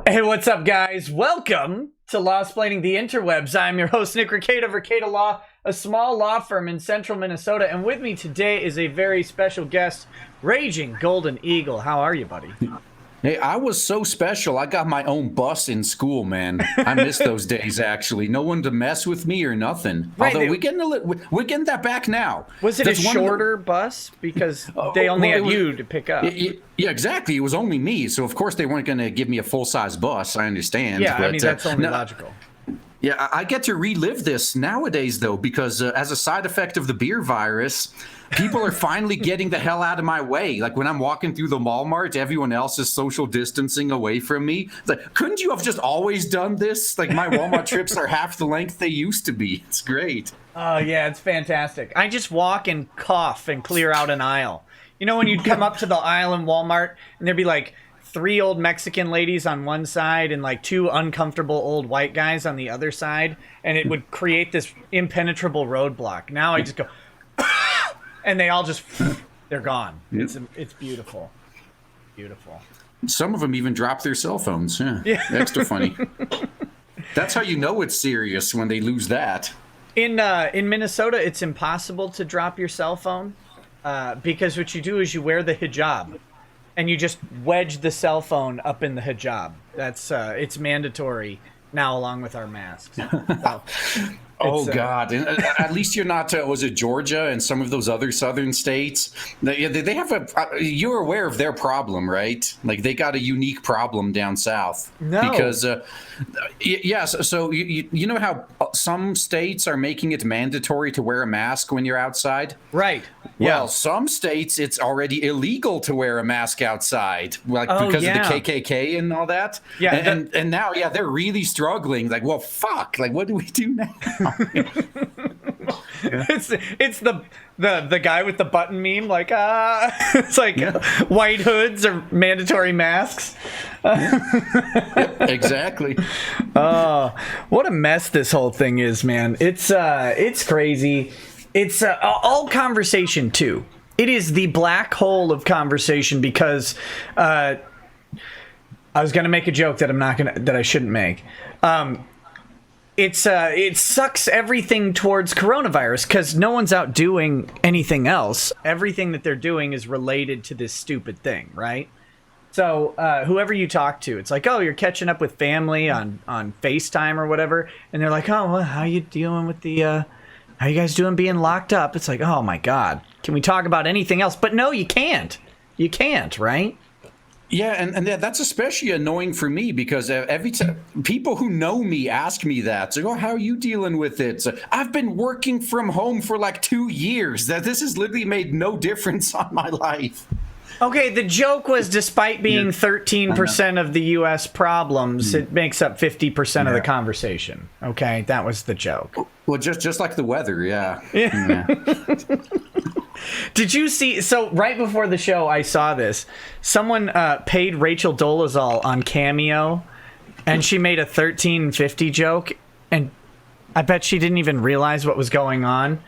Hey, what's up, guys? Welcome to Law-Splaining the Interwebs. I'm your host, Nick Rekieta of Rekieta Law, a small law firm in central Minnesota. And with me today is a very special guest, Raging Golden Eagle. How are you, buddy? Hey, I was so special. I got my own bus in school, man. I miss those days, actually. No one to mess with me or nothing. Right, Although we're getting that back now. Was it a shorter bus? Because they only had you to pick up. Yeah, exactly. It was only me. So, of course, they weren't going to give me a full-size bus. I understand. Yeah, but, I mean, that's only logical. Yeah, I get to relive this nowadays, though, because as a side effect of the beer virus, people are finally getting the hell out of my way. Like when I'm walking through the Walmart, everyone else is social distancing away from me. It's like, couldn't you have just always done this? Like my Walmart trips are half the length they used to be. It's great. Oh, yeah, it's fantastic. I just walk and cough and clear out an aisle. You know, when you'd come up to the aisle in Walmart and there'd be like 3 old Mexican ladies on one side and like 2 uncomfortable old white guys on the other side, and it would create this impenetrable roadblock. Now I just go, and they all just, they're gone. Yep. It's beautiful. Beautiful. Some of them even drop their cell phones. Yeah. Extra funny. That's how you know it's serious, when they lose that. In Minnesota, it's impossible to drop your cell phone because what you do is you wear the hijab. And you just wedge the cell phone up in the hijab. That's it's mandatory now, along with our masks. So, oh God! At least you're not. Was it Georgia and some of those other southern states? They have a. You're aware of their problem, right? Like they got a unique problem down south. No. Because yes. So you know how some states are making it mandatory to wear a mask when you're outside? Right. Well, Yeah. some states it's already illegal to wear a mask outside, like because of the KKK and all that. Yeah, and now, yeah, they're really struggling. Like, well, fuck. Like, what do we do now? It's the guy with the button meme. Like, it's like white hoods or mandatory masks. Exactly. Oh, what a mess this whole thing is, man. It's crazy. It's all conversation too. It is the black hole of conversation because I was gonna make a joke that I shouldn't make. It sucks everything towards coronavirus because no one's out doing anything else. Everything that they're doing is related to this stupid thing, right? So whoever you talk to, it's like, oh, you're catching up with family on FaceTime or whatever, and they're like, oh, well, how you dealing with the how you guys doing being locked up? It's like, oh my God, can we talk about anything else? But no, you can't. You can't, right? Yeah, and that's especially annoying for me because every time people who know me ask me that, so, oh, how are you dealing with it? So, I've been working from home for like 2 years. That this has literally made no difference on my life. Okay, the joke was despite being 13% of the U.S. problems, it makes up 50% of the conversation. Okay, that was the joke. Well, just like the weather, yeah. Did you see? So right before the show, I saw this. Someone paid Rachel Dolezal on Cameo, and she made a 1350 joke, and I bet she didn't even realize what was going on.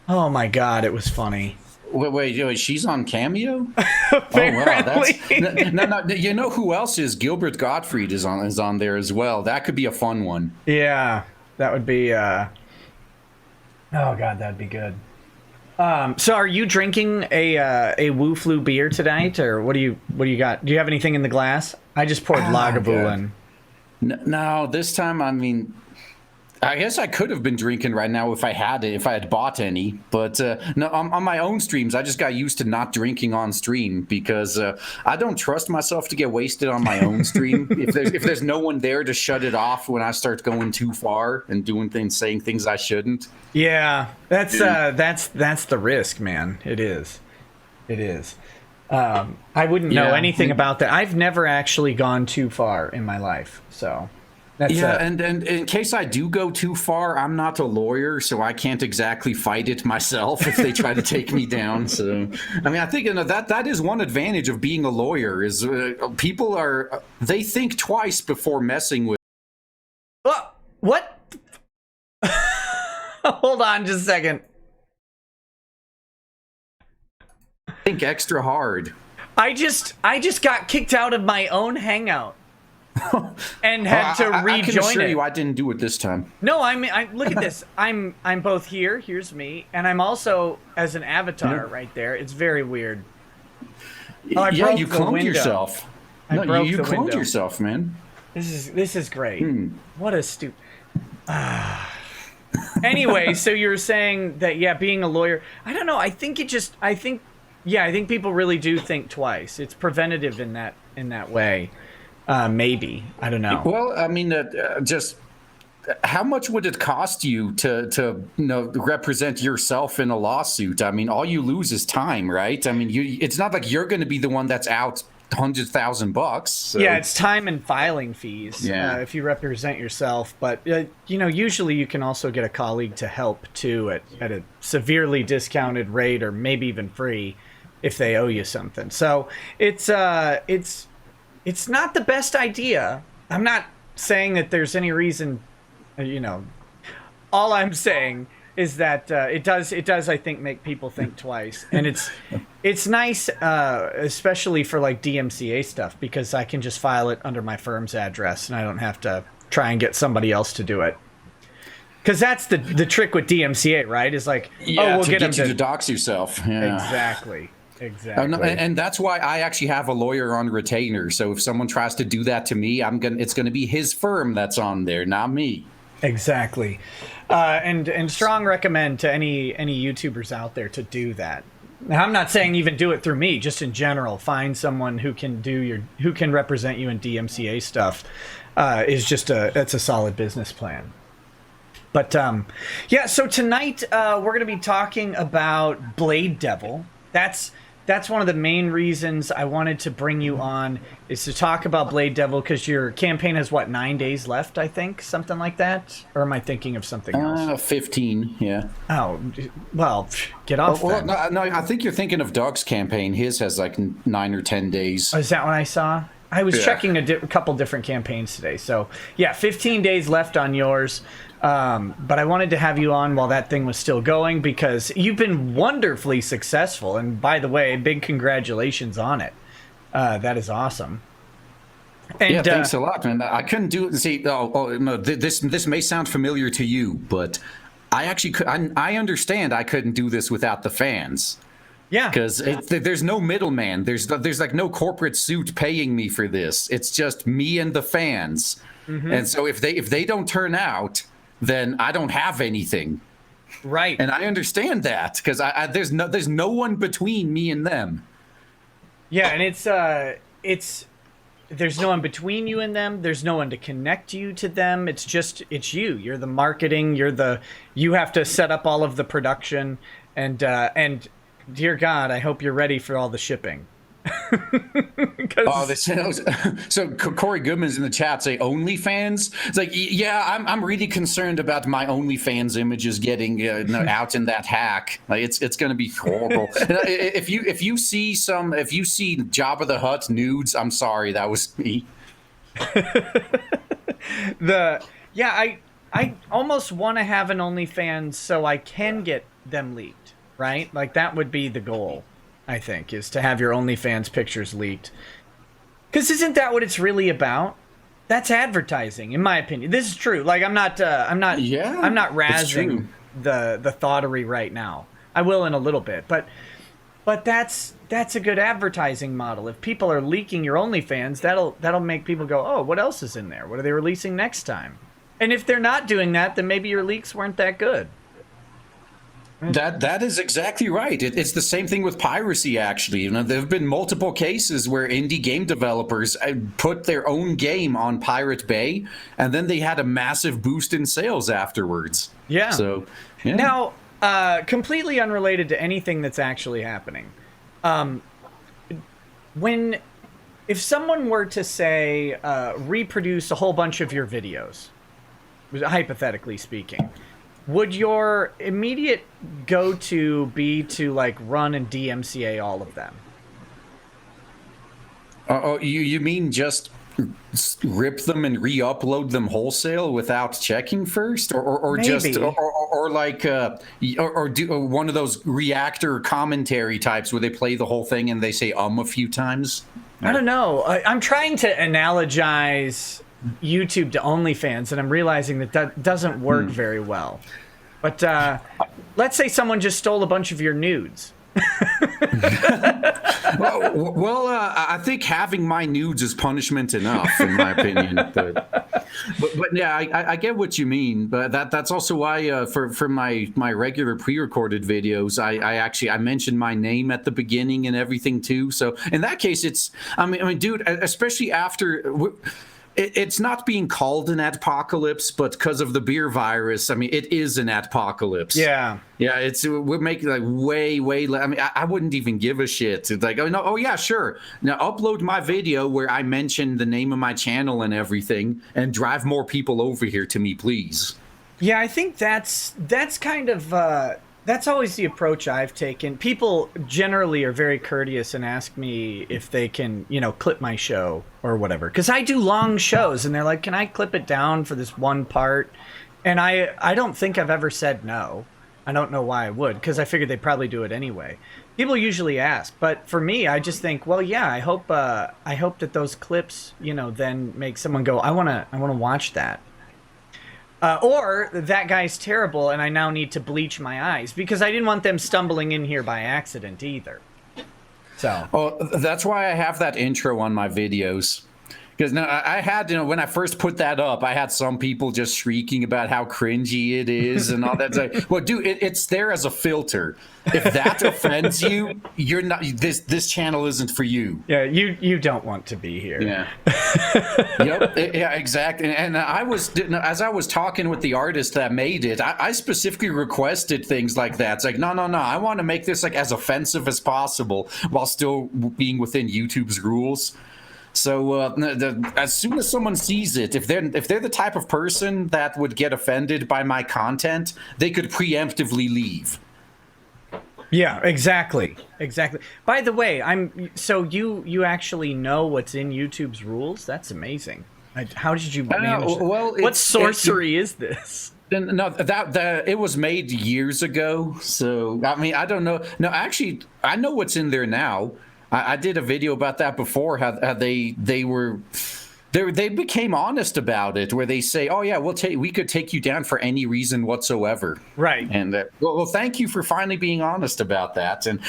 Oh my God, it was funny. Wait, she's on Cameo? Apparently. Oh wow, no. You know who else is? Gilbert Gottfried is on there as well. That could be a fun one. Yeah, that would be. Oh God, that'd be good. So are you drinking a Wu Flu beer tonight, or what do you got? Do you have anything in the glass? I just poured Lagavulin. No, this time, I mean, I guess I could have been drinking right now if I had bought any, but no, on my own streams, I just got used to not drinking on stream because I don't trust myself to get wasted on my own stream. if there's no one there to shut it off when I start going too far and saying things I shouldn't. Yeah, that's the risk, man. It is. I wouldn't know anything about that. I've never actually gone too far in my life, so. And in case I do go too far, I'm not a lawyer, so I can't exactly fight it myself if they try to take me down. So, I mean, I think that is one advantage of being a lawyer is people they think twice before messing with. What? Hold on just a second. Think extra hard. I just got kicked out of my own Hangout. and had to I can rejoin assure it. you I didn't do it this time. No, I mean, look at this. I'm both here. Here's me, and I'm also as an avatar right there. It's very weird. Oh, Yeah, you cloned yourself. No, broke you the cloned window. yourself, man. This is great. What a stupid. Anyway, so you're saying that being a lawyer. I don't know. I think people really do think twice. It's preventative in that way. Maybe, I don't know. Well, I mean, just how much would it cost you to represent yourself in a lawsuit? I mean, all you lose is time, right? I mean, it's not like you're going to be the one that's out $100,000. So. Yeah, it's time and filing fees. Yeah. If you represent yourself, but usually you can also get a colleague to help too at a severely discounted rate or maybe even free if they owe you something. So it's not the best idea. I'm not saying that there's any reason. All I'm saying is that it does I think make people think twice, and it's nice, especially for like DMCA stuff, because I can just file it under my firm's address and I don't have to try and get somebody else to do it. Because that's the trick with DMCA, right? Is like, we'll to get you them to dox yourself. Yeah. Exactly. And that's why I actually have a lawyer on retainer. So if someone tries to do that to me, it's going to be his firm that's on there, not me. Exactly. And strong recommend to any YouTubers out there to do that. Now, I'm not saying even do it through me, just in general. Find someone who can represent you in DMCA stuff. That's a solid business plan. But so tonight we're going to be talking about Blade Devil. That's one of the main reasons I wanted to bring you on, is to talk about Blade Devil, because your campaign has 9 days left, I think, something like that, or am I thinking of something else? 15, yeah. Oh, well, get off. Well, no, I think you're thinking of Doug's campaign. His has like 9 or 10 days. Oh, is that what I saw? I was checking a couple different campaigns today. So, 15 days left on yours. But I wanted to have you on while that thing was still going, because you've been wonderfully successful. And by the way, big congratulations on it. That is awesome. And, thanks a lot, man. I couldn't do it. See, no, this may sound familiar to you, but I actually I understand I couldn't do this without the fans. Yeah, because there's no middleman. There's like no corporate suit paying me for this. It's just me and the fans. Mm-hmm. And so if they don't turn out, then I don't have anything. Right. And I understand that, because there's no one between me and them. Yeah, and it's there's no one between you and them. There's no one to connect you to them. It's you. You're the marketing. You have to set up all of the production, and dear God, I hope you're ready for all the shipping. So Corey Goodman's in the chat say OnlyFans. It's like, yeah, I'm really concerned about my OnlyFans images getting out in that hack. Like it's going to be horrible. if you see Jabba the Hutt nudes, I'm sorry, that was me. I almost want to have an OnlyFans so I can get them leaked, right? Like that would be the goal, I think, is to have your OnlyFans pictures leaked. Because isn't that what it's really about? That's advertising, in my opinion. This is true. Like I'm not razzing the thoughterry right now. I will in a little bit, but that's a good advertising model. If people are leaking your OnlyFans, that'll make people go, oh, what else is in there? What are they releasing next time? And if they're not doing that, then maybe your leaks weren't that good. That is exactly right. It's the same thing with piracy, actually. There have been multiple cases where indie game developers put their own game on Pirate Bay, and then they had a massive boost in sales afterwards. Yeah. So, yeah. Now, completely unrelated to anything that's actually happening. If someone were to say, reproduce a whole bunch of your videos, hypothetically speaking, would your immediate go-to be to like run and DMCA all of them? You mean just rip them and re-upload them wholesale without checking first, or just like do one of those reactor commentary types where they play the whole thing and they say a few times? I don't know. I'm trying to analogize YouTube to OnlyFans, and I'm realizing that doesn't work very well. But let's say someone just stole a bunch of your nudes. Well, I think having my nudes is punishment enough, in my opinion. But yeah, I get what you mean. But that's also why for my regular pre-recorded videos, I mentioned my name at the beginning and everything too. So in that case, it's I mean, dude, especially after. It's not being called an adpocalypse, but because of the beer virus, I mean, it is an adpocalypse. Yeah. Yeah, we're making like way. I mean, I wouldn't even give a shit. It's like, oh yeah, sure. Now upload my video where I mention the name of my channel and everything, and drive more people over here to me, please. Yeah, I think that's kind of that's always the approach I've taken. People generally are very courteous and ask me if they can, clip my show or whatever. Because I do long shows, and they're like, can I clip it down for this one part? And I don't think I've ever said no. I don't know why I would, because I figured they'd probably do it anyway. People usually ask. But for me, I just think, well, yeah, I hope that those clips, then make someone go, I want to watch that. Or that guy's terrible and I now need to bleach my eyes, because I didn't want them stumbling in here by accident either. So. Oh, that's why I have that intro on my videos. Because now I had, when I first put that up, I had some people just shrieking about how cringy it is and all that. It's like, well, dude, it's there as a filter. If that offends you, you're not. This channel isn't for you. Yeah, you don't want to be here. Yeah. Yep. Yeah, exactly. And as I was talking with the artist that made it, I specifically requested things like that. It's like, no. I want to make this like as offensive as possible while still being within YouTube's rules. So as soon as someone sees it, if they're the type of person that would get offended by my content, they could preemptively leave. Yeah, exactly. By the way, so you actually know what's in YouTube's rules? That's amazing. How did you manage that? Well, what sorcery is this? No, that it was made years ago. So I mean, I don't know. No, actually, I know what's in there now. I did a video about that before. How they became honest about it, where they say, "Oh yeah, we could take you down for any reason whatsoever." Right. And well, thank you for finally being honest about that. And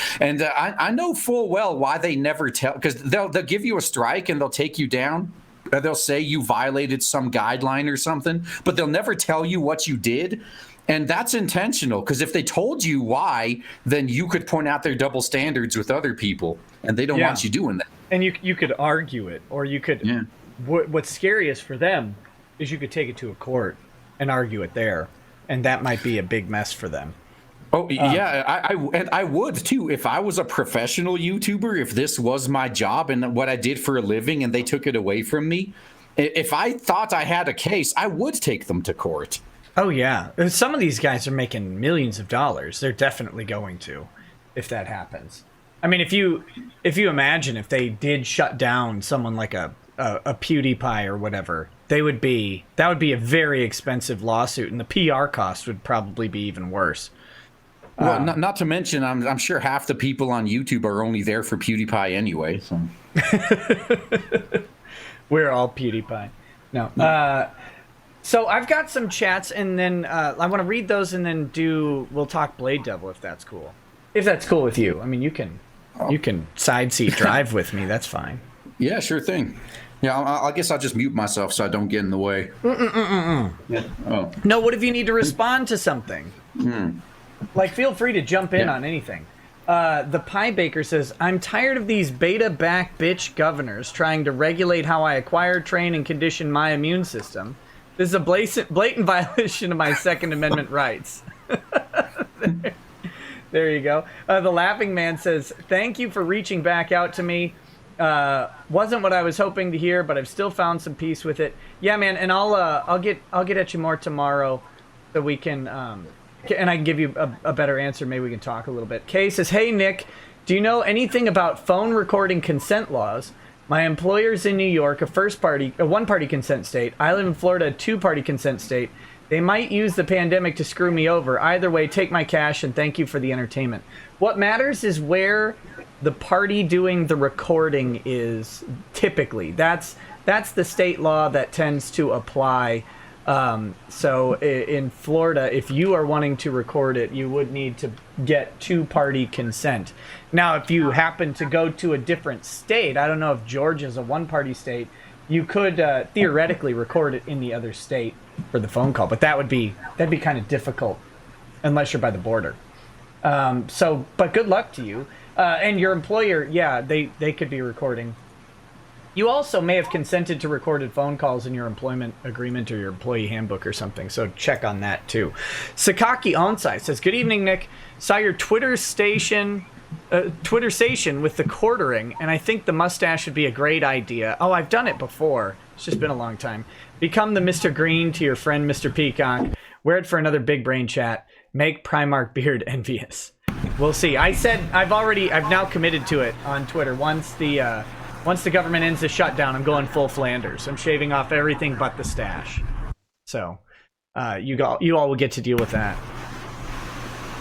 I know full well why they never tell, because they'll give you a strike and they'll take you down. They'll say you violated some guideline or something, but they'll never tell you what you did. And that's intentional, because if they told you why, then you could point out their double standards with other people, and they don't want you doing that. And you could argue it, or you could. Yeah. What's scariest for them is you could take it to a court and argue it there, and that might be a big mess for them. Oh yeah, I would too if I was a professional YouTuber. If this was my job and what I did for a living, and they took it away from me, if I thought I had a case, I would take them to court. Oh yeah, some of these guys are making millions of dollars. They're definitely going to, if that happens. I mean, if you imagine if they did shut down someone like a PewDiePie or whatever, that would be a very expensive lawsuit, and the PR cost would probably be even worse. Well, not to mention, I'm sure half the people on YouTube are only there for PewDiePie anyway. So. We're all PewDiePie. No. So I've got some chats, and then I want to read those, and then we'll talk Blade Devil if that's cool. If that's cool with you. I mean, you can side seat drive with me. That's fine. Yeah, sure thing. Yeah, I guess I'll just mute myself so I don't get in the way. Yeah. Oh. No, what if you need to respond to something? Like, feel free to jump in on anything. The Pie Baker says, I'm tired of these beta back bitch governors trying to regulate how I acquire, train, and condition my immune system. This is a blatant violation of my Second Amendment rights. There you go. The Laughing Man says, thank you for reaching back out to me. Wasn't what I was hoping to hear, but I've still found some peace with it. Yeah, man, and I'll get at you more tomorrow, so we can and I can give you a better answer. Maybe we can talk a little bit. Kay says, hey Nick, do you know anything about phone recording consent laws? My employer's in New York, a one-party consent state. I live in Florida, a two-party consent state. They might use the pandemic to screw me over. Either way, take my cash and thank you for the entertainment. What matters is where the party doing the recording is typically that's the state law that tends to apply. So in Florida, if you are wanting to record it, you would need to get two-party consent. Now, if you happen to go to a different state, I don't know if Georgia's a one-party state, you could theoretically record it in the other state for the phone call, but that'd be kind of difficult unless you're by the border. But good luck to you. And your employer, yeah, they could be recording. You also may have consented to recorded phone calls in your employment agreement or your employee handbook or something, so check on that too. Sakaki Onsai says, "Good evening, Nick. Saw your Twitter station with the quartering, and I think the mustache would be a great idea. Oh, I've done it before. It's just been a long time. Become the Mr. Green to your friend Mr. Peacock. Wear it for another big brain chat. Make Primark beard envious." We'll see. I've now committed to it on Twitter. Once the government ends the shutdown, I'm going full Flanders. I'm shaving off everything but the stash. So, you all will get to deal with that.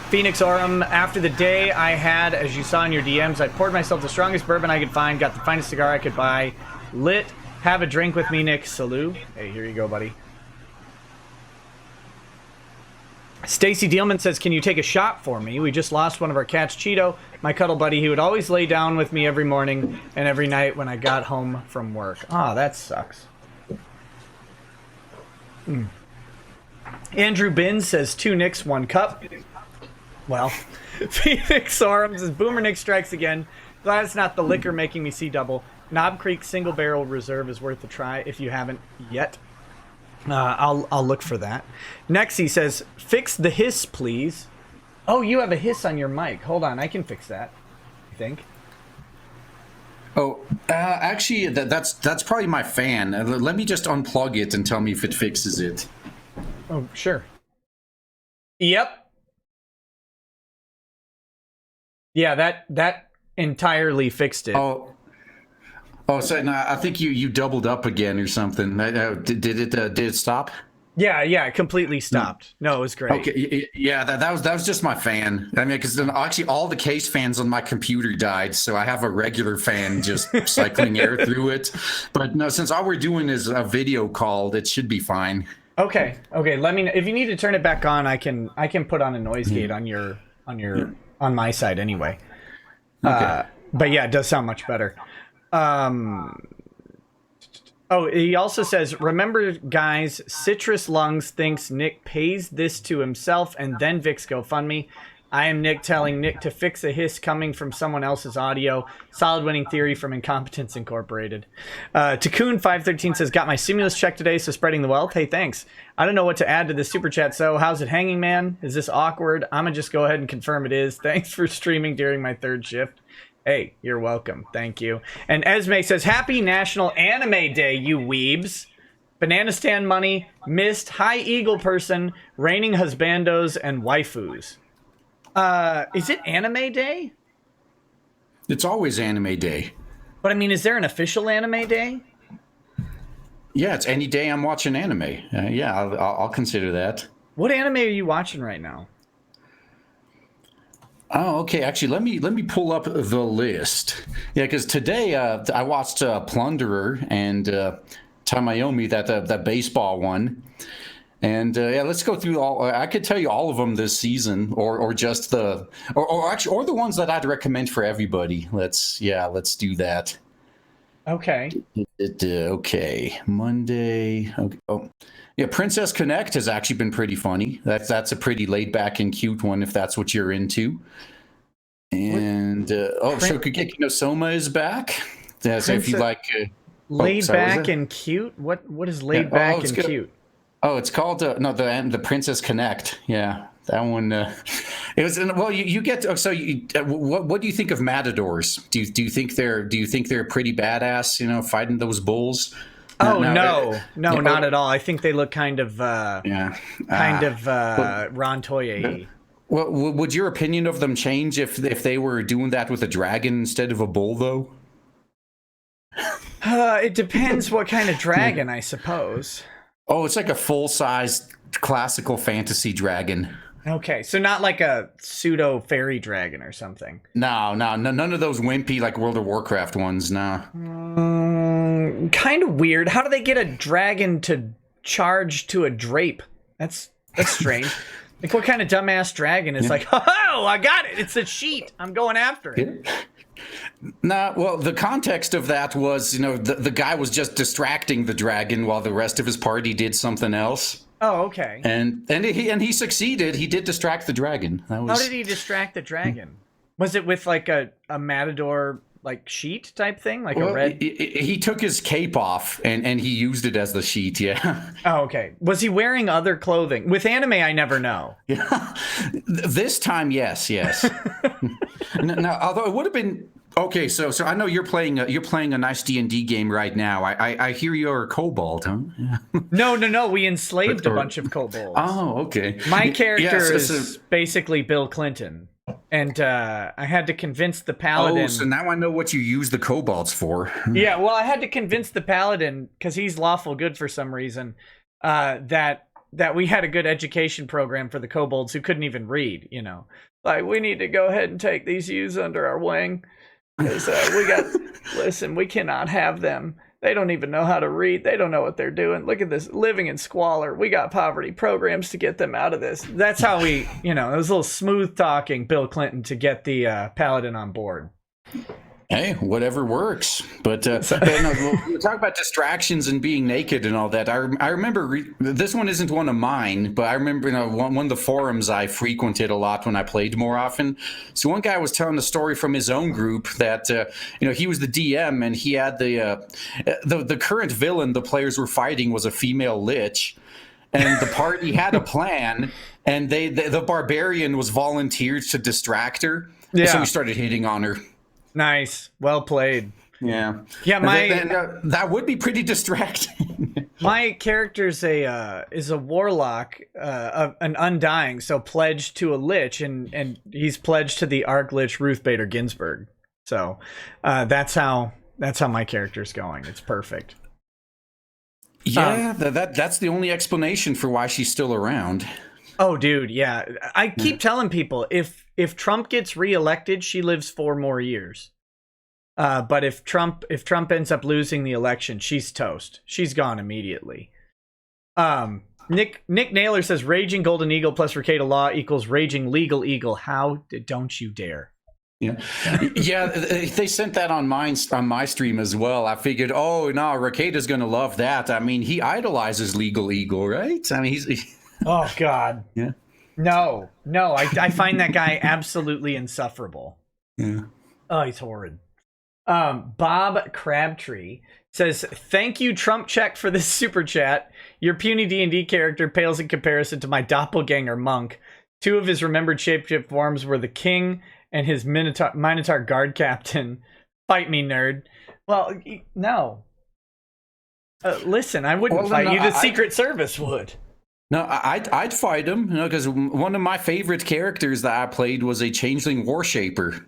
Phoenix Aurum, after the day I had, as you saw in your DMs, I poured myself the strongest bourbon I could find, got the finest cigar I could buy, lit, have a drink with me, Nick. Salute. Hey, here you go, buddy. Stacy Dealman says, "Can you take a shot for me? We just lost one of our cats, Cheeto, my cuddle buddy. He would always lay down with me every morning and every night when I got home from work." Ah, that sucks. Andrew Bin says, "2 Nicks, 1 cup." Well, Phoenix Aurum says, "Boomer Nick strikes again. Glad it's not the liquor making me see double. Knob Creek Single Barrel Reserve is worth a try if you haven't yet." I'll look for that. Next, he says, "Fix the hiss, please." Oh, you have a hiss on your mic. Hold on, I can fix that, I think. Oh, actually, that's probably my fan. Let me just unplug it and tell me if it fixes it. Oh, sure. Yep. Yeah, that entirely fixed it. Oh, so no, I think you doubled up again or something. Did it stop? Yeah, it completely stopped. No, it was great. Okay, yeah, that was just my fan. I mean, because actually all the case fans on my computer died, so I have a regular fan just cycling air through it. But no, since all we're doing is a video call, it should be fine. Okay. Let me know if you need to turn it back on. I can put on a noise gate on my side anyway. Okay. But yeah, it does sound much better. He also says, "Remember, guys, Citrus Lungs thinks Nick pays this to himself and then Vic's GoFundMe. I am Nick telling Nick to fix a hiss coming from someone else's audio. Solid winning theory from Incompetence Incorporated." Tacoon513 says, "Got my stimulus check today, so spreading the wealth. Hey, thanks. I don't know what to add to this super chat, so how's it hanging, man? Is this awkward? I'm gonna just go ahead and confirm it is. Thanks for streaming during my third shift." Hey, you're welcome. Thank you. And Esme says, "Happy National Anime Day, you weebs. Banana stand money, missed, high eagle person, raining husbandos, and waifus." Is it Anime Day? It's always Anime Day. But I mean, is there an official Anime Day? Yeah, it's any day I'm watching anime. Yeah, I'll consider that. What anime are you watching right now? Oh, okay. Actually, let me pull up the list. Yeah, because today I watched Plunderer and Tamayomi, that baseball one. And yeah, let's go through all. I could tell you all of them this season, or just the ones that I'd recommend for everybody. Let's do that. Okay. Okay. Monday. Okay. Oh, yeah. Princess Connect has actually been pretty funny. That's a pretty laid back and cute one if that's what you're into. And Shokugeki no Soma is back. Yeah, so if you like laid back and cute. What is laid back and cute? Oh, it's called the Princess Connect. Yeah, that one. It was well. You get so. What do you think of matadors? Do you think they're pretty badass? You know, fighting those bulls. Oh no, not at all. I think they look kind of Ron Toye-y. Well, would your opinion of them change if they were doing that with a dragon instead of a bull, though? It depends what kind of dragon, I suppose. Oh, it's like a full-size classical fantasy dragon. Okay, so not like a pseudo fairy dragon or something. No, none of those wimpy like World of Warcraft ones. No. Kind of weird. How do they get a dragon to charge to a drape? That's strange. Like, what kind of dumbass dragon is like, oh, I got it. It's a sheet. I'm going after it. Nah, well, the context of that was, the guy was just distracting the dragon while the rest of his party did something else. Oh, okay. And he succeeded. He did distract the dragon. How did he distract the dragon? Was it with like a matador like sheet type thing, like a red? He took his cape off and he used it as the sheet. Yeah. Oh, okay. Was he wearing other clothing? With anime, I never know. Yeah. This time, yes. Now, although it would have been okay. So I know you're playing a nice D&D game right now. I hear you're a kobold, huh? Yeah. No. We enslaved a bunch of kobolds. Oh, okay. My character is basically Bill Clinton. And I had to convince the paladin. Oh, so now I know what you use the kobolds for. Yeah, well, I had to convince the paladin, because he's lawful good for some reason, that we had a good education program for the kobolds who couldn't even read, Like, we need to go ahead and take these youths under our wing. Because listen, we cannot have them. They don't even know how to read. They don't know what they're doing. Look at this, living in squalor. We got poverty programs to get them out of this. That's how we, it was a little smooth talking Bill Clinton to get the paladin on board. Hey, whatever works. But we'll talk about distractions and being naked and all that. I remember this one isn't one of mine, but I remember one of the forums I frequented a lot when I played more often. So one guy was telling a story from his own group that he was the DM and he had the current villain the players were fighting was a female lich. And the party had a plan, and the barbarian was volunteered to distract her. Yeah. So we started hitting on her. Nice. Well played. Yeah. That would be pretty distracting. My character's is a warlock, an undying, so pledged to a lich, and he's pledged to the Arch-Lich Ruth Bader Ginsburg. So that's how my character's going. It's perfect. Yeah, that's the only explanation for why she's still around. Oh, dude, yeah. I keep telling people if Trump gets reelected, she lives 4 more years. But if Trump ends up losing the election, she's toast. She's gone immediately. Nick Naylor says Raging Golden Eagle plus Rekieta Law equals Raging Legal Eagle. How don't you dare? Yeah, they sent that on my stream as well. I figured, oh no, Rekieta's gonna love that. I mean, he idolizes Legal Eagle, right? I mean, he's oh God, yeah. No, I find that guy absolutely insufferable. Yeah. Oh, he's horrid. Bob Crabtree says, "Thank you, Trump check, for this super chat. Your puny D&D character pales in comparison to my doppelganger monk. 2 of his remembered shapeshift forms were the king and his Minotaur guard captain. Fight me, nerd." Well, no. Listen, I wouldn't fight you. The Secret Service would. No, I'd fight him, because one of my favorite characters that I played was a changeling warshaper.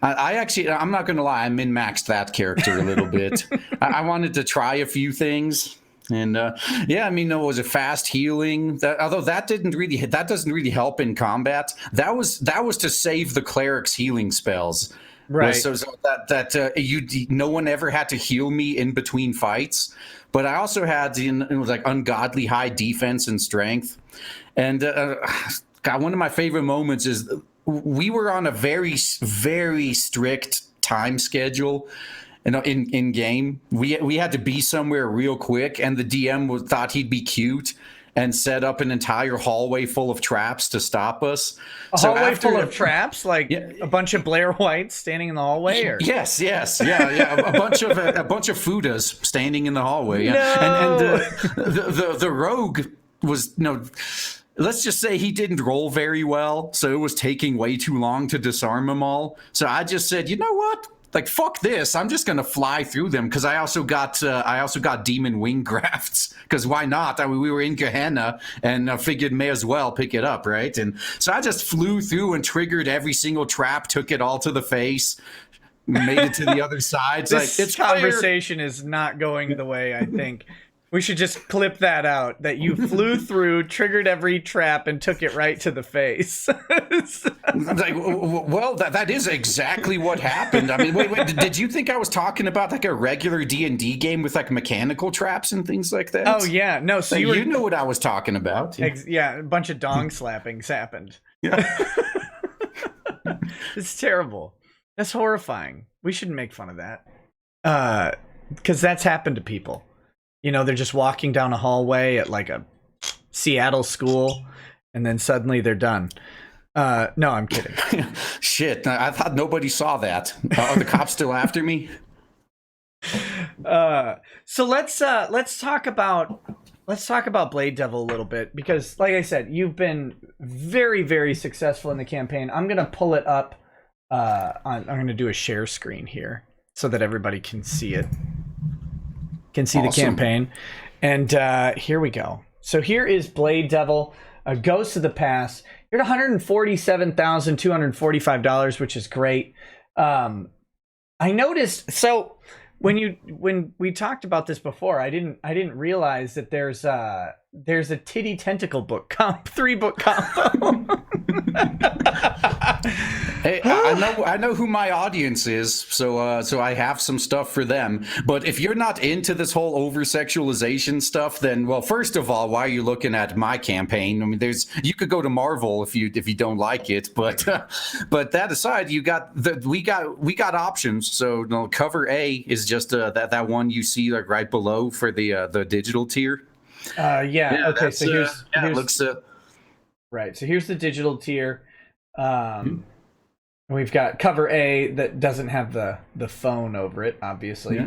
I'm not going to lie, I min-maxed that character a little bit. I wanted to try a few things. And it was a fast healing. Although that doesn't really help in combat. That was to save the cleric's healing spells. Right. So that no one ever had to heal me in between fights. But I also had ungodly high defense and strength. And God, one of my favorite moments is we were on a very, very strict time schedule. In game, we had to be somewhere real quick, and the DM thought he'd be cute and set up an entire hallway full of traps to stop us. Hallway full of traps, like a bunch of Blair Whites standing in the hallway. Or? Yes, yeah, a bunch of Fudas standing in the hallway. No! And the rogue was let's just say he didn't roll very well, so it was taking way too long to disarm them all. So I just said, you know what? Like, fuck this, I'm just gonna fly through them, because I also got demon wing grafts, because why not? I mean, we were in Gehenna and figured may as well pick it up, right? And so I just flew through and triggered every single trap, took it all to the face, made it to the other side. This conversation is not going the way I think We should just clip that out, that you flew through, triggered every trap, and took it right to the face. Like, well, that is exactly what happened. I mean, wait, did you think I was talking about like a regular D&D game with like mechanical traps and things like that? Oh, yeah. No, so you know what I was talking about. Yeah, a bunch of dong slappings happened. Yeah. It's terrible. That's horrifying. We shouldn't make fun of that. Because that's happened to people. You know, they're just walking down a hallway at like a Seattle school, and then suddenly they're done. No, I'm kidding. Shit, I thought nobody saw that. Are the cops still after me? So let's talk about Blade Devil a little bit, because like I said, you've been very, very successful in the campaign. I'm gonna pull it up. I'm gonna do a share screen here so that everybody can see it. Can see awesome. The campaign, and here we go. So here is Blade Devil, Ghosts of the Past. You're at $147,245, which is great. I noticed, so when we talked about this before, I didn't realize that there's a titty tentacle book 3-book combo. Hey, I know who my audience is, so I have some stuff for them. But if you're not into this whole over-sexualization stuff, then, well, first of all, why are you looking at my campaign? I mean, you could go to Marvel if you don't like it, but that aside, we got options. So cover A is just that one you see like right below for the digital tier. Yeah. Okay. So here's it looks right. So here's the digital tier. We've got cover A that doesn't have the phone over it, obviously.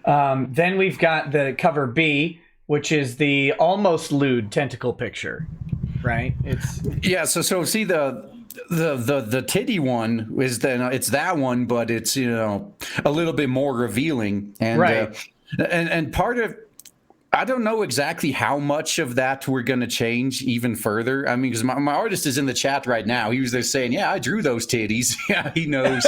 Yeah. Then we've got the cover B, which is the almost lewd tentacle picture, right? So see the titty one is it's that one, but it's a little bit more revealing, and right. And part of, I don't know exactly how much of that we're going to change even further. I mean, because my artist is in the chat right now. He was there saying, yeah, I drew those titties. Yeah, he knows.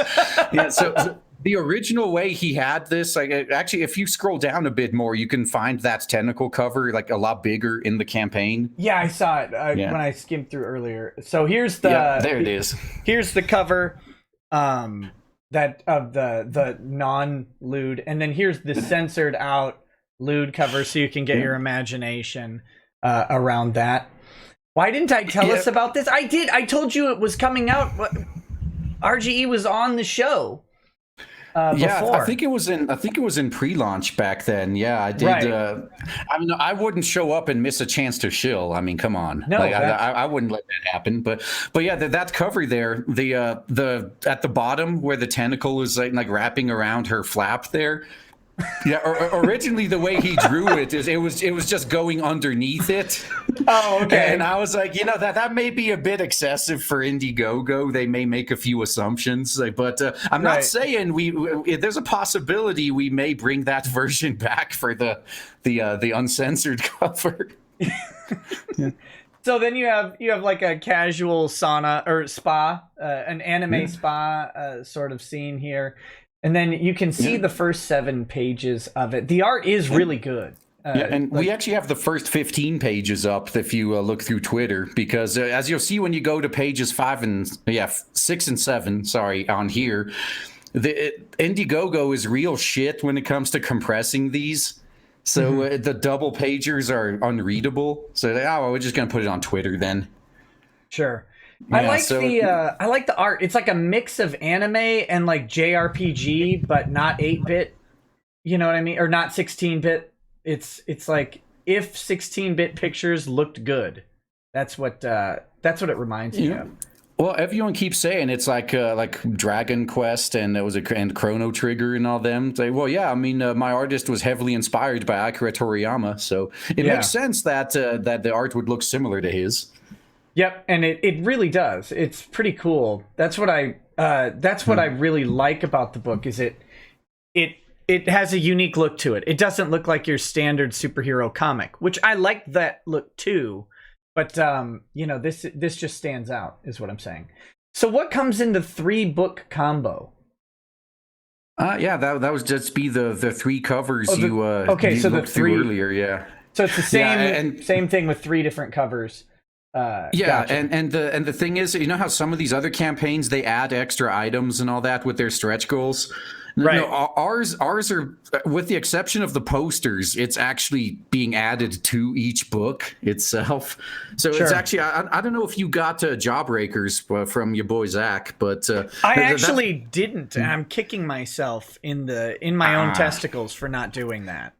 Yeah, so the original way he had this, like, actually, if you scroll down a bit more, you can find that tentacle cover like a lot bigger in the campaign. Yeah, I saw it when I skimmed through earlier. So here's the there it is. Here's the cover that of the non-lewd, and then here's the censored out lewd cover, so you can get your imagination around that. Why didn't I tell us about this? I did. I told you it was coming out. RGE was on the show. Before. I think it was in pre-launch back then. Yeah, I did. Right. I mean, I wouldn't show up and miss a chance to shill. I mean, come on. No, I wouldn't let that happen. But yeah, that cover there, the at the bottom where the tentacle is like wrapping around her flap there. Yeah, originally the way he drew it is it was just going underneath it. Oh, okay. And I was like, that may be a bit excessive for Indiegogo. They may make a few assumptions, but I'm not saying there's a possibility we may bring that version back for the uncensored cover. Yeah. So then you have like a casual sauna or spa, an anime spa sort of scene here. And then you can see the first 7 pages of it. The art is really good. And we actually have the first 15 pages up if you look through Twitter, because as you'll see when you go to pages 6 and 7, on here, Indiegogo is real shit when it comes to compressing these. So the double pagers are unreadable. So we're just going to put it on Twitter then. Sure. Yeah, I like the art. It's like a mix of anime and like JRPG, but not 8-bit. You know what I mean? Or not 16-bit. It's like if 16-bit pictures looked good. That's what it reminds me of. Well, everyone keeps saying it's like Dragon Quest and and Chrono Trigger and all them. It's like, well, yeah, I mean, my artist was heavily inspired by Akira Toriyama, so it makes sense that the art would look similar to his. Yep, and it really does. It's pretty cool. That's what I really like about the book, is it has a unique look to it. It doesn't look like your standard superhero comic, which I like that look too. But this just stands out, is what I'm saying. So what comes in the 3-book combo? Yeah, that was just be the three covers okay, you so the looked through three. earlier. Yeah. So it's the Yeah, same and same thing with 3 different covers. yeah, Gotcha. and the thing is, you know how some of these other campaigns they add extra items and all that with their stretch goals. No, Right. ours are, with the exception of the posters, it's actually being added to each book itself. So it's Sure. actually, I don't know if you got Jawbreakers from your boy Zach, but I that's actually didn't, and I'm kicking myself in my own testicles for not doing that.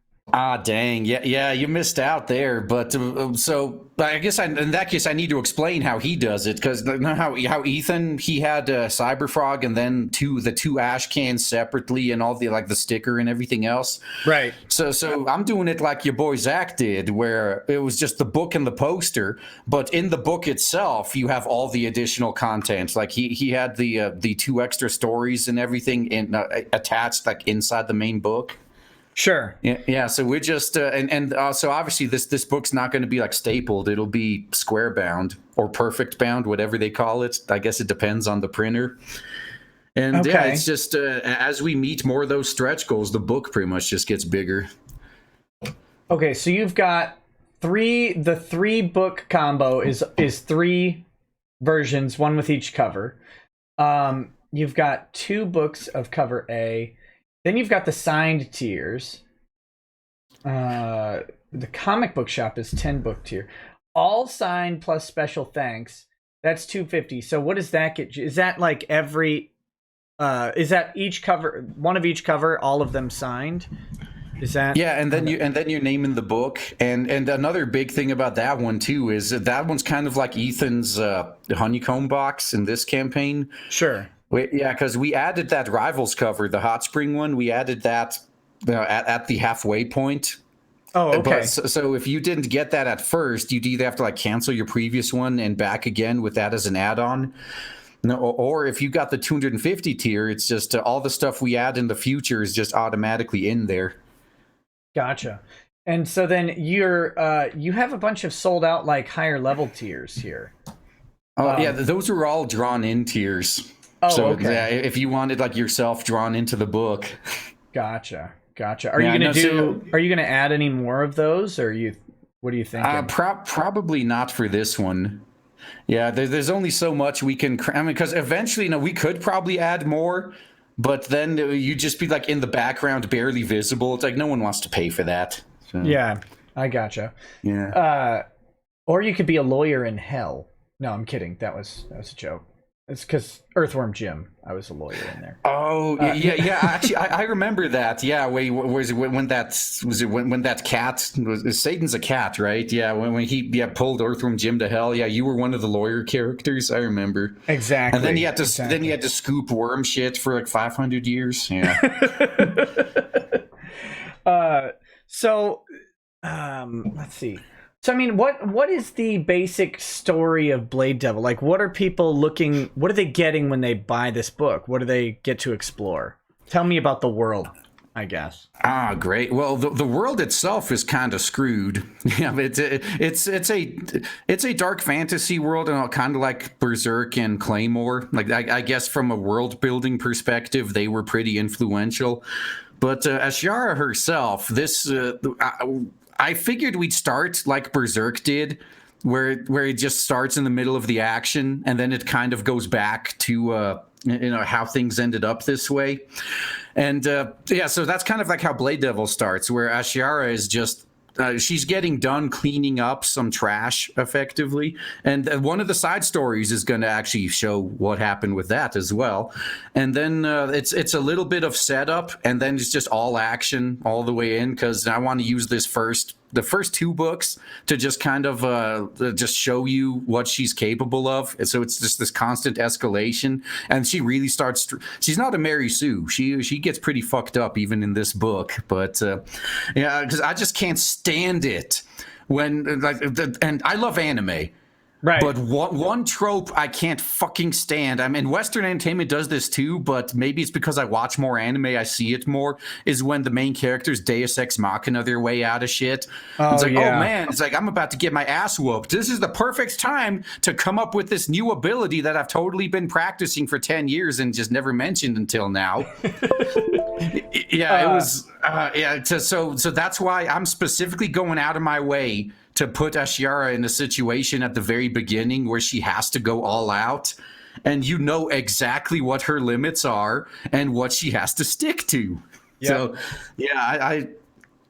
Dang, yeah, you missed out there. But so I guess in that case, I need to explain how he does it, because how Ethan, he had Cyberfrog and then the two ash cans separately and all the the sticker and everything else. Right. So I'm doing it like your boy Zach did, where it was just the book and the poster, but in the book itself, you have all the additional content. Like he had the 2 extra stories and everything attached like inside the main book. Sure. Yeah. So we're just and so obviously this book's not going to be like stapled. It'll be square bound or perfect bound, whatever they call it. I guess it depends on the printer. And yeah, it's just as we meet more of those stretch goals, the book pretty much just gets bigger. Okay, so you've got the 3 book combo is 3 versions, 1 with each cover. You've got 2 books of cover A. Then you've got the signed tiers. The comic book shop is 10 book tier. All signed plus special thanks. That's $250. So what does that get you? Is that like is that each cover, one of each cover, all of them signed? Is that? Yeah, and then your name in the book, and another big thing about that one too is that one's kind of like Ethan's honeycomb box in this campaign. Sure. Yeah, because we added that Rivals cover, the Hot Spring one. We added that at the halfway point. Oh, okay. But, so if you didn't get that at first, you'd either have to like cancel your previous one and back again with that as an add-on. No, or if you got the 250 tier, it's just all the stuff we add in the future is just automatically in there. Gotcha. And so then you have a bunch of sold out like higher level tiers here. Oh yeah, those are all drawn in tiers. Oh, so okay. yeah, if you wanted like yourself drawn into the book. Gotcha. Are you gonna add any more of those, or what are you thinking? Probably not for this one. Yeah, there's only so much we can. I mean, because eventually, we could probably add more, but then you'd just be like in the background, barely visible. It's like no one wants to pay for that. So. Yeah, I gotcha. Yeah. Or you could be a lawyer in hell. No, I'm kidding. That was a joke. It's because Earthworm Jim, I was a lawyer in there. Oh yeah. Actually, I remember that. Yeah, when that cat was Satan's a cat, right? Yeah, when he pulled Earthworm Jim to hell. Yeah, you were one of the lawyer characters. I remember exactly. And then he had to scoop worm shit for like 500 years. Yeah. Let's see. So I mean, what is the basic story of Blade Devil? Like, what are people looking? What are they getting when they buy this book? What do they get to explore? Tell me about the world, I guess. Great. Well, the world itself is kind of screwed. Yeah, it's a dark fantasy world, and kind of like Berserk and Claymore. Like I guess from a world building perspective, they were pretty influential. But Ashara herself, I figured we'd start like Berserk did, where it just starts in the middle of the action, and then it kind of goes back to how things ended up this way. And so that's kind of like how Blade Devil starts, where Ashara is just she's getting done cleaning up some trash effectively, and one of the side stories is going to actually show what happened with that as well. And then it's a little bit of setup, and then it's just all action all the way in, because I want to use the first 2 books to just kind of just show you what she's capable of. And so it's just this constant escalation, and she really starts. She's not a Mary Sue. She gets pretty fucked up even in this book. But yeah, because I just can't stand it when and I love anime. Right. But one trope I can't fucking stand, I mean, Western entertainment does this too, but maybe it's because I watch more anime, I see it more, is when the main characters Deus Ex Machina their way out of shit. It's like, oh man, it's like, I'm about to get my ass whooped. This is the perfect time to come up with this new ability that I've totally been practicing for 10 years and just never mentioned until now. Yeah, it was. Yeah, so that's why I'm specifically going out of my way to put Ashiara in a situation at the very beginning where she has to go all out, and you know exactly what her limits are and what she has to stick to. Yep. So, yeah,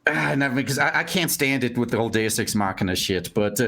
because I can't stand it with the whole Deus Ex Machina shit. But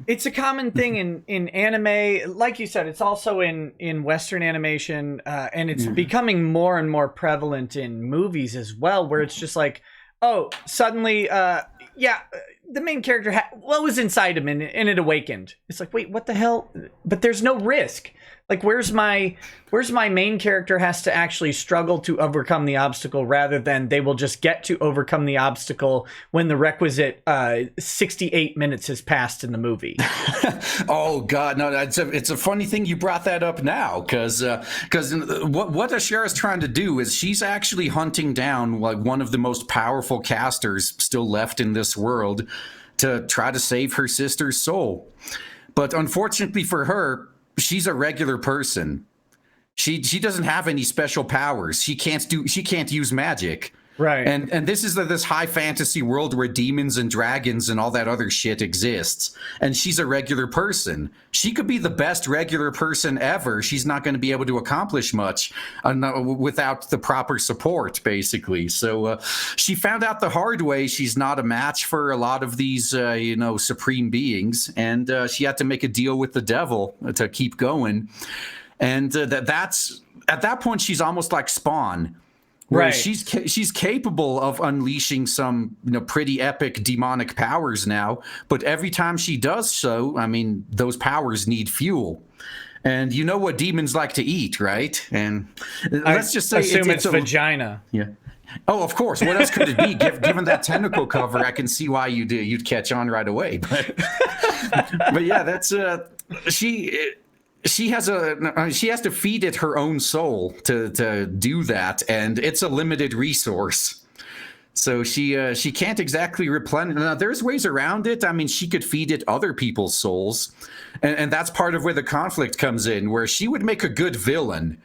it's a common thing in anime. Like you said, it's also in Western animation, and it's becoming more and more prevalent in movies as well, where it's just like, oh, suddenly, the main character, what was inside him, and it awakened. It's like, wait, what the hell? But there's no risk. Like, where's my main character has to actually struggle to overcome the obstacle, rather than they will just get to overcome the obstacle when the requisite 68 minutes has passed in the movie. Oh God, no! It's a funny thing you brought that up now, because what Ashara is trying to do is she's actually hunting down like one of the most powerful casters still left in this world to try to save her sister's soul. But unfortunately for her, she's a regular person. She doesn't have any special powers. She can't use magic. Right. And this is this high fantasy world where demons and dragons and all that other shit exists. And she's a regular person. She could be the best regular person ever. She's not going to be able to accomplish much without the proper support, basically. So she found out the hard way she's not a match for a lot of these, supreme beings. And she had to make a deal with the devil to keep going. And that's at that point, she's almost like Spawn. Where right. she's capable of unleashing some pretty epic demonic powers now, but every time she does so, I mean, those powers need fuel. And you know what demons like to eat, right? And let's just say it's vagina. Yeah. Oh, of course. What else could it be? Given that tentacle cover, I can see why you'd catch on right away. But yeah, that's She has to feed it her own soul to do that, and it's a limited resource. So she can't exactly replenish. Now, there's ways around it. I mean, she could feed it other people's souls, and that's part of where the conflict comes in, where she would make a good villain.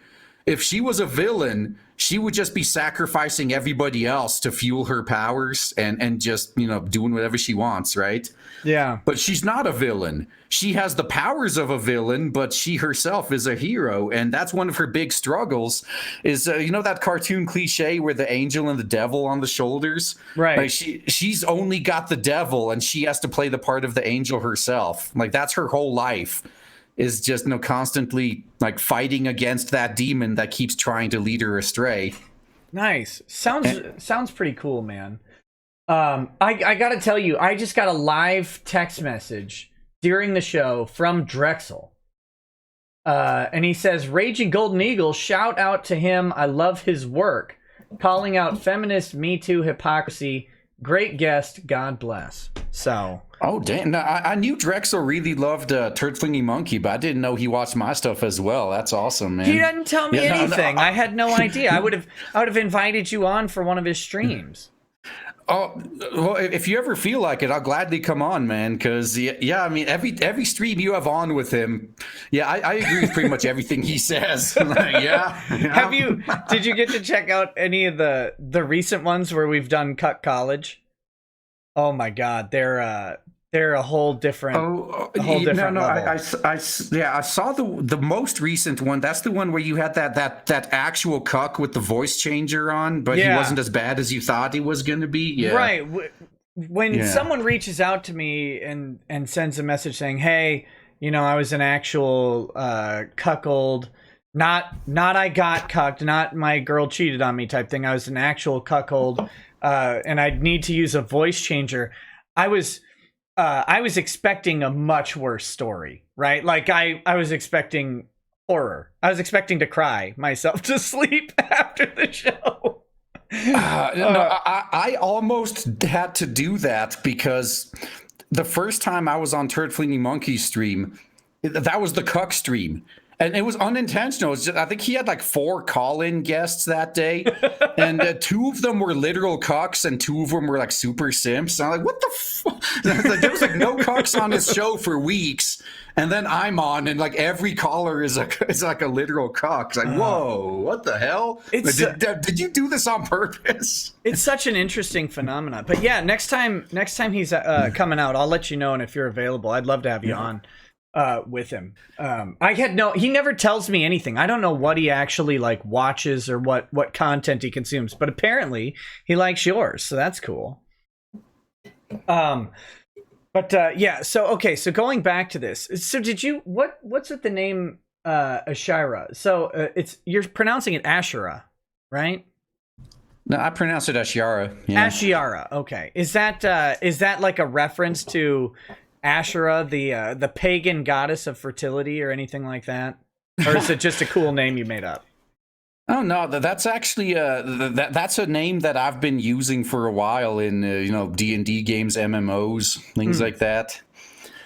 If she was a villain, she would just be sacrificing everybody else to fuel her powers and just, doing whatever she wants, right? Yeah. But she's not a villain. She has the powers of a villain, but she herself is a hero. And that's one of her big struggles is, that cartoon cliche where the angel and the devil on the shoulders? Right. Like she's only got the devil and she has to play the part of the angel herself. Like that's her whole life. Is just constantly like fighting against that demon that keeps trying to lead her astray. Nice. Sounds pretty cool, man. I gotta tell you, I just got a live text message during the show from Drexel. And he says, Raging Golden Eagle, shout out to him. I love his work. Calling out feminist Me Too hypocrisy. Great guest. God bless. So. Oh, damn. No, I knew Drexel really loved Turd Flinging Monkey, but I didn't know he watched my stuff as well. That's awesome, man. He didn't tell me anything. I had no idea. I would have invited you on for one of his streams. Oh, well, if you ever feel like it, I'll gladly come on, man. Because, I mean, every stream you have on with him, I agree with pretty much everything he says. Did you get to check out any of the recent ones where we've done Cut College? Oh my God, they're a whole different. Level. I saw the most recent one. That's the one where you had that actual cuck with the voice changer on, but he wasn't as bad as you thought he was going to be. Yeah. Right. When someone reaches out to me and sends a message saying, "Hey, I was an actual cuckold." Not I got cucked, not my girl cheated on me type thing. I was an actual cuckold, and I'd need to use a voice changer. I was expecting a much worse story, right? Like I was expecting horror. I was expecting to cry myself to sleep after the show. I almost had to do that because the first time I was on Turd Flinging Monkey's stream, that was the cuck stream. And it was unintentional. I think he had like 4 call-in guests that day, and 2 of them were literal cucks, and 2 of them were like super simps. And I'm like, what the fuck? Like, there was like no cucks on his show for weeks, and then I'm on, and like every caller is like a literal cuck. It's like, whoa, what the hell? Did you do this on purpose? It's such an interesting phenomenon. But yeah, next time he's coming out, I'll let you know, and if you're available, I'd love to have you on. With him. He never tells me anything. I don't know what he actually like watches or what content he consumes, but apparently he likes yours, so that's cool. Yeah, so going back to this. So did you what's with the name Ashira? So you're pronouncing it Ashira, right? No, I pronounce it Ashiara. Yeah. Ashiara. Okay. Is that like a reference to Asherah, the pagan goddess of fertility, or anything like that, or is it just a cool name you made up? Oh no, that's actually that's a name that I've been using for a while in D&D games, MMOs, things like that.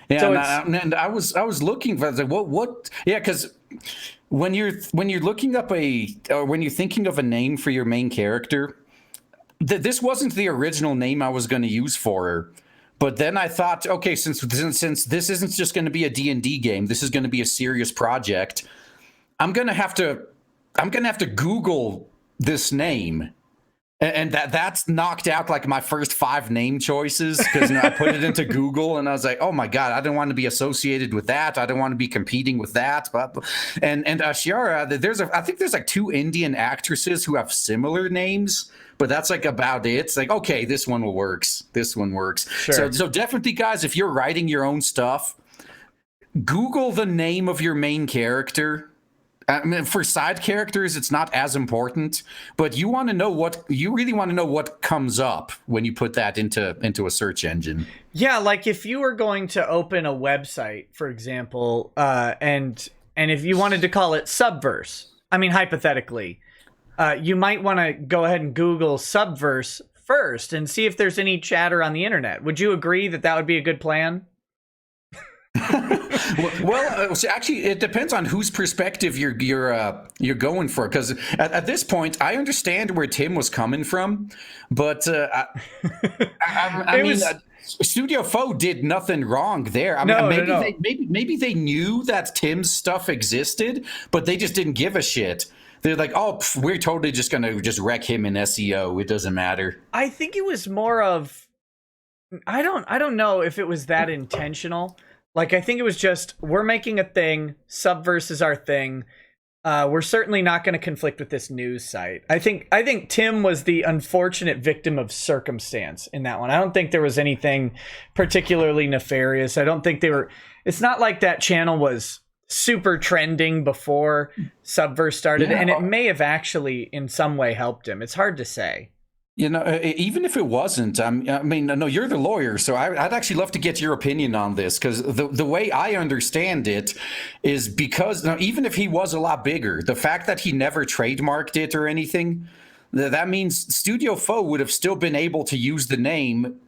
Yeah, so and I was looking for what? Yeah, because when you're looking up when you're thinking of a name for your main character, this wasn't the original name I was going to use for her. But then I thought, okay, since this isn't just going to be a D&D game, this is going to be a serious project. I'm going to have to Google this name, and that's knocked out like my first 5 name choices, because I put it into Google and I was like, oh my god, I don't want to be associated with that. I don't want to be competing with that. And Ashiara, I think there's like 2 Indian actresses who have similar names. But that's like about it. It's like, okay, this one works. This one works. Sure. So definitely, guys, if you're writing your own stuff, Google the name of your main character. I mean, for side characters, it's not as important, but you really want to know what comes up when you put that into a search engine. Yeah, like if you were going to open a website, for example, and if you wanted to call it Subverse, I mean, hypothetically. You might want to go ahead and Google Subverse first and see if there's any chatter on the internet. Would you agree that would be a good plan? Well, actually, it depends on whose perspective you're going for. Because at this point, I understand where Tim was coming from, but Studio Foe did nothing wrong there. I mean, maybe they knew that Tim's stuff existed, but they just didn't give a shit. They're like, oh, we're totally just going to wreck him in SEO. It doesn't matter. I think it was more of, I don't know if it was that intentional. Like, I think it was just, we're making a thing. Subverse is our thing. We're certainly not going to conflict with this news site. I think Tim was the unfortunate victim of circumstance in that one. I don't think there was anything particularly nefarious. I don't think it's not like that channel was super trending before Subverse started, and it may have actually in some way helped him. It's hard to say. Even if it wasn't, I mean, no, you're the lawyer, so I'd actually love to get your opinion on this, because the way I understand it is because even if he was a lot bigger, the fact that he never trademarked it or anything, that means Studio Foe would have still been able to use the name.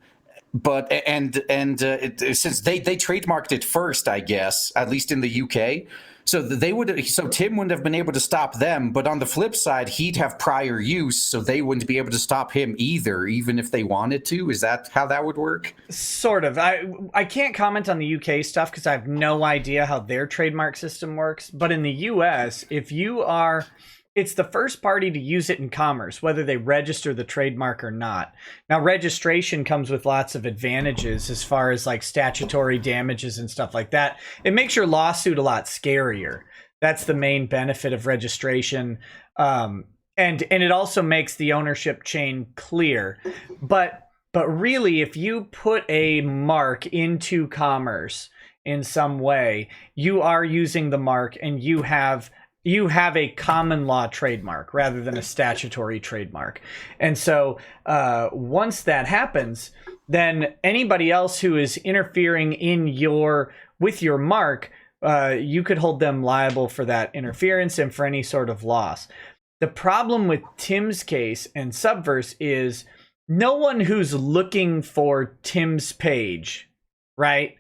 But since they trademarked it first, I guess, at least in the UK, so Tim wouldn't have been able to stop them. But on the flip side, he'd have prior use, so they wouldn't be able to stop him either, even if they wanted to. Is that how that would work? Sort of. I can't comment on the UK stuff because I have no idea how their trademark system works. But in the US, it's the first party to use it in commerce, whether they register the trademark or not. Now, registration comes with lots of advantages as far as like statutory damages and stuff like that. It makes your lawsuit a lot scarier. That's the main benefit of registration. And it also makes the ownership chain clear. But really, if you put a mark into commerce in some way, you are using the mark, and you have a common law trademark rather than a statutory trademark. And so once that happens, then anybody else who is interfering with your mark, you could hold them liable for that interference and for any sort of loss. The problem with Tim's case and Subverse is no one who's looking for Tim's page, right,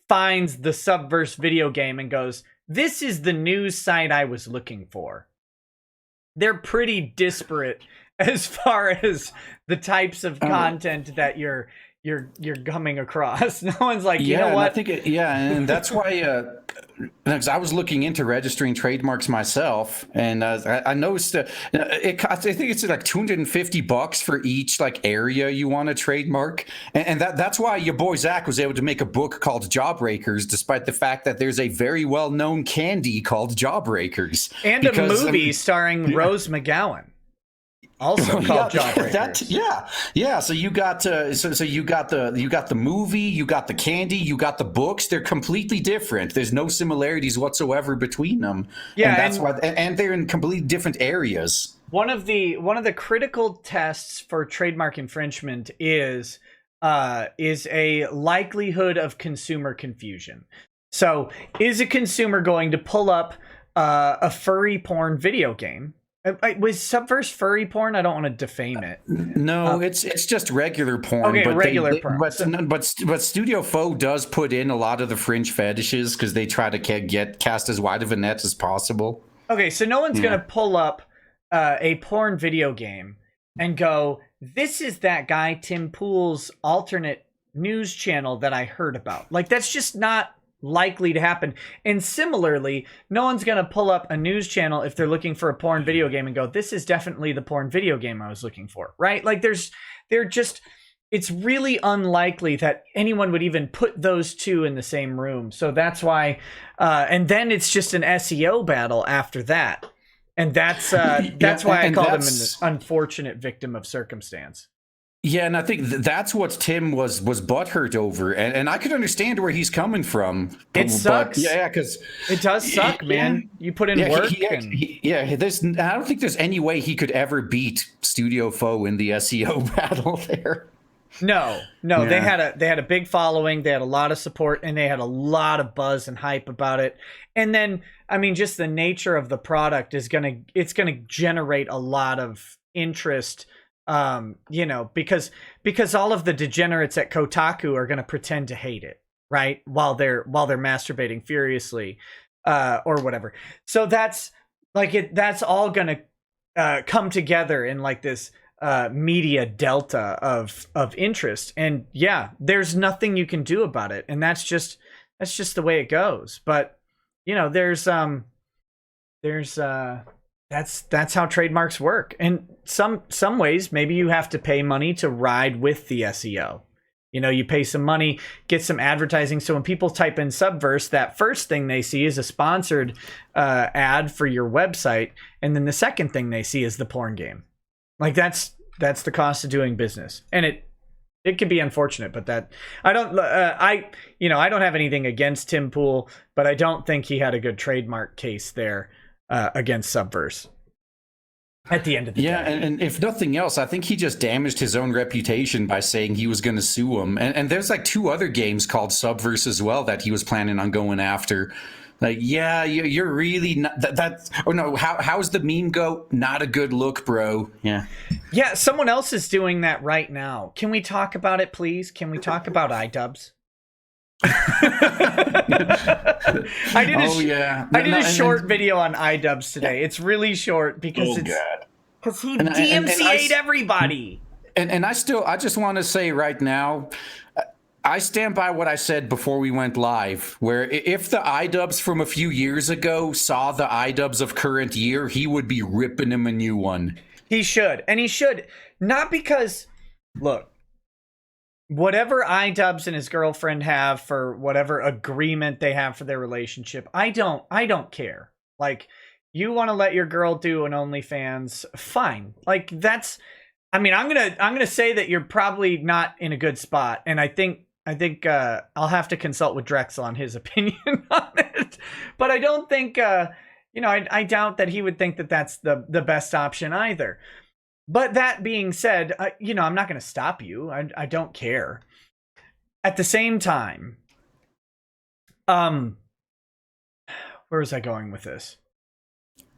finds the Subverse video game and goes, this is the news site I was looking for. They're pretty disparate as far as the types of content that you're coming across. No one's like, you know what? I think and that's why because I was looking into registering trademarks myself, and I noticed I think it's like $250 for each like area you want to trademark, and that's why your boy Zach was able to make a book called Jawbreakers, despite the fact that there's a very well-known candy called Jawbreakers and a movie starring Rose McGowan. Also called Jawbreakers. So you got so you got the movie, you got the candy, you got the books. They're completely different. There's no similarities whatsoever between them. Yeah, and that's why, and they're in completely different areas. One of the critical tests for trademark infringement is a likelihood of consumer confusion. So, is a consumer going to pull up a furry porn video game? Was Subverse furry porn? I don't want to defame it. No, it's just regular porn. Okay, but regular porn. But Studio Faux does put in a lot of the fringe fetishes because they try to cast as wide of a net as possible. Okay, so no one's going to pull up a porn video game and go, this is that guy Tim Pool's alternate news channel that I heard about. Like, that's just not likely to happen. And similarly, no one's going to pull up a news channel if they're looking for a porn video game and go, this is definitely the porn video game I was looking for, right? Like it's really unlikely that anyone would even put those two in the same room. So that's why, and then it's just an SEO battle after that. And that's why I called him an unfortunate victim of circumstance. Yeah, and I think that's what Tim was butthurt over, and I could understand where he's coming from. It sucks. Because it does suck, man. You put in work. I don't think there's any way he could ever beat Studio Faux in the SEO battle there. No, they had a big following, they had a lot of support, and they had a lot of buzz and hype about it. And then, I mean, just the nature of the product is gonna generate a lot of interest. Because all of the degenerates at Kotaku are going to pretend to hate it, right? While they're masturbating furiously, or whatever. So that's that's all going to come together in like this media delta of interest. And yeah, there's nothing you can do about it. And that's just the way it goes. But that's how trademarks work. And some ways, maybe you have to pay money to ride with the SEO. You pay some money, get some advertising. So when people type in Subverse, that first thing they see is a sponsored ad for your website. And then the second thing they see is the porn game. Like that's the cost of doing business. And it can be unfortunate, but I don't have anything against Tim Pool, but I don't think he had a good trademark case there against Subverse at the end of the day. Yeah, and if nothing else, I think he just damaged his own reputation by saying he was going to sue him. And there's like 2 other games called Subverse as well that he was planning on going after. Like, yeah, you're really not that. Oh no, how's the meme go? Not a good look, bro. Yeah, someone else is doing that right now. Can we talk about it, please? Can we talk about iDubbbz? I did a short video on iDubbbz today. It's really short because he DMCA'd everybody. And I just want to say right now, I stand by what I said before we went live, where if the iDubbbz from a few years ago saw the iDubbbz of current year, he would be ripping him a new one. He should. And he should. Not because, look, whatever iDubbbz and his girlfriend have for whatever agreement they have for their relationship, I don't care. Like, you want to let your girl do an OnlyFans, fine. Like, I'm gonna say that you're probably not in a good spot, and I think I'll have to consult with Drexel on his opinion on it. But I don't think I doubt that he would think that that's the best option either. But that being said, I'm not going to stop you. I don't care. At the same time, where was I going with this?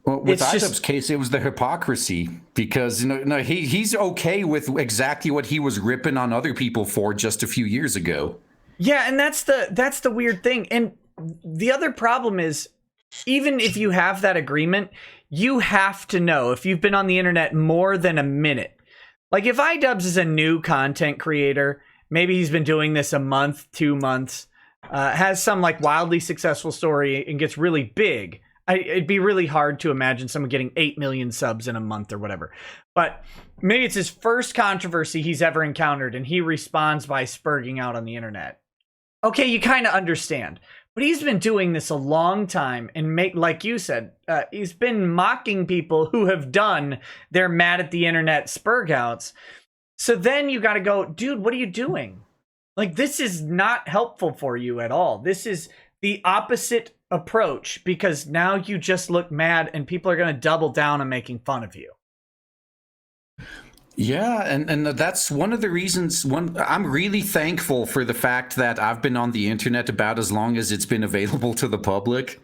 Well, with iDubbbz's case, it was the hypocrisy because he's okay with exactly what he was ripping on other people for just a few years ago. Yeah, and that's the weird thing. And the other problem is even if you have that agreement, you have to know if you've been on the internet more than a minute. Like if iDubbbz is a new content creator, maybe he's been doing this a month, 2 months, has some like wildly successful story and gets really big. It'd be really hard to imagine someone getting 8 million subs in a month or whatever. But maybe it's his first controversy he's ever encountered and he responds by spurging out on the internet. Okay, you kind of understand. But he's been doing this a long time and like you said, he's been mocking people who have done their mad at the internet spurg outs. So then you got to go, dude, what are you doing? Like, this is not helpful for you at all. This is the opposite approach because now you just look mad and people are going to double down on making fun of you. Yeah, and that's one of the reasons. I'm really thankful for the fact that I've been on the internet about as long as it's been available to the public,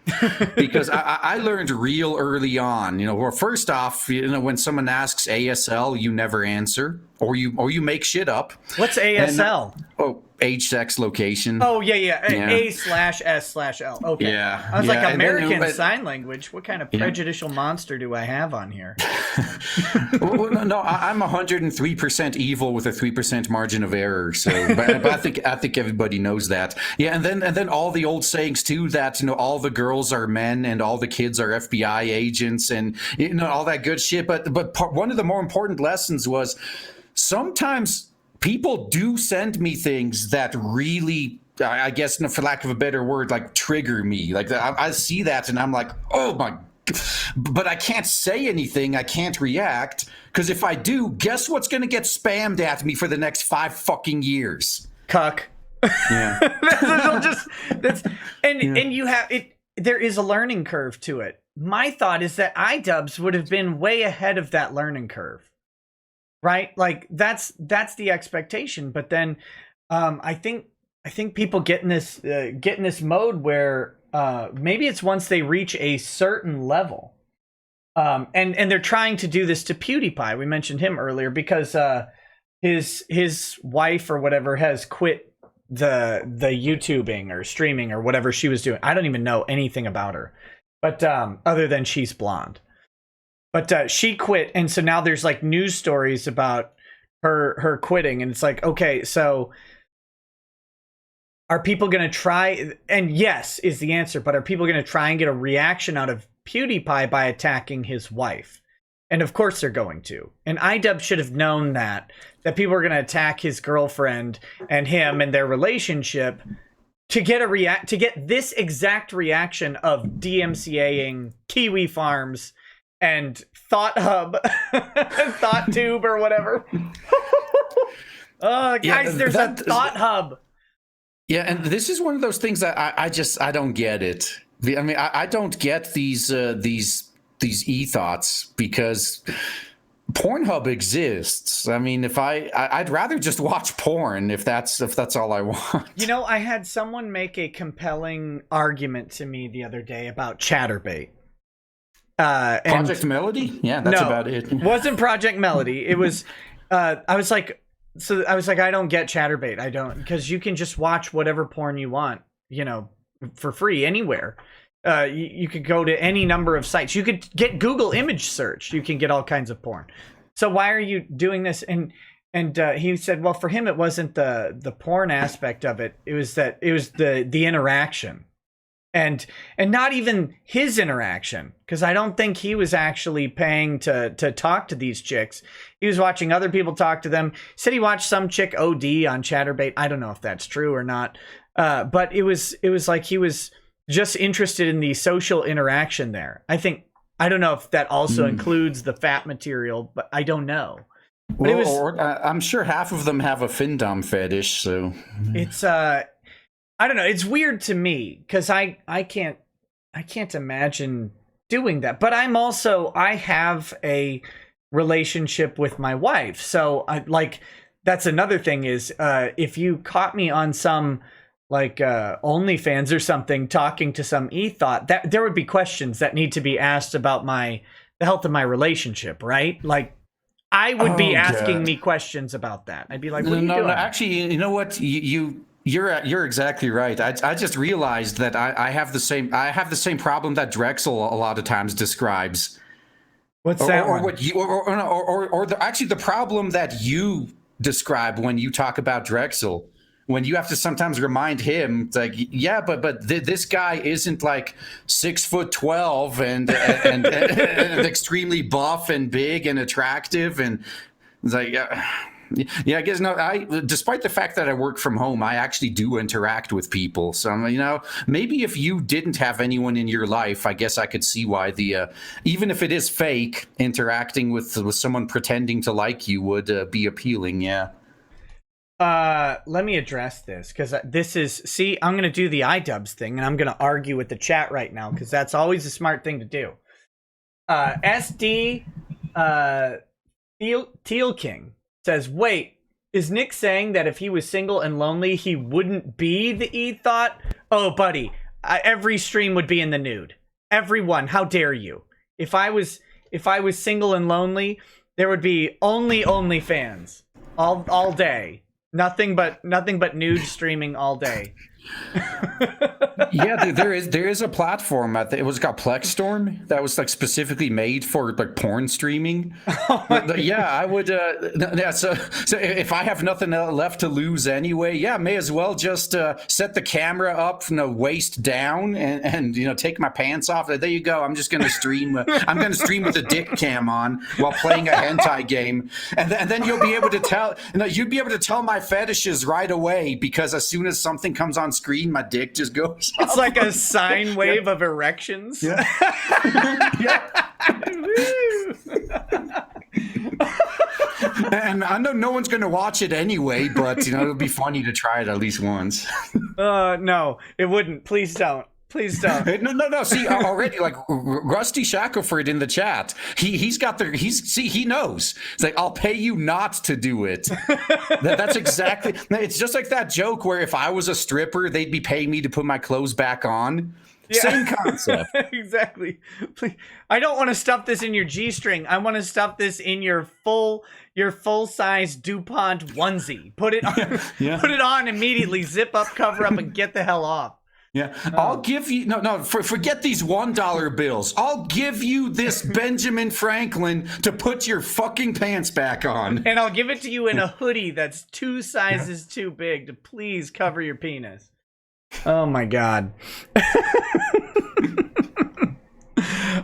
because I learned real early on. Well, first off, when someone asks ASL, you never answer, or you make shit up. What's ASL? Age, sex, location. Oh, yeah. A/S/S/L. Okay. Yeah. I was like, American Sign Language. What kind of prejudicial monster do I have on here? No, I'm 103% evil with a 3% margin of error. So, but I think everybody knows that. Yeah, and then all the old sayings too, that all the girls are men and all the kids are FBI agents and all that good shit. But one of the more important lessons was sometimes people do send me things that really, I guess, for lack of a better word, like trigger me. Like I see that and I'm like, oh my, but I can't say anything. I can't react because if I do, guess what's going to get spammed at me for the next 5 fucking years? Cuck. Yeah. And you have it. There is a learning curve to it. My thought is that iDubbbz would have been way ahead of that learning curve. Right? Like that's the expectation. But then I think people get in this mode where maybe it's once they reach a certain level. And they're trying to do this to PewDiePie. We mentioned him earlier because his wife or whatever has quit the YouTubing or streaming or whatever she was doing. I don't even know anything about her. But other than she's blonde. But she quit, and so now there's like news stories about her quitting, and it's like, okay, so are people going to try? And yes is the answer, but are people going to try and get a reaction out of PewDiePie by attacking his wife? And of course they're going to. And iDubbbz should have known that people are going to attack his girlfriend and him and their relationship to get this exact reaction of DMCAing Kiwi Farms and Thought Hub, ThoughtTube or whatever. Oh, guys, there's a Thought Hub. Yeah, and this is one of those things that I don't get it. I mean, I don't get these e-thoughts because Pornhub exists. I mean, I'd rather just watch porn if that's all I want. I had someone make a compelling argument to me the other day about Chatterbait. Project Melody? Yeah, that's about it. Wasn't Project Melody. It was I was like, I don't get Chatterbait. I don't, because you can just watch whatever porn you want, for free anywhere. You could go to any number of sites. You could get Google image search. You can get all kinds of porn. So why are you doing this? And he said, well, for him, it wasn't the porn aspect of it. It was the interaction. And not even his interaction, because I don't think he was actually paying to talk to these chicks. He was watching other people talk to them. He said he watched some chick OD on Chatterbait. I don't know if that's true or not. But it was like he was just interested in the social interaction there. I don't know if that also includes the fat material, but I don't know. But I'm sure half of them have a findom fetish, so it's I don't know. It's weird to me because I can't imagine doing that. But I have a relationship with my wife, so that's another thing is if you caught me on some OnlyFans or something talking to some e-thought, that there would be questions that need to be asked about the health of my relationship, right? Like I would be asking me questions about that. I'd be like, what are you doing? No, actually, you know what? You're exactly right. I just realized that I have the same problem that Drexel a lot of times describes. What's that Or one? what you or actually the problem that you describe when you talk about Drexel, when you have to sometimes remind him, it's like, yeah, but this guy isn't like 6'12" and extremely buff and big and attractive, and it's like, yeah, I guess no. Despite the fact that I work from home, I actually do interact with people. So maybe if you didn't have anyone in your life, I guess I could see why even if it is fake, interacting with someone pretending to like you would be appealing. Yeah. Let me address this because I'm going to do the iDubbbz thing and I'm going to argue with the chat right now because that's always a smart thing to do. SD Teal King says, wait, is Nick saying that if he was single and lonely, he wouldn't be the E-Thought? Oh, buddy, every stream would be in the nude. Everyone, how dare you? If I was single and lonely, there would be only OnlyFans all day. Nothing but nude streaming all day. Yeah, there is a platform. It was called Plexstorm that was like specifically made for like porn streaming. Yeah, I would. Yeah, so if I have nothing left to lose anyway, yeah, may as well just set the camera up, waist down, and take my pants off. There you go. I'm just gonna stream. I'm gonna stream with a dick cam on while playing a hentai game, and then you'll be able to tell. You'd be able to tell my fetishes right away because as soon as something comes on screen, my dick just goes It's like a sine wave of erections. Yeah. Yeah. And I know no one's going to watch it anyway, but it'll be funny to try it at least once. No, it wouldn't. Please don't. Please don't. No. See, already, like Rusty Shackelford in the chat, he knows. It's like, I'll pay you not to do it. That's exactly. It's just like that joke where if I was a stripper, they'd be paying me to put my clothes back on. Yeah. Same concept. Exactly. I don't want to stuff this in your G-string. I want to stuff this in your full-size DuPont onesie. Put it on. Yeah. Put it on immediately. Zip up, cover up, and get the hell off. Yeah, I'll give you forget these $1 bills. I'll give you this Benjamin Franklin to put your fucking pants back on. And I'll give it to you in a hoodie that's 2 sizes too big to please cover your penis. Oh my god.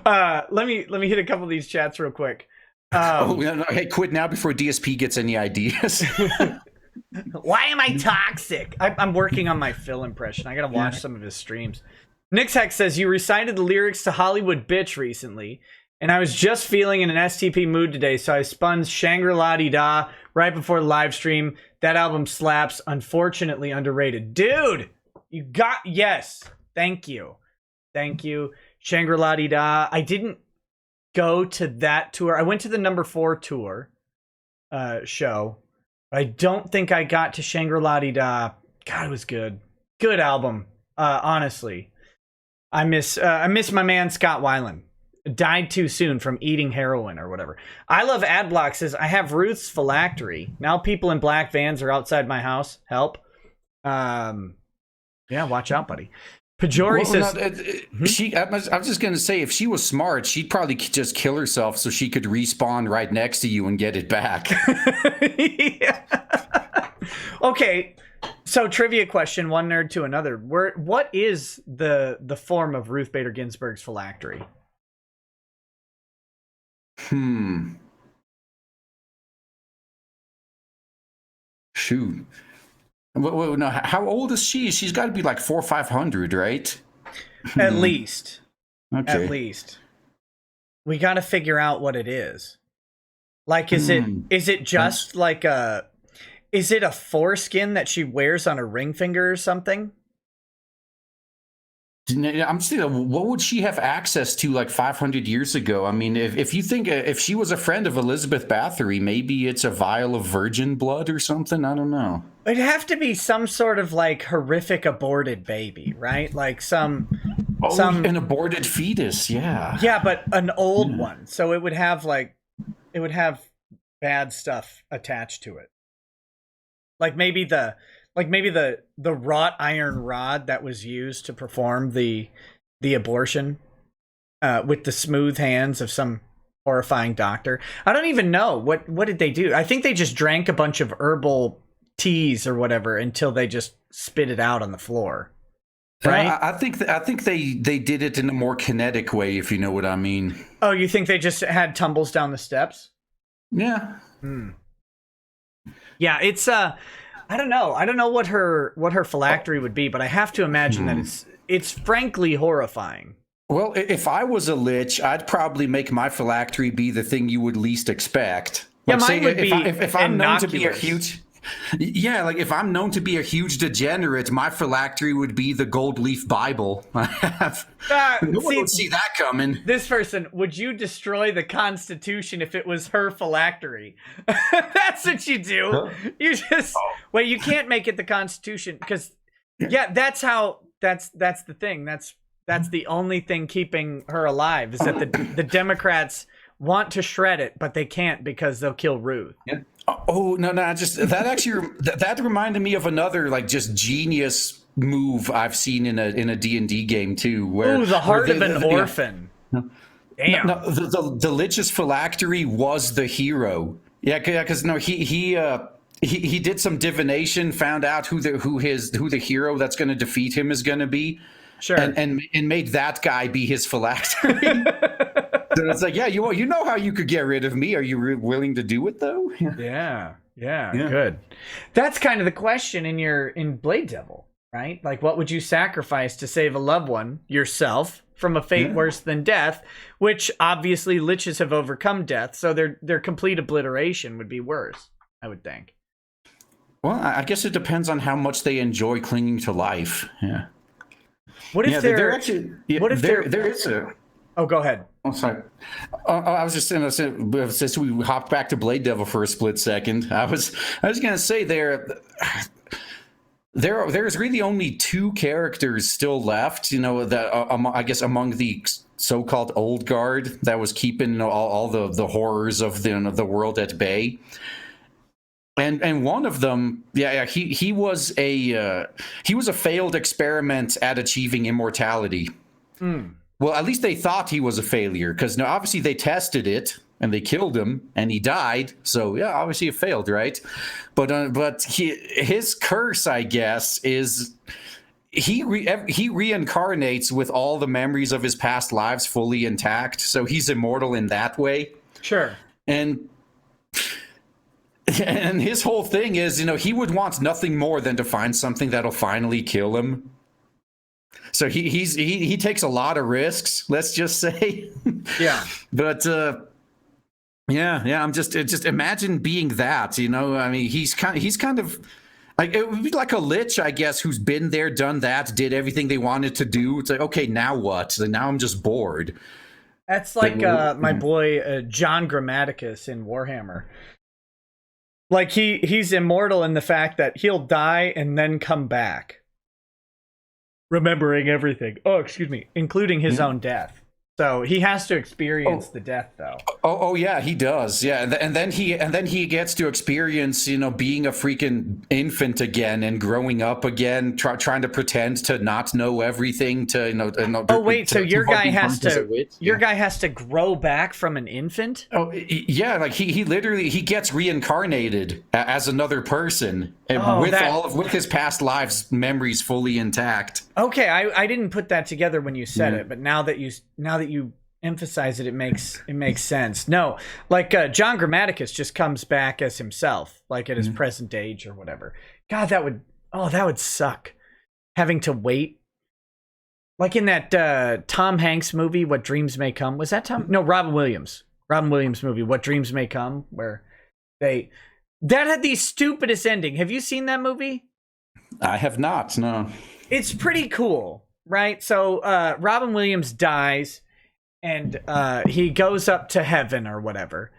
Let me hit a couple of these chats real quick. Hey, quit now before DSP gets any ideas. Why am I toxic? I'm working on my Phil impression. I gotta watch some of his streams. Nix Hex says, you recited the lyrics to Hollywood Bitch recently, and I was just feeling in an STP mood today, so I spun Shangri-La-Dee-Da right before the live stream. That album slaps. Unfortunately underrated. Dude, you got... Yes. Thank you. Thank you. Shangri-La-Dee-Da. I didn't go to that tour. I went to the number 4 tour show. I don't think I got to Shangri-La-Dee-Da. God, it was good. Good album. Honestly. I miss my man Scott Weiland. Died too soon from eating heroin or whatever. I Love Adblock says, I have Ruth's phylactery. Now people in black vans are outside my house. Help. Yeah, watch out, buddy. Pajori says... I was just going to say, if she was smart, she'd probably just kill herself so she could respawn right next to you and get it back. Yeah. Okay, so trivia question, one nerd to another. What is the form of Ruth Bader Ginsburg's phylactery? Shoot. No, how old is she? She's got to be like 400 or 500, right? At least. Okay. At least. We got to figure out what it is. Like, is it just like is it a foreskin that she wears on her ring finger or something? I'm saying, what would she have access to like 500 years ago? I mean, if you think if she was a friend of Elizabeth Bathory, maybe it's a vial of virgin blood or something. I don't know. It'd have to be some sort of like horrific aborted baby, right? Like some an aborted fetus. Yeah. Yeah, but an old one. So it would have bad stuff attached to it. Like maybe Like maybe the wrought iron rod that was used to perform the abortion, with the smooth hands of some horrifying doctor. I don't even know what did they do. I think they just drank a bunch of herbal teas or whatever until they just spit it out on the floor. Right? I think they did it in a more kinetic way, if you know what I mean. Oh, you think they just had tumbles down the steps? Yeah. Yeah, it's I don't know. I don't know what her phylactery would be, but I have to imagine that it's frankly horrifying. Well, if I was a lich, I'd probably make my phylactery be the thing you would least expect. Yeah, Like, mine would be if I'm known to be a innocuous. huge, yeah, like if I'm known to be a huge degenerate, my phylactery would be the gold leaf Bible. I have no one would see that coming. This person, would you destroy the Constitution if it was her phylactery? That's what you do. Huh? You just well, you can't make it the Constitution because that's the thing. That's the only thing keeping her alive is that the Democrats want to shred it, but they can't because they'll kill Ruth. Yeah. Oh no, just that actually that reminded me of another like just genius move I've seen in a D&D game too. Where the heart of where an orphan. Damn. No, the lich's phylactery was the hero. Yeah, because no, he did some divination, found out who the hero that's going to defeat him is going to be. Sure. And made that guy be his phylactery. So it's like, yeah, you know how you could get rid of me. Are you willing to do it though? Yeah, good. That's kind of the question in Blade Devil, right? Like, what would you sacrifice to save a loved one, yourself, from a fate worse than death? Which obviously liches have overcome death, so their complete obliteration would be worse, I would think. Well, I guess it depends on how much they enjoy clinging to life. Yeah. What if they're actually? Yeah, what if there is a? Oh, go ahead. Oh, sorry. I was just saying, since we hopped back to Blade Devil for a split second, I was going to say there's really only two characters still left, that I guess among the so-called old guard that was keeping all the horrors of the world at bay. And one of them, he was a failed experiment at achieving immortality. Well, at least they thought he was a failure, because obviously they tested it and they killed him and he died. So yeah, obviously it failed, right? But his curse, I guess, is he reincarnates with all the memories of his past lives fully intact. So he's immortal in that way. Sure. And his whole thing is, he would want nothing more than to find something that'll finally kill him. So he takes a lot of risks, let's just say. Yeah. But I'm just imagine being that, I mean, he's kind of like, it would be like a lich, I guess, who's been there, done that, did everything they wanted to do. It's like, okay, now what? So now I'm just bored. That's like my boy John Grammaticus in Warhammer. Like he's immortal in the fact that he'll die and then come back, remembering everything. Oh, excuse me, including his own death. So he has to experience the death, though. Oh, yeah, he does. Yeah, and then he gets to experience, being a freaking infant again and growing up again, trying to pretend to not know everything. Oh wait, so your guy has to grow back from an infant? Oh yeah, like he literally gets reincarnated as another person with his past lives memories fully intact. Okay, I didn't put that together when you said it, but now that you emphasize it, it makes sense. No, like John Grammaticus just comes back as himself, like at his present age or whatever. God, that would suck. Having to wait, like in that Tom Hanks movie, What Dreams May Come. Was that Tom? No, Robin Williams movie, What Dreams May Come, where that had the stupidest ending. Have you seen that movie? I have not. No. It's pretty cool, right? So Robin Williams dies, and he goes up to heaven or whatever,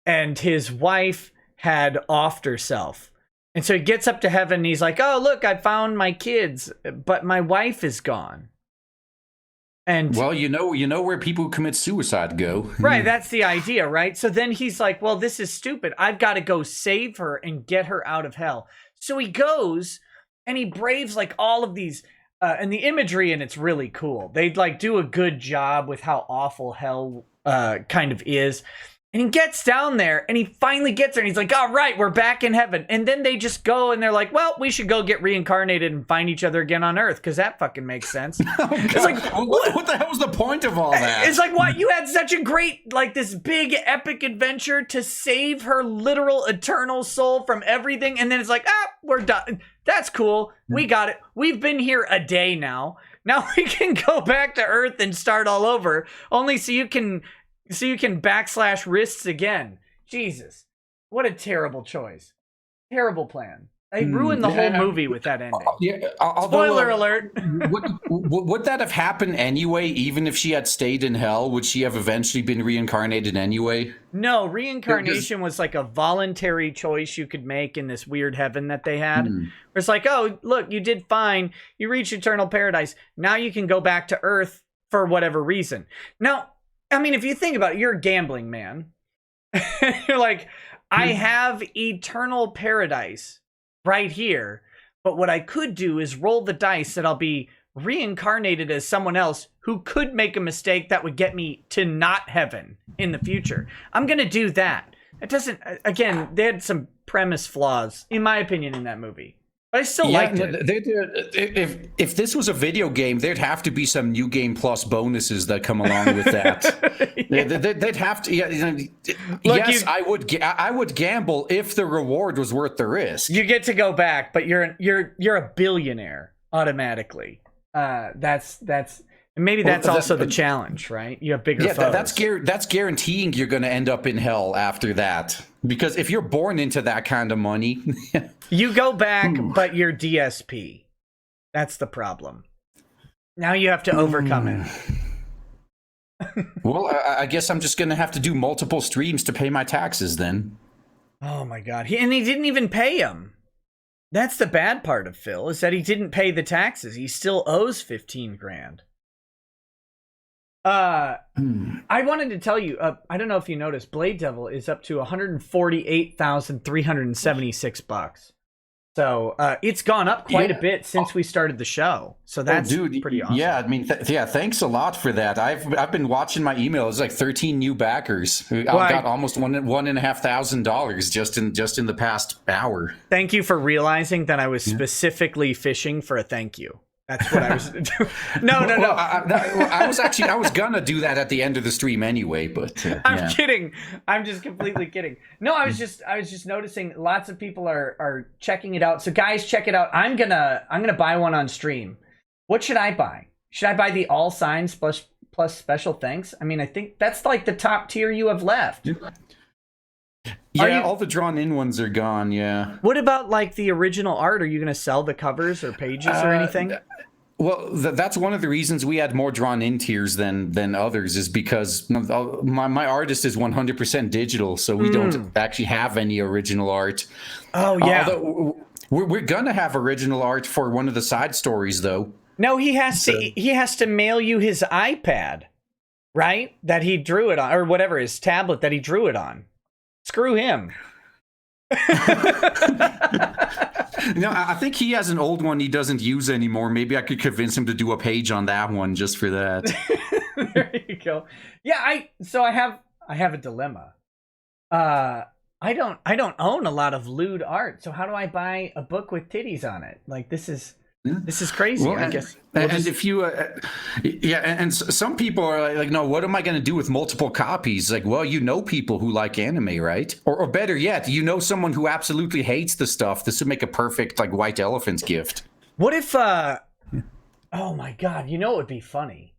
and his wife had offed herself. And so he gets up to heaven, and he's like, oh, look, I found my kids, but my wife is gone. And well, you know where people who commit suicide go. Right, that's the idea, right? So then he's like, well, this is stupid. I've got to go save her and get her out of hell. So he goes and he braves like all of these and the imagery, and it's really cool. They like do a good job with how awful hell kind of is. And he gets down there, and he finally gets there, and he's like, all right, we're back in heaven. And then they just go, and they're like, well, we should go get reincarnated and find each other again on Earth, because that fucking makes sense. It's like, what the hell was the point of all that? It's like, what? You had such a great, like, this big epic adventure to save her literal eternal soul from everything, and then it's like, we're done. That's cool. We got it. We've been here a day now. Now we can go back to Earth and start all over, only so you can backslash wrists again. Jesus. What a terrible choice. Terrible plan. They ruined the whole movie with that ending. Spoiler alert. Would that have happened anyway, even if she had stayed in hell? Would she have eventually been reincarnated anyway? No, reincarnation was like a voluntary choice you could make in this weird heaven that they had. It's like, oh, look, you did fine. You reached eternal paradise. Now you can go back to Earth for whatever reason. Now, I mean, if you think about it, you're a gambling man. You're like, I have eternal paradise right here, but what I could do is roll the dice that I'll be reincarnated as someone else who could make a mistake that would get me to not heaven in the future. I'm going to do that. It doesn't, again, they had some premise flaws, in my opinion, in that movie. But I still liked it. If this was a video game, there'd have to be some New Game Plus bonuses that come along with that. They'd have to. Look, yes, I would gamble if the reward was worth the risk. You get to go back, but you're a billionaire automatically. Maybe that's also the challenge, right? You have bigger foes. That's guaranteeing you're going to end up in hell after that. Because if you're born into that kind of money... You go back, but you're DSP. That's the problem. Now you have to overcome it. Well, I guess I'm just going to have to do multiple streams to pay my taxes then. Oh my God. He didn't even pay him. That's the bad part of Phil, is that he didn't pay the taxes. He still owes 15 grand. I wanted to tell you, I don't know if you noticed, Blade Devil is up to $148,376. So it's gone up quite a bit since we started the show. So that's pretty awesome. Yeah, I mean, thanks a lot for that. I've been watching my email. It's like 13 new backers. I've got almost $1,500 just in the past hour. Thank you for realizing that I was specifically fishing for a thank you. That's what I was doing. No. Well, I was gonna do that at the end of the stream anyway, but I'm kidding. I'm just completely kidding. No, I was just noticing lots of people are checking it out. So guys, check it out. I'm gonna buy one on stream. What should I buy? Should I buy the all signs plus special thanks? I mean, I think that's like the top tier you have left. Yeah, all the drawn in ones are gone, yeah. What about like the original art? Are you going to sell the covers or pages or anything? Well, that's one of the reasons we had more drawn in tiers than others, is because my artist is 100% digital, so we don't actually have any original art. Oh, yeah. We're going to have original art for one of the side stories, though. No, he has to mail you his iPad, right? That he drew it on, or whatever, his tablet that he drew it on. Screw him. No, I think he has an old one he doesn't use anymore. Maybe I could convince him to do a page on that one just for that. There you go. Yeah, I have a dilemma. I don't own a lot of lewd art, so how do I buy a book with titties on it? Like, this is crazy. Well, I guess. If you, and some people are like, no, what am I going to do with multiple copies? Like, well, you know people who like anime, right? Or better yet, you know someone who absolutely hates the stuff. This would make a perfect like white elephant's gift. What if? Oh my God! You know, it would be funny.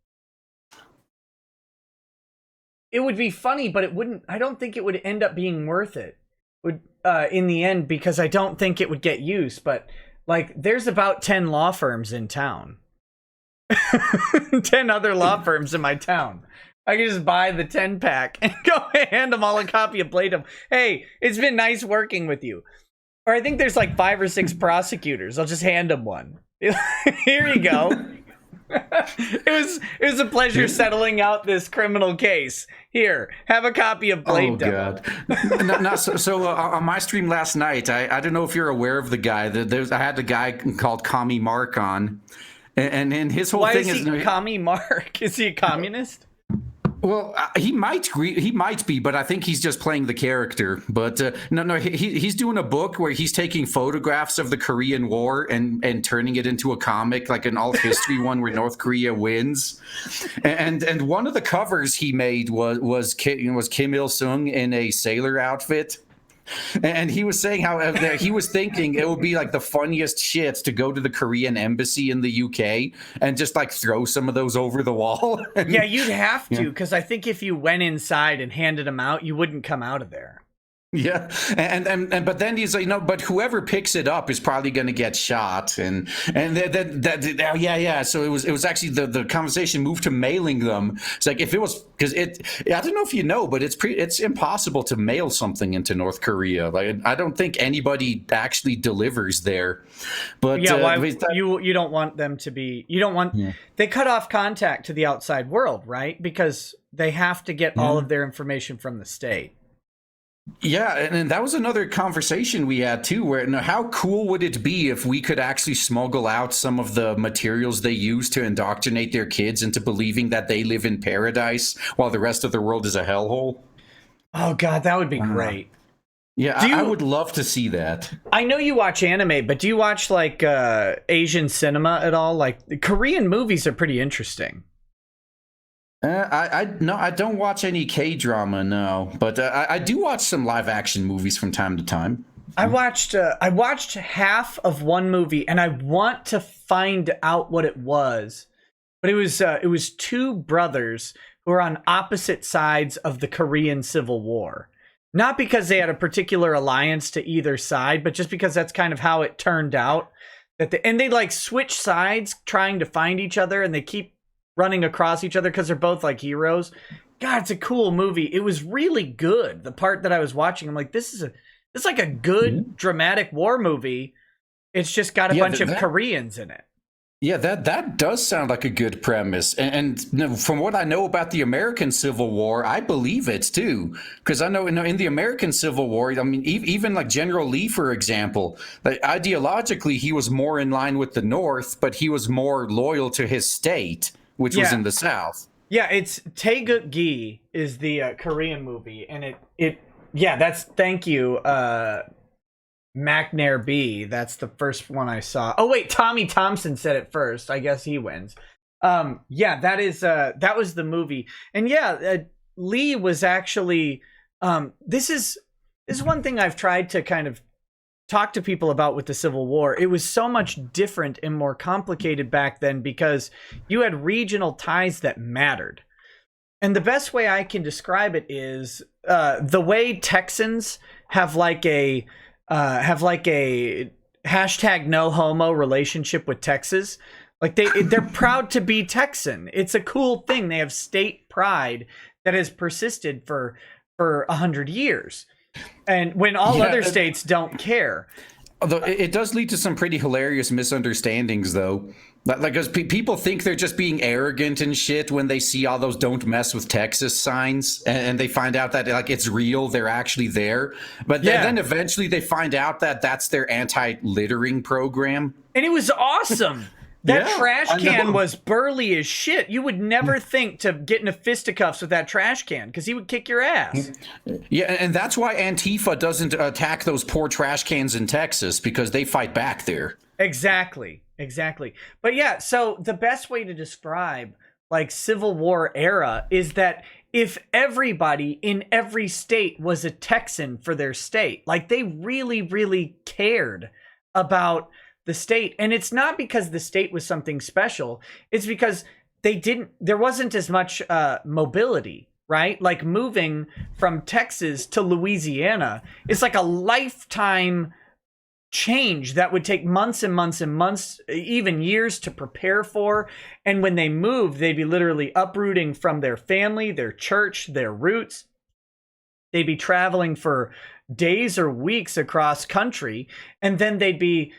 It would be funny, but it wouldn't. I don't think it would end up being worth it. In the end, because I don't think it would get used, but. Like, there's about 10 law firms in town. 10 other law firms in my town. I can just buy the 10-pack and go hand them all a copy of Blade Devil. Hey, it's been nice working with you. Or I think there's like 5 or 6 prosecutors. I'll just hand them one. Here you go. It was a pleasure settling out this criminal case. Here, have a copy of Blade Devil. God. So on my stream last night, I don't know if you're aware of the guy. I had a guy called Commie Mark on, and his whole Why thing is he Commie Mark? Is he a communist? Well, he might be, but I think he's just playing the character. But no, he's doing a book where he's taking photographs of the Korean War and turning it into a comic, like an alt history one where North Korea wins. And one of the covers he made was Kim Il Sung in a sailor outfit. And he was saying how he was thinking it would be like the funniest shit to go to the Korean embassy in the UK and just like throw some of those over the wall. Yeah, you'd have to, because I think if you went inside and handed them out, you wouldn't come out of there. Yeah, and but then he's like, but whoever picks it up is probably going to get shot, and yeah. So it was actually the conversation moved to mailing them. It's like if it was because I don't know if you know, but it's impossible to mail something into North Korea. Like I don't think anybody actually delivers there. But yeah, you don't want them to be. You don't want they cut off contact to the outside world, right? Because they have to get all of their information from the state. Yeah, and that was another conversation we had too, where how cool would it be if we could actually smuggle out some of the materials they use to indoctrinate their kids into believing that they live in paradise while the rest of the world is a hellhole? Oh God, that would be great. Yeah, I would love to see that. I know you watch anime, but do you watch like Asian cinema at all? Like Korean movies are pretty interesting. I don't watch any K-drama, no, but I do watch some live action movies from time to time. I watched half of one movie, and I want to find out what it was, but it was two brothers who are on opposite sides of the Korean Civil War. Not because they had a particular alliance to either side, but just because that's kind of how it turned out. And they like switch sides trying to find each other, and they keep running across each other because they're both like heroes. God, it's a cool movie. It was really good. The part that I was watching, I'm like, this is like a good dramatic war movie. It's just got a bunch of Koreans in it. Yeah, that does sound like a good premise. And from what I know about the American Civil War, I believe it too. Because I know in the American Civil War, I mean, even like General Lee, for example, like ideologically, he was more in line with the North, but he was more loyal to his state, which was in the South. Yeah, it's Taeguk-gi is the Korean movie, and that's thank you, McNair B. That's the first one I saw. Oh wait, Tommy Thompson said it first. I guess he wins. That was the movie, and Lee was actually. This is one thing I've tried to kind of talk to people about with the Civil War. It was so much different and more complicated back then because you had regional ties that mattered. And the best way I can describe it is the way Texans have like a hashtag no homo relationship with Texas. Like they're proud to be Texan. It's a cool thing. They have state pride that has persisted for 100 years. And when all other states don't care. Although it does lead to some pretty hilarious misunderstandings, though. Like, because people think they're just being arrogant and shit when they see all those "Don't mess with Texas" signs, and they find out that like it's real, they're actually there. But then eventually they find out that that's their anti-littering program. And it was awesome. That trash can was burly as shit. You would never think to get into fisticuffs with that trash can because he would kick your ass. Yeah, and that's why Antifa doesn't attack those poor trash cans in Texas, because they fight back there. Exactly. But yeah, so the best way to describe like Civil War era is that if everybody in every state was a Texan for their state, like they really, really cared about the state. And it's not because the state was something special. It's because there wasn't as much mobility, right? Like moving from Texas to Louisiana, it's like a lifetime change that would take months and months and months, even years to prepare for. And when they moved, they'd be literally uprooting from their family, their church, their roots. They'd be traveling for days or weeks across country, and then they'd be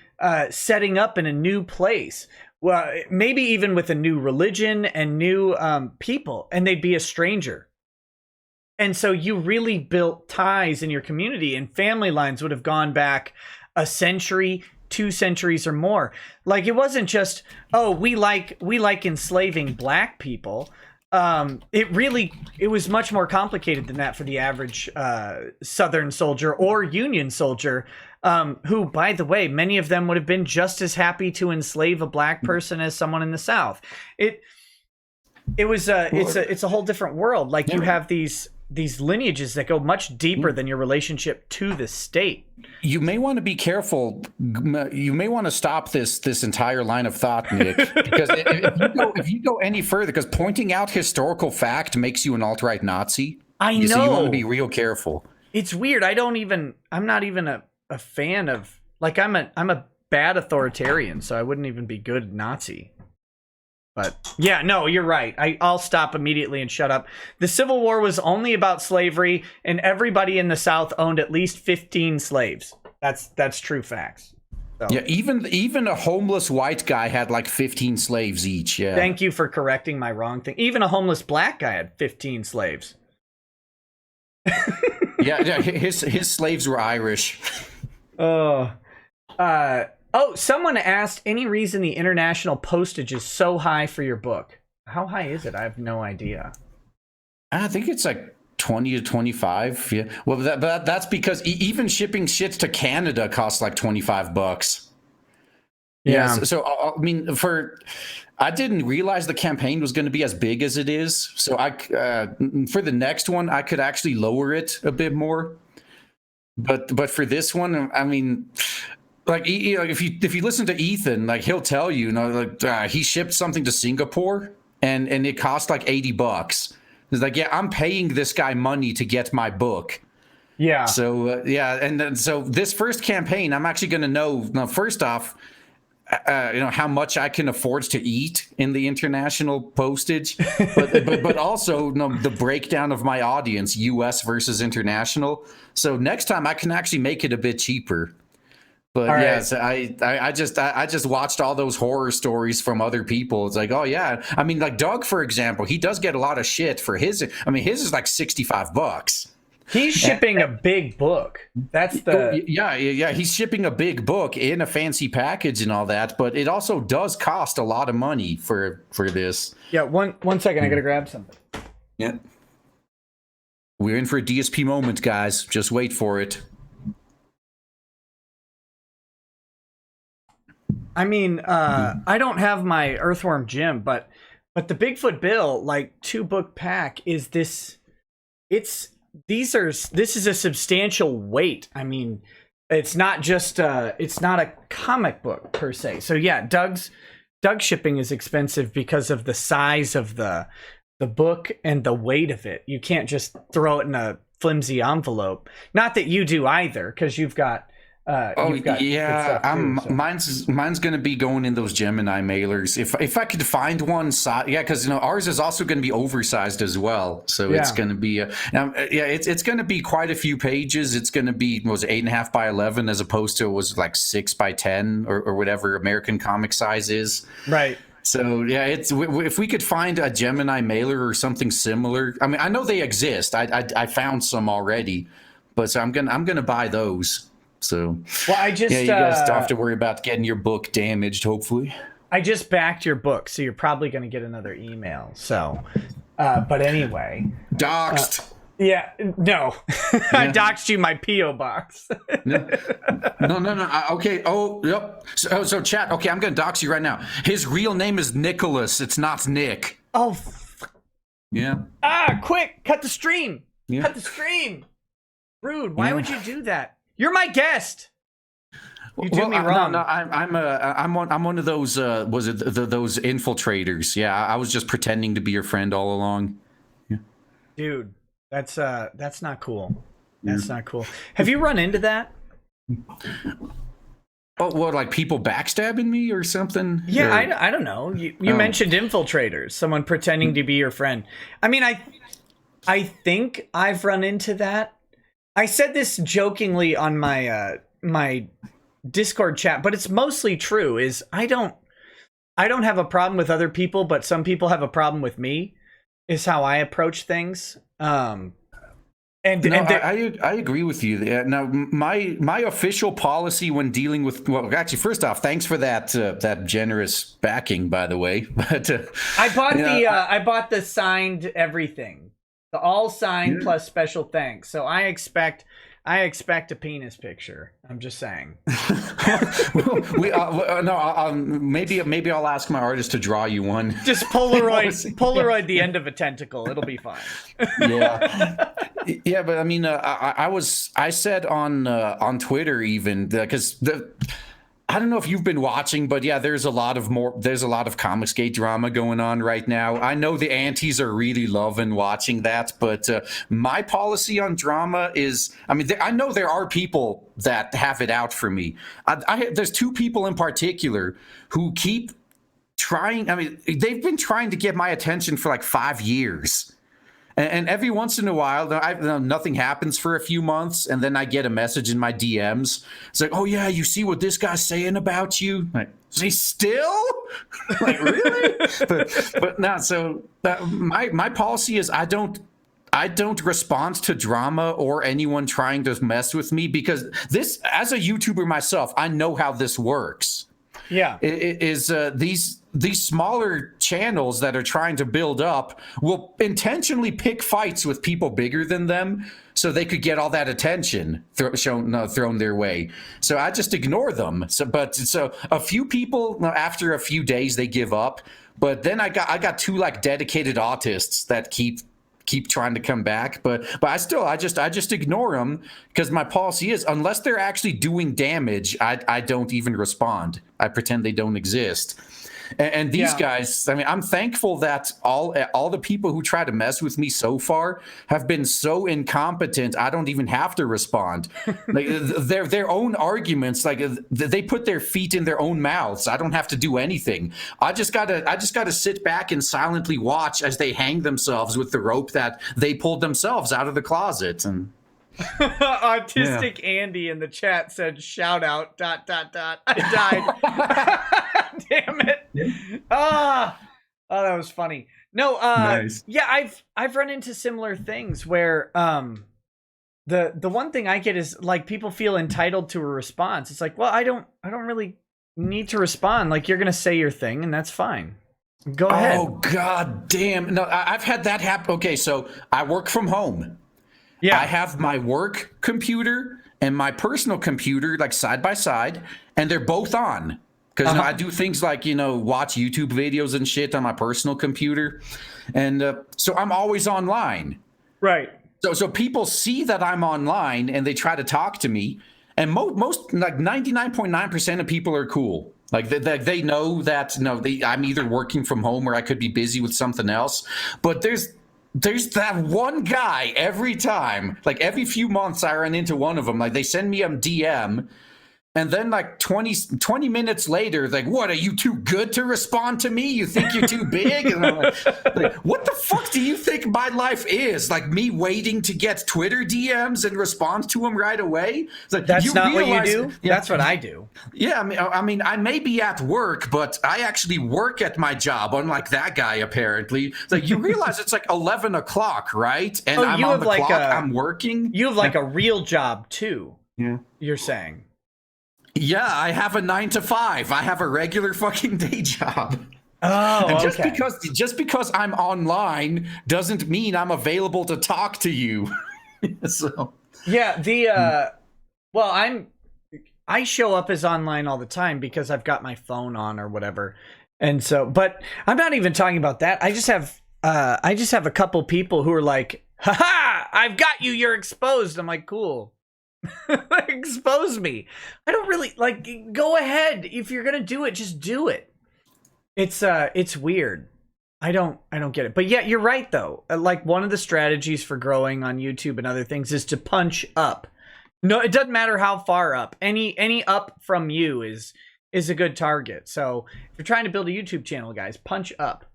setting up in a new place well, maybe even with a new religion and new people, and they'd be a stranger. And so you really built ties in your community, and family lines would have gone back a century, 2 centuries or more. Like, it wasn't just, oh, we like enslaving black people. It was much more complicated than that for the average Southern soldier or Union soldier, who, by the way, many of them would have been just as happy to enslave a black person as someone in the South. It's a whole different world. Like, you have these lineages that go much deeper than your relationship to the state. You may want to be careful. You may want to stop this entire line of thought, Nick, because if you go any further, because pointing out historical fact makes you an alt-right Nazi. I know. So you want to be real careful. It's weird. I'm not even a fan of, like, I'm a bad authoritarian, so I wouldn't even be good Nazi. But yeah, no, you're right. I'll stop immediately and shut up. The Civil War was only about slavery, and everybody in the South owned at least 15 slaves. That's true facts. So. Yeah, even a homeless white guy had like 15 slaves each. Yeah. Thank you for correcting my wrong thing. Even a homeless black guy had 15 slaves. yeah, his slaves were Irish. Oh, someone asked, any reason the international postage is so high for your book? How high is it? I have no idea. I think it's like 20 to 25. Yeah. Well, that's because even shipping shit to Canada costs like $25. Yeah. So I mean, I didn't realize the campaign was going to be as big as it is. So for the next one, I could actually lower it a bit more. But for this one, I mean, like, if you listen to Ethan, like, he'll tell you, like, he shipped something to Singapore and it cost like $80. He's like, yeah, I'm paying this guy money to get my book. Yeah. So and then, so this first campaign, I'm actually going to know. Now, first off, how much I can afford to eat in the international postage, but also the breakdown of my audience, U.S. versus international. So next time I can actually make it a bit cheaper. But all yeah, right. so I just watched all those horror stories from other people. It's like, oh yeah, I mean, like Doug, for example, he does get a lot of shit for his. I mean, his is like $65. He's shipping a big book. That's the yeah. He's shipping a big book in a fancy package and all that, but it also does cost a lot of money for this. Yeah, one second, I gotta grab something. Yeah, we're in for a DSP moment, guys. Just wait for it. I mean, I don't have my Earthworm Jim, but the Bigfoot Bill, like, 2-book pack is this. This is a substantial weight. I mean, it's not just it's not a comic book per se. So yeah, Doug's shipping is expensive because of the size of the book and the weight of it. You can't just throw it in a flimsy envelope. Not that you do either, because you've got. Mine's gonna be going in those Gemini mailers. If I could find one size, because ours is also gonna be oversized as well. So it's gonna be it's gonna be quite a few pages. It's gonna be 8.5 by 11 as opposed to it was like 6 by 10 or whatever American comic size is. Right. So yeah, if we could find a Gemini mailer or something similar. I mean, I know they exist. I found some already, but so I'm gonna buy those. So, well, you guys don't have to worry about getting your book damaged, hopefully. I just backed your book, so you're probably going to get another email. So, but anyway. Doxed. Yeah, no. I doxed you my P.O. box. No. Okay. Oh, yep. So, chat. Okay, I'm going to dox you right now. His real name is Nicholas. It's not Nick. Oh. Yeah. Quick. Cut the stream. Yeah. Cut the stream. Rude. Why would you do that? You're my guest. You do me wrong. No, I'm one of those. Was it those infiltrators? Yeah, I was just pretending to be your friend all along. Yeah. Dude, that's not cool. That's not cool. Have you run into that? Oh, what, like people backstabbing me or something? Yeah, I don't know. You mentioned infiltrators, someone pretending to be your friend. I mean, I think I've run into that. I said this jokingly on my my Discord chat, but it's mostly true. I don't I don't have a problem with other people, but some people have a problem with me. Is how I approach things. I agree with you. Now, my official policy when dealing with, well, actually, first off, thanks for that generous backing, by the way. But I bought the signed everything, the all signed plus special thanks. So I expect a penis picture. I'm just saying. Maybe I'll ask my artist to draw you one. Just Polaroid the end of a tentacle. It'll be fine. Yeah, but I mean, I said on Twitter even because I don't know if you've been watching, but yeah, there's a lot of Comicsgate drama going on right now. I know the antis are really loving watching that, but my policy on drama is, I mean, I know there are people that have it out for me. There's two people in particular who keep trying. I mean, they've been trying to get my attention for like 5 years. And every once in a while, nothing happens for a few months, and then I get a message in my DMs. It's like, oh yeah, you see what this guy's saying about you? Like, is he still? Like, really? but no. So my policy is I don't respond to drama or anyone trying to mess with me, because this, as a YouTuber myself, I know how this works. Yeah, it is these smaller channels that are trying to build up will intentionally pick fights with people bigger than them so they could get all that attention thrown their way. So I just ignore them. So a few people, after a few days, they give up. But then I got two like dedicated autists that keep trying to come back, but I just ignore them, because my policy is, unless they're actually doing damage, I don't even respond. I pretend they don't exist. And these guys, I mean, I'm thankful that all the people who try to mess with me so far have been so incompetent, I don't even have to respond. Like their own arguments, like they put their feet in their own mouths. I don't have to do anything. I just gotta sit back and silently watch as they hang themselves with the rope that they pulled themselves out of the closet. And Autistic Andy in the chat said, "Shout out, ... I died." Damn it. Oh, that was funny. No, nice. Yeah, I've run into similar things where the one thing I get is like people feel entitled to a response. It's like, well, I don't really need to respond. Like, you're gonna say your thing and that's fine. Go ahead. Oh god damn. No, I've had that happen. Okay, so I work from home. Yeah. I have my work computer and my personal computer like side by side, and they're both on. Because I do things like, watch YouTube videos and shit on my personal computer. And so I'm always online. Right. So people see that I'm online and they try to talk to me. And most like 99.9% of people are cool. Like they know that, I'm either working from home or I could be busy with something else. But there's that one guy every time, like every few months I run into one of them. Like they send me a DM. And then like 20 minutes later, like, what, are you too good to respond to me? You think you're too big? And I'm like, what the fuck do you think my life is? Like me waiting to get Twitter DMs and respond to them right away? It's like, that's not what you do? Yeah, that's what I do. Yeah, I mean, I may be at work, but I actually work at my job, unlike that guy, apparently. It's like, you realize it's like 11 o'clock, right? And I'm on the clock, I'm working. You have like a real job, too. Yeah. You're saying. Yeah, I have a 9 to 5. I have a regular fucking day job. Oh, and just because I'm online doesn't mean I'm available to talk to you. So yeah, I show up as online all the time because I've got my phone on or whatever, and so. But I'm not even talking about that. I just have a couple people who are like, "Ha, I've got you. You're exposed." I'm like, cool. Expose me. I don't really like. Go ahead. If you're gonna do it, just do it. It's weird. I don't get it. But yeah, you're right though. Like one of the strategies for growing on YouTube and other things is to punch up. No, it doesn't matter how far up. Any up from you is a good target. So if you're trying to build a YouTube channel, guys, punch up.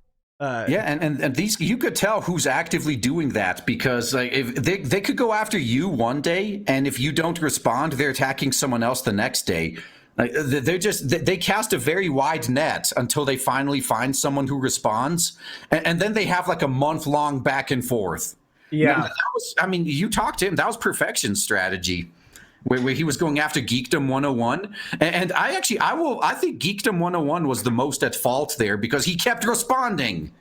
And these, you could tell who's actively doing that, because like if they could go after you one day, and if you don't respond, they're attacking someone else the next day. Like, they cast a very wide net until they finally find someone who responds, and then they have like a month-long back and forth. Yeah, that was, I mean, you talked to him. That was Perfection strategy, where he was going after Geekdom 101. And I think Geekdom 101 was the most at fault there because he kept responding.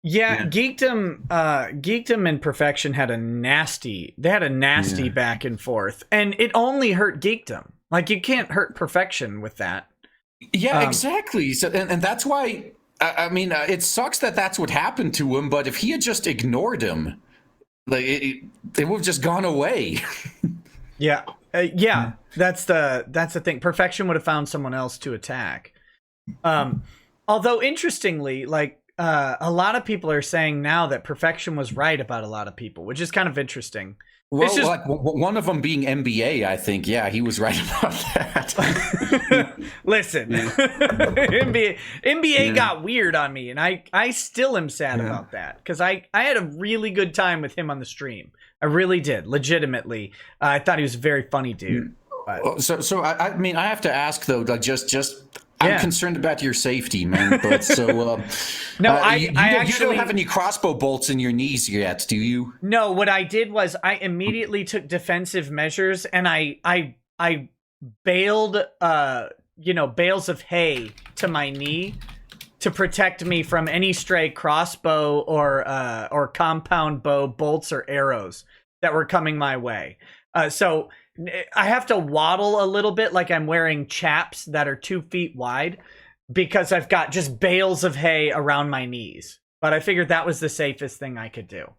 Yeah, Geekdom and Perfection had a nasty back and forth, and it only hurt Geekdom. Like, you can't hurt Perfection with that. Yeah, exactly. So, and that's why, I mean, it sucks that that's what happened to him, but if he had just ignored him, like, it would have just gone away. Yeah. That's the thing. Perfection would have found someone else to attack. Although, interestingly, like, a lot of people are saying now that Perfection was right about a lot of people, which is kind of interesting. Well, like one of them being NBA, I think. Yeah, he was right about that. Listen, NBA got weird on me, and I still am sad about that because I had a really good time with him on the stream. I really did, legitimately. I thought he was a very funny dude. But. So I mean, I have to ask though, like just. I'm concerned about your safety, man. But so, no, you don't have any crossbow bolts in your knees yet, do you? No, what I did was I immediately took defensive measures, and I baled, bales of hay to my knee to protect me from any stray crossbow or compound bow bolts or arrows that were coming my way. So I have to waddle a little bit, like I'm wearing chaps that are 2 feet wide, because I've got just bales of hay around my knees. But I figured that was the safest thing I could do.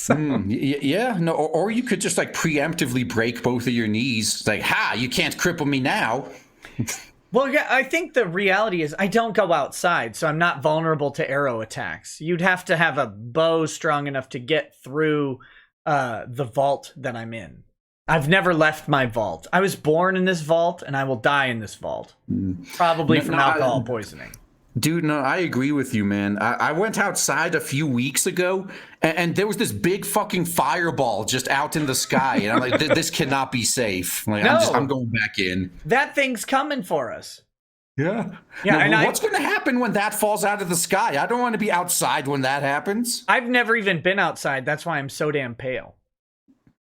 Or you could just like preemptively break both of your knees. Like, you can't cripple me now. Well, yeah, I think the reality is I don't go outside, so I'm not vulnerable to arrow attacks. You'd have to have a bow strong enough to get through the vault that I'm in. I've never left my vault. I was born in this vault, and I will die in this vault. Probably from alcohol poisoning. Dude, no, I agree with you, man. I went outside a few weeks ago, and there was this big fucking fireball just out in the sky, and I'm like, this cannot be safe. Like, no. I'm going back in. That thing's coming for us. Yeah. And what's going to happen when that falls out of the sky? I don't want to be outside when that happens. I've never even been outside. That's why I'm so damn pale.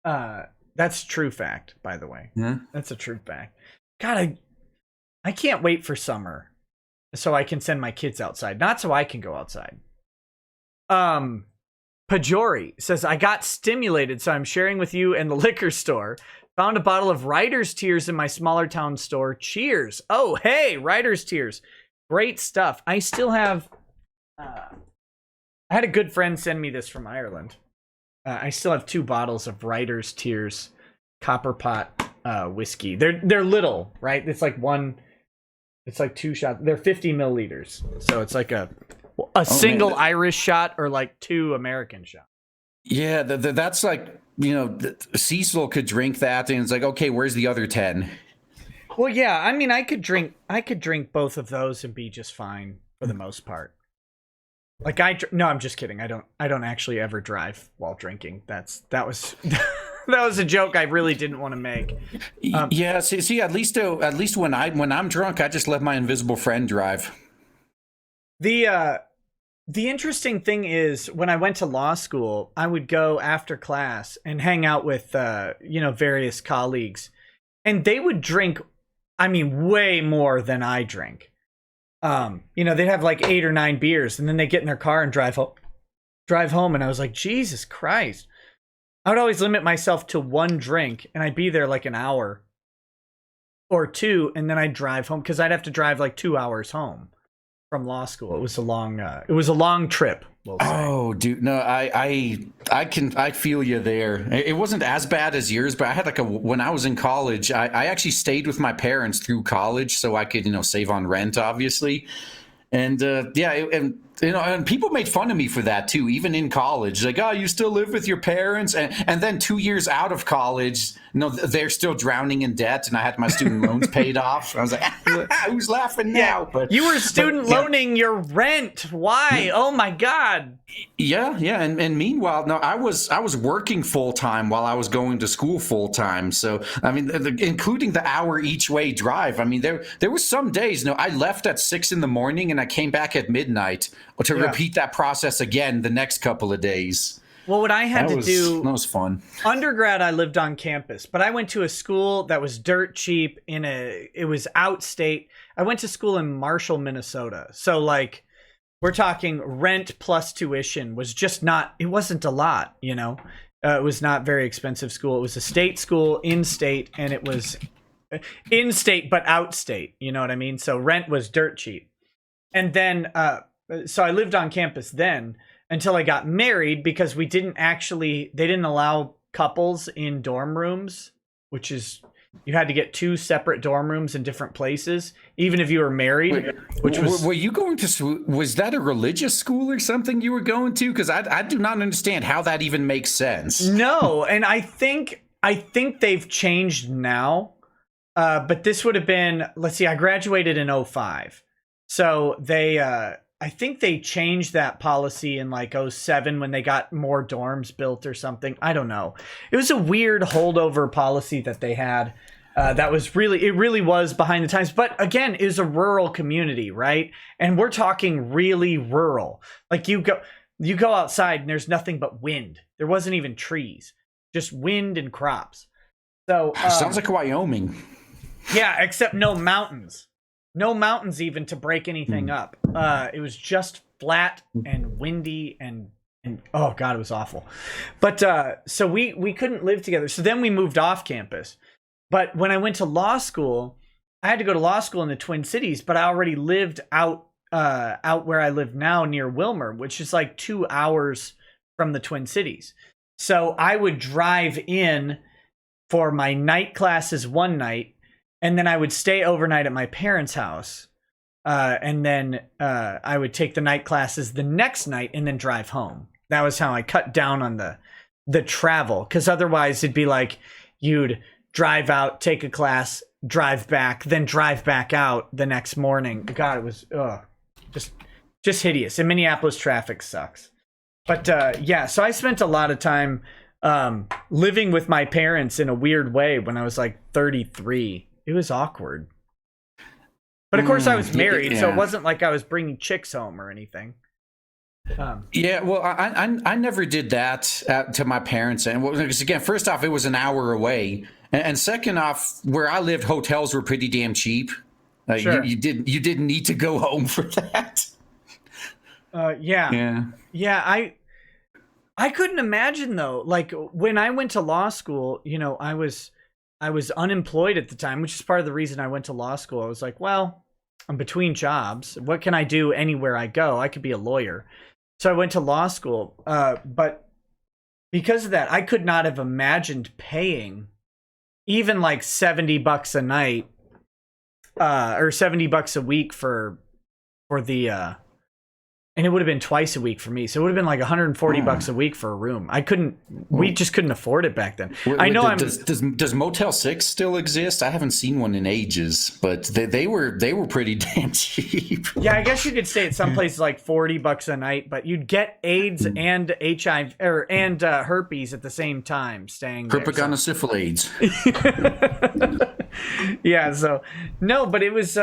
That's true fact, by the way. Yeah. That's a true fact. God, I can't wait for summer so I can send my kids outside. Not so I can go outside. Pajori says, I got stimulated, so I'm sharing with you in the liquor store. Found a bottle of Writer's Tears in my smaller town store. Cheers. Oh, hey, Writer's Tears. Great stuff. I still have... I had a good friend send me this from Ireland. I still have 2 bottles of Writer's Tears copper pot whiskey. They're little, right? It's like 2 shots. They're 50 milliliters. So it's like a single Irish shot or like 2 American shots. Yeah, that's like... Cecil could drink that, and it's like, okay, where's the other 10? Well, yeah, I mean, I could drink both of those and be just fine for the most part. Like, no, I'm just kidding. I don't actually ever drive while drinking. That was that was a joke I really didn't want to make. Yeah, see, at least when I'm drunk, I just let my invisible friend drive. The interesting thing is, when I went to law school, I would go after class and hang out with, various colleagues. And they would drink, I mean, way more than I drink. They'd have like 8 or 9 beers, and then they get in their car and drive home. And I was like, Jesus Christ. I would always limit myself to 1 drink, and I'd be there like an hour or 2, and then I'd drive home, because I'd have to drive like 2 hours home from law school. It was a long trip. We'll say. Oh, dude, no, I feel you there. It wasn't as bad as yours, but I had when I was in college, I actually stayed with my parents through college so I could, save on rent, obviously. And and people made fun of me for that too, even in college. Like, oh, you still live with your parents, and then 2 years out of college, they're still drowning in debt, and I had my student loans paid off. I was like, who's laughing now? But you were student loaning your rent. Why? Oh my God. Yeah, yeah, and meanwhile, no, I was working full time while I was going to school full time. So I mean, including the hour each way drive. I mean, there was some days. No, I left at 6 in the morning and I came back at midnight to Yeah. repeat that process again the next couple of days. Well, what I had That to was do that was fun. undergrad, I lived on campus, but I went to a school that was dirt cheap it was outstate. I went to school in Marshall, Minnesota. So like we're talking rent plus tuition was just not, it wasn't a lot, you know. It was not very expensive school. It was a state school in state, and it was in state but outstate, you know what I mean? So rent was dirt cheap. And then so I lived on campus then until I got married, because they didn't allow couples in dorm rooms, which is, you had to get 2 separate dorm rooms in different places, even if you were married. Were you going to? Was that a religious school or something you were going to? Because I do not understand how that even makes sense. No, and I think they've changed now. But this would have been, let's see, I graduated in 05. So I think they changed that policy in like 07 when they got more dorms built or something. I don't know. It was a weird holdover policy that they had. That was it really was behind the times. But again, it was a rural community, right? And we're talking really rural. Like you go outside and there's nothing but wind. There wasn't even trees, just wind and crops. So Sounds like Wyoming. Yeah, except no mountains. No mountains even to break anything up. It was just flat and windy and oh god, it was awful. But so we couldn't live together. So then we moved off campus. But when I went to law school, I had to go to law school in the Twin Cities, but I already lived out where I live now near Wilmer, which is like 2 hours from the Twin Cities. So I would drive in for my night classes one night, and then I would stay overnight at my parents' house. And then I would take the night classes the next night and then drive home. That was how I cut down on the travel. Because otherwise it'd be like you'd drive out, take a class, drive back, then drive back out the next morning. God, it was just hideous. And Minneapolis traffic sucks. But yeah, so I spent a lot of time living with my parents in a weird way when I was like 33. It was awkward. But of course I was married, so it wasn't like I was bringing chicks home or anything. Yeah, well, I never did that to my parents. And because again, first off, it was an hour away. And second off, where I lived, hotels were pretty damn cheap. Sure. You didn't need to go home for that. Yeah. I couldn't imagine though. Like when I went to law school, you know, I was unemployed at the time, which is part of the reason I went to law school. I was like, well, I'm between jobs. What can I do anywhere I go? I could be a lawyer. So I went to law school. But because of that, I could not have imagined paying even like $70 a night, or $70 a week for the, and it would have been twice a week for me. So it would have been like $140 a week for a room. We just couldn't afford it back then. I know. Does Motel 6 still exist? I haven't seen one in ages, but they were pretty damn cheap. Yeah, I guess you could stay at some places like $40 a night, but you'd get AIDS and HIV and herpes at the same time staying there. Herpetogonosyphilis. Yeah. So no, but it was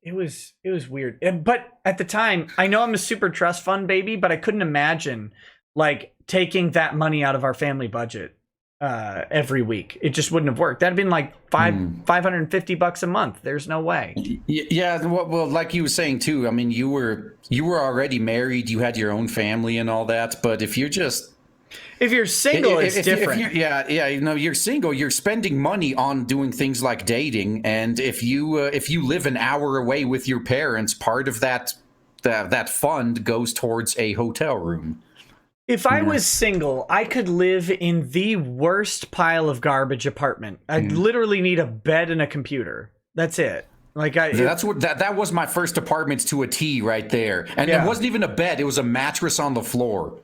it was weird. But at the time, I know I'm a super trust fund baby, but I couldn't imagine like taking that money out of our family budget every week. It just wouldn't have worked. That'd been like $550 a month. There's no way. Yeah, well, like you were saying too. I mean, you were already married. You had your own family and all that. But if you're single, it's different. You're single. You're spending money on doing things like dating, and if you live an hour away with your parents, part of that fund goes towards a hotel room. If I was single, I could live in the worst pile of garbage apartment. I'd literally need a bed and a computer. That's it. Like that was my first apartment to a T right there, and it wasn't even a bed; it was a mattress on the floor.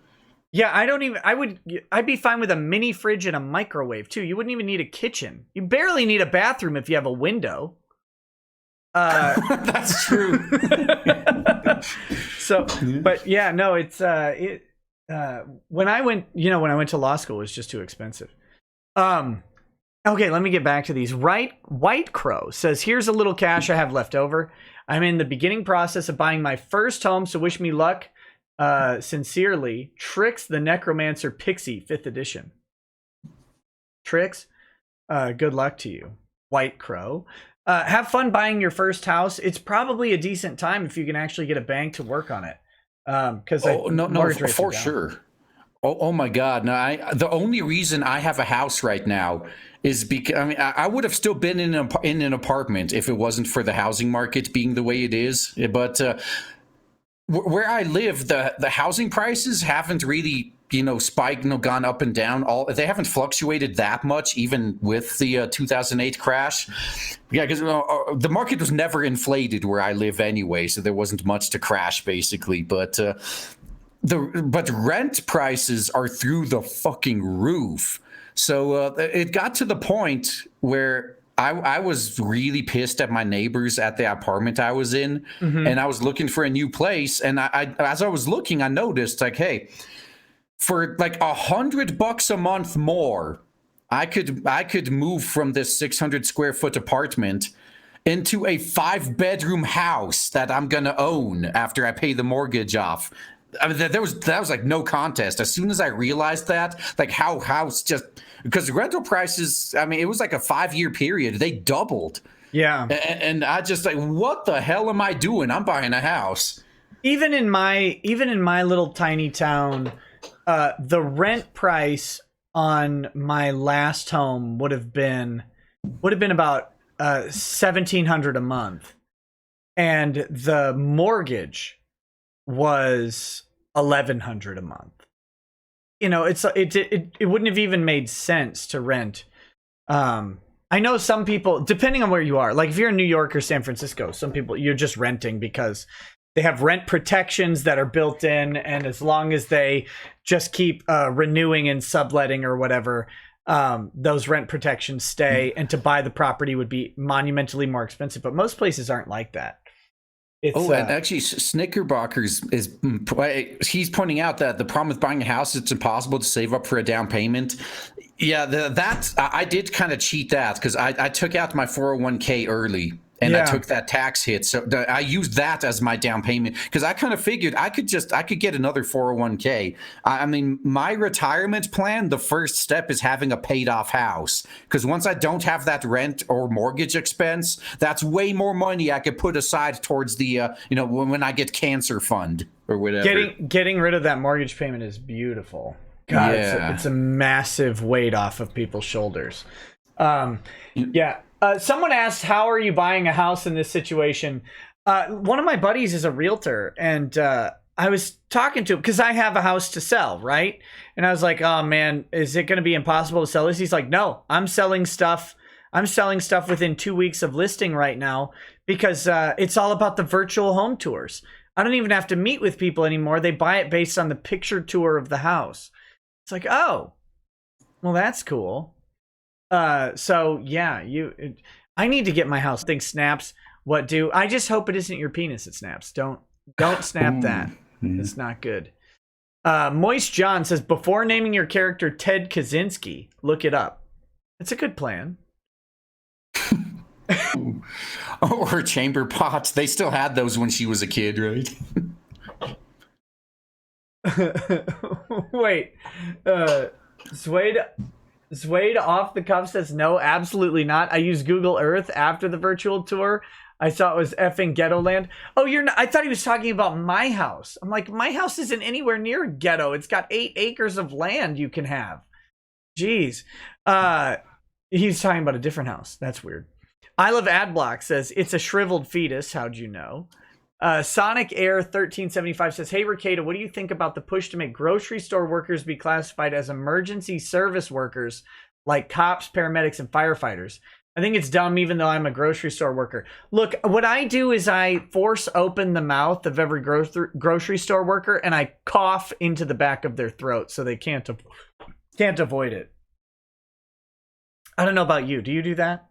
Yeah, I'd be fine with a mini fridge and a microwave too. You wouldn't even need a kitchen. You barely need a bathroom if you have a window. That's true. But yeah, no, it's when I went, when I went to law school, it was just too expensive. Okay, let me get back to these. White Crow says, here's a little cash I have left over. I'm in the beginning process of buying my first home, so wish me luck. Sincerely, Trix the Necromancer Pixie, 5th edition. Trix, good luck to you. White Crow. Have fun buying your first house. It's probably a decent time if you can actually get a bank to work on it. Because for sure. Oh my God! No, the only reason I have a house right now is because I would have still been in an apartment if it wasn't for the housing market being the way it is. But where I live, the housing prices haven't really spiked, gone up and down. They haven't fluctuated that much, even with the 2008 crash. Yeah, because the market was never inflated where I live anyway, so there wasn't much to crash basically. But but rent prices are through the fucking roof. So it got to the point where I was really pissed at my neighbors at the apartment I was in, and I was looking for a new place. And I as I was looking, I noticed like, hey, for like $100 a month more, I could move from this 600 square foot apartment into a 5-bedroom house that I'm gonna own after I pay the mortgage off. I mean, that was like no contest. As soon as I realized that, like how house just because the rental prices, I mean, it was like a 5-year period. They doubled. Yeah. And I just like, what the hell am I doing? I'm buying a house. Even in my little tiny town, the rent price on my last home would have been about $1,700 a month, and the mortgage was $1,100 a month. It wouldn't have even made sense to rent. I know some people, depending on where you are, like if you're in New York or San Francisco, some people you're just renting because they have rent protections that are built in, and as long as they just keep renewing and subletting or whatever, those rent protections stay. And to buy the property would be monumentally more expensive. But most places aren't like that. And actually, Snickerbockers he's pointing out that the problem with buying a house is it's impossible to save up for a down payment. Yeah, I did kind of cheat that because I took out my 401k early. And I took that tax hit, so I used that as my down payment because I kind of figured I could get another 401k. I mean, my retirement plan, the first step is having a paid off house because once I don't have that rent or mortgage expense, that's way more money I could put aside towards the when I get cancer fund or whatever. Getting rid of that mortgage payment is beautiful. God, it's a massive weight off of people's shoulders. Someone asked, how are you buying a house in this situation? One of my buddies is a realtor, and I was talking to him because I have a house to sell, right? And I was like, oh man, is it going to be impossible to sell this? He's like, no, I'm selling stuff within 2 weeks of listing right now because it's all about the virtual home tours. I don't even have to meet with people anymore. They buy it based on the picture tour of the house. It's like, oh, well, that's cool. I need to get my house. Thing snaps. What do? I just hope it isn't your penis that snaps. Don't snap that. It's not good. Moist John says, before naming your character Ted Kaczynski, look it up. It's a good plan. Or chamber pots. They still had those when she was a kid, right? Wait. Suede off the cuff says, no, absolutely not. I used Google Earth after the virtual tour. I saw it was effing ghetto land. Oh, you're not. I thought he was talking about my house. I'm like, my house isn't anywhere near ghetto. It's got 8 acres of land you can have. Jeez. He's talking about a different house. That's weird. I Love Adblock says, it's a shriveled fetus. How'd you know? Sonic Air 1375 says, hey, Rekieta, what do you think about the push to make grocery store workers be classified as emergency service workers like cops, paramedics, and firefighters? I think it's dumb, even though I'm a grocery store worker. Look, what I do is I force open the mouth of every grocery store worker and I cough into the back of their throat so they can't avoid it. I don't know about you. Do you do that?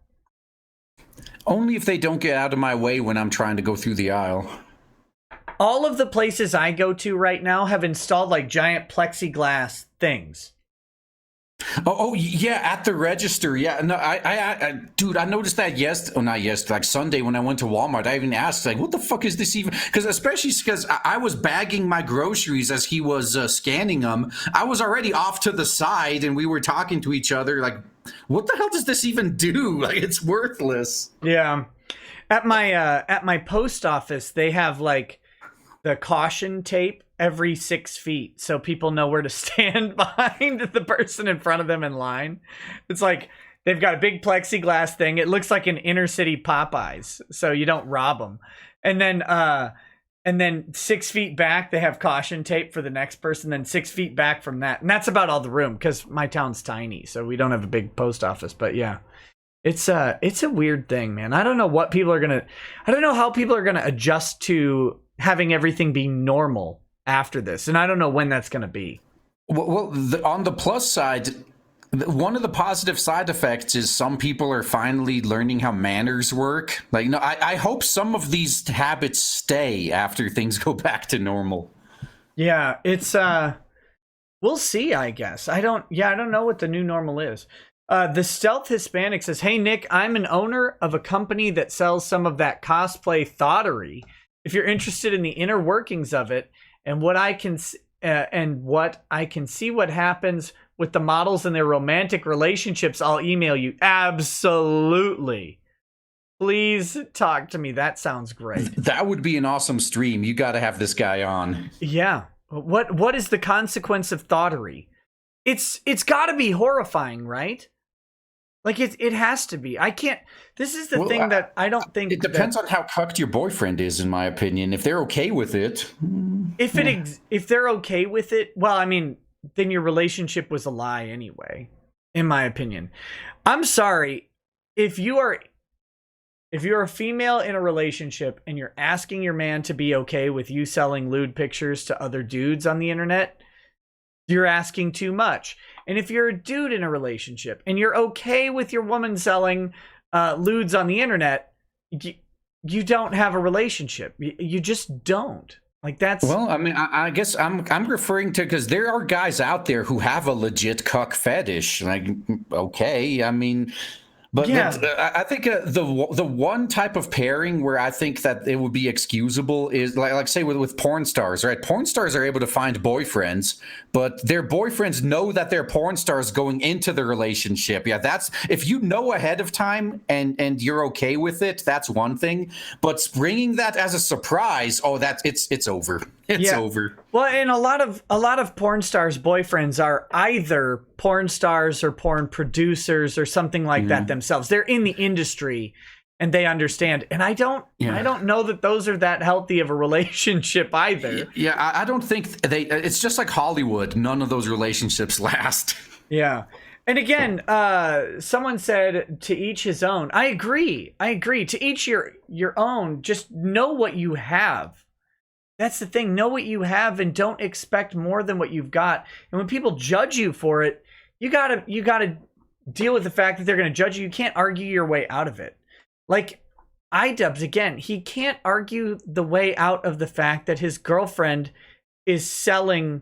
Only if they don't get out of my way when I'm trying to go through the aisle. all of the places I go to right now have installed like giant plexiglass things. Oh, yeah, at the register. Yeah, no, dude, I noticed that like Sunday when I went to Walmart. I even asked, like, what the fuck is this even? Especially because I was bagging my groceries as he was scanning them. I was already off to the side, and we were talking to each other, like, what the hell does this even do? Like, it's worthless. Yeah, at my post office, they have like the caution tape every 6 feet so people know where to stand behind the person in front of them in line. It's like they've got a big plexiglass thing. It looks like an inner city Popeyes, so you don't rob them. And then 6 feet back they have caution tape for the next person, then 6 feet back from that, and that's about all the room because my town's tiny, so we don't have a big post office. But yeah, it's a weird thing, man. I don't know how people are gonna adjust to having everything be normal after this, and I don't know when that's going to be. Well, on the plus side, one of the positive side effects is some people are finally learning how manners work. Like, you know, I hope some of these habits stay after things go back to normal. Yeah, it's we'll see, I guess. I don't know what the new normal is. The Stealth Hispanic says, "Hey Nick, I'm an owner of a company that sells some of that cosplay thottery. If you're interested in the inner workings of it, and what I can see what happens with the models and their romantic relationships, I'll email you." Absolutely. Please talk to me. That sounds great. That would be an awesome stream. You got to have this guy on. Yeah. What is the consequence of thottery? It's got to be horrifying, right? Like it has to be. I can't. This is the thing that I don't think. It depends on how cucked your boyfriend is, in my opinion. If they're okay with it. If they're okay with it, well, I mean, then your relationship was a lie anyway, in my opinion. I'm sorry if you're a female in a relationship and you're asking your man to be okay with you selling lewd pictures to other dudes on the internet, you're asking too much. And if you're a dude in a relationship and you're okay with your woman selling lewds on the internet, you don't have a relationship. You just don't. Like that's. Well, I mean, I guess I'm referring to, because there are guys out there who have a legit cuck fetish. Like, okay, I mean. But yeah. I think the one type of pairing where I think that it would be excusable is like say with porn stars, right? Porn stars are able to find boyfriends, but their boyfriends know that they're porn stars going into the relationship. Yeah, that's if you know ahead of time and you're okay with it, that's one thing. But bringing that as a surprise, it's over. It's over. Well, and a lot of porn stars' boyfriends are either porn stars or porn producers or something like that themselves. They're in the industry and they understand. And I don't know that those are that healthy of a relationship either. Yeah, I don't think it's just like Hollywood. None of those relationships last. Yeah. And again, someone said to each his own. I agree. To each your own. Just know what you have. That's the thing. Know what you have and don't expect more than what you've got. And when people judge you for it, you gotta deal with the fact that they're gonna judge you. You can't argue your way out of it. Like iDubbbz, again, he can't argue the way out of the fact that his girlfriend is selling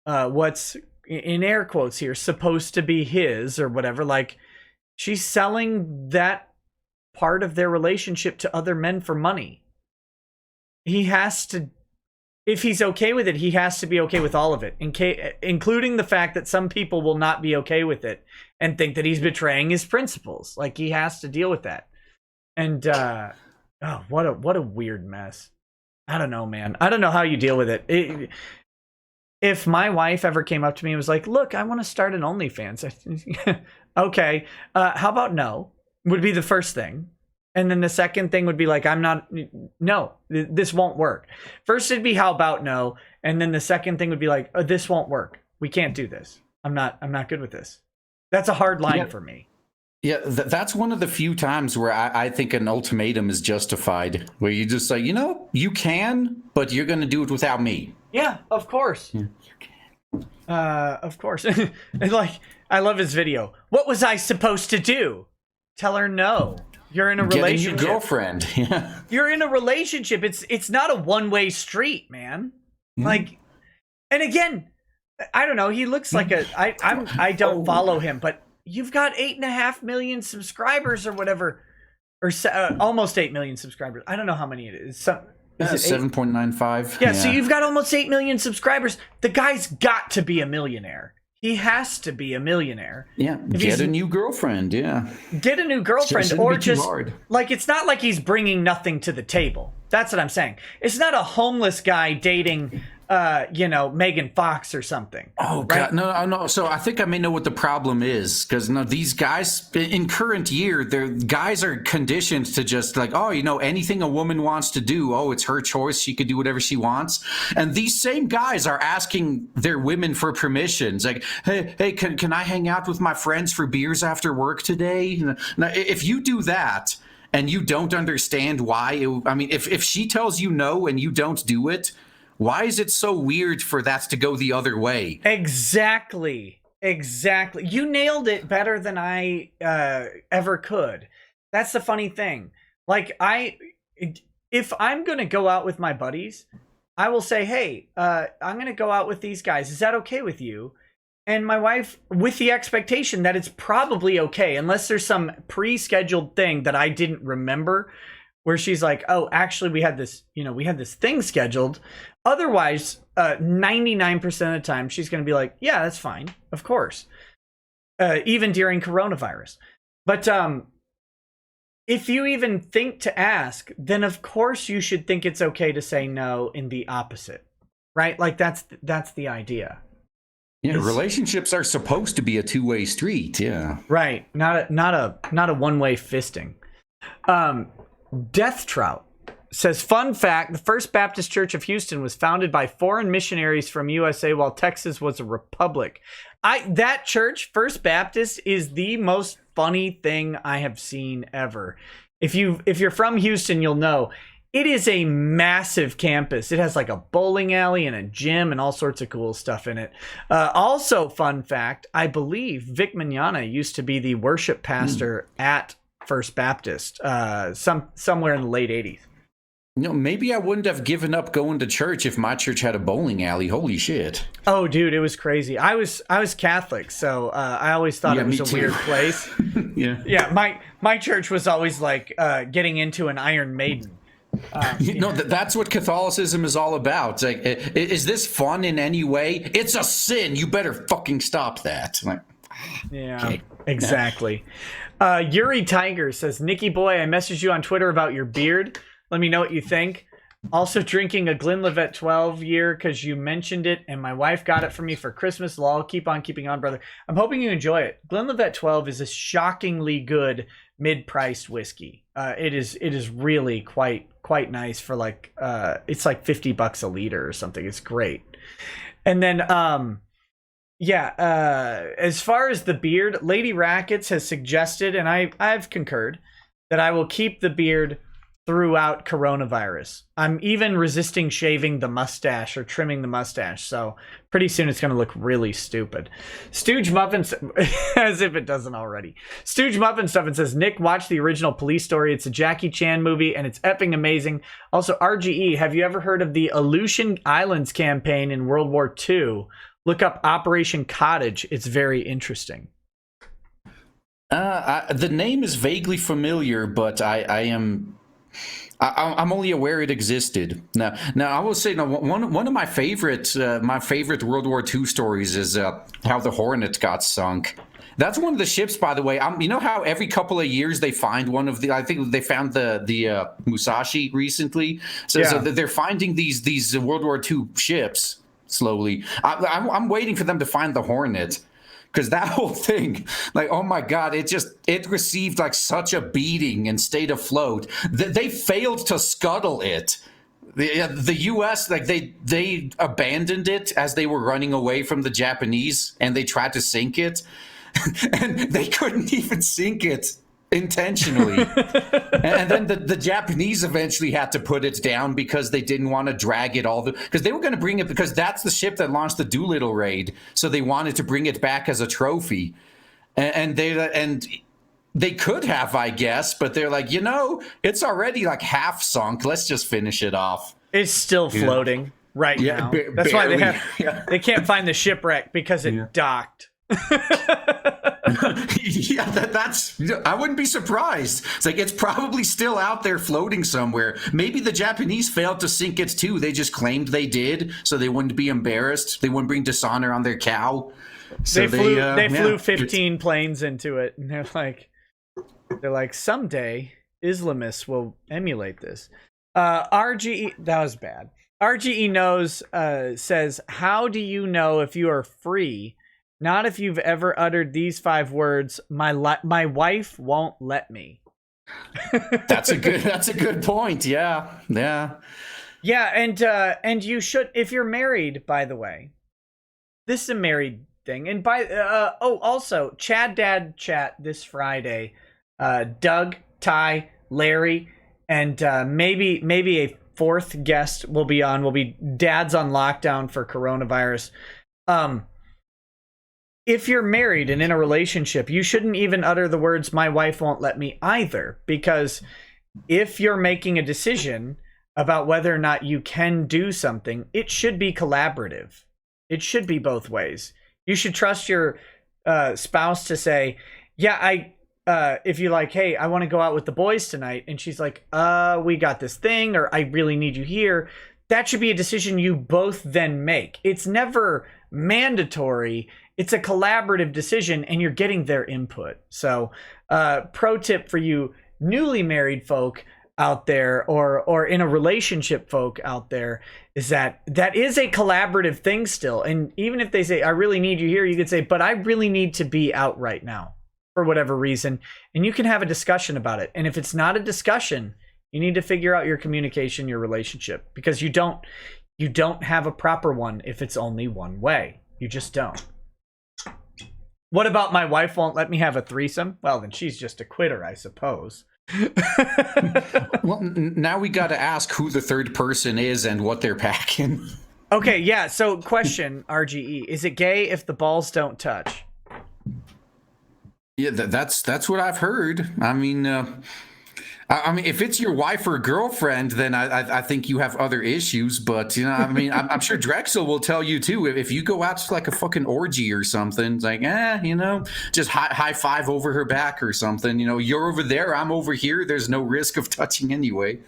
what's in air quotes here supposed to be his or whatever. Like she's selling that part of their relationship to other men for money. He has to, if he's okay with it, he has to be okay with all of it, including the fact that some people will not be okay with it and think that he's betraying his principles. Like he has to deal with that. And what a weird mess. I don't know, man. I don't know how you deal with it. If my wife ever came up to me and was like, "Look, I want to start an OnlyFans," okay, how about no? Would be the first thing. And then the second thing would be like, no, this won't work. First it'd be, how about no? And then the second thing would be like, oh, this won't work. We can't do this. I'm not good with this. That's a hard line for me. Yeah, that's one of the few times where I think an ultimatum is justified, where you just say, you can, but you're going to do it without me. Yeah, of course. Yeah. Of course. And like, I love his video. What was I supposed to do? Tell her no. You're in a Get a new relationship. girlfriend. Yeah. You're in a relationship. It's not a one-way street, man. Like, and again, I don't know. He looks like I don't follow him, but you've got 8.5 million subscribers or whatever, or almost 8 million subscribers. I don't know how many it is. Is it 7.95? Yeah, so you've got almost 8 million subscribers. The guy's got to be a millionaire. He has to be a millionaire. Yeah, get a new girlfriend. Yeah, get a new girlfriend, Shouldn't or be too just hard. like, it's not like he's bringing nothing to the table. That's what I'm saying. It's not a homeless guy dating, Megan Fox or something. Oh right? God, no. So I think I may know what the problem is, because these guys in current year, guys are conditioned to just like, anything a woman wants to do, it's her choice. She could do whatever she wants. And these same guys are asking their women for permissions, like, hey, can I hang out with my friends for beers after work today? Now, if you do that and you don't understand why, if she tells you no and you don't do it, why is it so weird for that to go the other way? Exactly. You nailed it better than I ever could. That's the funny thing. Like, if I'm going to go out with my buddies, I will say, hey, I'm going to go out with these guys. Is that okay with you? And my wife, with the expectation that it's probably okay, unless there's some pre-scheduled thing that I didn't remember, where she's like, oh, actually, we had this thing scheduled. Otherwise, 99% of the time, she's going to be like, yeah, that's fine. Of course. Even during coronavirus. But if you even think to ask, then of course you should think it's okay to say no in the opposite. Right? Like, that's the idea. Yeah, relationships are supposed to be a two-way street. Yeah. Right. Not a one-way fisting. Death Trout says, fun fact, the First Baptist Church of Houston was founded by foreign missionaries from USA while Texas was a republic. That church, First Baptist, is the most funny thing I have seen ever. If you're from Houston, you'll know. It is a massive campus. It has like a bowling alley and a gym and all sorts of cool stuff in it. Also, fun fact, I believe Vic Mignogna used to be the worship pastor at First Baptist somewhere in the late 80s. Maybe I wouldn't have given up going to church if my church had a bowling alley. Holy shit. Oh, dude, it was crazy. I was Catholic, so I always thought it was a weird place. Yeah. My church was always like getting into an Iron Maiden. That's what Catholicism is all about. Like, is this fun in any way? It's a sin. You better fucking stop that. Like, yeah, okay. Exactly. Yuri Tiger says, Nikki boy, I messaged you on Twitter about your beard. Let me know what you think. Also drinking a Glenlivet 12 year because you mentioned it, and my wife got it for me for Christmas. Lol, keep on keeping on, brother. I'm hoping you enjoy it. Glenlivet 12 is a shockingly good mid-priced whiskey. It is really quite nice for like it's like $50 a liter or something. It's great. And then as far as the beard, Lady Rackets has suggested, and I've concurred, that I will keep the beard throughout coronavirus. I'm even resisting shaving the mustache or trimming the mustache, so pretty soon it's going to look really stupid. Stooge Muffin, as if it doesn't already. Stooge Muffin stuff and says, Nick, watch the original Police Story. It's a Jackie Chan movie, and it's effing amazing. Also, RGE, have you ever heard of the Aleutian Islands campaign in World War II? Look up Operation Cottage. It's very interesting. The name is vaguely familiar, but I'm only aware it existed. Now I will say, one of my favorite World War II stories is how the Hornet got sunk. That's one of the ships, by the way. You know how every couple of years they find one of the. I think they found the Musashi recently. So they're finding these World War II ships slowly. I'm waiting for them to find the Hornet. Because that whole thing, like, oh my God, it received like such a beating and stayed afloat. They failed to scuttle it. The U.S., like, they abandoned it as they were running away from the Japanese, and they tried to sink it, and they couldn't even sink it intentionally. And then the Japanese eventually had to put it down because they didn't want to drag it because they were going to bring it, because that's the ship that launched the Doolittle raid, so they wanted to bring it back as a trophy. And They could have, I guess, but they're like, it's already like half sunk. Let's just finish it off. It's still floating right now. That's barely. why they can't find the shipwreck because it docked. Yeah, that's. I wouldn't be surprised. It's like it's probably still out there floating somewhere. Maybe the Japanese failed to sink it too. They just claimed they did, so they wouldn't be embarrassed. They wouldn't bring dishonor on their cow. So they flew 15 planes into it, and they're like, someday Islamists will emulate this. RGE, that was bad. RGE knows says, how do you know if you are free? Not if you've ever uttered these 5 words. My wife won't let me. That's a good point. Yeah. And you should, if you're married, by the way. This is a married thing. And also Chad Dad chat this Friday. Doug, Ty, Larry, and maybe a 4th guest will be on. Will be Dad's on lockdown for coronavirus. If you're married and in a relationship, you shouldn't even utter the words, my wife won't let me either. Because if you're making a decision about whether or not you can do something, it should be collaborative. It should be both ways. You should trust your spouse to say, yeah, if you're like, hey, I want to go out with the boys tonight. And she's like, we got this thing, or I really need you here. That should be a decision you both then make. It's never mandatory. It's a collaborative decision, and you're getting their input. So, pro tip for you newly married folk out there, or in a relationship folk out there, is that is a collaborative thing still. And even if they say, I really need you here, you could say, but I really need to be out right now for whatever reason. And you can have a discussion about it. And if it's not a discussion, you need to figure out your communication, your relationship, because you don't have a proper one if it's only one way. You just don't. What about my wife won't let me have a threesome? Well, then she's just a quitter, I suppose. Well, now we got to ask who the third person is and what they're packing. Okay, yeah. So, question, RGE: is it gay if the balls don't touch? Yeah, that's what I've heard. I mean, if it's your wife or girlfriend, then I think you have other issues. But I'm sure Drexel will tell you too. If you go out to like a fucking orgy or something, it's like, just high five over her back or something. You're over there, I'm over here. There's no risk of touching anyway.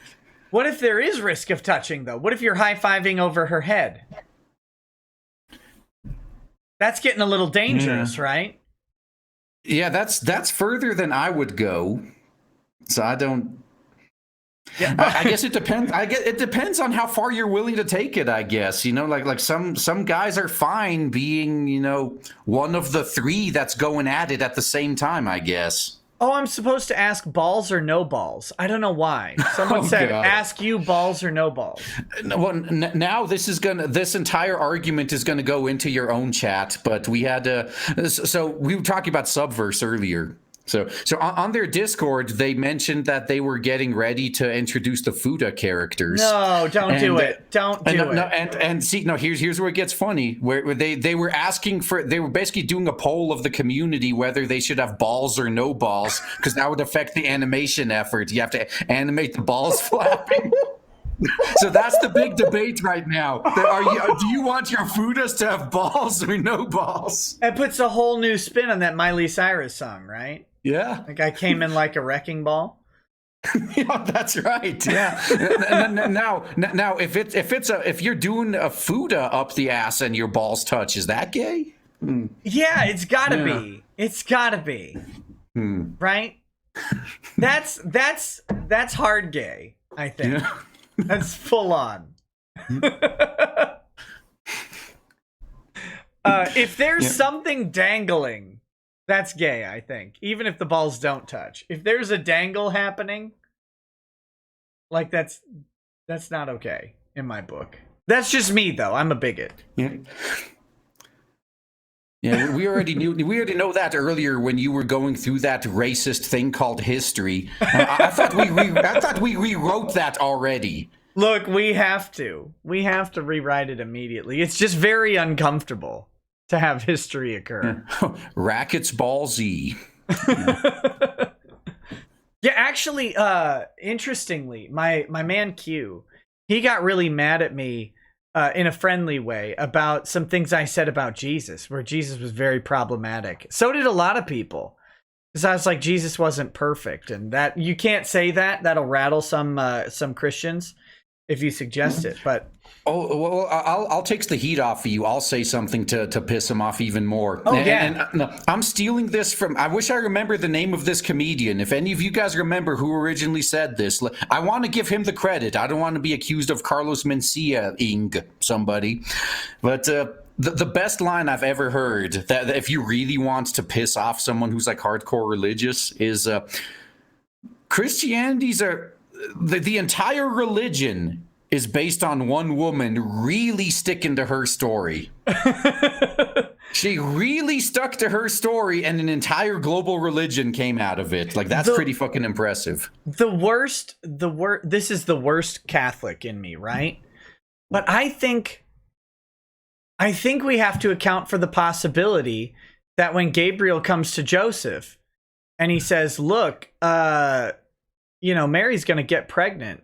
What if there is risk of touching though? What if you're high fiving over her head? That's getting a little dangerous, right? Yeah, that's further than I would go. So I don't. Yeah, I guess it depends. It depends on how far you're willing to take it. I guess like some guys are fine being one of the 3 that's going at it at the same time. I guess. Oh, I'm supposed to ask balls or no balls. I don't know why. Someone said, God. Ask you balls or no balls. Well, now this entire argument is gonna go into your own chat. But we had so we were talking about Subverse earlier. So on their Discord, they mentioned that they were getting ready to introduce the Fuda characters. No, don't do it. Don't do it. And see, no, here's where it gets funny. Where they were they were basically doing a poll of the community whether they should have balls or no balls, because that would affect the animation effort. You have to animate the balls flapping. So that's the big debate right now. Do you want your Fudas to have balls or no balls? It puts a whole new spin on that Miley Cyrus song, right? Yeah. Like I came in like a wrecking ball. Yeah, that's right. Yeah. now, if you're doing a Fuda up the ass and your balls touch, is that gay? Yeah, it's gotta be. It's gotta be. Right? That's hard gay, I think. Yeah. That's full on. If there's something dangling, that's gay, I think. Even if the balls don't touch. If there's a dangle happening, like that's not okay in my book. That's just me though. I'm a bigot. Yeah. Yeah, we already know that earlier when you were going through that racist thing called history. I thought we rewrote that already. Look, we have to rewrite it immediately. It's just very uncomfortable to have history occur. Rackets ball Z. Yeah, actually, interestingly, my man Q, he got really mad at me in a friendly way about some things I said about Jesus, where Jesus was very problematic. So did a lot of people. Because I was like, Jesus wasn't perfect, and that you can't say that. That'll rattle some Christians if you suggest it. But Oh, well, I'll take the heat off of you. I'll say something to piss him off even more. Oh, yeah. And no, I'm stealing this from, I wish I remember the name of this comedian. If any of you guys remember who originally said this, I want to give him the credit. I don't want to be accused of Carlos Mencia-ing somebody. But the best line I've ever heard, that if you really want to piss off someone who's like hardcore religious, is Christianity's the entire religion is based on one woman really sticking to her story. She really stuck to her story, and an entire global religion came out of it. Like, that's pretty fucking impressive. This is the worst Catholic in me, right? But I think we have to account for the possibility that when Gabriel comes to Joseph and he says, look, Mary's going to get pregnant,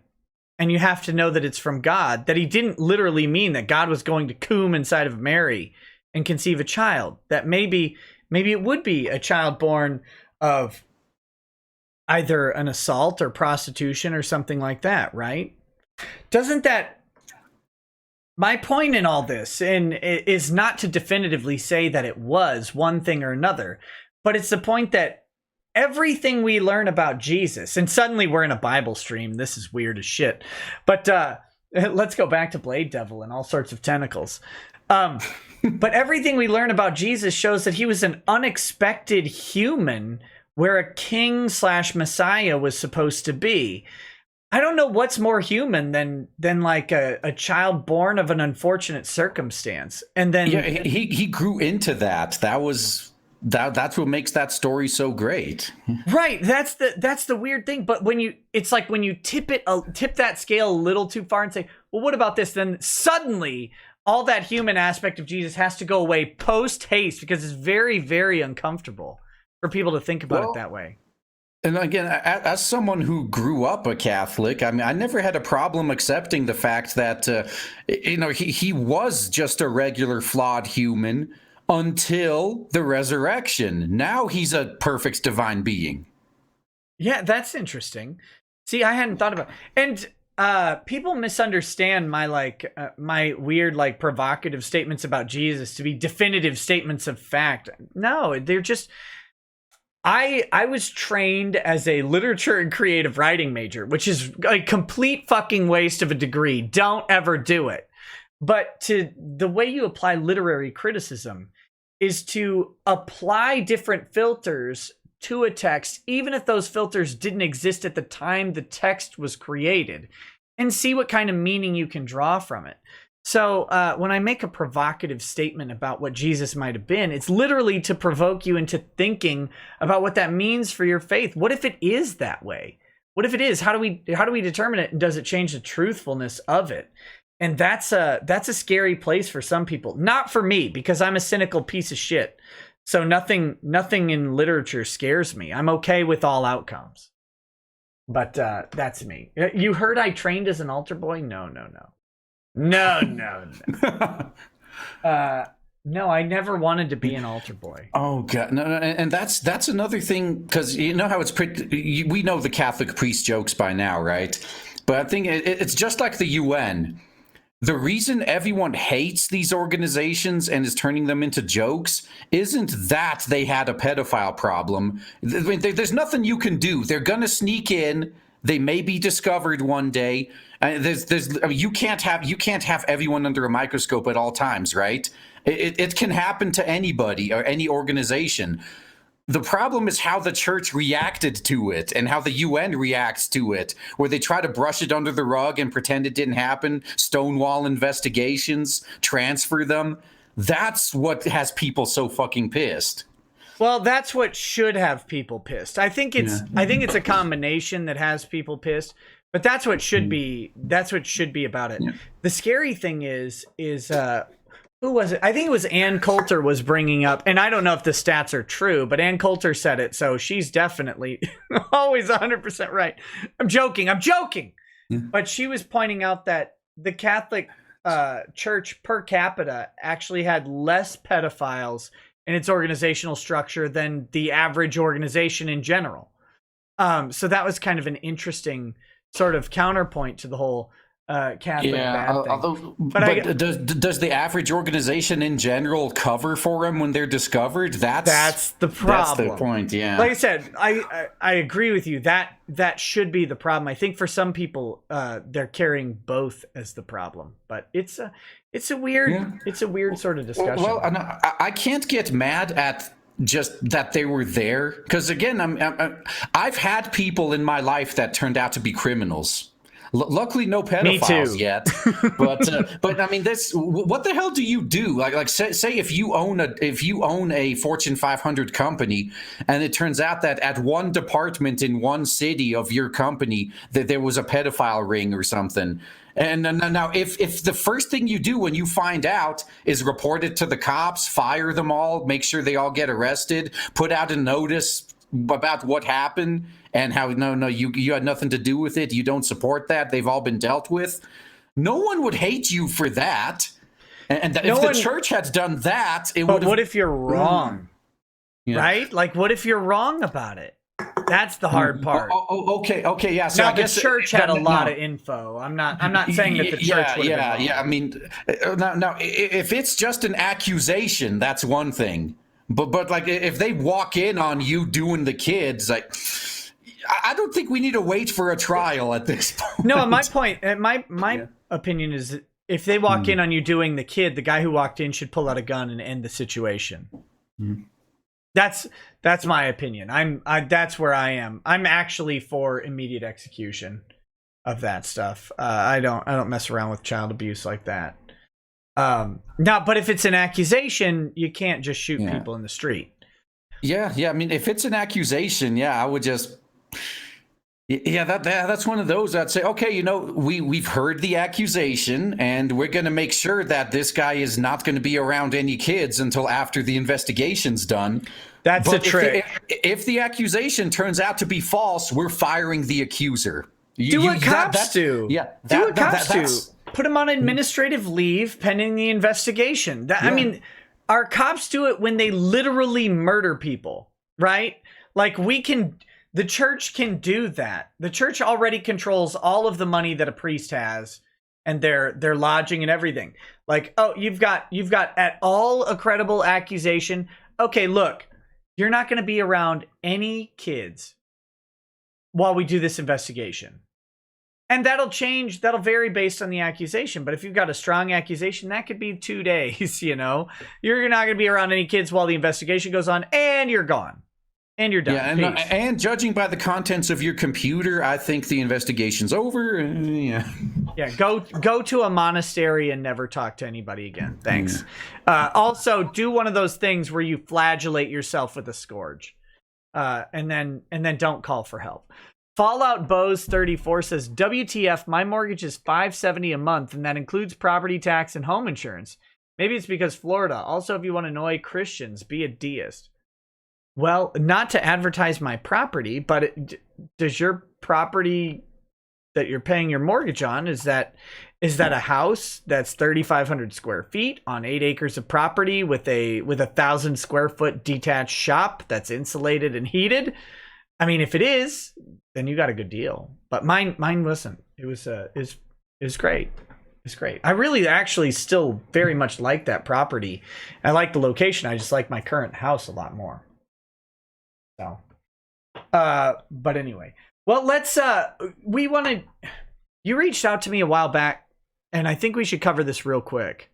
and you have to know that it's from God, that he didn't literally mean that God was going to come inside of Mary and conceive a child. That maybe it would be a child born of either an assault or prostitution or something like that, right? Doesn't that... My point in all this is not to definitively say that it was one thing or another, but it's the point that everything we learn about Jesus, and suddenly we're in a Bible stream. This is weird as shit. But let's go back to Blade Devil and all sorts of tentacles. But everything we learn about Jesus shows that he was an unexpected human where a king / Messiah was supposed to be. I don't know what's more human than like a child born of an unfortunate circumstance. And then he grew into that. That's what makes that story so great. Right. That's the weird thing. But when you tip that scale a little too far and say, well, what about this? Then suddenly all that human aspect of Jesus has to go away post haste, because it's very, very uncomfortable for people to think about it that way. And again, as someone who grew up a Catholic, I mean, I never had a problem accepting the fact that, he was just a regular flawed human until the resurrection. Now he's a perfect divine being. Yeah, that's interesting. See, I hadn't thought about it. And people misunderstand my weird, like, provocative statements about Jesus to be definitive statements of fact. No, they're just... I was trained as a literature and creative writing major, which is a complete fucking waste of a degree. Don't ever do it. But the way you apply literary criticism is to apply different filters to a text, even if those filters didn't exist at the time the text was created, and see what kind of meaning you can draw from it. So when I make a provocative statement about what Jesus might have been, it's literally to provoke you into thinking about what that means for your faith. What if it is that way? What if it is? How do we determine it? And does it change the truthfulness of it? And that's a scary place for some people. Not for me, because I'm a cynical piece of shit. So nothing in literature scares me. I'm okay with all outcomes. But that's me. You heard I trained as an altar boy? No. No, I never wanted to be an altar boy. Oh God, no, and that's another thing, because you know how it's pretty. We know the Catholic priest jokes by now, right? But I think it's just like the UN. The reason everyone hates these organizations and is turning them into jokes isn't that they had a pedophile problem. There's nothing you can do. They're gonna sneak in. They may be discovered one day. You can't have everyone under a microscope at all times, right? It can happen to anybody or any organization. The problem is how the church reacted to it and how the UN reacts to it, where they try to brush it under the rug and pretend it didn't happen, stonewall investigations, transfer them. That's what has people so fucking pissed. Well, that's what should have people pissed. I think it's a combination that has people pissed, but that's what should be. That's what should be about it. Yeah. The scary thing is who was it? I think it was Ann Coulter was bringing up, and I don't know if the stats are true, but Ann Coulter said it, so she's definitely always 100% right. I'm joking. Yeah. But she was pointing out that the Catholic Church per capita actually had less pedophiles in its organizational structure than the average organization in general. So that was kind of an interesting sort of counterpoint to the whole Catholic bad thing. But does the average organization in general cover for them when they're discovered? That's the problem. That's the point. Yeah. Like I said, I agree with you. That should be the problem. I think for some people, they're carrying both as the problem. But it's a weird sort of discussion. Well, I can't get mad at just that they were there, because again, I've had people in my life that turned out to be criminals. Luckily, no pedophiles yet. But I mean, what the hell do you do? Like say if you own a Fortune 500 company, and it turns out that at one department in one city of your company that there was a pedophile ring or something. And now, if the first thing you do when you find out is report it to the cops, fire them all, make sure they all get arrested, put out a notice about what happened and how you had nothing to do with it, you don't support that, they've all been dealt with, no one would hate you for that. And if the church had done that, it would. But what if you're wrong? Right? Like, what if you're wrong about it? That's the hard part. Okay, yeah. So now, I guess the church had a lot of info. I'm not saying that the church would have been wrong. I mean, now, if it's just an accusation, that's one thing. But like, if they walk in on you doing the kids, like, I don't think we need to wait for a trial at this point. No, my point, my opinion is that if they walk in on you doing the kid, the guy who walked in should pull out a gun and end the situation. That's my opinion. That's where I am. I'm actually for immediate execution of that stuff. I don't mess around with child abuse like that. But if it's an accusation, you can't just shoot people in the street. Yeah. I mean, if it's an accusation, I would just. Yeah, that's one of those. I'd say, okay, we've heard the accusation, and we're going to make sure that this guy is not going to be around any kids until after the investigation's done. That's a trick. If the accusation turns out to be false, we're firing the accuser. Do what cops do. Yeah, do what cops do. Put him on administrative leave pending the investigation. I mean, our cops do it when they literally murder people, right? Like, the church can do that. The church already controls all of the money that a priest has and their lodging and everything. Like, oh, you've got at all a credible accusation. Okay, look, you're not going to be around any kids while we do this investigation. And that'll change. That'll vary based on the accusation. But if you've got a strong accusation, that could be 2 days, You're not going to be around any kids while the investigation goes on, and you're gone. And you're done. Yeah, and judging by the contents of your computer, I think the investigation's over. Yeah, go to a monastery and never talk to anybody again. Thanks. Also, do one of those things where you flagellate yourself with a scourge, and then don't call for help. Fallout Bose 34 says, WTF, my mortgage is $570 a month, and that includes property tax and home insurance. Maybe it's because Florida. Also, if you want to annoy Christians, be a deist. Well, not to advertise my property, but does your property that you're paying your mortgage on, is that a house that's 3,500 square feet on 8 acres of property with a 1,000 square foot detached shop that's insulated and heated? I mean, if it is, then you got a good deal. But mine wasn't. It was great. It's great. I really actually still very much like that property. I like the location. I just like my current house a lot more. So, but anyway, well, let's, you reached out to me a while back, and I think we should cover this real quick.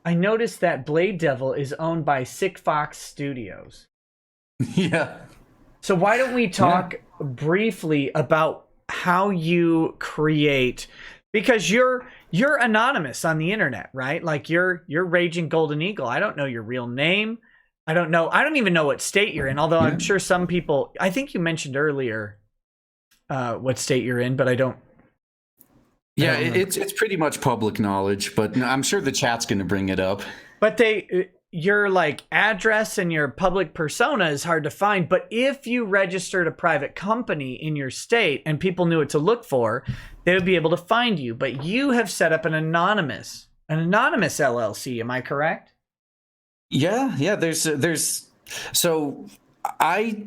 I noticed that Blade Devil is owned by Sick Fox Studios. Yeah. So why don't we talk briefly about how you create, because you're anonymous on the internet, right? Like you're Raging Golden Eagle. I don't know your real name. I don't even know what state you're in, although I'm sure some people, I think you mentioned earlier what state you're in, but I don't. Yeah, it's pretty much public knowledge, but I'm sure the chat's going to bring it up. But your like address and your public persona is hard to find. But if you registered a private company in your state and people knew what to look for, they would be able to find you. But you have set up an anonymous LLC. Am I correct? Yeah. There's so I.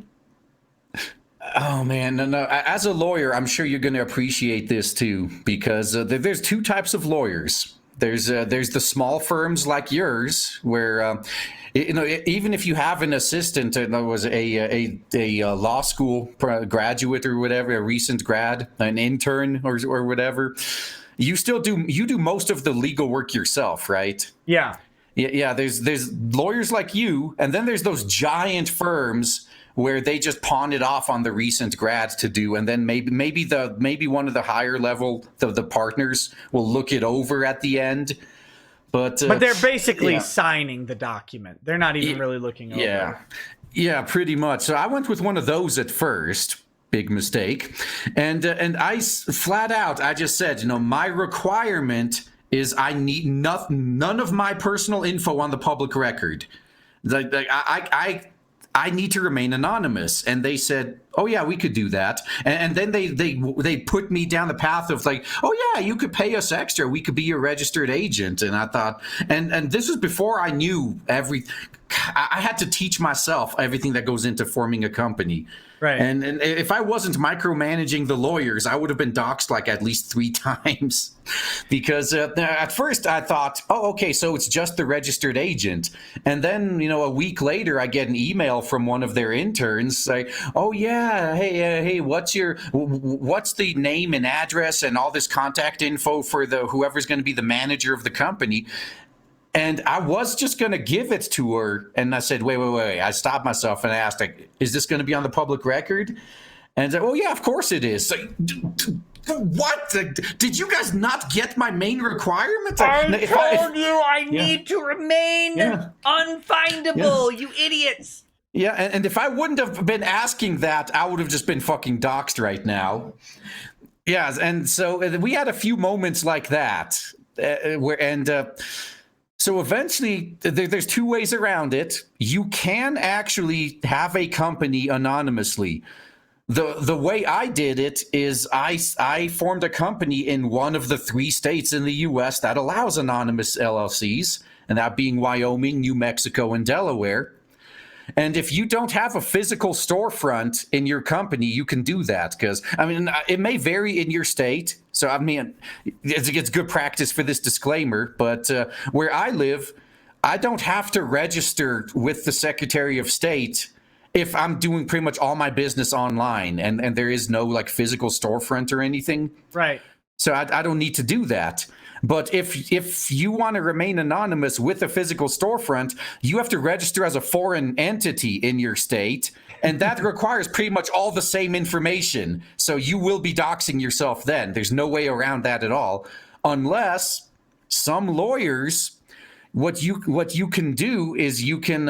Oh man, no. As a lawyer, I'm sure you're going to appreciate this too, because there's two types of lawyers. There's the small firms like yours, where even if you have an assistant that was a law school graduate or whatever, a recent grad, an intern or whatever, you do most of the legal work yourself, right? Yeah. Yeah. There's lawyers like you, and then there's those giant firms where they just pawn it off on the recent grads to do, and then maybe one of the higher level the partners will look it over at the end. But they're basically signing the document. They're not even really looking over. Yeah, pretty much. So I went with one of those at first. Big mistake, and I flat out I just said, my requirement is I need none of my personal info on the public record. I need to remain anonymous. And they said, oh yeah, we could do that. And then they put me down the path of like, oh yeah, you could pay us extra. We could be your registered agent. And I thought, and this was before I knew I had to teach myself everything that goes into forming a company. Right. And if I wasn't micromanaging the lawyers, I would have been doxxed like at least 3 times. Because at first I thought, oh, okay, so it's just the registered agent. And then, a week later, I get an email from one of their interns like, oh, yeah, hey, what's the name and address and all this contact info for whoever's going to be the manager of the company? And I was just going to give it to her. And I said, wait. I stopped myself and asked, like, is this going to be on the public record? And said, oh, yeah, of course it is. So, what? Did you guys not get my main requirement? I told you I need to remain unfindable, you idiots. Yeah, and if I wouldn't have been asking that, I would have just been fucking doxxed right now. Yeah, and so we had a few moments like that. So eventually, there's 2 ways around it. You can actually have a company anonymously. The way I did it is I formed a company in one of the 3 states in the U.S. that allows anonymous LLCs, and that being Wyoming, New Mexico, and Delaware. And if you don't have a physical storefront in your company, you can do that because, it may vary in your state. So, it's good practice for this disclaimer. But where I live, I don't have to register with the Secretary of State if I'm doing pretty much all my business online and there is no like physical storefront or anything. Right. So I don't need to do that. But if you want to remain anonymous with a physical storefront, you have to register as a foreign entity in your state, and that requires pretty much all the same information. So you will be doxing yourself then. There's no way around that at all, unless some lawyers, what you can do is you can.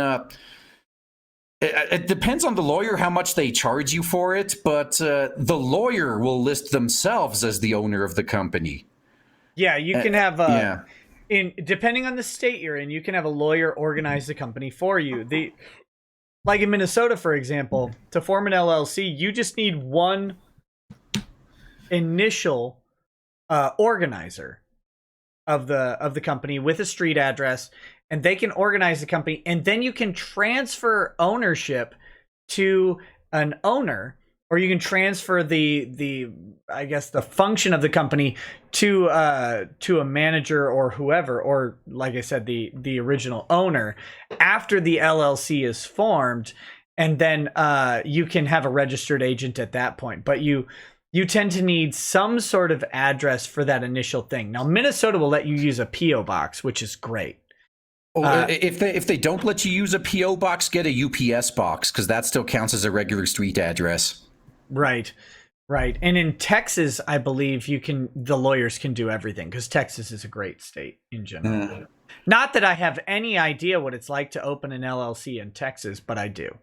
It depends on the lawyer how much they charge you for it, but the lawyer will list themselves as the owner of the company. Yeah, you can have depending on the state you're in, you can have a lawyer organize the company for you. Like in Minnesota, for example, to form an LLC, you just need one initial organizer of the company with a street address, and they can organize the company, and then you can transfer ownership to an owner. Or you can transfer the function of the company to a manager or whoever, or like I said, the original owner after the LLC is formed, and then you can have a registered agent at that point. But you tend to need some sort of address for that initial thing. Now, Minnesota will let you use a PO box, which is great. If they don't let you use a PO box, get a UPS box because that still counts as a regular street address. Right. And in Texas, I believe the lawyers can do everything because Texas is a great state in general. Not that I have any idea what it's like to open an LLC in Texas, but I do.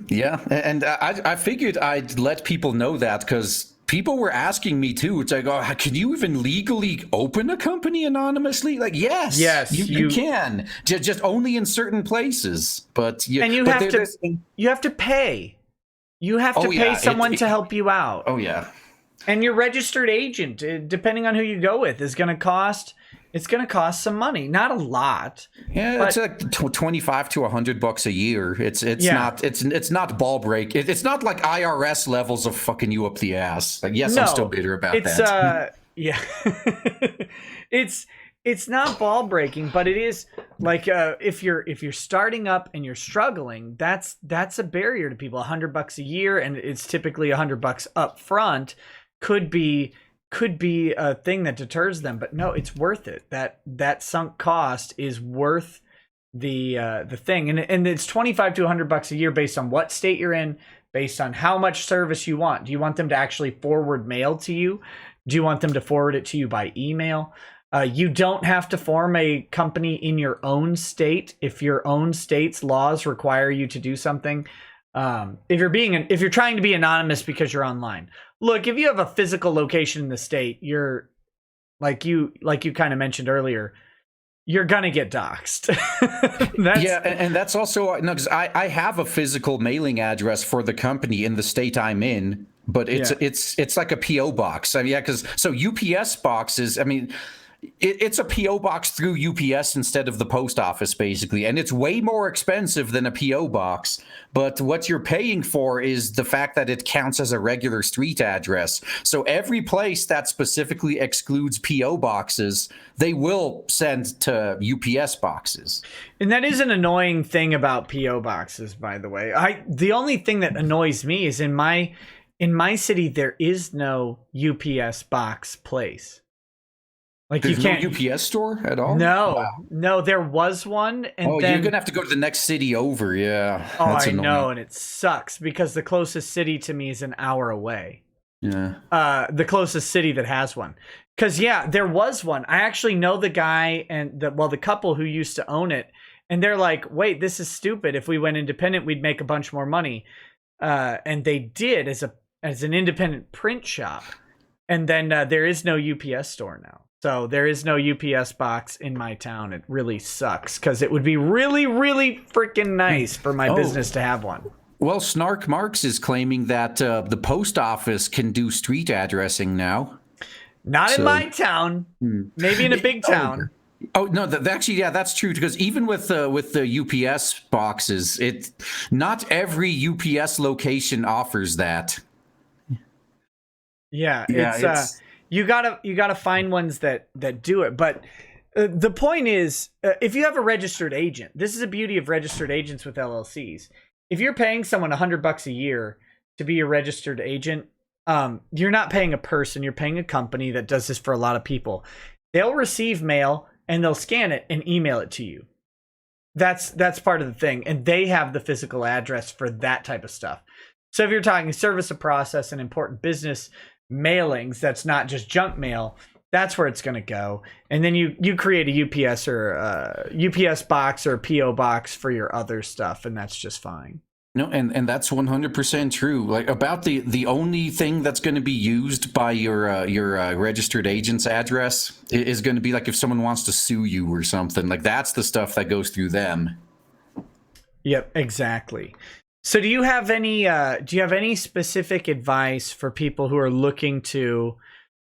Yeah. And I figured I'd let people know that because people were asking me too. It's like, oh, can you even legally open a company anonymously? Like, yes, you can. Just only in certain places. But you have to pay. You have to pay someone to help you out. Oh yeah. And your registered agent, depending on who you go with, is going to cost. It's going to cost some money, not a lot. Yeah, it's like $25 to $100 a year. It's not ball break. It's not like IRS levels of fucking you up the ass. Like, yes, I'm still bitter about that. Yeah, it's not ball breaking, but it is like if you're starting up and you're struggling, that's a barrier to people. $100 a year, and it's typically $100 up front. Could be a thing that deters them, but no, it's worth it. That sunk cost is worth the thing, and it's $25 to $100 a year based on what state you're in, based on how much service you want. Do you want them to actually forward mail to you? Do you want them to forward it to you by email? You don't have to form a company in your own state if your own state's laws require you to do something. If you're trying to be anonymous because you're online. Look, if you have a physical location in the state, you're like you kind of mentioned earlier, you're gonna get doxxed. And that's also because I have a physical mailing address for the company in the state I'm in, but it's like a PO box. I mean, because UPS boxes. I mean, it's a PO box through UPS instead of the post office, basically, and it's way more expensive than a PO box. But what you're paying for is the fact that it counts as a regular street address. So every place that specifically excludes PO boxes, they will send to UPS boxes. And that is an annoying thing about PO boxes, by the way. The only thing that annoys me is in my city there is no UPS box place. Like, there's no UPS store at all? No, there was one. And then, you're going to have to go to the next city over, yeah. Oh, I know, and it sucks because the closest city to me is an hour away. Yeah. The closest city that has one. Because, there was one. I actually know the guy and the couple who used to own it. And they're like, wait, this is stupid. If we went independent, we'd make a bunch more money. And they did as an independent print shop. And then there is no UPS store now. So there is no UPS box in my town. It really sucks because it would be really, really freaking nice for my business to have one. Well, Snark Marks is claiming that the post office can do street addressing now. Not in my town. Maybe in a big town. Oh no! Actually, yeah, that's true. Because even with the UPS boxes, not every UPS location offers that. Yeah, it's you gotta find ones that do it. But the point is, if you have a registered agent, this is the beauty of registered agents with LLCs. If you're paying someone $100 a year to be your registered agent, you're not paying a person. You're paying a company that does this for a lot of people. They'll receive mail and they'll scan it and email it to you. That's part of the thing, and they have the physical address for that type of stuff. So if you're talking service of process and important business mailings, that's not just junk mail, that's where it's going to go. And then you create a UPS or UPS box or a PO box for your other stuff, and that's just fine. No, and that's 100% true. Like, about the only thing that's going to be used by your registered agent's address is going to be like if someone wants to sue you or something. Like, that's the stuff that goes through them. Yep, exactly. So do you have any specific advice for people who are looking to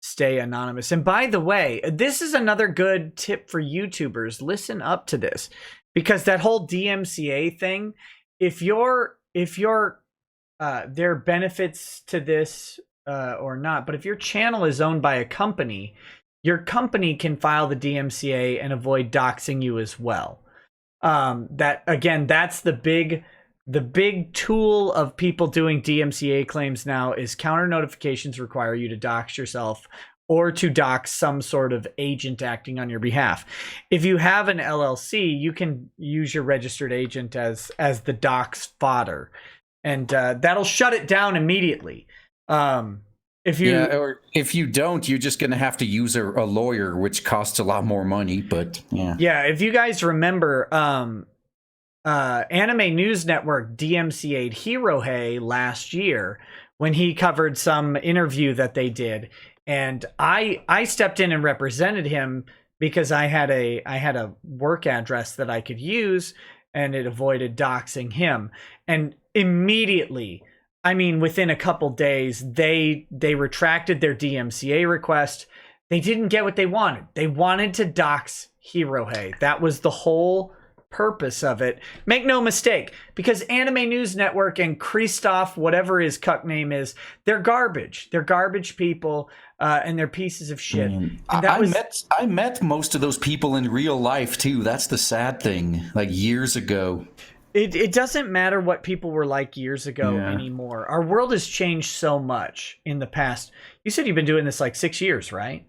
stay anonymous? And by the way, this is another good tip for YouTubers. Listen up to this, because that whole DMCA thing, if there are benefits to this or not, but if your channel is owned by a company, your company can file the DMCA and avoid doxing you as well. That's the big tool of people doing DMCA claims now is counter notifications require you to dox yourself or to dox some sort of agent acting on your behalf. If you have an LLC, you can use your registered agent as the dox fodder, and that'll shut it down immediately. Or if you don't, you're just going to have to use a lawyer, which costs a lot more money. But if you guys remember, Anime News Network DMCA'd Hirohei last year when he covered some interview that they did, and I stepped in and represented him because I had a work address that I could use, and it avoided doxing him. And immediately, I mean, within a couple days, they retracted their DMCA request. They didn't get what they wanted. They wanted to dox Hirohei. That was the whole purpose of it. Make no mistake, because Anime News Network and Christoph, whatever his cuck name is, they're garbage. They're garbage people, and they're pieces of shit. And I met most of those people in real life too. That's the sad thing. Like years ago. It doesn't matter what people were like years ago anymore. Our world has changed so much in the past. You said you've been doing this like 6 years, right?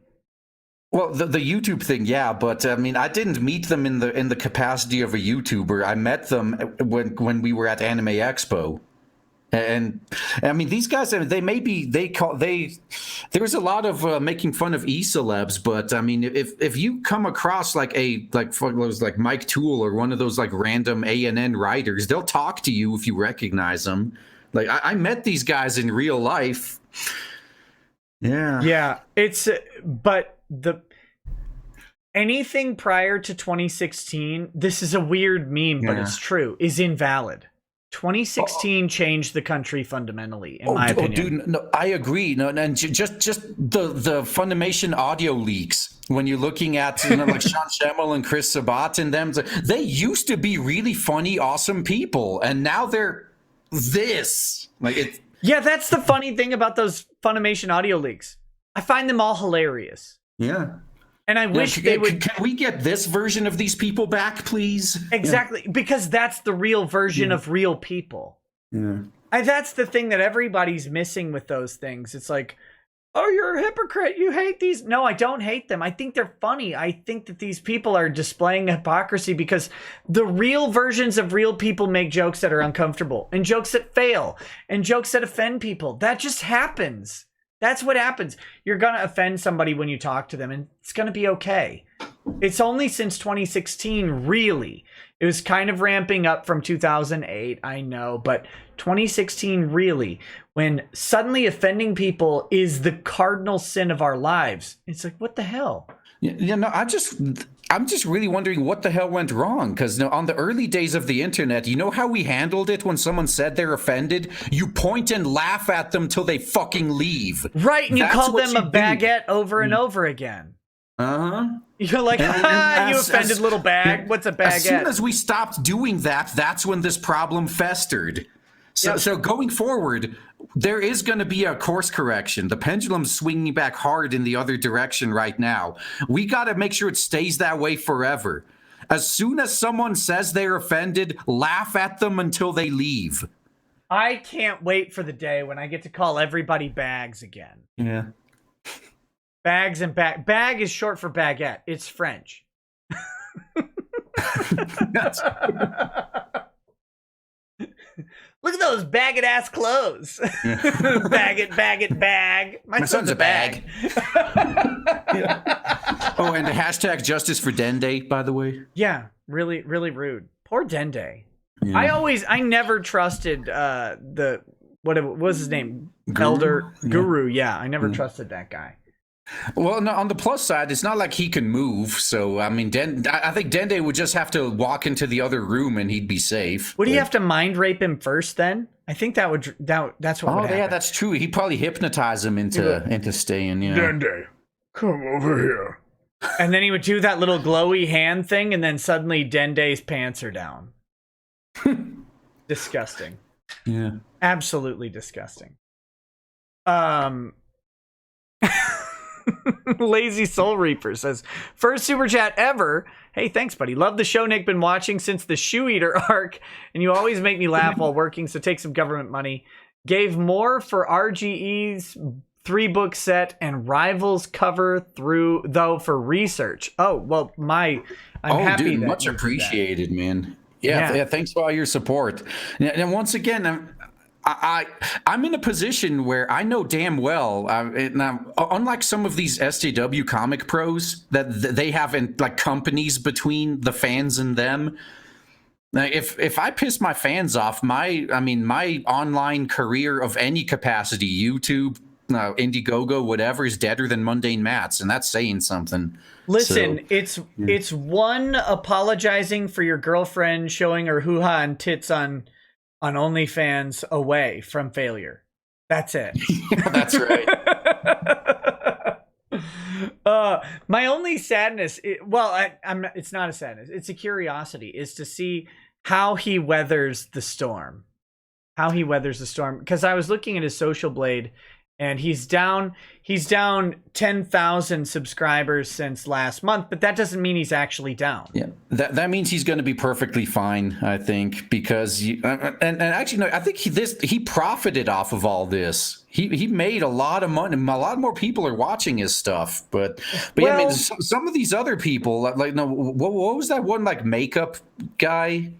Well, the YouTube thing, yeah, but I mean, I didn't meet them in the capacity of a YouTuber. I met them when we were at Anime Expo, and I mean, these guys, there's a lot of making fun of e-celebs, but I mean, if you come across like Mike Toole or one of those like random ANN writers, they'll talk to you if you recognize them. Like I met these guys in real life. Yeah, but anything prior to 2016, this is a weird meme, but it's true, is invalid. 2016 changed the country fundamentally, in my opinion. Dude, no, I agree. No, and just the Funimation audio leaks. When you're looking at like Sean Schemmel and Chris Sabat and them, they used to be really funny, awesome people, and now they're this. Like it. Yeah, that's the funny thing about those Funimation audio leaks. I find them all hilarious. Yeah. And I wish they would... Can we get this version of these people back, please? Exactly, because that's the real version of real people. Yeah. And that's the thing that everybody's missing with those things. It's like, oh, you're a hypocrite. You hate these. No, I don't hate them. I think they're funny. I think that these people are displaying hypocrisy because the real versions of real people make jokes that are uncomfortable and jokes that fail and jokes that offend people. That just happens. That's what happens. You're going to offend somebody when you talk to them, and it's going to be okay. It's only since 2016, really. It was kind of ramping up from 2008, I know, but 2016, really, when suddenly offending people is the cardinal sin of our lives. It's like, what the hell? Yeah, no, I'm just really wondering what the hell went wrong, because on the early days of the internet, you know how we handled it when someone said they're offended? You point and laugh at them till they fucking leave. Right, and you call them a baguette over and over again. Uh-huh. You're like, you offended little bag. What's a baguette? As soon as we stopped doing that, that's when this problem festered. So going forward, there is going to be a course correction. The pendulum's swinging back hard in the other direction right now. We got to make sure it stays that way forever. As soon as someone says they're offended, laugh at them until they leave. I can't wait for the day when I get to call everybody bags again. Yeah. Bags and bag. Bag is short for baguette. It's French. Look at those bagged ass clothes. Yeah. bag. My son's a bag. Oh, and the hashtag justice for Dende, by the way. Yeah, really, really rude. Poor Dende. Yeah. I never trusted what was his name? Guru. Yeah, I never trusted that guy. Well, no, on the plus side, it's not like he can move. So, I mean, I think Dende would just have to walk into the other room and he'd be safe. Would he have to mind rape him first then? I think that's what would happen. Oh, yeah, that's true. He'd probably hypnotize him into staying, yeah. Dende, come over here. And then he would do that little glowy hand thing, and then suddenly Dende's pants are down. Disgusting. Yeah. Absolutely disgusting. Lazy Soul Reaper says, first super chat ever. Hey, thanks, buddy. Love the show, Nick. Been watching since the Shoe Eater arc, and you always make me laugh while working, so take some government money. Gave more for RGE's 3-book set and Rivals cover through, though, for research. Oh, well, I'm happy dude, that much appreciated, man. Yeah, thanks for all your support. And once again, I'm in a position where I know damn well, now, unlike some of these SJW comic pros that they have like companies between the fans and them, Now, if I piss my fans off, my online career of any capacity, YouTube, Indiegogo, whatever, is deader than Mundane Mats, and that's saying something. Listen, So, it's one apologizing for your girlfriend showing her hoo-ha and tits on OnlyFans away from failure. That's it. that's right. My only sadness, it's not a sadness. It's a curiosity, is to see how he weathers the storm. Because I was looking at his Social Blade, and he's down 10,000 subscribers since last month, but that doesn't mean he's actually down. Yeah, that means he's going to be perfectly fine, I think, because and actually, no, I think he profited off of all this. He made a lot of money. A lot more people are watching his stuff, but yeah, I mean, some of these other people, like no, what was that one like makeup guy?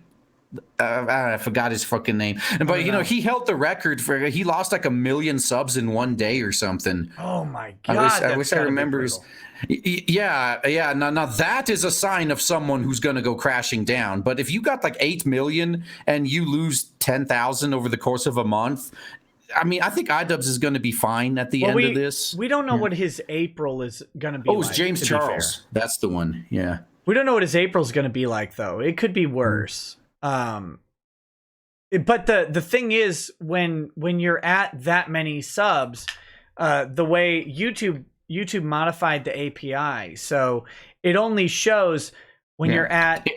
I forgot his fucking name. But he held the record for. He lost like 1 million subs in one day or something. Oh my god! I wish I remember. Yeah. Now that is a sign of someone who's going to go crashing down. But if you got like 8 million and you lose 10,000 over the course of a month, I mean, I think iDubbbz is going to be fine at the end of this. We don't know what his April is going to be. Oh, it's James Charles. That's the one. Yeah. We don't know what his April's going to be like, though. It could be worse. But the thing is, when you're at that many subs, the way YouTube modified the API, so it only shows when you're at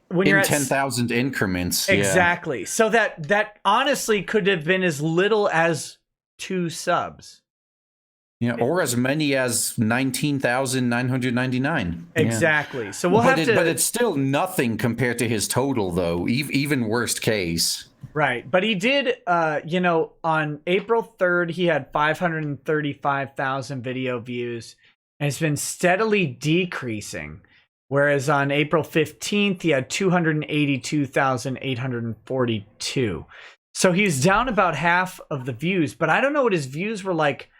when you're at 10,000 increments. Exactly. Yeah. So that honestly could have been as little as 2 subs. Yeah, or as many as 19,999. Exactly. Yeah. So but it's still nothing compared to his total, though. Even worst case. Right, but he did. On April 3rd, he had 535,000 video views, and it's been steadily decreasing. Whereas on April 15th, he had 282,842. So he's down about half of the views, but I don't know what his views were like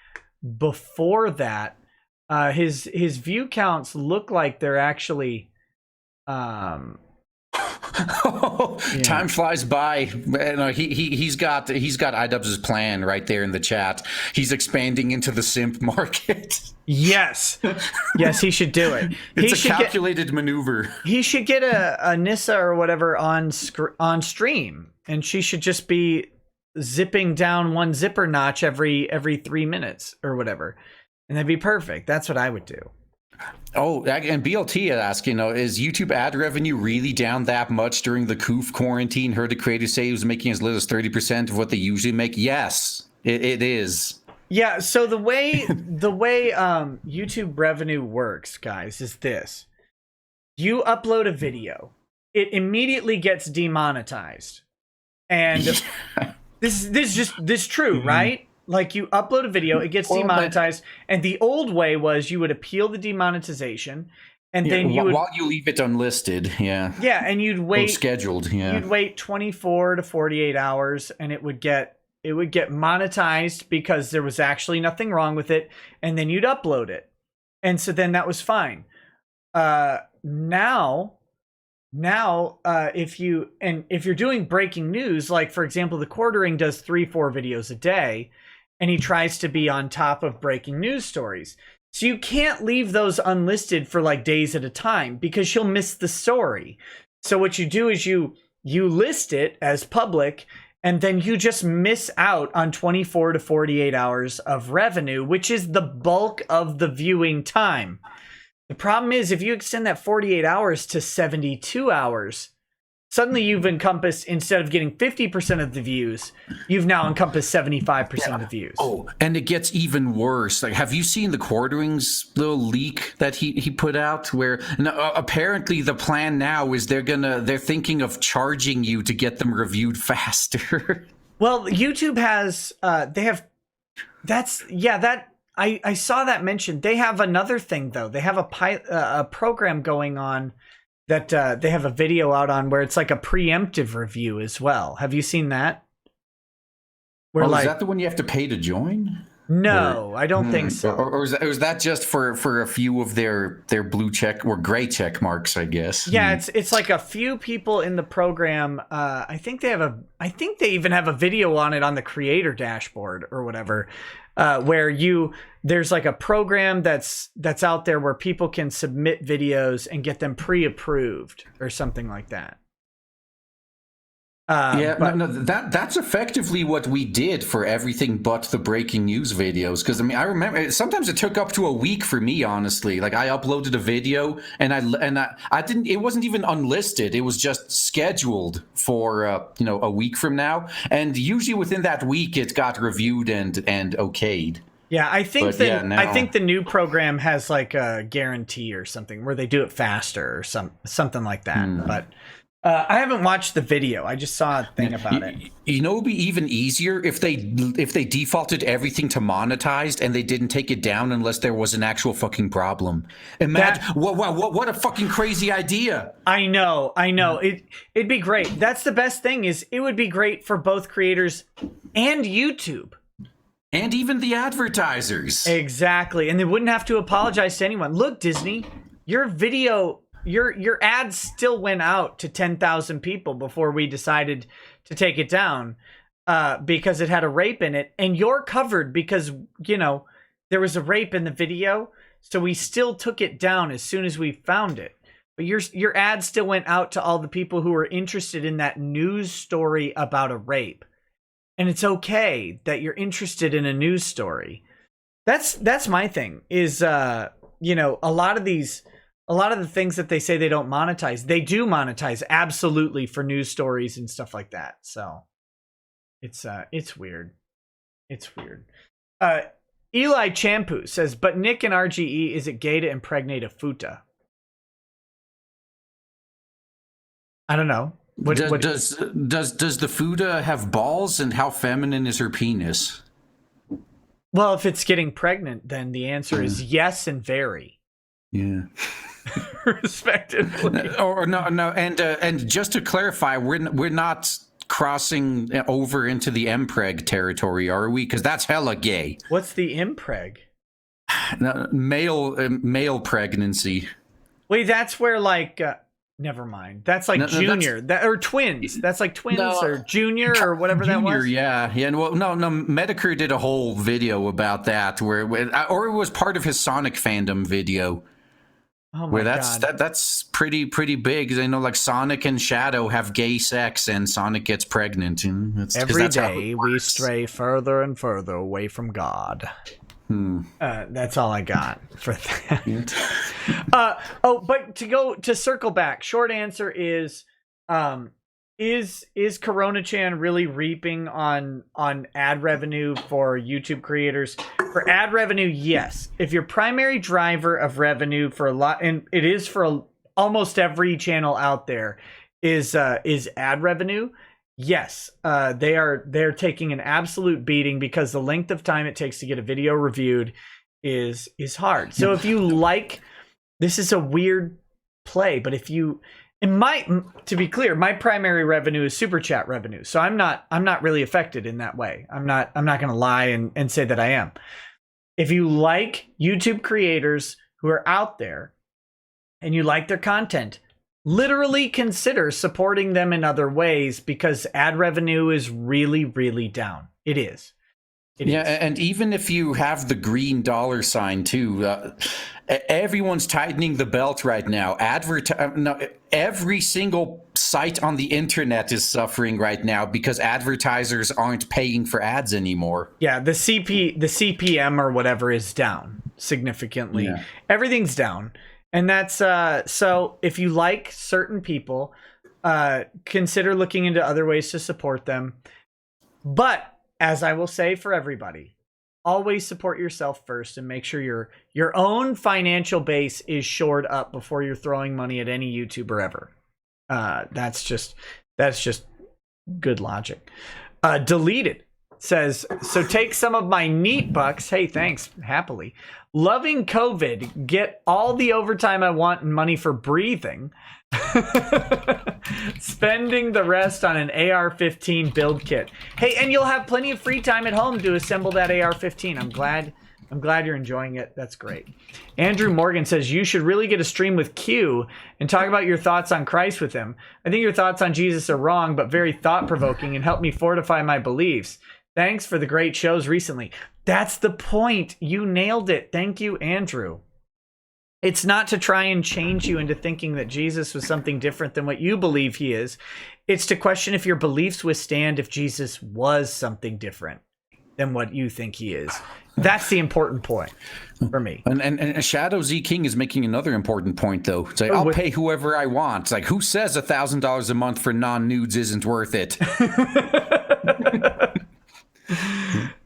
before that. His view counts look like they're actually Time flies by. He's got iDubbbz's plan right there in the chat. He's expanding into the simp market. Yes, he should do it. It's a calculated maneuver. He should get a Nissa or whatever on stream, and she should just be zipping down one zipper notch every 3 minutes or whatever, and that'd be perfect. That's what I would do. Oh, and BLT asked, is YouTube ad revenue really down that much during the COOF quarantine? Heard the creators say it was making as little as 30% of what they usually make. Yes, it is. Yeah. So the way YouTube revenue works, guys, is this: you upload a video, it immediately gets demonetized, and this is true, right? Like, you upload a video, it gets demonetized, and the old way was you would appeal the demonetization, and then while you leave it unlisted, and you'd wait scheduled, you'd wait 24 to 48 hours, and it would get monetized because there was actually nothing wrong with it, and then you'd upload it, and so then that was fine. Now, if you're doing breaking news, like for example, the Quartering does 3-4 videos a day, and he tries to be on top of breaking news stories. So you can't leave those unlisted for like days at a time because you'll miss the story. So what you do is you list it as public, and then you just miss out on 24 to 48 hours of revenue, which is the bulk of the viewing time. The problem is, if you extend that 48 hours to 72 hours, suddenly you've encompassed, instead of getting 50% of the views, you've now encompassed 75% of the views. Oh, and it gets even worse. Like, have you seen the Quartering's little leak that he put out? Where apparently the plan now is they're thinking of charging you to get them reviewed faster. Well, YouTube has I saw that mentioned. They have another thing though. They have a program going on that they have a video out on where it's like a preemptive review as well. Have you seen that? Is that the one you have to pay to join? No, I don't think so. Or is that just for a few of their blue check or gray check marks, I guess? Yeah, it's like a few people in the program. I think they even have a video on it on the creator dashboard or whatever, where there's like a program that's out there where people can submit videos and get them pre-approved or something like that. That's effectively what we did for everything but the breaking news videos. Because I mean, I remember sometimes it took up to a week for me, honestly. Like I uploaded a video and I didn't. It wasn't even unlisted. It was just scheduled for a week from now. And usually within that week, it got reviewed and okayed. Yeah, I think I think the new program has like a guarantee or something where they do it faster or something like that. But. I haven't watched the video. I just saw a thing about it. You know, it'd be even easier if they defaulted everything to monetized and they didn't take it down unless there was an actual fucking problem. Imagine what a fucking crazy idea. I know. It'd be great. That's the best thing is it would be great for both creators and YouTube. And even the advertisers. Exactly. And they wouldn't have to apologize to anyone. Look, Disney, your video... Your ads still went out to 10,000 people before we decided to take it down because it had a rape in it. And you're covered because, there was a rape in the video. So we still took it down as soon as we found it. But your ad still went out to all the people who were interested in that news story about a rape. And it's okay that you're interested in a news story. That's my thing is, a lot of the things that they say they don't monetize, they do monetize absolutely for news stories and stuff like that. So it's weird. It's weird. Eli Champu says, but Nick and RGE, is it gay to impregnate a futa? I don't know. Does the futa have balls, and how feminine is her penis? Well, if it's getting pregnant, then the answer is yes and very. Yeah. Respectively. Or no, and just to clarify, we're not crossing over into the mpreg territory, are we? Because that's hella gay. What's the impreg? No, male pregnancy. Wait, that's where like never mind. That's like junior, or twins. That's like twins or junior or whatever that was. Yeah. Well, no. Medicare did a whole video about that, or it was part of his Sonic fandom video. Oh my God. That's pretty big. I know, like Sonic and Shadow have gay sex, and Sonic gets pregnant. Every day we stray further and further away from God. That's all I got for that. But to circle back, short answer is Corona Chan really reaping on ad revenue for YouTube creators? For ad revenue, yes. If your primary driver of revenue for a lot, and it is for almost every channel out there, is ad revenue, yes, they're taking an absolute beating because the length of time it takes to get a video reviewed is hard. So if you like, this is a weird play, but if you, to be clear, my primary revenue is super chat revenue, so I'm not really affected in that way. I'm not going to lie and say that I am. If you like YouTube creators who are out there and you like their content, literally consider supporting them in other ways because ad revenue is really, really down. It is. And even if you have the green dollar sign too, everyone's tightening the belt right now. Every single site on the internet is suffering right now because advertisers aren't paying for ads anymore. Yeah, the CPM or whatever is down significantly. Yeah. Everything's down. And that's so if you like certain people, consider looking into other ways to support them. But as I will say for everybody, always support yourself first and make sure your own financial base is shored up before you're throwing money at any YouTuber ever. That's just good logic. Deleted says, so take some of my neat bucks. Hey, thanks. Happily. Loving COVID. Get all the overtime I want and money for breathing. Spending the rest on an AR-15 build kit. Hey, and you'll have plenty of free time at home to assemble that AR-15. I'm glad you're enjoying it. That's great. Andrew Morgan says, you should really get a stream with Q and talk about your thoughts on Christ with him. I think your thoughts on Jesus are wrong, but very thought-provoking and help me fortify my beliefs. Thanks for the great shows recently. That's the point. You nailed it. Thank you, Andrew. It's not to try and change you into thinking that Jesus was something different than what you believe he is. It's to question if your beliefs withstand if Jesus was something different than what you think he is. That's the important point for me. And Shadow Z King is making another important point, though. It's like, I'll pay whoever I want. It's like, who says $1,000 a month for non-nudes isn't worth it?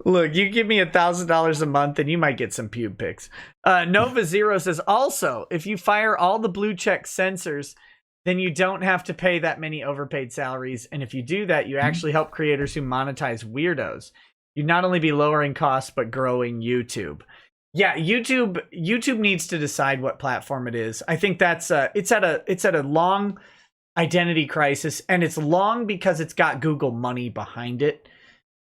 Look, you give me $1,000 a month and you might get some pube pics. Nova Zero says, also, if you fire all the blue check censors, then you don't have to pay that many overpaid salaries. And if you do that, you actually help creators who monetize weirdos. You'd not only be lowering costs, but growing YouTube. Yeah, YouTube needs to decide what platform it is. I think that's it's at a long identity crisis, and it's long because it's got Google money behind it.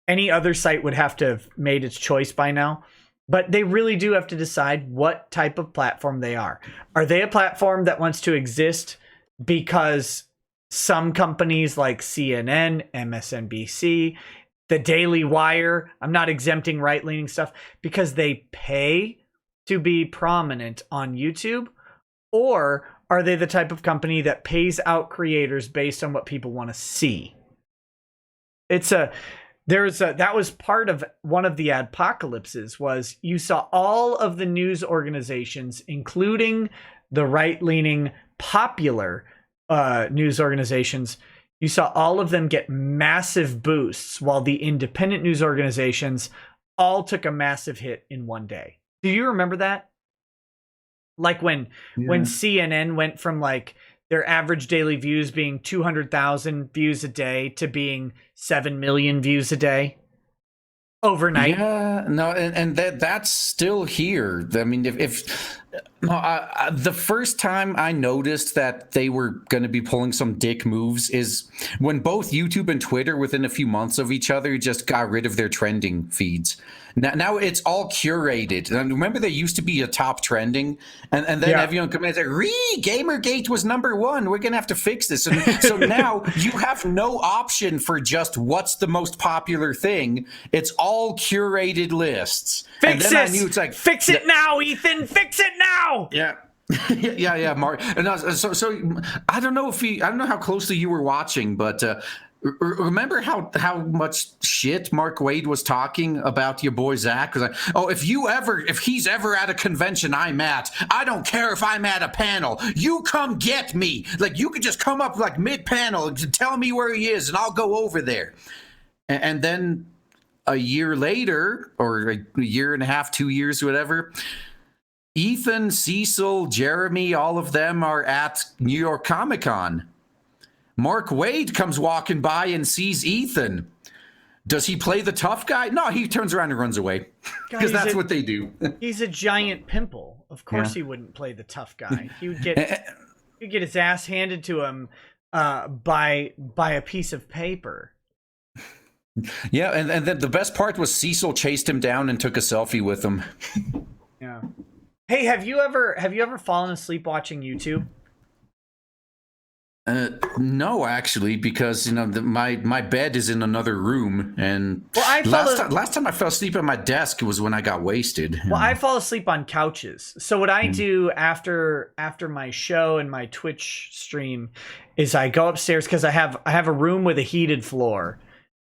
Any other site would have to have made its choice by now, but they really do have to decide what type of platform they are. Are they a platform that wants to exist because some companies like CNN, MSNBC, the Daily Wire, I'm not exempting right-leaning stuff, because they pay to be prominent on YouTube? Or are they the type of company that pays out creators based on what people want to see? That was part of one of the adpocalypses, was you saw all of the news organizations, including the right-leaning popular news organizations, you saw all of them get massive boosts, while the independent news organizations all took a massive hit in one day. Do you remember that? Like when CNN went from like their average daily views being 200,000 views a day to being 7 million views a day overnight. Yeah, no, and that's still here. I mean, if the first time I noticed that they were going to be pulling some dick moves is when both YouTube and Twitter, within a few months of each other, just got rid of their trending feeds. Now it's all curated. And remember, they used to be a top trending, and then everyone comments like, Gamergate was #1. We're gonna have to fix this. And so now you have no option for just what's the most popular thing. It's all curated lists. Fix and then this. I knew it's like, fix it now, Ethan. Fix it now. Yeah. yeah, Mark. And so I don't know how closely you were watching, but remember how much shit Mark Wade was talking about your boy Zach? Was like, oh, if he's ever at a convention I'm at, I don't care if I'm at a panel. You come get me. Like, you could just come up like mid-panel and tell me where he is, and I'll go over there. And then a year later, or a year and a half, 2 years, whatever, Ethan, Cecil, Jeremy, all of them are at New York Comic Con. Mark Wade comes walking by and sees Ethan. Does he play the tough guy? No, he turns around and runs away, because that's what they do. He's a giant pimple. Of course he wouldn't play the tough guy. He would get his ass handed to him by a piece of paper. Yeah, and then the best part was Cecil chased him down and took a selfie with him. Yeah. Hey, have you ever fallen asleep watching YouTube? No, actually, because my bed is in another room, and last time I fell asleep at my desk was when I got wasted. Well, I fall asleep on couches. So what I do after my show and my Twitch stream is I go upstairs, because I have a room with a heated floor,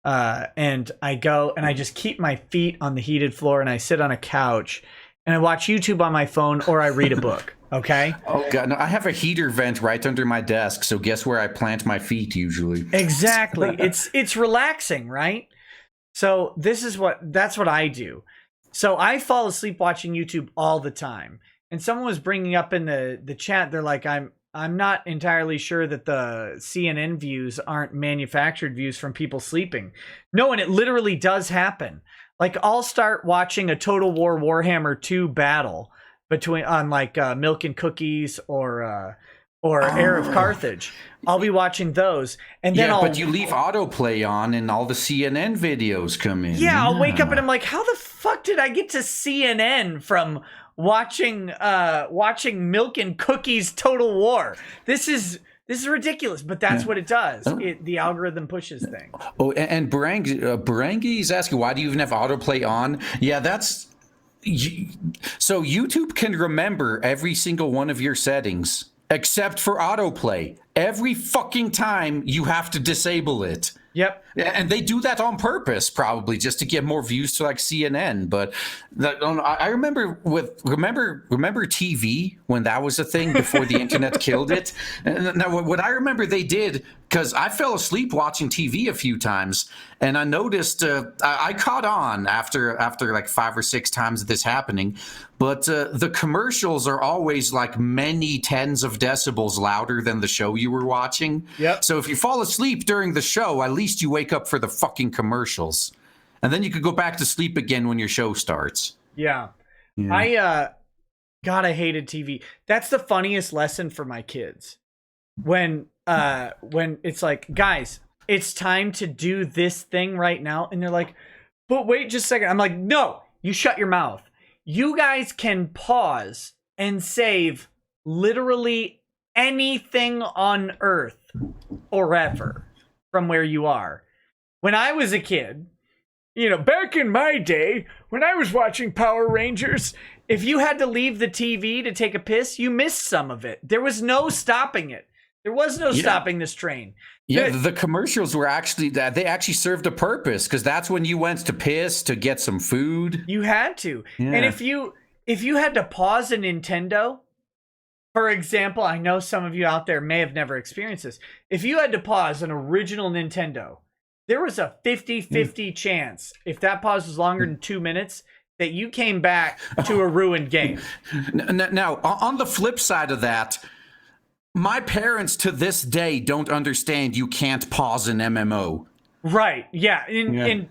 and I go and I just keep my feet on the heated floor, and I sit on a couch and I watch YouTube on my phone, or I read a book. Okay. Oh God, no! I have a heater vent right under my desk, so guess where I plant my feet usually? Exactly. It's relaxing, right? So that's what I do. So I fall asleep watching YouTube all the time. And someone was bringing up in the chat, they're like, I'm not entirely sure that the CNN views aren't manufactured views from people sleeping. No, and it literally does happen. Like, I'll start watching a Total War Warhammer 2 battle on like Milk and Cookies or or Heir of Carthage. I'll be watching those, and then but you leave autoplay on, and all the CNN videos come in. Yeah, I'll wake up and I'm like, how the fuck did I get to CNN from watching Milk and Cookies Total War? This is ridiculous, but that's what it does. The algorithm pushes things. Oh, and Barangi is asking, why do you even have autoplay on? Yeah, that's... So YouTube can remember every single one of your settings, except for autoplay. Every fucking time you have to disable it. Yep. And they do that on purpose, probably, just to get more views to like CNN. But I remember remember TV when that was a thing before the internet killed it. Now, what I remember they did, because I fell asleep watching TV a few times, and I noticed I caught on after like 5 or 6 times of this happening. But the commercials are always like many tens of decibels louder than the show you were watching. Yep. So if you fall asleep during the show, at least you wake up for the fucking commercials. And then you could go back to sleep again when your show starts. Yeah. God, I hated TV. That's the funniest lesson for my kids. When it's like, guys, it's time to do this thing right now. And they're like, but wait just a second. I'm like, no, you shut your mouth. You guys can pause and save literally anything on earth or ever from where you are. When I was a kid, back in my day, when I was watching Power Rangers, if you had to leave the TV to take a piss, you missed some of it. There was no stopping it. There was no stopping this train. Yeah, the commercials were they actually served a purpose, because that's when you went to piss, to get some food. You had to. Yeah. And if you had to pause a Nintendo, for example, I know some of you out there may have never experienced this. If you had to pause an original Nintendo, there was a 50-50 chance, if that pause was longer than 2 minutes, that you came back to a ruined game. Now, on the flip side of that, my parents to this day don't understand you can't pause an MMO. Right. Yeah. And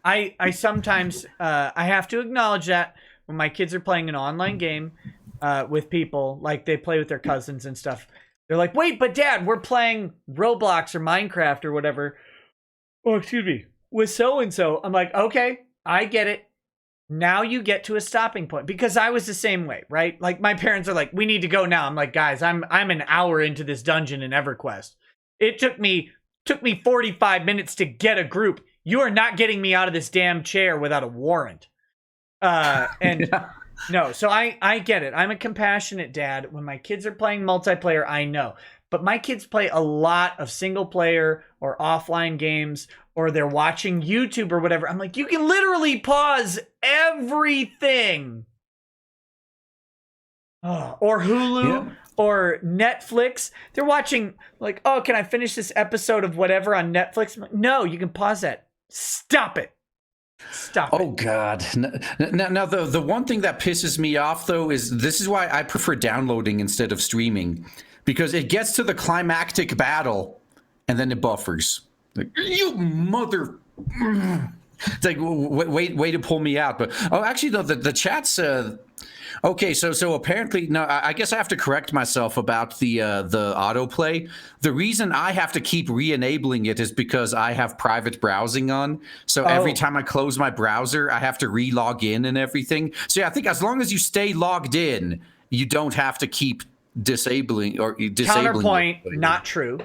I sometimes I have to acknowledge that when my kids are playing an online game with people, like they play with their cousins and stuff, they're like, wait, but Dad, we're playing Roblox or Minecraft or whatever. Oh, excuse me, with so-and-so. I'm like, okay, I get it. Now you get to a stopping point, because I was the same way, right? Like my parents are like, we need to go now. I'm like, guys, I'm an hour into this dungeon in EverQuest. It took me 45 minutes to get a group. You are not getting me out of this damn chair without a warrant. No, so I get it. I'm a compassionate dad. When my kids are playing multiplayer, I know. But my kids play a lot of single player or offline games, or they're watching YouTube or whatever. I'm like, you can literally pause everything. Or Hulu or Netflix. They're watching like, oh, can I finish this episode of whatever on Netflix? Like, no, you can pause that. Stop it. Stop it. Oh, God. Now, the one thing that pisses me off, though, is this is why I prefer downloading instead of streaming. Because it gets to the climactic battle, and then it buffers. Like, you mother... It's like, way to pull me out. But, actually, though, the chat's... Okay, so apparently... No, I guess I have to correct myself about the autoplay. The reason I have to keep re-enabling it is because I have private browsing on. So every time I close my browser, I have to re-log in and everything. So, yeah, I think as long as you stay logged in, you don't have to keep... disabling Counterpoint, not true.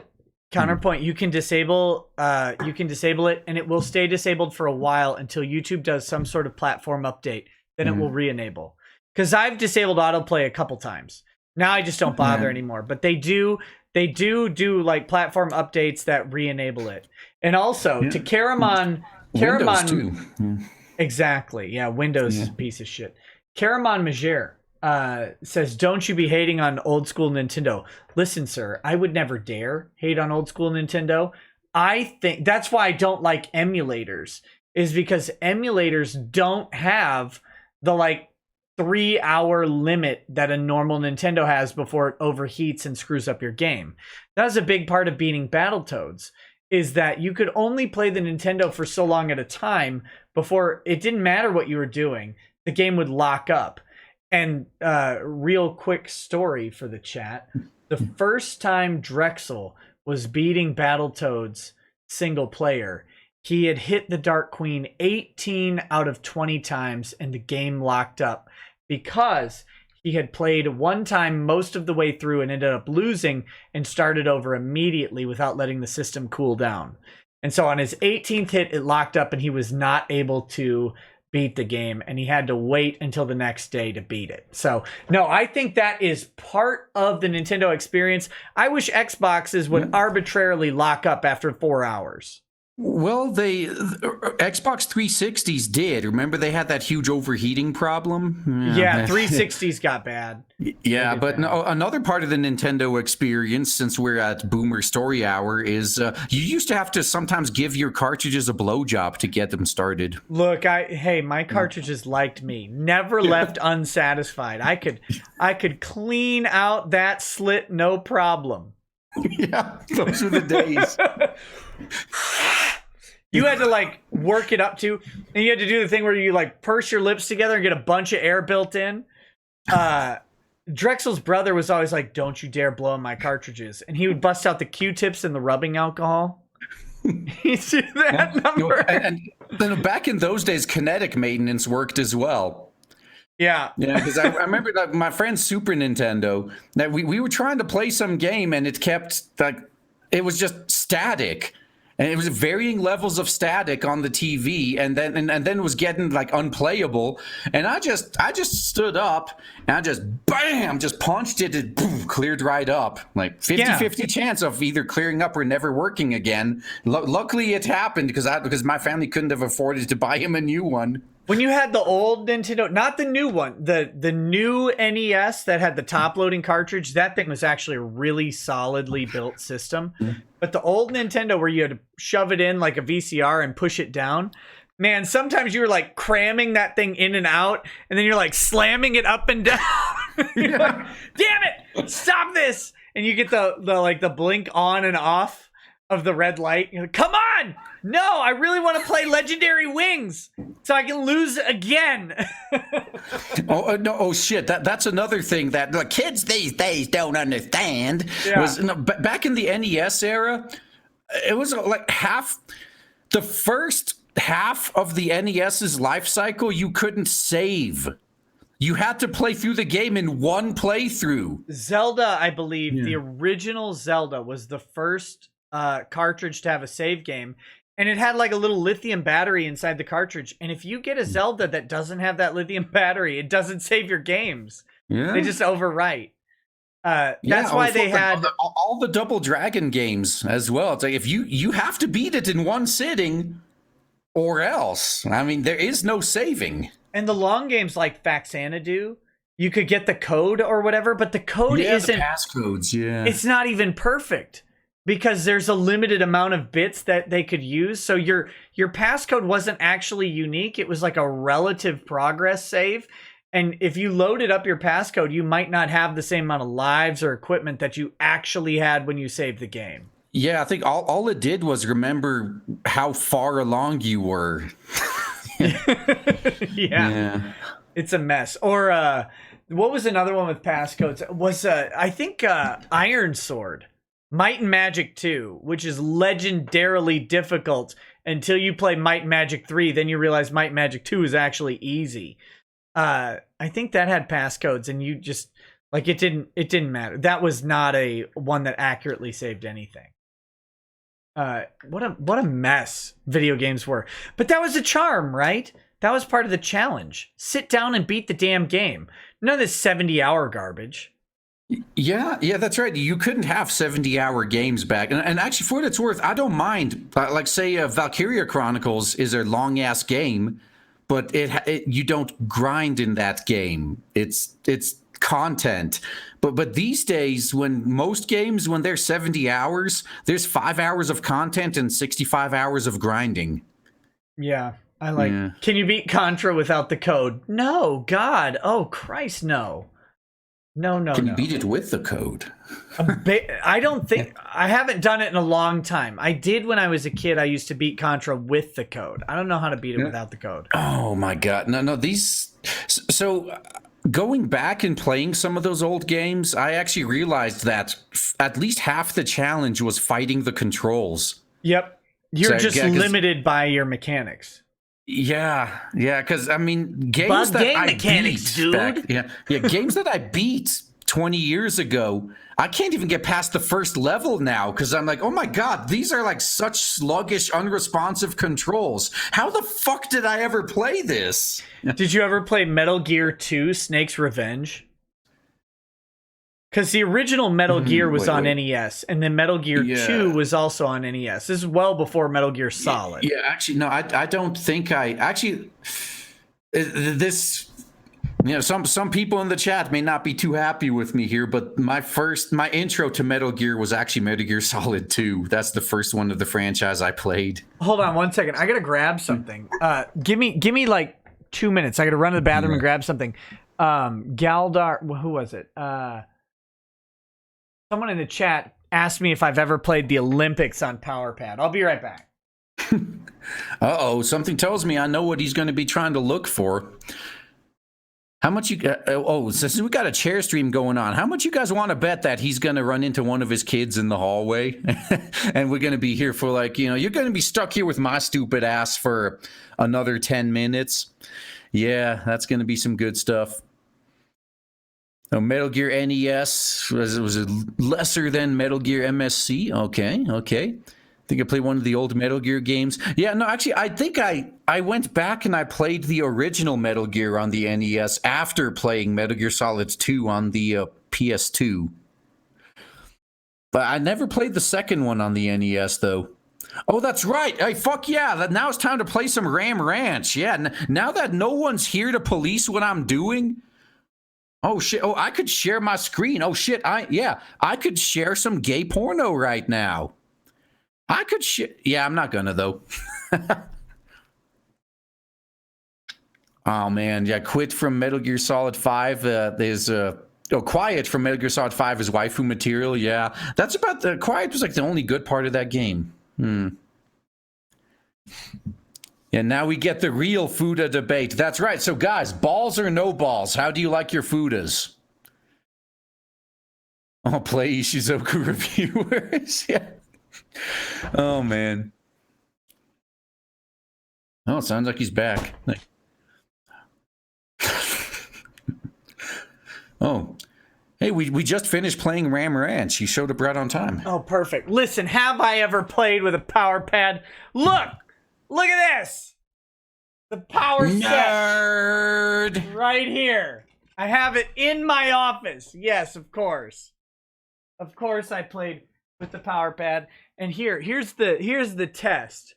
Counterpoint, you can disable it, and it will stay disabled for a while until YouTube does some sort of platform update. Then it will re-enable. Because I've disabled autoplay a couple times. Now I just don't bother anymore. But they do like platform updates that re-enable it. And also to Caramon too. Exactly. Yeah, Windows is a piece of shit. Caramon Majere says, don't you be hating on old school Nintendo. Listen, sir, I would never dare hate on old school Nintendo. I think that's why I don't like emulators, is because emulators don't have the like 3-hour limit that a normal Nintendo has before it overheats and screws up your game. That was a big part of beating Battletoads, is that you could only play the Nintendo for so long at a time before it didn't matter what you were doing. The game would lock up. And real quick story for the chat. the first time Drexel was beating Battletoads single player, he had hit the Dark Queen 18 out of 20 times and the game locked up because he had played one time most of the way through and ended up losing and started over immediately without letting the system cool down. And so on his 18th hit, it locked up and he was not able to beat the game and he had to wait until the next day to beat it. So no, I think that is part of the Nintendo experience. I wish Xboxes would arbitrarily lock up after 4 hours. Well, Xbox 360s did. Remember they had that huge overheating problem? Yeah, 360s got bad. Yeah, but no, another part of the Nintendo experience, since we're at Boomer Story Hour, is you used to have to sometimes give your cartridges a blowjob to get them started. Look, my cartridges liked me. Never left unsatisfied. I could clean out that slit no problem. Yeah, those were the days. You had to like work it up to, and you had to do the thing where you like purse your lips together and get a bunch of air built in. Drexel's brother was always like, "Don't you dare blow in my cartridges," and he would bust out the Q-tips and the rubbing alcohol. You see that number? And then back in those days, kinetic maintenance worked as well. Yeah, because I remember that my friend's Super Nintendo, that we were trying to play some game and it kept like it was just static. And it was varying levels of static on the TV, and then it was getting like unplayable. And I just stood up and I just punched it and boom, cleared right up. Like 50-50 chance of either clearing up or never working again. Luckily it happened because my family couldn't have afforded to buy him a new one. When you had the old Nintendo, not the new one, the new NES that had the top-loading cartridge, that thing was actually a really solidly built system. But the old Nintendo where you had to shove it in like a VCR and push it down, man, sometimes you were like cramming that thing in and out, and then you're like slamming it up and down. You're like, damn it, stop this! And you get the blink on and off of the red light. You're like, come on! No, I really want to play Legendary Wings so I can lose again. No! Oh shit! That's another thing that the kids these days don't understand. Was back in the NES era, it was like the first half of the NES's life cycle. You couldn't save. You had to play through the game in one playthrough. Zelda, I believe, the original Zelda was the first cartridge to have a save game. And it had like a little lithium battery inside the cartridge. And if you get a Zelda that doesn't have that lithium battery, it doesn't save your games. Yeah. They just overwrite. That's why they had all the Double Dragon games as well. It's like if you have to beat it in one sitting or else. I mean, there is no saving. And the long games like Faxanadu, you could get the code or whatever, but the code isn't the passcodes, it's not even perfect. Because there's a limited amount of bits that they could use. So your passcode wasn't actually unique. It was like a relative progress save. And if you loaded up your passcode, you might not have the same amount of lives or equipment that you actually had when you saved the game. Yeah, I think all it did was remember how far along you were. Yeah. It's a mess. Or what was another one with passcodes? Was I think Iron Sword. Might and Magic 2, which is legendarily difficult until you play Might and Magic 3. Then you realize Might and Magic 2 is actually easy. I think that had passcodes, and you just like it didn't matter. That was not a one that accurately saved anything. What a mess video games were. But that was a charm, right? That was part of the challenge. Sit down and beat the damn game. None of this 70-hour garbage. Yeah, that's right. You couldn't have 70-hour games back. And actually, for what it's worth, I don't mind. Like, say, Valkyria Chronicles is a long-ass game, but you don't grind in that game. It's content. But these days, when most games, when they're 70 hours, there's 5 hours of content and 65 hours of grinding. Yeah, I like. Yeah. Can you beat Contra without the code? No, God. Oh, Christ, no. No. Can you beat it with the code? I don't think I haven't done it in a long time. I did when I was a kid. I used to beat Contra with the code. I don't know how to beat it without the code. Oh my God. No. These. So going back and playing some of those old games, I actually realized that at least half the challenge was fighting the controls. Yep. You're just yeah, limited by your mechanics. Yeah, because I mean, games Bug that game I mechanics, beat dude. games that I beat 20 years ago, I can't even get past the first level now because I'm like, oh my god, these are like such sluggish, unresponsive controls. How the fuck did I ever play this? Did you ever play Metal Gear 2 Snake's Revenge? Because the original Metal Gear was on NES, and then Metal Gear 2 was also on NES. This is well before Metal Gear Solid. Yeah, actually, no, I don't think I actually. This, some people in the chat may not be too happy with me here, but my intro to Metal Gear was actually Metal Gear Solid 2. That's the first one of the franchise I played. Hold on 1 second. I gotta grab something. Give me like 2 minutes. I gotta run to the bathroom and grab something. Galdar, who was it? Someone in the chat asked me if I've ever played the Olympics on PowerPad. I'll be right back. Uh-oh, something tells me I know what he's going to be trying to look for. How much you since we got a chair stream going on, how much you guys want to bet that he's going to run into one of his kids in the hallway? And we're going to be here for you're going to be stuck here with my stupid ass for another 10 minutes. Yeah, that's going to be some good stuff. Metal Gear NES was lesser than Metal Gear MSC. Okay. I think I played one of the old Metal Gear games. Yeah, no, actually, I think I went back and I played the original Metal Gear on the NES after playing Metal Gear Solid 2 on the PS2. But I never played the second one on the NES, though. Oh, that's right. Hey, fuck yeah. Now it's time to play some Ram Ranch. Yeah, now that no one's here to police what I'm doing... Oh, shit. Oh, I could share my screen. Oh, shit. I could share some gay porno right now. I could Yeah, I'm not gonna, though. Oh, man. Yeah, quit from Metal Gear Solid 5. There's... Quiet from Metal Gear Solid 5 is waifu material. Yeah, that's about... Quiet was like the only good part of that game. And now we get the real Fuda debate. That's right. So, guys, balls or no balls? How do you like your Fudas? I'll play Ishizoku reviewers. Yeah. Oh, man. Oh, it sounds like he's back. Oh. Hey, we just finished playing Ram Ranch. He showed up right on time. Oh, perfect. Listen, have I ever played with a power pad? Look at this! The power set right here. I have it in my office. Yes, of course. Of course I played with the power pad. And here's the test.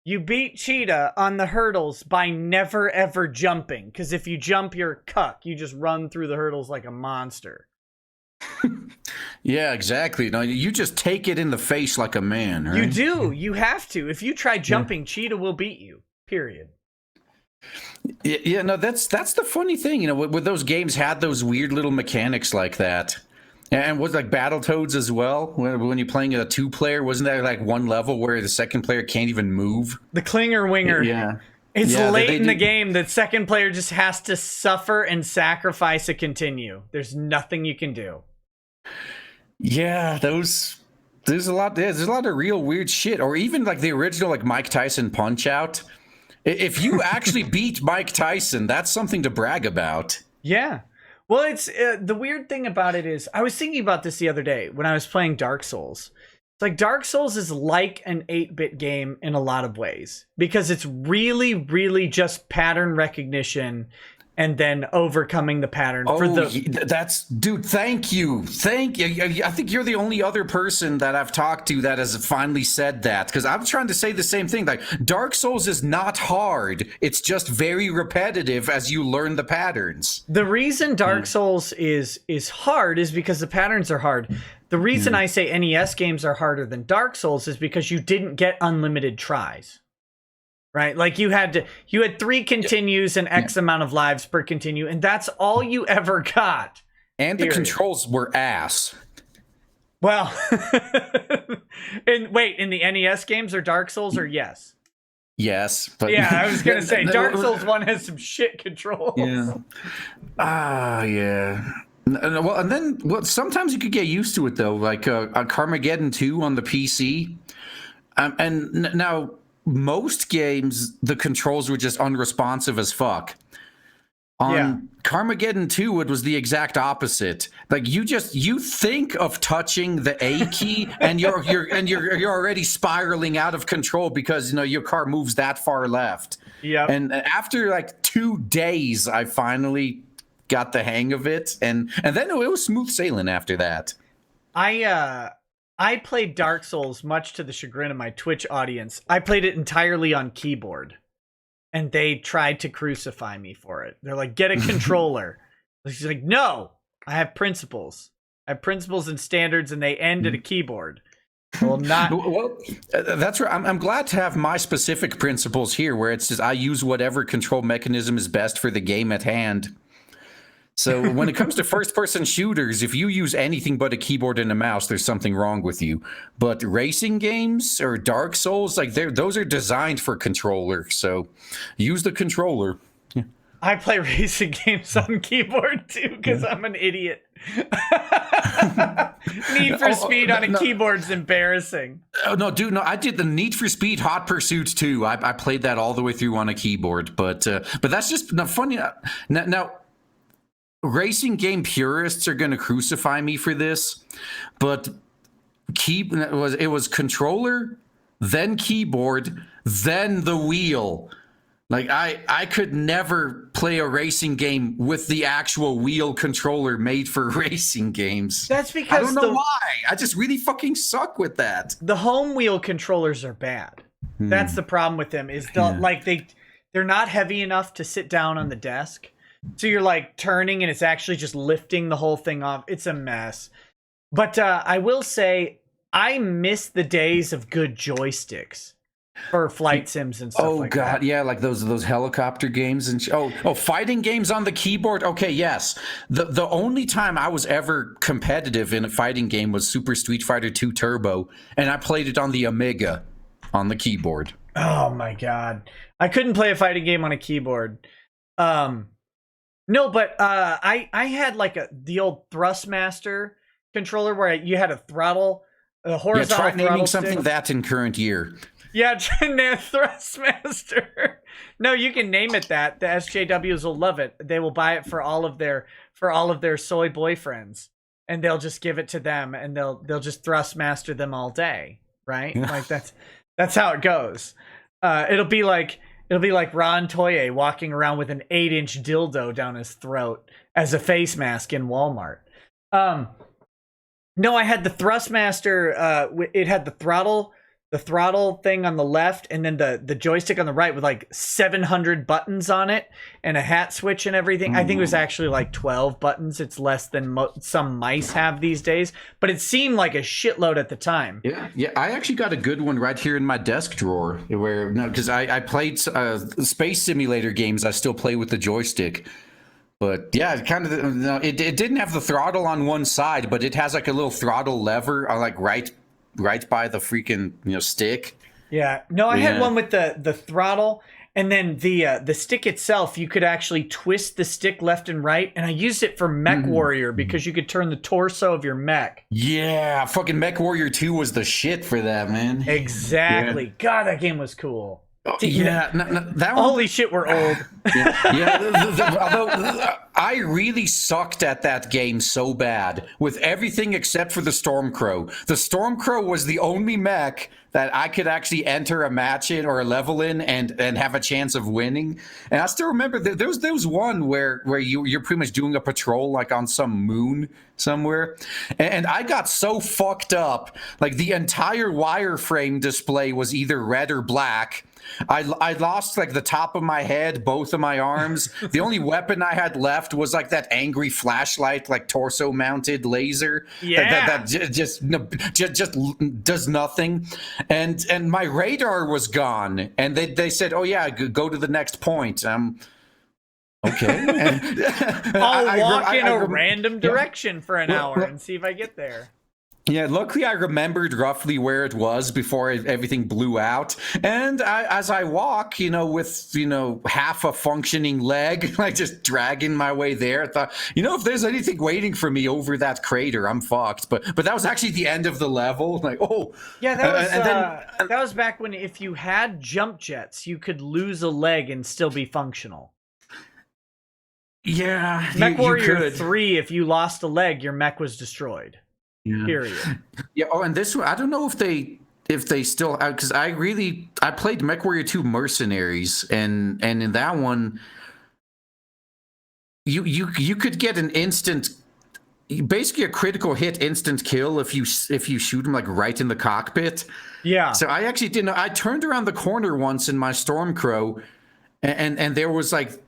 You beat Cheetah on the hurdles by never ever jumping. Because if you jump, you're a cuck. You just run through the hurdles like a monster. Yeah, exactly. No, you just take it in the face like a man, right? You do. You have to. If you try jumping, Cheetah will beat you. Period. Yeah, no, that's the funny thing. With those games had those weird little mechanics like that. And was like Battletoads as well. When you're playing a 2-player, wasn't there like one level where the second player can't even move? The Klinger Winger. Yeah. It's late in the game. The second player just has to suffer and sacrifice to continue. There's nothing you can do. Yeah, there's a lot of real weird shit. Or even like the original like Mike Tyson Punch-Out. If you actually beat Mike Tyson, that's something to brag about. Yeah. Well, it's the weird thing about it is I was thinking about this the other day when I was playing Dark Souls. It's like Dark Souls is like an 8-bit game in a lot of ways because it's really, really just pattern recognition and then overcoming the pattern. Dude, thank you. I think you're the only other person that I've talked to that has finally said that, because I'm trying to say the same thing. Like, Dark Souls is not hard. It's just very repetitive as you learn the patterns. The reason Dark Souls is hard is because the patterns are hard. The reason I say NES games are harder than Dark Souls is because you didn't get unlimited tries. Right? Like you had 3 continues and X amount of lives per continue, and that's all you ever got. And the controls were ass. Well, in the NES games or Dark Souls or yes? Yes, but Yeah, I was gonna say Dark Souls 1 has some shit controls. Yeah. Yeah. Well, and then sometimes you could get used to it though, like Carmageddon 2 on the PC. Now most games the controls were just unresponsive as fuck. On Carmageddon 2, it was the exact opposite. Like you think of touching the A key and you're already spiraling out of control because your car moves that far left. Yeah. And after like 2 days, I finally got the hang of it, and then it was smooth sailing after that. I played Dark Souls much to the chagrin of my Twitch audience. I played it entirely on keyboard. And they tried to crucify me for it. They're like, get a controller. She's like, no, I have principles. I have principles and standards, and they end at a keyboard. Well, that's right. I'm glad to have my specific principles here, where it's just I use whatever control mechanism is best for the game at hand. So when it comes to first-person shooters, if you use anything but a keyboard and a mouse, there's something wrong with you. But racing games or Dark Souls, like those are designed for controller. So use the controller. Yeah. I play racing games on keyboard too because I'm an idiot. Need for Speed on a keyboard's embarrassing. Oh no, dude! No, I did the Need for Speed Hot Pursuit too. I played that all the way through on a keyboard. But that's just funny. Now. Racing game purists are going to crucify me for this, but it was controller, then keyboard, then the wheel. Like I could never play a racing game with the actual wheel controller made for racing games. That's because I don't know why. I just really fucking suck with that. The home wheel controllers are bad. That's the problem with them. Is they're not heavy enough to sit down on the desk. So you're like turning and it's actually just lifting the whole thing off. It's a mess. But I will say I miss the days of good joysticks for flight sims and stuff like that. Oh god, yeah, like those helicopter games and fighting games on the keyboard. Okay, yes. The only time I was ever competitive in a fighting game was Super Street Fighter 2 Turbo, and I played it on the Amiga on the keyboard. Oh my god. I couldn't play a fighting game on a keyboard. No, but I had like the old Thrustmaster controller where you had a throttle, a horizontal try naming throttle something stick. That in current year. Yeah, Thrustmaster. No, you can name it that. The SJWs will love it. They will buy it for all of their soy boyfriends, and they'll just give it to them, and they'll just Thrustmaster them all day, right? Like that's how it goes. It'll be like Ron Toye walking around with an 8-inch dildo down his throat as a face mask in Walmart. No, I had the Thrustmaster. It had the throttle thing on the left, and then the joystick on the right with like 700 buttons on it and a hat switch and everything. I think it was actually like 12 buttons. It's less than some mice have these days, but it seemed like a shitload at the time. Yeah. I actually got a good one right here in my desk drawer because I played space simulator games. I still play with the joystick. But yeah, it didn't have the throttle on one side, but it has like a little throttle lever like right by the freaking stick. Yeah. No, I had one with the throttle, and then the stick itself, you could actually twist the stick left and right, and I used it for Mech Warrior because you could turn the torso of your mech. Yeah, fucking Mech Warrior 2 was the shit for that, man. Exactly. Yeah. God, that game was cool. Oh, yeah, that one, holy shit, we're old. Although I really sucked at that game so bad with everything except for the Stormcrow. The Stormcrow was the only mech that I could actually enter a match in or a level in and have a chance of winning. And I still remember there was one where you're pretty much doing a patrol like on some moon somewhere, and I got so fucked up. Like the entire wireframe display was either red or black. I lost like the top of my head, both of my arms. The only weapon I had left was like that angry flashlight, like torso mounted laser that just does nothing. And my radar was gone. And they said, "Oh yeah, go to the next point." Okay. I'll walk in a random direction for an hour and see if I get there. Yeah, luckily I remembered roughly where it was before everything blew out. And as I walk, with, half a functioning leg, like just dragging my way there, I thought, if there's anything waiting for me over that crater, I'm fucked. But that was actually the end of the level. Like, oh. Yeah, that was back when if you had jump jets, you could lose a leg and still be functional. Yeah, MechWarrior 3, if you lost a leg, your mech was destroyed. Yeah. Period. Yeah. Oh, and this one, I don't know if they still, because I played MechWarrior 2 Mercenaries, and in that one, you could get an instant, basically a critical hit instant kill if you shoot him like right in the cockpit. Yeah. So I actually didn't know. I turned around the corner once in my Stormcrow, and there was like.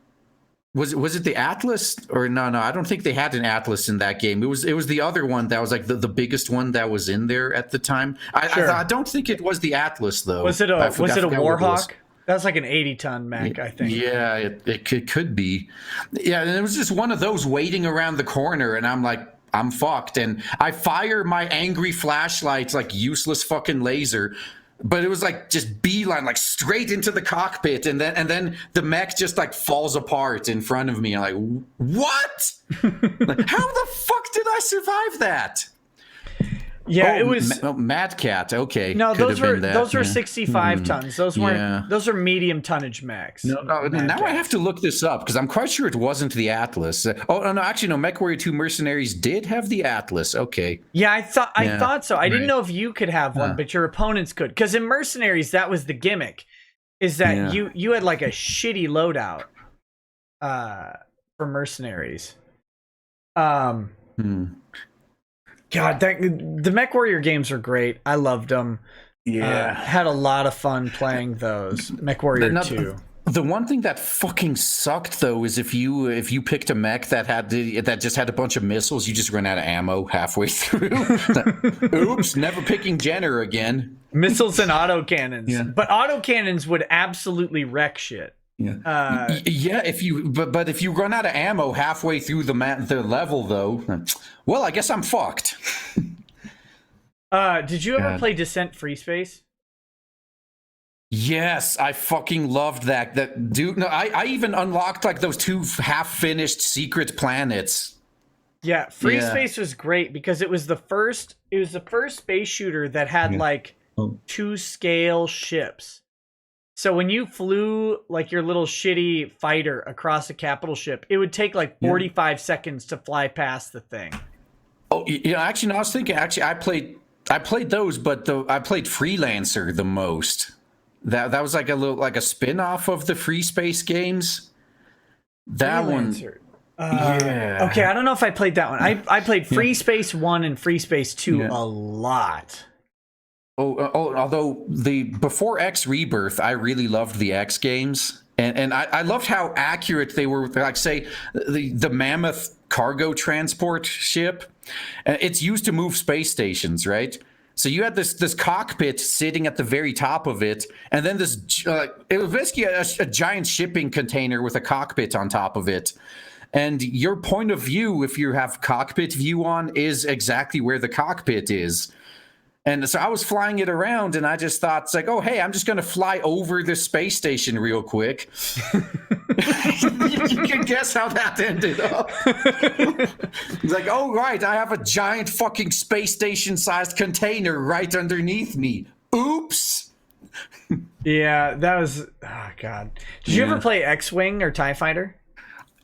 Was it the Atlas or no? I don't think they had an Atlas in that game. It was the other one that was like the biggest one that was in there at the time. I don't think it was the Atlas though. Was it a Warhawk? That was like an 80-ton mech, I think. Yeah, it could be. Yeah, and it was just one of those waiting around the corner, and I'm like, I'm fucked. And I fire my angry flashlight, like useless fucking laser. But it was like just beeline, like straight into the cockpit, and then the mech just like falls apart in front of me. I'm like, what? Like, how the fuck did I survive that? Yeah, it was Mad Cat. Okay, no, those were 65 tons. Those weren't. Yeah. Those are medium tonnage mechs. No, now I have to look this up because I'm quite sure it wasn't the Atlas. Oh no, actually no. MechWarrior 2 Mercenaries did have the Atlas. Okay. Yeah, I thought so. I didn't know if you could have one, but your opponents could. Because in Mercenaries, that was the gimmick, is that you had like a shitty loadout, for Mercenaries. God, the MechWarrior games are great. I loved them. Yeah, had a lot of fun playing those. MechWarrior 2. The one thing that fucking sucked though is if you picked a mech that just had a bunch of missiles, you just run out of ammo halfway through. Oops, never picking Jenner again. Missiles and autocannons, but autocannons would absolutely wreck shit. Yeah, if you run out of ammo halfway through the level though, well, I guess I'm fucked. Did you ever play Descent Free Space? Yes, I fucking loved that dude. No, I even unlocked like those 2 half-finished secret planets. Yeah, Free Space was great because it was the first space shooter that had like 2 scale ships. So when you flew like your little shitty fighter across a capital ship, it would take like 45 seconds to fly past the thing. Oh, yeah. Actually, no, I was thinking. Actually, I played those, but I played Freelancer the most. That was like a spin-off of the Free Space games. That Freelancer. One. Okay, I don't know if I played that one. I played Free Space 1 and Free Space 2 a lot. Although before X Rebirth, I really loved the X games, and I loved how accurate they were. Like, say, the Mammoth cargo transport ship, it's used to move space stations, right? So you had this cockpit sitting at the very top of it, and then this it was basically a giant shipping container with a cockpit on top of it. And your point of view, if you have cockpit view on, is exactly where the cockpit is. And so I was flying it around, and I just thought, it's like, oh, hey, I'm just going to fly over the space station real quick. You can guess how that ended up. It's like, oh, right, I have a giant fucking space station-sized container right underneath me. Oops. Yeah, that was... Oh, God. Did you ever play X-Wing or TIE Fighter?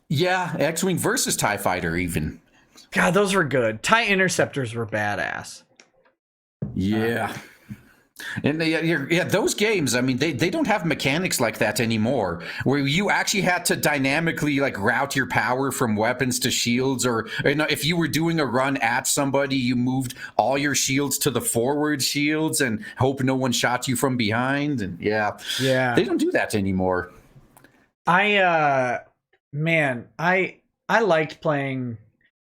Yeah, X-Wing versus TIE Fighter, even. God, those were good. TIE Interceptors were badass. Yeah. And those games, I mean, they don't have mechanics like that anymore, where you actually had to dynamically like route your power from weapons to shields, or if you were doing a run at somebody, you moved all your shields to the forward shields and hope no one shot you from behind. And they don't do that anymore. I liked playing.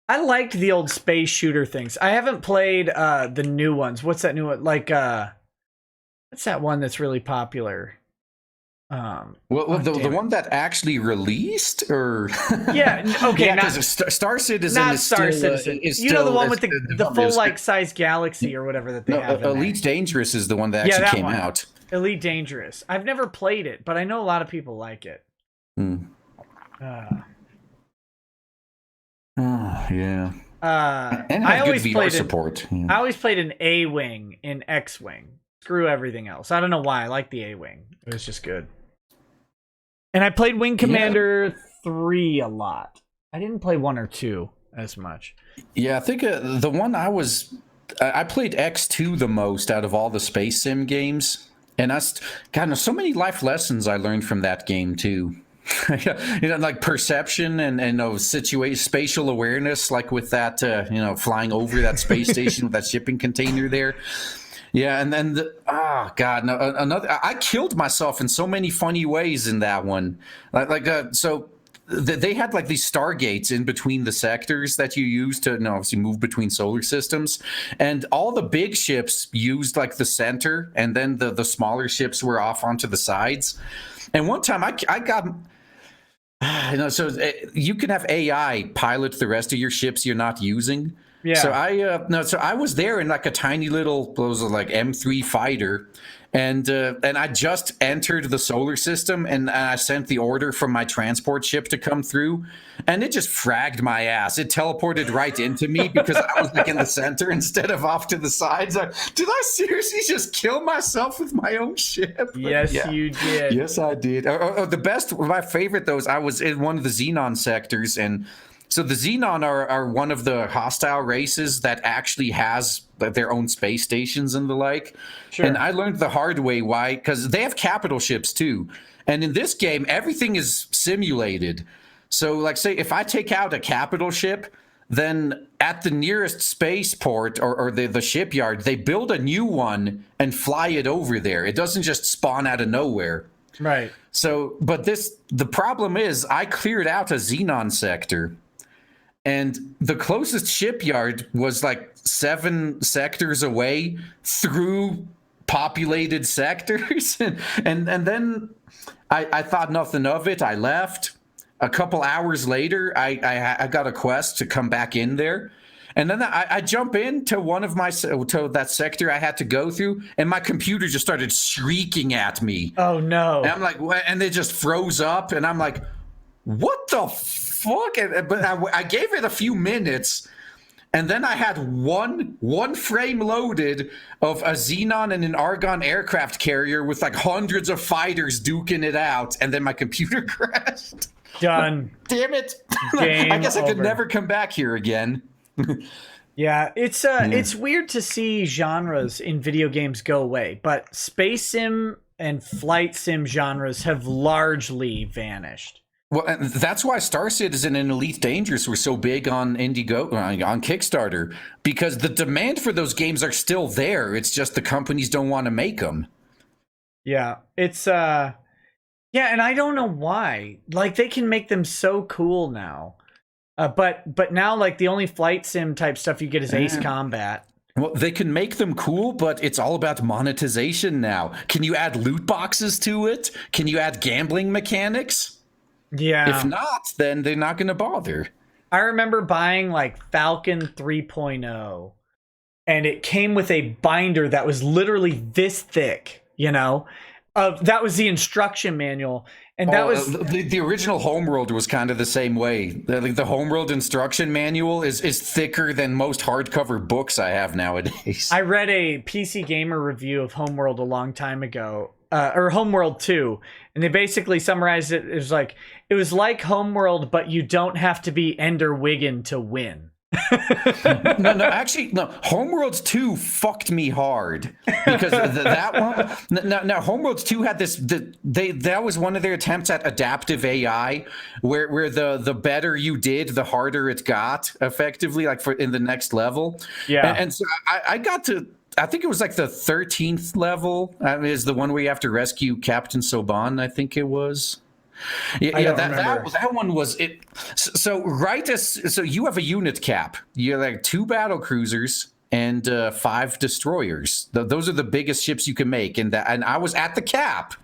I liked the old space shooter things. I haven't played the new ones. What's that new one? Like, what's that one that's really popular? Well, the one that actually released, or Yeah, okay, yeah, not because Star Citizen not is Star still Citizen. is You know, the still one is with the full development. like size galaxy or whatever that they No, have in there. Elite Dangerous is the one that Yeah, actually that came one. out. Elite Dangerous. I've never played it, but I know a lot of people like it. Hmm. Uh, Oh, yeah. And it I had good always VR played support. Yeah. I always played an A wing in X Wing. Screw everything else. I don't know why. I like the A wing. It was just good. And I played Wing Commander 3 a lot. I didn't play 1 or 2 as much. Yeah, I think the one I played X2 the most out of all the space sim games, and God, there's so many life lessons I learned from that game too. Like perception and spatial awareness, like with that, flying over that space station with that shipping container there. Yeah, and then God, no, another. I killed myself in so many funny ways in that one. They had like these stargates in between the sectors that you use to obviously move between solar systems, and all the big ships used like the center, and then the smaller ships were off onto the sides. And one time I got. So you can have AI pilot the rest of your ships you're not using. Yeah. So I was there in like a tiny little, those are like M3 fighter, and I just entered the solar system, and I sent the order from my transport ship to come through, and it just fragged my ass. It teleported right into me because I was like in the center instead of off to the sides. Did I seriously just kill myself with my own ship? Yes, you did. Yes, I did. My favorite though is I was in one of the Xenon sectors, and so the Xenon are one of the hostile races that actually has their own space stations and the like. Sure. And I learned the hard way why, because they have capital ships too. And in this game, everything is simulated. So, like, say, if I take out a capital ship, then at the nearest spaceport or the shipyard, they build a new one and fly it over there. It doesn't just spawn out of nowhere. Right. So, but the problem is I cleared out a Xenon sector. And the closest shipyard was like 7 sectors away through populated sectors. and then I thought nothing of it. I left. A couple hours later, I got a quest to come back in there. And then I jump into to that sector I had to go through, and my computer just started shrieking at me. Oh, no. And I'm like, and it just froze up, and I'm like, what the fuck? But I gave it a few minutes, and then I had one frame loaded of a Xenon and an Argon aircraft carrier with like hundreds of fighters duking it out, and then my computer crashed. Done. Damn it. Game I guess I could over. never come back here again. Yeah, it's weird to see genres in video games go away, but space sim and flight sim genres have largely vanished. Well, and that's why Star Citizen and Elite Dangerous were so big on on Kickstarter, because the demand for those games are still there. It's just the companies don't want to make them. Yeah, it's yeah, and I don't know why. Like, they can make them so cool now, but now like the only flight sim type stuff you get is Ace Combat. Well, they can make them cool, but it's all about monetization now. Can you add loot boxes to it? Can you add gambling mechanics? Yeah. If not, then they're not going to bother. I remember buying like Falcon 3.0, and it came with a binder that was literally this thick, that was the instruction manual. And that was the original Homeworld was kind of the same way. The Homeworld instruction manual is thicker than most hardcover books I have nowadays. I read a PC Gamer review of Homeworld a long time ago, or Homeworld 2, and they basically summarized it. It was like Homeworld, but you don't have to be Ender Wiggin to win. No. Homeworld 2 fucked me hard because that one. Now, Homeworld 2 had this. That was one of their attempts at adaptive AI, where the better you did, the harder it got. Effectively, like in the next level. Yeah, and so I got to. I think it was like the 13th level is the one where you have to rescue Captain Soban. I think it was. Yeah, that one was it. So you have a unit cap. You have like 2 battle cruisers and 5 destroyers. Those are the biggest ships you can make, and I was at the cap.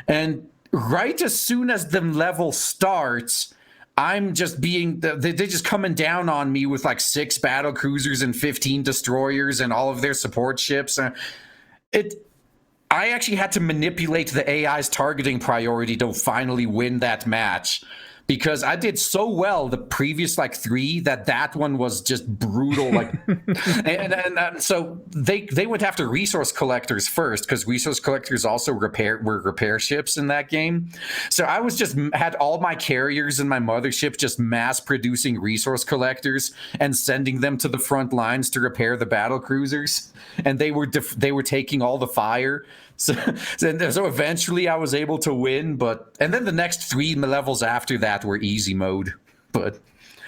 And right as soon as the level starts, I'm just they're just coming down on me with like 6 battle cruisers and 15 destroyers and all of their support ships. I actually had to manipulate the AI's targeting priority to finally win that match, because I did so well the previous like 3 that one was just brutal. Like, and so they went after resource collectors first, because resource collectors also were repair ships in that game. So I was had all my carriers and my mothership just mass producing resource collectors and sending them to the front lines to repair the battle cruisers, and they were taking all the fire. So eventually I was able to win, and then the next 3 levels after that were easy mode. But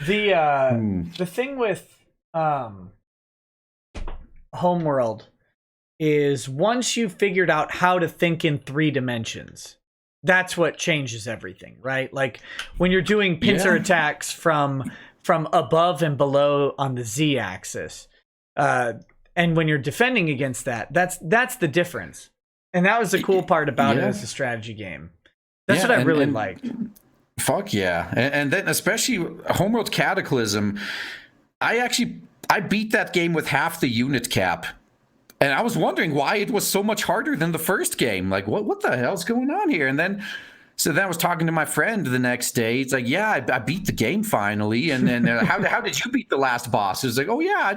the thing with Homeworld is, once you've figured out how to think in 3 dimensions, that's what changes everything, right? Like when you're doing pincer attacks from above and below on the Z-axis, and when you're defending against that's the difference. And that was the cool part about it as a strategy game. That's what I really liked. Fuck yeah. And then especially Homeworld Cataclysm, I beat that game with half the unit cap. And I was wondering why it was so much harder than the first game. Like, what the hell's going on here? And then I was talking to my friend the next day. It's like, yeah, I beat the game finally. And then how did you beat the last boss? It's like, oh yeah,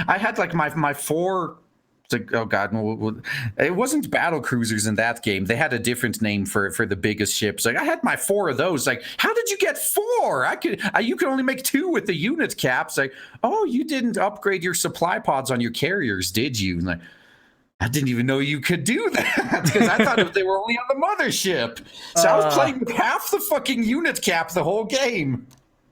I had like my 4. It's like, oh god, it wasn't battle cruisers in that game. They had a different name for the biggest ships. Like, I had my 4 of those. Like, how did you get 4? You could only make 2 with the unit caps. Like, oh, you didn't upgrade your supply pods on your carriers, did you? Like, I didn't even know you could do that, because I thought they were only on the mothership. So I was playing with half the fucking unit cap the whole game.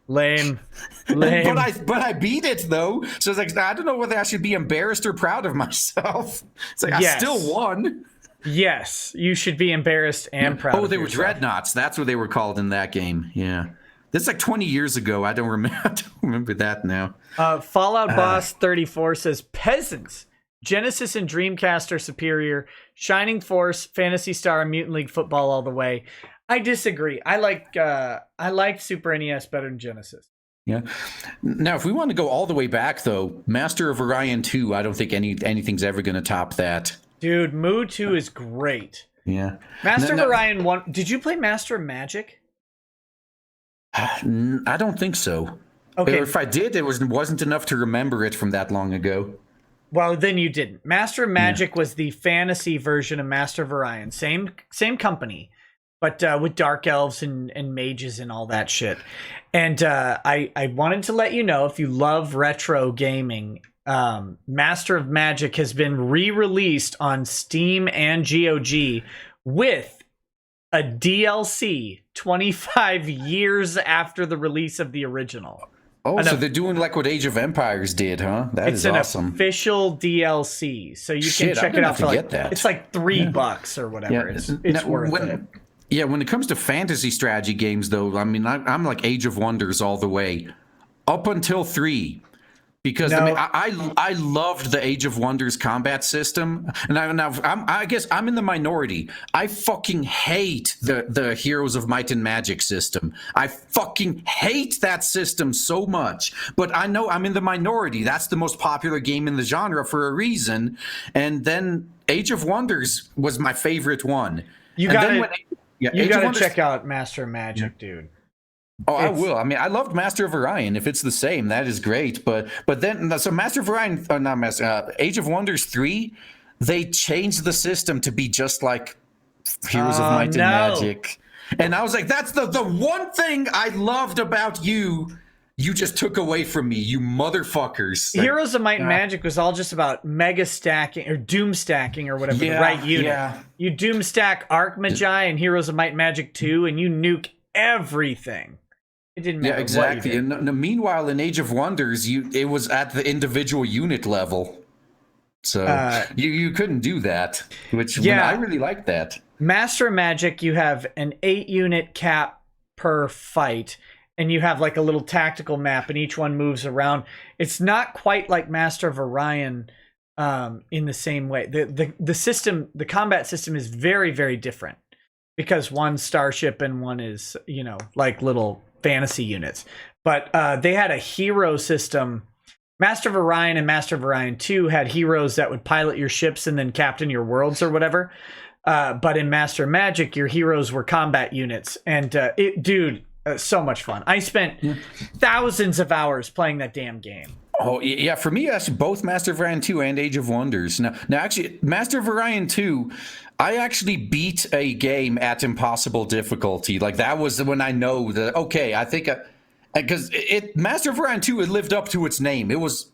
Lame. But I beat it though, so it's like, I don't know whether I should be embarrassed or proud of myself. It's like, I still won. Yes, you should be embarrassed and proud. Oh, they were dreadnoughts. That's what they were called in that game. Yeah, that's like 20 years ago. I don't remember that now. Fallout Boss 34 says, peasants. Genesis and Dreamcast are superior. Shining Force, Phantasy Star, and Mutant League Football all the way. I disagree. I liked Super NES better than Genesis. Yeah. Now, if we want to go all the way back, though, Master of Orion 2, I don't think anything's ever going to top that. Dude, Moo 2 is great. Yeah. Master of Orion 1. Did you play Master of Magic? I don't think so. Okay. If I did, it wasn't enough to remember it from that long ago. Well, then you didn't. Master of Magic was the fantasy version of Master of Orion. Same company, but with dark elves and mages and all that shit. And I wanted to let you know, if you love retro gaming, Master of Magic has been re-released on Steam and GOG with a DLC 25 years after the release of the original. Oh, so they're doing like what Age of Empires did, huh? It's awesome. An official DLC, so you can check it out for like, it's like $3 or whatever. Yeah. It's worth it. Yeah, when it comes to fantasy strategy games, though, I mean, I'm like Age of Wonders all the way, up until 3. Because I loved the Age of Wonders combat system, and I guess I'm in the minority. I fucking hate the Heroes of Might and Magic system. I fucking hate that system so much. But I know I'm in the minority. That's the most popular game in the genre for a reason. And then Age of Wonders was my favorite one. You gotta check out Master of Magic, dude. Oh, I will. I mean, I loved Master of Orion. If it's the same, that is great. But then, so Master of Orion, Age of Wonders 3, they changed the system to be just like Heroes of Might and Magic. And I was like, that's the one thing I loved about you. You just took away from me, you motherfuckers. Heroes of Might and Magic was all just about mega stacking or doom stacking or whatever, the right unit. Yeah. You doom stack Arc Magi and Heroes of Might and Magic 2, and you nuke everything. It didn't matter. Yeah, exactly. And meanwhile, in Age of Wonders, it was at the individual unit level, so you couldn't do that. I really liked that. Master of Magic, you have an 8-unit cap per fight, and you have like a little tactical map, and each one moves around. It's not quite like Master of Orion in the same way. The system, the combat system, is very, very different. because one's starship and one is, like little fantasy units. But they had a hero system. Master of Orion and Master of Orion 2 had heroes that would pilot your ships and then captain your worlds or whatever. But in Master Magic, your heroes were combat units. And so much fun. I spent thousands of hours playing that damn game. Oh, yeah, for me, actually, both Master of Orion 2 and Age of Wonders. Now, actually, Master of Orion 2, I actually beat a game at impossible difficulty. Like, that was when I know that, okay, I think... Because Master of Orion 2, it lived up to its name. It was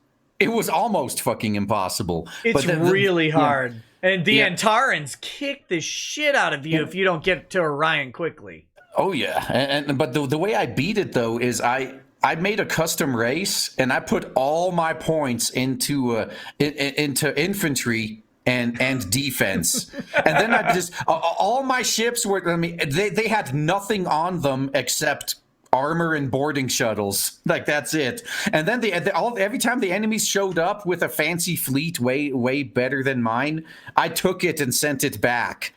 almost fucking impossible. It's really hard. And the Antarans kick the shit out of you if you don't get to Orion quickly. Oh, yeah. But the way I beat it, though, is I made a custom race, and I put all my points into infantry and defense. And then I just... all my ships were... I mean, they had nothing on them except... armor and boarding shuttles, like that's it. And then every time the enemies showed up with a fancy fleet way better than mine, I took it and sent it back.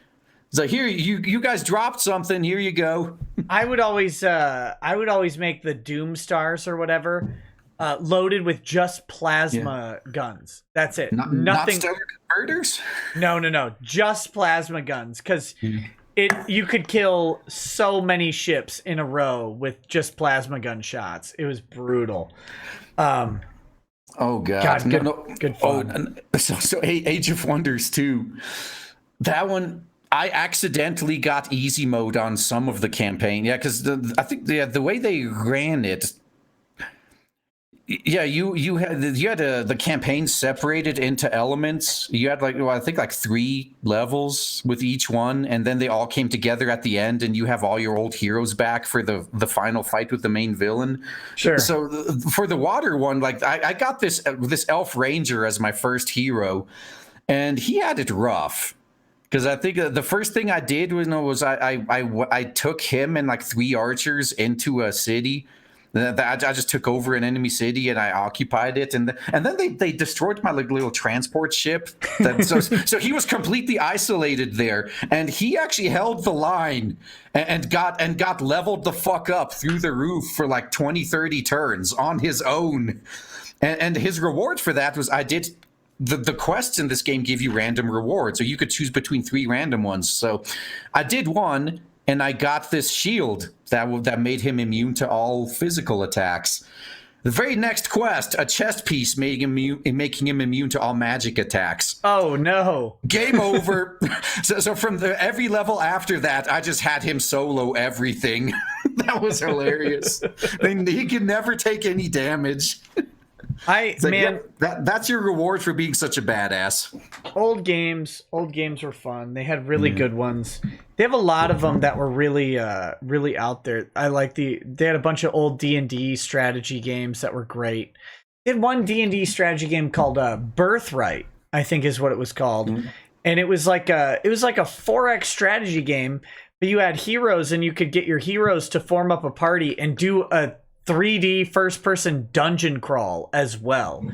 So here, you guys dropped something. Here you go. I would always make the Doom Stars or whatever loaded with just plasma guns. That's it. Nothing. Not stellar converters? No. Just plasma guns, because. You could kill so many ships in a row with just plasma gun shots. It was brutal. Oh God, good fun. So Age of Wonders 2. That one, I accidentally got easy mode on some of the campaign. Yeah, because I think the way they ran it. Yeah, you had the campaign separated into elements. You had I think 3 levels with each one, and then they all came together at the end, and you have all your old heroes back for the final fight with the main villain. Sure. So for the water one, I got this elf ranger as my first hero, and he had it rough. Because I think the first thing I did was I took him and 3 archers into a city. I just took over an enemy city and I occupied it, and then they destroyed my little transport ship. So he was completely isolated there, and he actually held the line and got leveled the fuck up through the roof for 20-30 turns on his own. And his reward for that was I did. The quests in this game give you random rewards, so you could choose between 3 random ones. So I did one. And I got this shield that made him immune to all physical attacks. The very next quest, a chest piece making him immune to all magic attacks. Oh, no. Game over. So from every level after that, I just had him solo everything. That was hilarious. He could never take any damage. That's your reward for being such a badass. Old games were fun. They had really good ones. They have a lot of them that were really out there. They had a bunch of old D&D strategy games that were great. They had one D&D strategy game called Birthright, I think is what it was called. And it was like a 4X strategy game, but you had heroes and you could get your heroes to form up a party and do a 3D first-person dungeon crawl as well.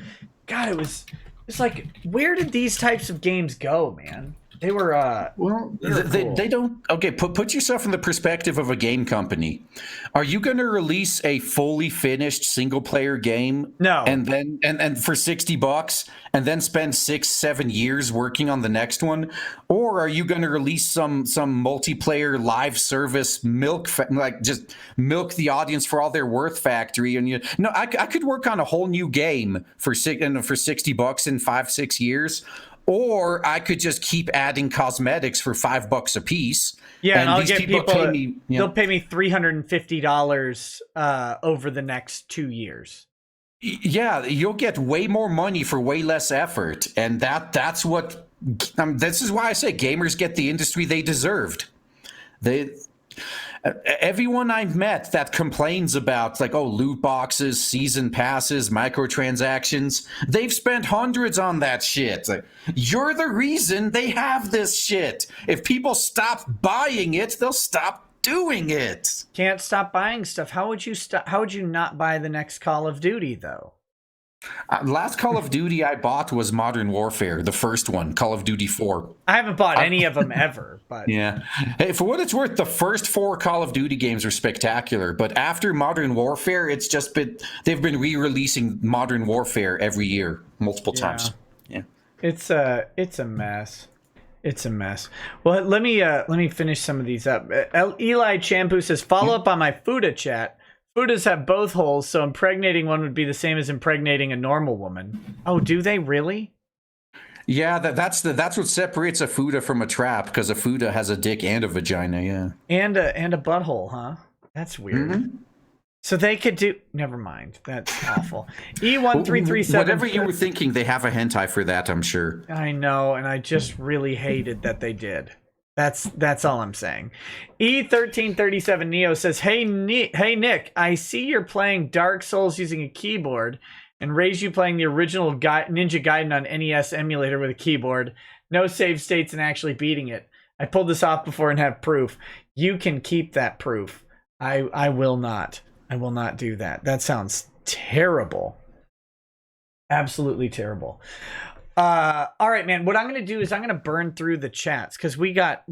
God, it's like, where did these types of games go, man? They were cool. They don't. Okay, put yourself in the perspective of a game company. Are you going to release a fully finished single player game? No. And then and for $60 and then spend 6-7 years working on the next one? Or are you going to release some multiplayer live service just milk the audience for all their worth factory? And I could work on a whole new game for $60 in 5-6 years. Or I could just keep adding cosmetics for $5 a piece. Yeah, and I'll get people pay me. They'll pay me $350 over the next 2 years. Yeah, you'll get way more money for way less effort, and that's what. This is why I say gamers get the industry they deserved. Everyone I've met that complains about loot boxes, season passes, microtransactions, they've spent hundreds on that shit. You're the reason they have this shit. If people stop buying it, they'll stop doing it. Can't stop buying stuff. How would you not buy the next Call of Duty though? Last Call of Duty I bought was Modern Warfare, the first one, Call of Duty 4. I haven't bought any of them ever, but Yeah. Hey, for what it's worth, the first 4 Call of Duty games are spectacular, but after Modern Warfare, they've been re-releasing Modern Warfare every year, multiple times. Yeah. it's a mess. It's a mess. Well, let me finish some of these up. Eli Champu says, follow up on my Fuda chat. Fudas have both holes, so impregnating one would be the same as impregnating a normal woman. Oh, do they really? Yeah, that's what separates a Fuda from a trap, because a Fuda has a dick and a vagina, yeah. And a butthole, huh? That's weird. Mm-hmm. So they could do. Never mind. That's awful. E1337. Whatever you were thinking, they have a hentai for that, I'm sure. I know, and I just really hated that they did. That's all I'm saying. E1337 Neo says, hey Nick, I see you're playing Dark Souls using a keyboard, and raised you playing the original Ninja Gaiden on NES emulator with a keyboard. No save states and actually beating it. I pulled this off before and have proof. You can keep that proof. I will not. I will not do that. That sounds terrible. Absolutely terrible. All right, man. What I'm going to do is I'm going to burn through the chats because we got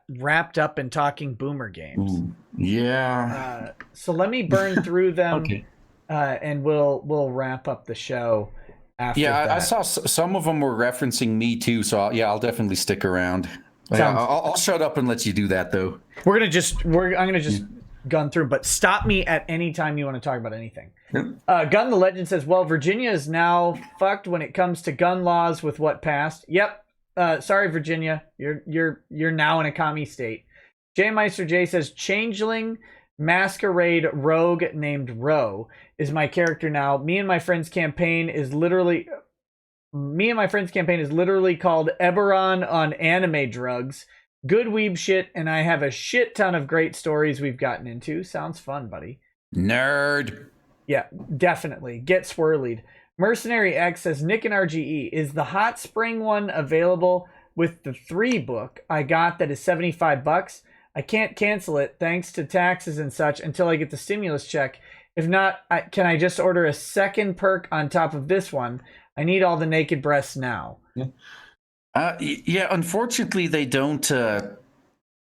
wrapped up in talking boomer games. Ooh, yeah. So let me burn through them, okay. And we'll wrap up the show after that. I saw some of them were referencing me too, so I'll definitely stick around. I'll shut up and let you do that though. I'm gonna just gun through, but stop me at any time you want to talk about anything. Gun the Legend says, well, Virginia is now fucked when it comes to gun laws with what passed. Yep. Sorry, Virginia. You're now in a commie state. J Meister J says, Changeling Masquerade Rogue named Ro is my character now. Me and my friend's campaign is literally called Eberron on anime drugs. Good weeb shit, and I have a shit ton of great stories we've gotten into. Sounds fun, buddy. Nerd. Yeah, definitely. Get swirlied. Mercenary X says, Nick and RGE, is the Hot Spring one available with the 3 book I got that is $75? I can't cancel it thanks to taxes and such until I get the stimulus check. If not, can I just order a second perk on top of this one? I need all the naked breasts now. Yeah, unfortunately, they don't.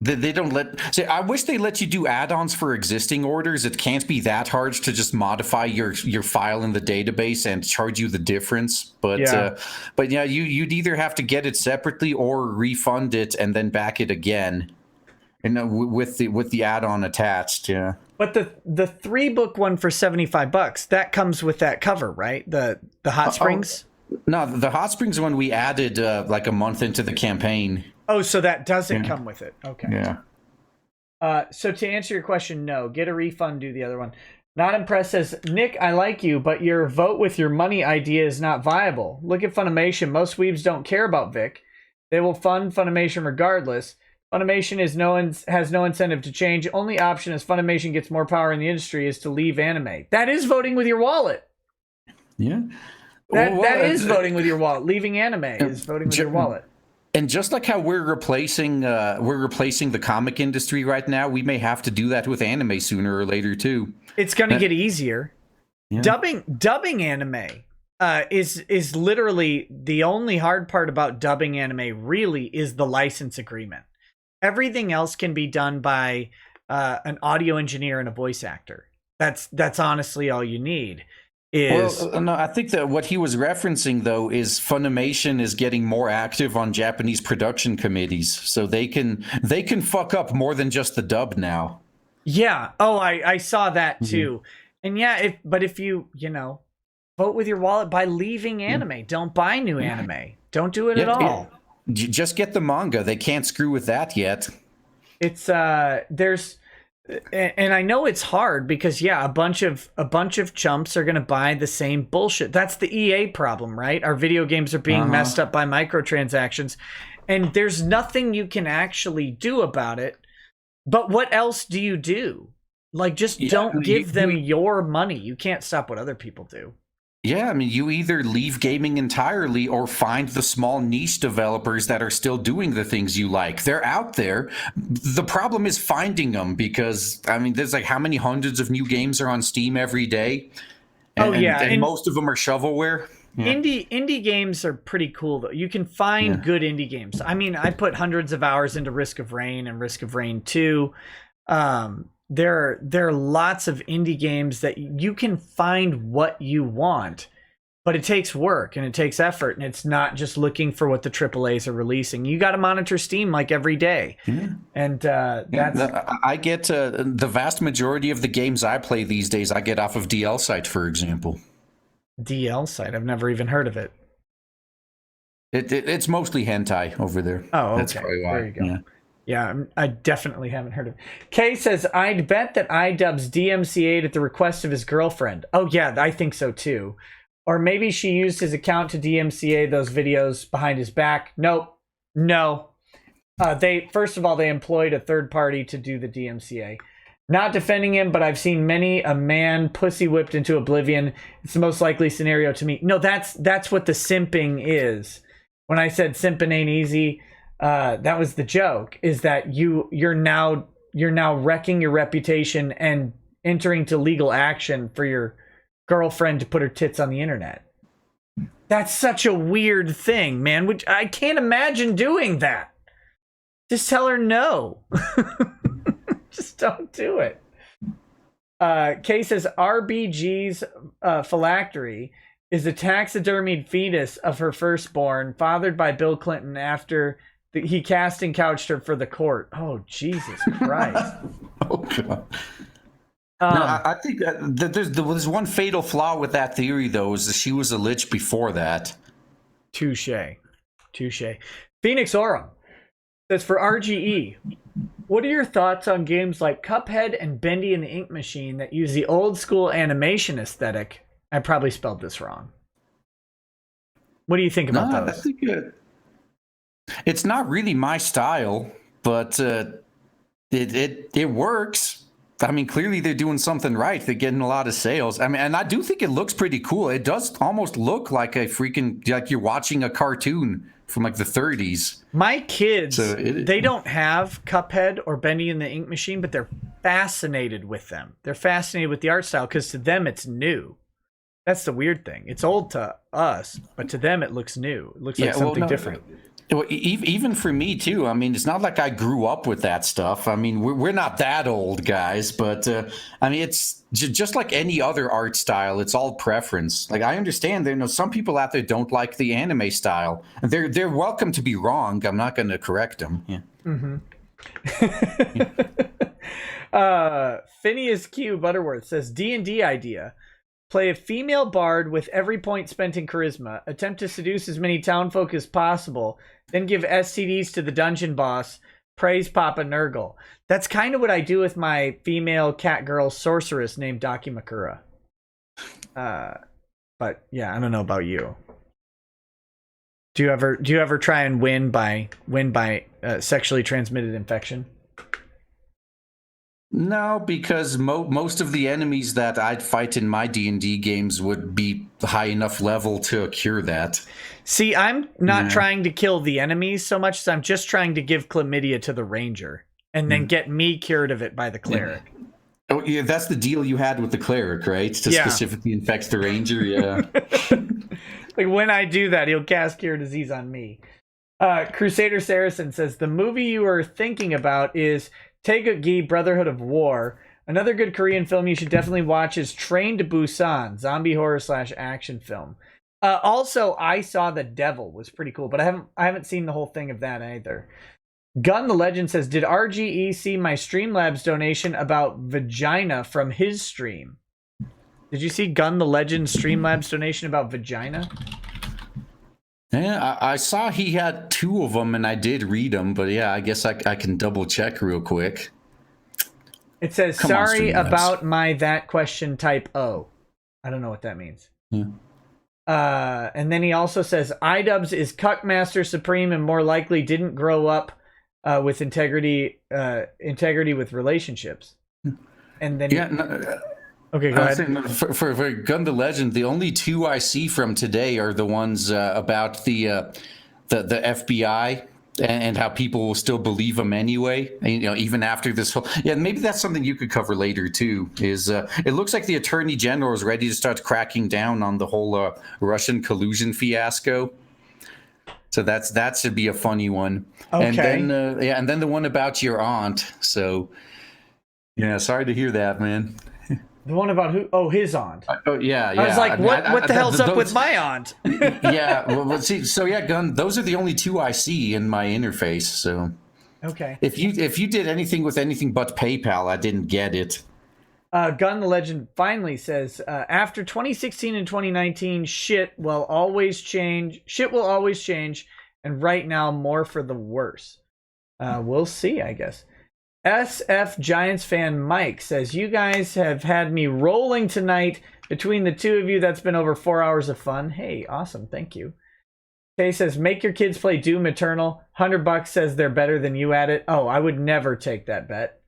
They don't let. See, I wish they let you do add-ons for existing orders. It can't be that hard to just modify your file in the database and charge you the difference. But you'd either have to get it separately or refund it and then back it again, and with the add-on attached. Yeah. But the 3 book one for $75, that comes with that cover, right? The Hot Springs. No, the Hot Springs one we added like a month into the campaign. Oh, so that doesn't come with it. Okay. Yeah. So to answer your question, no. Get a refund, do the other one. Not Impressed says, Nick, I like you, but your vote with your money idea is not viable. Look at Funimation. Most weebs don't care about Vic. They will fund Funimation regardless. Funimation has no incentive to change. Only option as Funimation gets more power in the industry is to leave anime. That is voting with your wallet. Yeah. That is voting with your wallet. Leaving anime is voting with your wallet. And just like how we're replacing the comic industry right now, we may have to do that with anime sooner or later too. It's going to get easier. Yeah. Dubbing anime is literally the only hard part about dubbing anime. Really, is the license agreement. Everything else can be done by an audio engineer and a voice actor. That's honestly all you need. No, I think that what he was referencing, though, is Funimation is getting more active on Japanese production committees, so they can fuck up more than just the dub now. Yeah. Oh, I saw that too. And yeah, if you vote with your wallet by leaving anime, don't buy new anime. Don't do it at all. Just get the manga. They can't screw with that yet. It's and I know it's hard because a bunch of chumps are going to buy the same bullshit. That's the EA problem, right? Our video games are being messed up by microtransactions, and there's nothing you can actually do about it. But what else do you do? Like, just don't give them your money. You can't stop what other people do. Yeah, I mean, you either leave gaming entirely or find the small niche developers that are still doing the things you like. They're out there. The problem is finding them because, I mean, there's like how many hundreds of new games are on Steam every day? And most of them are shovelware. Yeah. Indie games are pretty cool though. You can find good indie games. I mean, I put hundreds of hours into Risk of Rain and Risk of Rain 2. There are lots of indie games that you can find what you want, but it takes work and it takes effort, and it's not just looking for what the AAAs are releasing. You got to monitor Steam like every day. And that's I get the vast majority of the games I play these days I get off of DL site, for example. DL site. I've never even heard of it. It's mostly hentai over there. Oh, okay. That's probably why. There you go. Yeah, I definitely haven't heard of it. Kay says, I'd bet that iDubbbz DMCA'd at the request of his girlfriend. Oh, yeah, I think so, too. Or maybe she used his account to DMCA those videos behind his back. Nope. No. First of all, they employed a third party to do the DMCA. Not defending him, but I've seen many a man pussy whipped into oblivion. It's the most likely scenario to me. No, that's what the simping is. When I said simping ain't easy, that was the joke. Is that you're now wrecking your reputation and entering to legal action for your girlfriend to put her tits on the internet. That's such a weird thing, man. Which I can't imagine doing that. Just tell her no. Just don't do it. Kay says RBG's phylactery is a taxidermied fetus of her firstborn, fathered by Bill Clinton after he casting couched her for the court. Oh, Jesus Christ. Oh, God. No, I think that there's one fatal flaw with that theory, though, is that she was a lich before that. Touche. Phoenix Aurum says, for RGE, what are your thoughts on games like Cuphead and Bendy and the Ink Machine that use the old school animation aesthetic? I probably spelled this wrong. What do you think about those? I think it's not really my style, but it works. I mean, clearly they're doing something right. They're getting a lot of sales. I mean, and I do think it looks pretty cool. It does almost look like like you're watching a cartoon from like the 30s. My kids, they don't have Cuphead or Bendy and the Ink Machine, but they're fascinated with them. They're fascinated with the art style because to them it's new. That's the weird thing. It's old to us, but to them it looks new. It looks like something different. Well, even for me too. I mean, it's not like I grew up with that stuff. I mean, we're not that old, guys. But I mean, it's just like any other art style. It's all preference. Like I understand there, some people out there don't like the anime style. They're welcome to be wrong. I'm not going to correct them. Yeah. Phineas Q Butterworth says D&D idea. Play a female bard with every point spent in charisma. Attempt to seduce as many townfolk as possible. Then give STDs to the dungeon boss. Praise Papa Nurgle. That's kind of what I do with my female cat girl sorceress named Dakimakura. But yeah, I don't know about you. Do you ever try and win by sexually transmitted infection? No, because most of the enemies that I'd fight in my D&D games would be high enough level to cure that. See, I'm not trying to kill the enemies so much as I'm just trying to give chlamydia to the ranger and then get me cured of it by the cleric. Oh, yeah, that's the deal you had with the cleric, right? To specifically infect the ranger, yeah. Like when I do that, he'll cast Cure Disease on me. Crusader Saracen says, the movie you are thinking about is Taegukgi Brotherhood of War. Another good Korean film you should definitely watch is Train to Busan, zombie horror / action film. Also, I Saw the Devil was pretty cool, but I haven't seen the whole thing of that either. Gun the Legend says, did RGE see my Streamlabs donation about vagina from his stream? Did you see Gun the Legend's Streamlabs donation about vagina? Yeah, I saw he had 2 of them, and I did read them, but yeah, I guess I can double check real quick. It says, sorry about my that question type O. I don't know what that means. Yeah. And then he also says, iDubbbz is Cuckmaster Supreme and more likely didn't grow up with integrity with relationships. And then okay, go ahead. For Gun the Legend, the only 2 I see from today are the ones about the FBI and how people will still believe them anyway, and, even after this whole, maybe that's something you could cover later too, is it looks like the attorney general is ready to start cracking down on the whole Russian collusion fiasco. So that should be a funny one. Okay. And then the one about your aunt. So sorry to hear that, man. The one about who? Oh, his aunt. Oh, yeah. I was like, what the hell's up with my aunt? Yeah. Well, see. So Gun. Those are the only two I see in my interface. So. Okay. If you did anything with anything but PayPal, I didn't get it. Gun the Legend finally says, after 2016 and 2019, shit will always change. Shit will always change, and right now more for the worse. We'll see, I guess. SF Giants fan Mike says, you guys have had me rolling tonight. Between the two of you, that's been over 4 hours of fun. Hey, awesome. Thank you. Kay says, make your kids play Doom Eternal. $100 says they're better than you at it. Oh, I would never take that bet.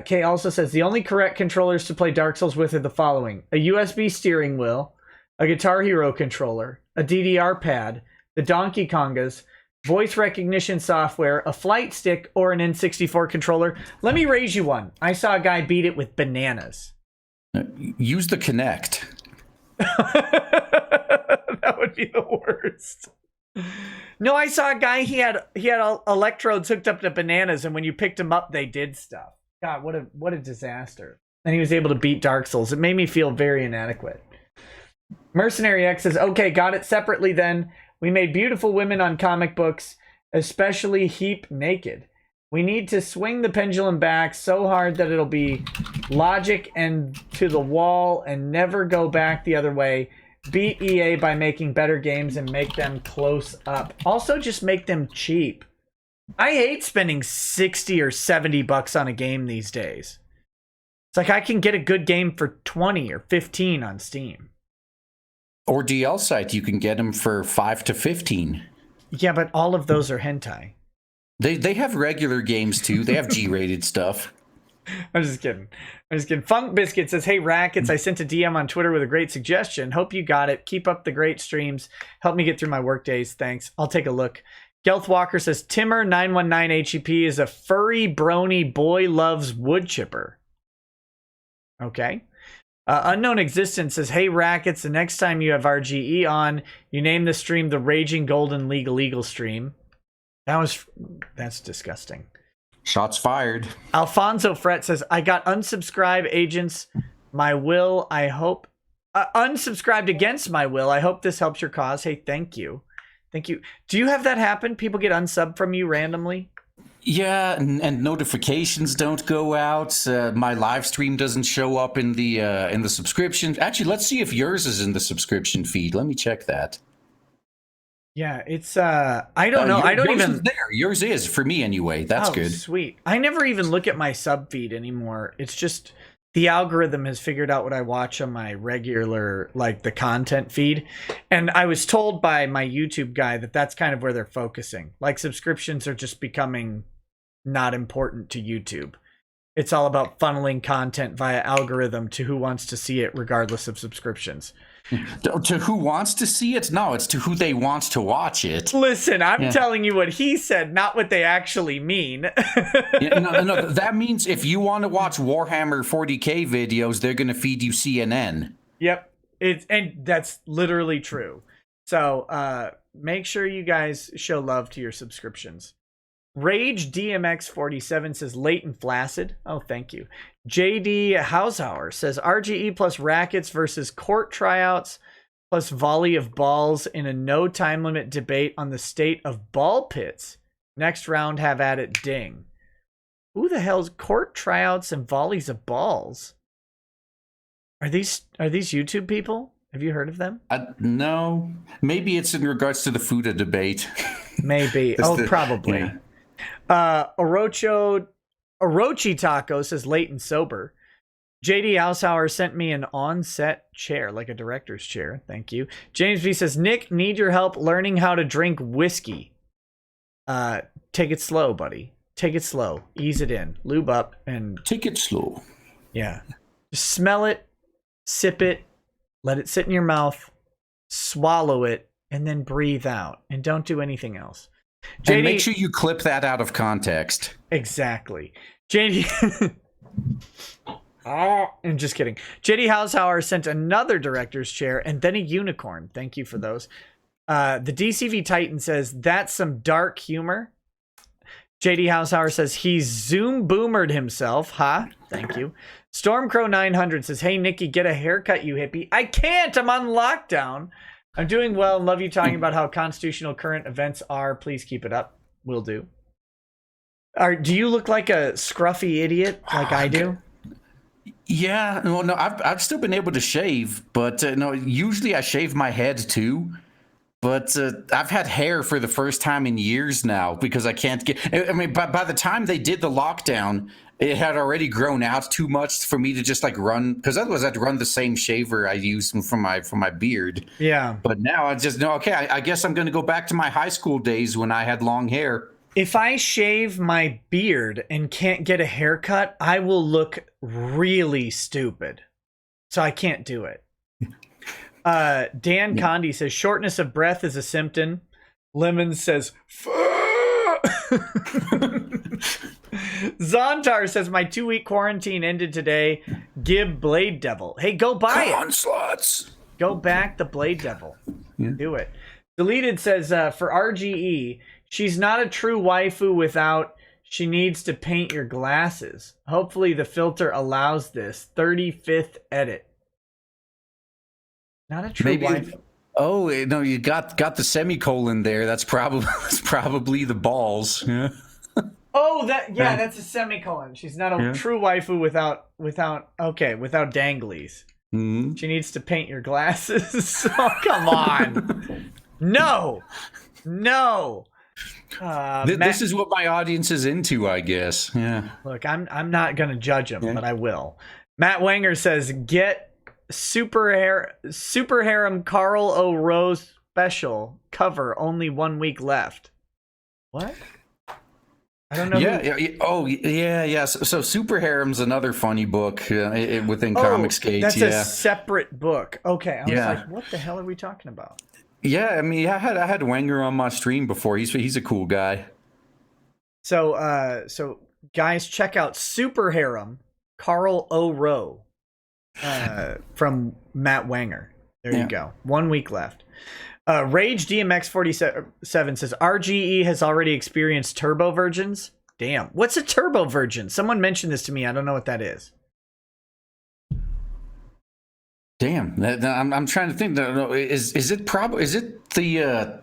Kay also says, the only correct controllers to play Dark Souls with are the following: a USB steering wheel, a Guitar Hero controller, a DDR pad, the Donkey Kongas, voice recognition software, a flight stick, or an N64 controller. Let me raise you one. I saw a guy beat it with bananas. Use the Kinect. That would be the worst. No, I saw a guy, he had electrodes hooked up to bananas, and when you picked them up, they did stuff. God, what a disaster. And he was able to beat Dark Souls. It made me feel very inadequate. Mercenary X says, okay, got it separately then. We made beautiful women on comic books, especially Heap Naked. We need to swing the pendulum back so hard that it'll be logic and to the wall and never go back the other way. Beat EA by making better games and make them close up. Also, just make them cheap. I hate spending 60 or 70 bucks on a game these days. It's like I can get a good game for 20 or 15 on Steam. Or DL site, you can get them for 5 to 15. Yeah, but all of those are hentai. They have regular games too. They have G-rated stuff. I'm just kidding. Funk Biscuit says, hey, Rackets, I sent a DM on Twitter with a great suggestion. Hope you got it. Keep up the great streams. Help me get through my work days. Thanks. I'll take a look. Gelth Walker says, Timmer919HEP is a furry, brony boy loves wood chipper. Okay. Unknown Existence says, hey, Rackets, the next time you have RGE on, you name the stream the Raging Golden Legal stream. That's disgusting. Shots fired. Alfonso Fret says, I got unsubscribe agents. My will, I hope. Unsubscribed against my will. I hope this helps your cause. Hey, thank you. Thank you. Do you have that happen? People get unsub from you randomly? Yeah, and notifications don't go out. My live stream doesn't show up in the subscription. Actually, let's see if yours is in the subscription feed. Let me check that. Yeah, it's I don't know. I don't yours even is there. Yours is for me anyway. That's good. Sweet. I never even look at my sub feed anymore. It's just the algorithm has figured out what I watch on my regular, like the content feed. And I was told by my YouTube guy that that's kind of where they're focusing. Like subscriptions are just becoming not important to YouTube. It's all about funneling content via algorithm to who wants to see it regardless of subscriptions. To who wants to see it? No, it's to who they want to watch it. Listen, I'm telling you what he said, not what they actually mean. No, that means if you want to watch Warhammer 40K videos, they're going to feed you CNN. Yep. And that's literally true. So make sure you guys show love to your subscriptions. Rage DMX47 says latent flaccid. Oh, thank you. JD Hausauer says RGE plus rackets versus court tryouts plus volley of balls in a no time limit debate on the state of ball pits. Next round, have at it, ding. Who the hell's court tryouts and volleys of balls? Are these YouTube people? Have you heard of them? No. Maybe it's in regards to the Fuda debate. Maybe. Probably. Yeah. Orochi Taco says late and sober. JD Hausauer sent me an on-set chair, like a director's chair. Thank you. James V says, Nick, need your help learning how to drink whiskey. Take it slow, buddy. Take it slow. Ease it in. Lube up and... Take it slow. Yeah. Just smell it, sip it, let it sit in your mouth, swallow it, and then breathe out. And don't do anything else. And make sure you clip that out of context. Exactly. JD. I'm just kidding. JD Hausauer sent another director's chair and then a unicorn. Thank you for those. The DCV Titan says, that's some dark humor. JD Hausauer says, he Zoom boomered himself. Huh? Thank you. Stormcrow 900 says, hey, Nikki, get a haircut, you hippie. I can't. I'm on lockdown. I'm doing well and love you talking about how constitutional current events are. Please keep it up. Will do. Do you look like a scruffy idiot like I do? Yeah. Well, no, I've still been able to shave, but no, usually I shave my head too. But I've had hair for the first time in years now because I can't get. I mean, by the time they did the lockdown, it had already grown out too much for me to just like run. Because otherwise, I'd run the same shaver I used for my beard. Yeah. But now I just know. Okay, I guess I'm going to go back to my high school days when I had long hair. If I shave my beard and can't get a haircut, I will look really stupid. So I can't do it. Dan Condi says shortness of breath is a symptom. Lemon says Zontar says my 2-week quarantine ended today. Give Blade Devil. Hey, go buy it. Slots. Go back the Blade Devil. Yeah. Do it. Deleted says for RGE, she's not a true waifu without she needs to paint your glasses. Hopefully the filter allows this. 35th edit. Not a true wife. Oh no, you got the semicolon there. That's probably the balls. Yeah. Oh, that's a semicolon. She's not a true waifu without danglies. Mm-hmm. She needs to paint your glasses. Oh, come on. No. This is what my audience is into, I guess. Yeah. Look, I'm not gonna judge him, but I will. Matt Wenger says get Super Harem Carl O. Rose special cover, only 1 week left. What? I don't know. Yeah. So Super Harem's another funny book within Comicsgate. That's a separate book. Okay, I was like, what the hell are we talking about? Yeah, I mean, I had Wenger on my stream before. He's a cool guy. So guys, check out Super Harem Carl O. Rowe. From Matt Wenger. There you go. 1 week left. Rage DMX 47 says RGE has already experienced turbo virgins. Damn, what's a turbo virgin? Someone mentioned this to me. I don't know what that is. Damn, I'm trying to think. Is it the?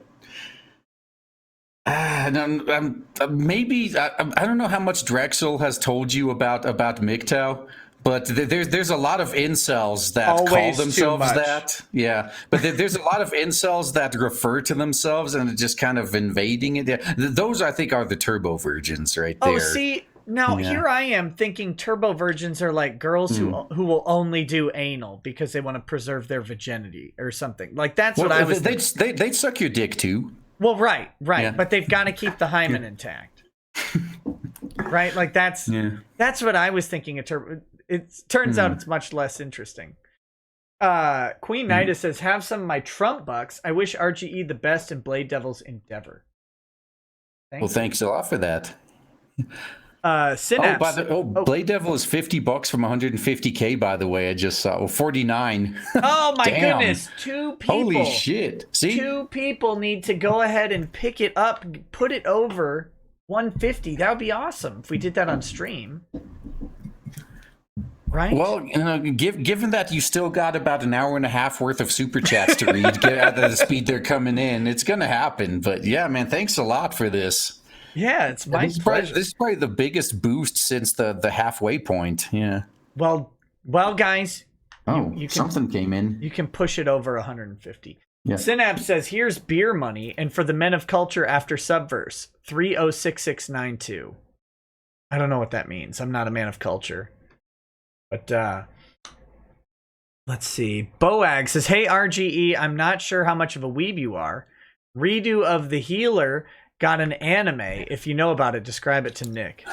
Maybe I don't know how much Drexel has told you about MGTOW. But there's a lot of incels that call themselves that. Yeah. But there's a lot of incels that refer to themselves and just kind of invading it. Those, I think, are the turbo virgins right there. Oh, see, now here I am thinking turbo virgins are like girls who will only do anal because they want to preserve their virginity or something. Like that's what I was thinking. They'd suck your dick too. Well, right. Yeah. But they've got to keep the hymen intact. Right? Like that's what I was thinking of turbo. It turns out it's much less interesting. Queen Nida says, have some of my Trump bucks. I wish RGE the best in Blade Devil's endeavor. Thanks a lot for that. Synapse. Blade Devil is $50 from 150K, by the way. I just saw 49. Oh my goodness. 2 people. Holy shit. See? 2 people need to go ahead and pick it up, put it over 150. That would be awesome if we did that on stream. Right. Well, given that you still got about an hour and a half worth of super chats to read, get out of the speed they're coming in, it's going to happen. But yeah, man, thanks a lot for this. Yeah, it's my pleasure. This is probably the biggest boost since the halfway point. Yeah. Well, guys. Something came in. You can push it over 150. Yeah. Synapse says, here's beer money, and for the men of culture after Subverse, 306692. I don't know what that means. I'm not a man of culture. But let's see. Boag says, hey, RGE, I'm not sure how much of a weeb you are. Redo of The Healer got an anime. If you know about it, describe it to Nick.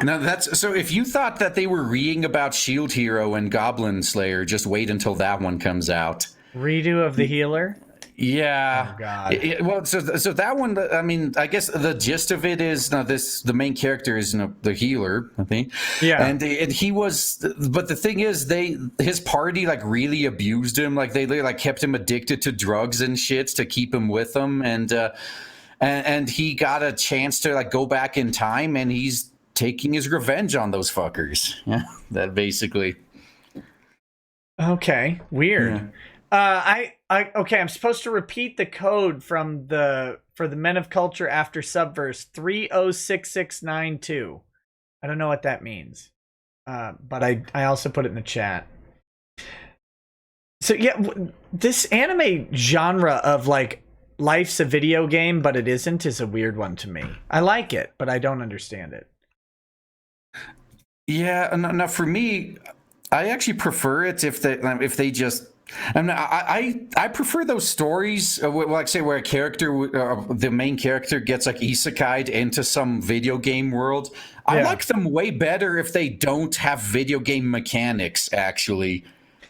Now that's so if you thought that they were reading about Shield Hero and Goblin Slayer, just wait until that one comes out. Redo of The Healer? Yeah. Oh, God. Well, so that one, I mean, I guess the gist of it is the main character is the healer, I think. Yeah. And he was, but the thing is, his party like really abused him. Like they like kept him addicted to drugs and shit to keep him with them. And he got a chance to like go back in time, and he's taking his revenge on those fuckers. Yeah, that basically. Okay, weird. Yeah. Okay, I'm supposed to repeat the code for the Men of Culture after Subverse 306692. I don't know what that means. But I also put it in the chat. So yeah, this anime genre of like life's a video game but it isn't is a weird one to me. I like it, but I don't understand it. Yeah, no, for me, I actually prefer it if they just. I mean, I prefer those stories, like say where a character, the main character, gets like isekai'd into some video game world. I like them way better if they don't have video game mechanics, actually,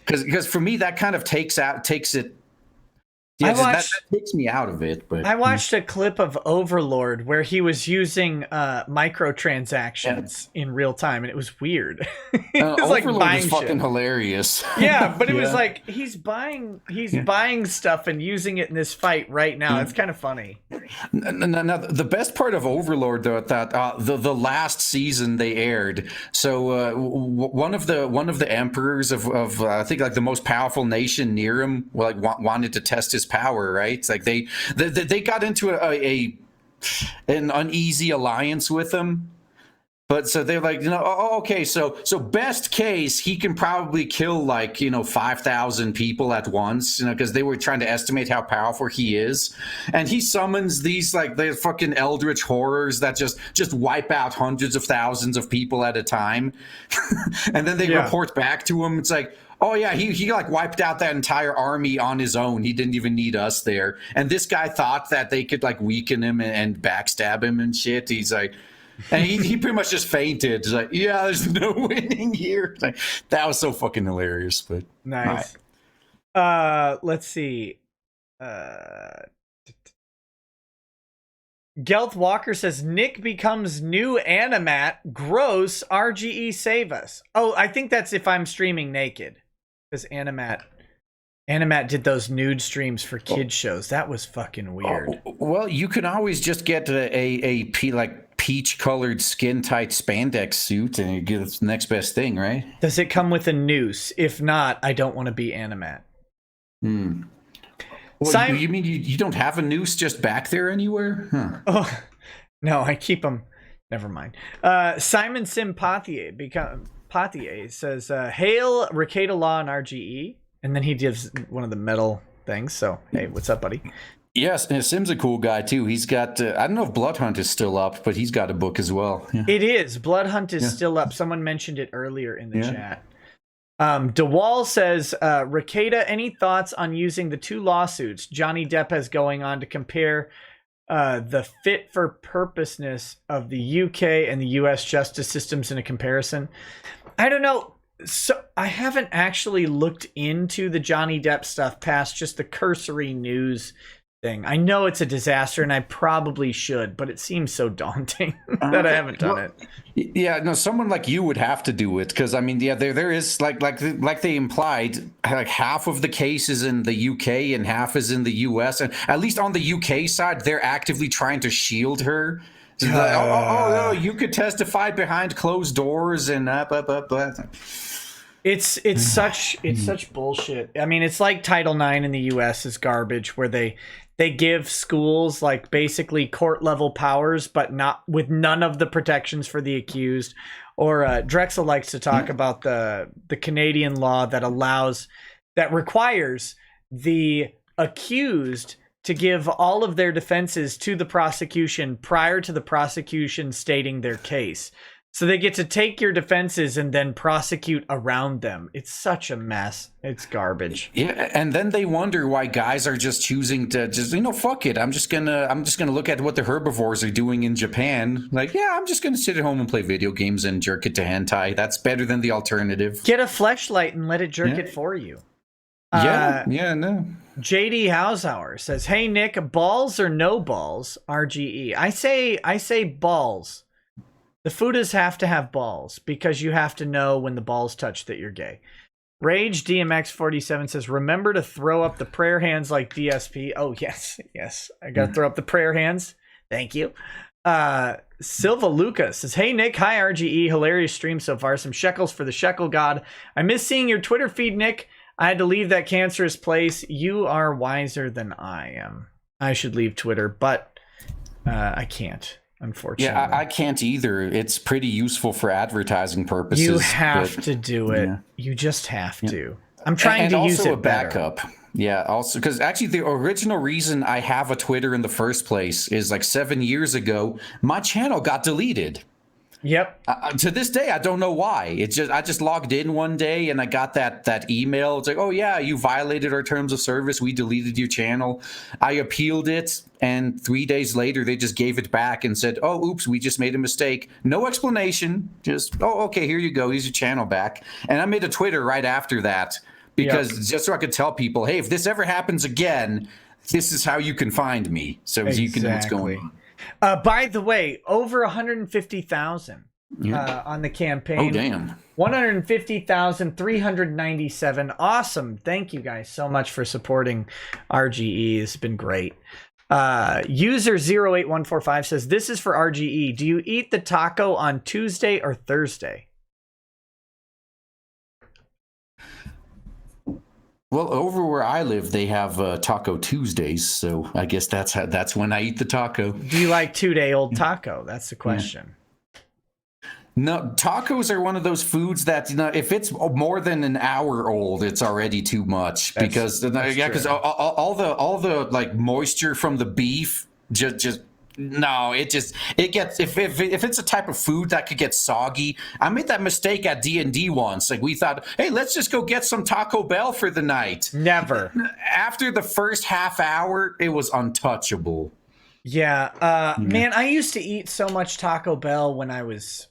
because for me that kind of takes it. Yeah, that takes me out of it. But I watched a clip of Overlord where he was using microtransactions in real time, and it was weird. It was Overlord like buying is fucking hilarious. Yeah, but it was like he's buying stuff and using it in this fight right now. It's kind of funny. Now, the best part of Overlord, though, at that the last season they aired. So one of the emperors of I think like the most powerful nation near him, like wanted to test his power, right? It's like they got into an uneasy alliance with him. But so they're like, okay, so best case, he can probably kill like, 5,000 people at once, because they were trying to estimate how powerful he is. And he summons these like the fucking eldritch horrors that just wipe out hundreds of thousands of people at a time. And then they report back to him. It's like, oh yeah, he like wiped out that entire army on his own. He didn't even need us there. And this guy thought that they could like weaken him and backstab him and shit. He's like, and he pretty much just fainted. He's like, yeah, there's no winning here. Like, that was so fucking hilarious. But nice. Right. Let's see. Gelth Walker says Nick becomes new Animat. Gross. RGE save us. Oh, I think that's if I'm streaming naked. Because Animat did those nude streams for kids shows. That was fucking weird. Well, you can always just get a peach colored skin tight spandex suit and you get the next best thing, right? Does it come with a noose? If not, I don't want to be Animat. Well, Simon, you mean you don't have a noose just back there anywhere? Huh. Oh no, I keep them. Never mind. Simon Simpathier says, "Hail Rekieta Law and RGE." And then he gives one of the metal things. So, hey, what's up, buddy? Yes, and Sim's a cool guy, too. He's got, I don't know if Blood Hunt is still up, but he's got a book as well. Yeah. It is. Blood Hunt is still up. Someone mentioned it earlier in the chat. DeWall says, Rekieta, any thoughts on using the two lawsuits Johnny Depp has going on to compare the fit for purposeness of the UK and the US justice systems in a comparison? I don't know. So I haven't actually looked into the Johnny Depp stuff past just the cursory news thing. I know it's a disaster and I probably should, but it seems so daunting that I haven't done it. Yeah, no, someone like you would have to do it because I mean, yeah, there is like they implied, like half of the cases in the UK and half is in the US, and at least on the UK side, they're actively trying to shield her. So no, you could testify behind closed doors and It's such bullshit. I mean, it's like Title IX in the US is garbage, where they give schools like basically court level powers, but not with none of the protections for the accused. Or Drexel likes to talk about the Canadian law that requires the accused to give all of their defenses to the prosecution prior to the prosecution stating their case. So they get to take your defenses and then prosecute around them. It's such a mess. It's garbage. Yeah, and then they wonder why guys are just choosing to fuck it. I'm just gonna look at what the herbivores are doing in Japan. Like, yeah, I'm just gonna sit at home and play video games and jerk it to hentai. That's better than the alternative. Get a fleshlight and let it jerk it for you. No. JD Hausauer says, "Hey Nick, balls or no balls? RGE." I say balls. The foodies have to have balls because you have to know when the balls touch that you're gay. Rage DMX 47 says, "Remember to throw up the prayer hands like DSP." Oh yes, I gotta throw up the prayer hands. Thank you. Silva Lucas says, "Hey Nick, hi RGE, hilarious stream so far. Some shekels for the shekel god. I miss seeing your Twitter feed, Nick. I had to leave that cancerous place. You are wiser than I am. I should leave Twitter, but I can't, unfortunately." Yeah, I can't either. It's pretty useful for advertising purposes. You have to do it. Yeah. You just have to. I'm trying to use it a backup. Better. Yeah, also because actually the original reason I have a Twitter in the first place is like 7 years ago, my channel got deleted. Yep. To this day, I don't know why. It's just I just logged in one day and I got that email. It's like, "Oh yeah, you violated our terms of service. We deleted your channel." I appealed it, and 3 days later, they just gave it back and said, "Oh, oops, we just made a mistake." No explanation. Just, "Oh, okay, here you go. Here's your channel back." And I made a Twitter right after that because just so I could tell people, "Hey, if this ever happens again, this is how you can find me." So you can know what's going on. By the way, over 150,000 on the campaign. Oh, damn. 150,397. Awesome. Thank you guys so much for supporting RGE. It's been great. User 08145 says, "This is for RGE. Do you eat the taco on Tuesday or Thursday?" Well, over where I live, they have Taco Tuesdays, so I guess that's when I eat the taco. Do you like 2-day-old taco? That's the question. No, tacos are one of those foods that, if it's more than an hour old, it's already too much because all the like moisture from the beef just. No, it gets if it's a type of food that could get soggy. I made that mistake at D&D once. Like we thought, "Hey, let's just go get some Taco Bell for the night." Never. After the first half hour, it was untouchable. Yeah, man, I used to eat so much Taco Bell when I was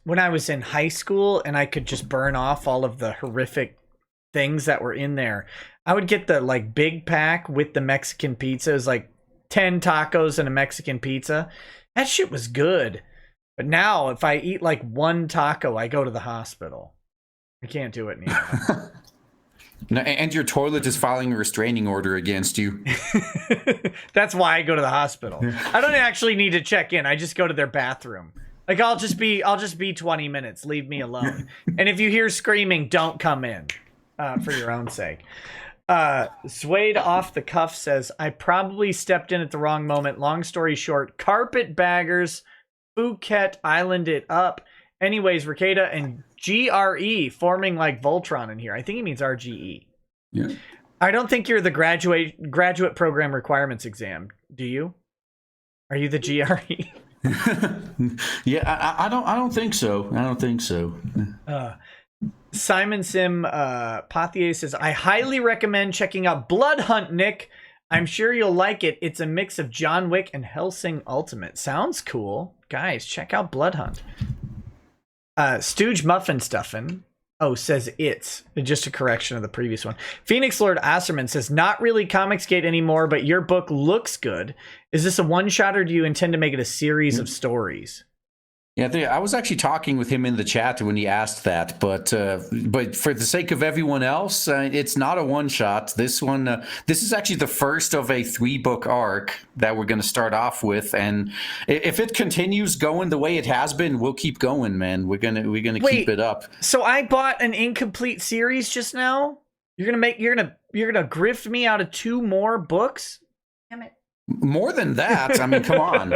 in high school, and I could just burn off all of the horrific things that were in there. I would get the like big pack with the Mexican pizza. It was like 10 tacos and a Mexican pizza. That shit was good. But now if I eat like one taco, I go to the hospital. I can't do it anymore. And your toilet is filing a restraining order against you. That's why I go to the hospital. I don't actually need to check in. I just go to their bathroom. Like I'll just be 20 minutes. Leave me alone. And if you hear screaming, don't come in for your own sake. Suede off the cuff says, "I probably stepped in at the wrong moment. Long story short, carpetbaggers Phuket Island it up. Anyways, Rekieta and GRE forming like Voltron in here." I think he means RGE. Yeah. I don't think you're the graduate program requirements exam. Do you? Are you the GRE? Yeah, I don't think so. I don't think so. Simon Sim Pothier says, "I highly recommend checking out Blood Hunt, Nick. I'm sure you'll like it. It's a mix of John Wick and Hellsing Ultimate." Sounds cool. Guys, check out Blood Hunt. Stooge Muffin Stuffin' says it's just a correction of the previous one. Phoenix Lord Asserman says, "Not really Comicsgate anymore, but your book looks good. Is this a one-shot or do you intend to make it a series of stories?" Yeah, I was actually talking with him in the chat when he asked that, but for the sake of everyone else, it's not a one-shot. This one, this is actually the first of a 3-book arc that we're going to start off with, and if it continues going the way it has been, we'll keep going, man. We're gonna keep it up. So I bought an incomplete series just now. You're gonna grift me out of 2 more books? Damn it. More than that, I mean, come on.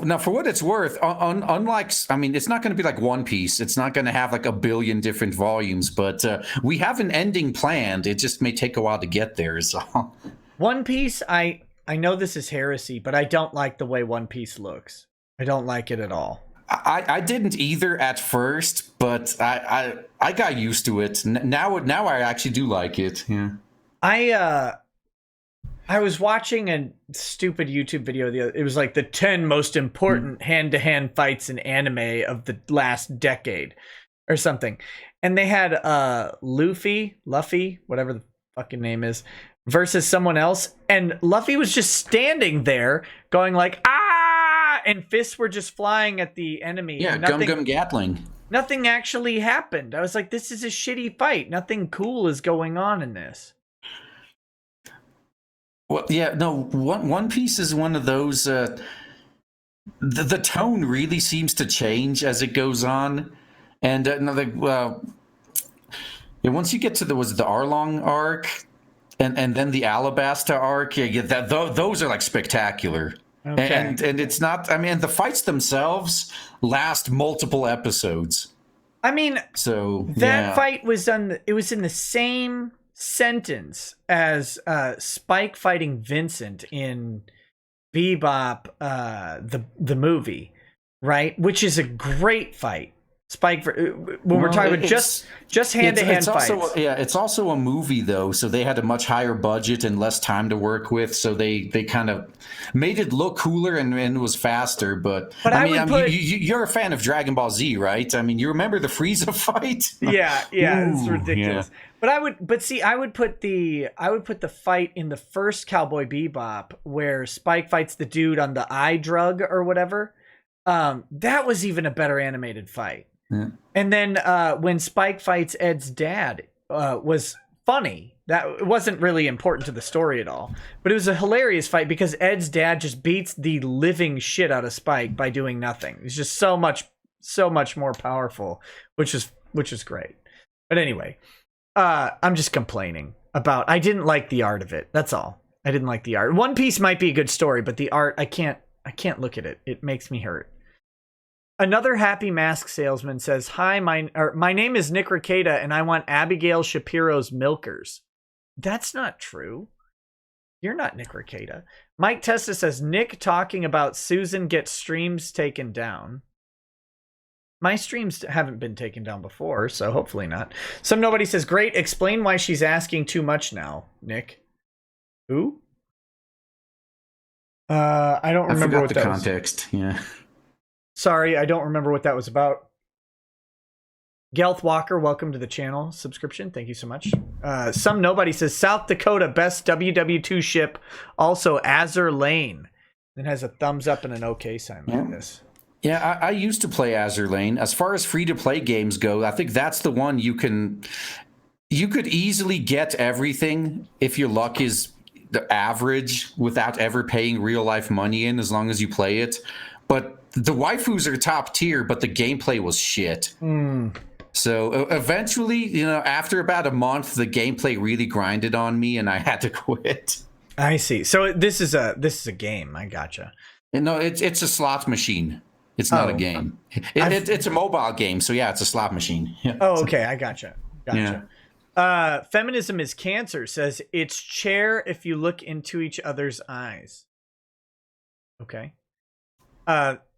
Now, for what it's worth, unlike, I mean, it's not going to be like One Piece. It's not going to have like a billion different volumes, but we have an ending planned. It just may take a while to get there, is all. One Piece, I know this is heresy, but I don't like the way One Piece looks. I don't like it at all. I didn't either at first, but I got used to it. Now I actually do like it. Yeah. I was watching a stupid YouTube video. It was like the 10 most important hand-to-hand fights in anime of the last decade or something. And they had Luffy, whatever the fucking name is, versus someone else, and Luffy was just standing there going like, ah, and fists were just flying at the enemy. Yeah, Nothing, Gum Gatling. nothing actually happened. I was like, this is a shitty fight. Nothing cool is going on in this. Well, yeah, no. One Piece is one of those. The tone really seems to change as it goes on, and once you get to the Arlong arc, and then the Alabasta arc, those are like spectacular. Okay. And it's not. I mean, the fights themselves last multiple episodes. I mean, so that fight was it was in the same sentence as Spike fighting Vincent in Bebop, the movie, right? Which is a great fight. Spike, when we're talking about just hand-to-hand fights. It's also a movie though, so they had a much higher budget and less time to work with, so they kind of made it look cooler and was faster. But I mean, you're a fan of Dragon Ball Z, right? I mean, you remember the Frieza fight? Yeah, it's ridiculous. Yeah. But I would put the fight in the first Cowboy Bebop where Spike fights the dude on the eye drug or whatever. That was even a better animated fight. Yeah. And then when Spike fights Ed's dad was funny. That wasn't really important to the story at all. But it was a hilarious fight because Ed's dad just beats the living shit out of Spike by doing nothing. It's just so much more powerful, which is great. But anyway, I'm just complaining about I didn't like the art of it. That's all. I didn't like the art. One Piece might be a good story, but the art I can't look at it. It makes me hurt. Another happy mask salesman says, "Hi, my name is Nick Rekieta, and I want Abigail Shapiro's Milkers." That's not true. You're not Nick Rekieta. Mike Testa says, "Nick talking about Susan gets streams taken down." My streams haven't been taken down before, so hopefully not. Some nobody says, "Great, explain why she's asking too much now, Nick." Who? I don't remember what the context. Yeah. Sorry, I don't remember what that was about. Gelth Walker, welcome to the channel subscription. Thank you so much. Some nobody says South Dakota best WW2 ship, also Azur Lane. It has a thumbs up and an OK sign like this. Yeah, I used to play Azur Lane. As far as free-to-play games go, I think that's the one you could easily get everything if your luck is the average without ever paying real-life money in, as long as you play it. But the waifus are top tier, but the gameplay was shit. So eventually, after about a month, the gameplay really grinded on me, and I had to quit. I see. So this is a game. I gotcha. No, it's a slot machine. It's not a game. It's a mobile game, so yeah, it's a slot machine. Yeah. Oh, okay. I gotcha. Yeah. Feminism is cancer says it's chair if you look into each other's eyes. Okay.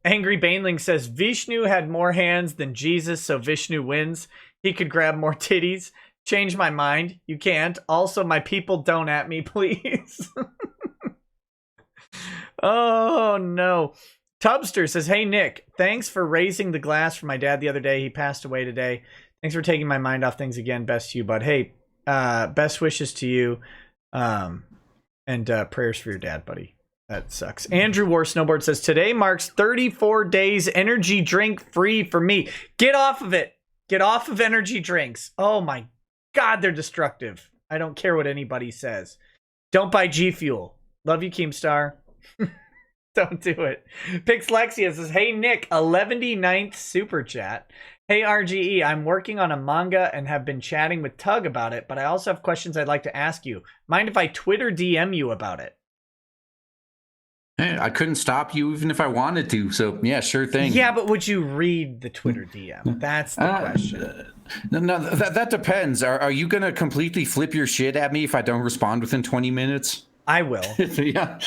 Angry Baneling says Vishnu had more hands than Jesus, so Vishnu wins. He could grab more titties. Change my mind. You can't. Also, my people don't at me, please. Oh, no. Tubster says, "Hey, Nick, thanks for raising the glass for my dad the other day. He passed away today. Thanks for taking my mind off things again. Best to you, bud. Hey, best wishes to you. And prayers for your dad, buddy. That sucks." Andrew War Snowboard says, "Today marks 34 days energy drink free for me." Get off of it. Get off of energy drinks. Oh my God, they're destructive. I don't care what anybody says. Don't buy G Fuel. Love you, Keemstar. Don't do it. Pixlexia says, "Hey, Nick, 119th super chat. Hey, RGE, I'm working on a manga and have been chatting with Tug about it, but I also have questions I'd like to ask you. Mind if I Twitter DM you about it?" Hey, I couldn't stop you even if I wanted to, so yeah, sure thing. Yeah, but would you read the Twitter DM? That's the question. No, that depends. Are you going to completely flip your shit at me if I don't respond within 20 minutes? I will. Yeah.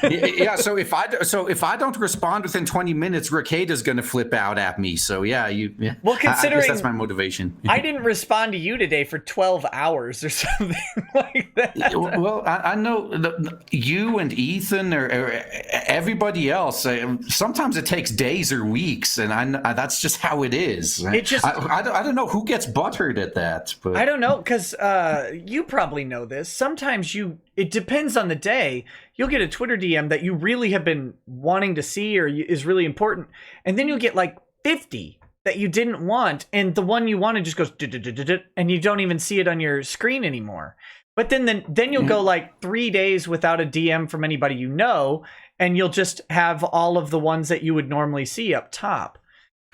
Yeah. So if I don't respond within 20 minutes, Rekieta's going to flip out at me. So yeah, yeah. Well, considering I guess that's my motivation. I didn't respond to you today for 12 hours or something like that. Well, I know you and Ethan or everybody else. Sometimes it takes days or weeks, and that's just how it is. It just I don't know who gets butthurt at that. But I don't know, because you probably know this. Sometimes it depends on the day. You'll get a Twitter DM that you really have been wanting to see or is really important, and then you'll get like 50 that you didn't want, and the one you wanted just goes and you don't even see it on your screen anymore. But then you'll go like 3 days without a DM from anybody you know, and you'll just have all of the ones that you would normally see up top.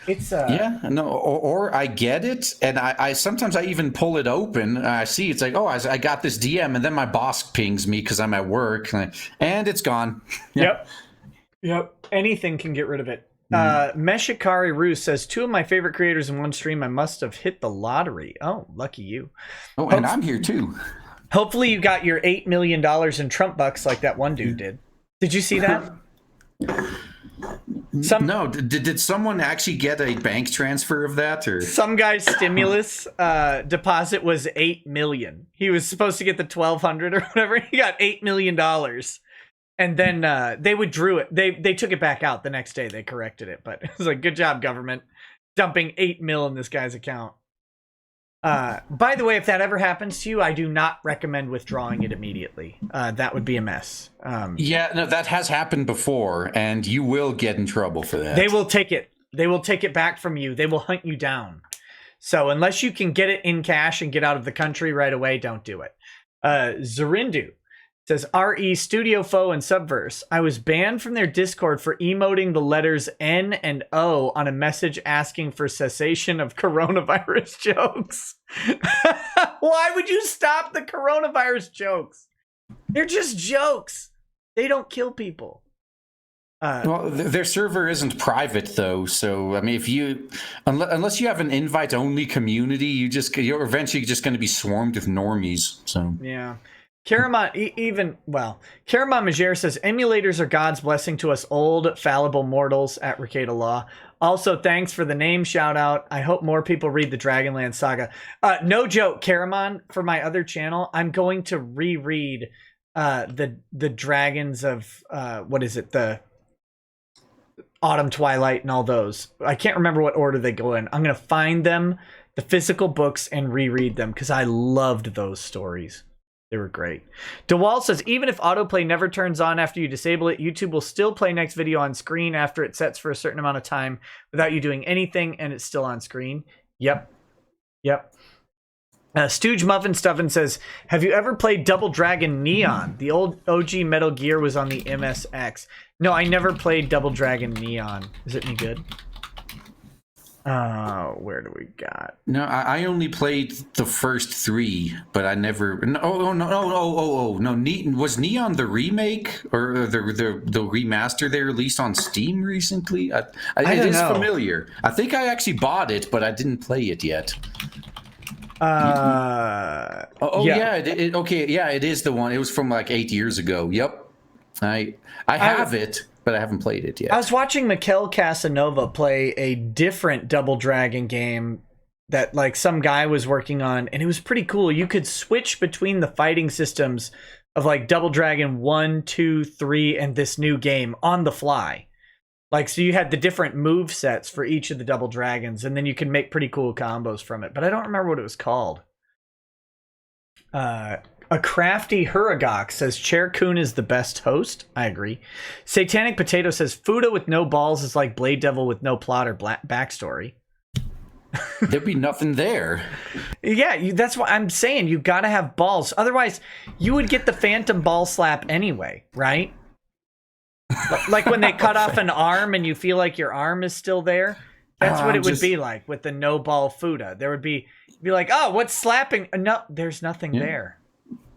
It's yeah, no, or I get it, and I sometimes I even pull it open. I see it's like, oh, I got this DM, and then my boss pings me because I'm at work, and it's gone. Yep. Anything can get rid of it. Meshikari Roos says, 2 of my favorite creators in one stream. I must have hit the lottery. Oh, lucky you. Oh, and I'm here too. Hopefully you got your $8 million in Trump bucks like that one dude did. Did you see that? No, did someone actually get a bank transfer of that, or some guy's stimulus deposit was $8 million. He was supposed to get the 1,200 or whatever. He got $8 million, and then they withdrew it. They took it back out the next day. They corrected it, but it was like, good job, government, dumping $8 million in this guy's account. By the way, if that ever happens to you, I do not recommend withdrawing it immediately. That would be a mess. Yeah, no, that has happened before, and you will get in trouble for that. They will take it. They will take it back from you. They will hunt you down. So unless you can get it in cash and get out of the country right away, don't do it. Zorindu says, RE Studio Foe and Subverse. I was banned from their Discord for emoting the letters N and O on a message asking for cessation of coronavirus jokes. Why would you stop the coronavirus jokes? They're just jokes. They don't kill people. Well, their server isn't private though, so I mean, if you unless you have an invite-only community, you're eventually just going to be swarmed with normies. So yeah. Karamon Majere says, emulators are God's blessing to us old, fallible mortals at Rekieta Law. Also, thanks for the name shout out. I hope more people read the Dragonland Saga. No joke, Karamon, for my other channel, I'm going to reread the Dragons of, the Autumn Twilight and all those. I can't remember what order they go in. I'm going to find them, the physical books, and reread them because I loved those stories. They were great. DeWalt says, even if autoplay never turns on after you disable it, YouTube will still play next video on screen after it sets for a certain amount of time without you doing anything, and it's still on screen. Yep. Stooge Muffin Stuffin says, have you ever played Double Dragon Neon? The old OG Metal Gear was on the MSX. No, I never played Double Dragon Neon. Is it any good? Where do we got? No, I only played the first 3, but I never. No. Was Neon the remake or the remaster they released on Steam recently? It is familiar. I think I actually bought it, but I didn't play it yet. Yeah. It is the one. It was from like 8 years ago. Yep. I have it, but I haven't played it yet. I was watching Mikkel Casanova play a different Double Dragon game that like some guy was working on, and it was pretty cool. You could switch between the fighting systems of like Double Dragon 1, 2, 3, and this new game on the fly. Like, so you had the different move sets for each of the Double Dragons, and then you can make pretty cool combos from it. But I don't remember what it was called. A crafty Huragok says, Chair Kun is the best host. I agree. Satanic Potato says, Fuda with no balls is like Blade Devil with no plot or backstory. There'd be nothing there. Yeah, that's what I'm saying. You got to have balls. Otherwise, you would get the phantom ball slap anyway, right? Like when they cut off an arm and you feel like your arm is still there. That's what it would be like with the no ball Fuda. There would be like, oh, what's slapping? No, there's nothing there.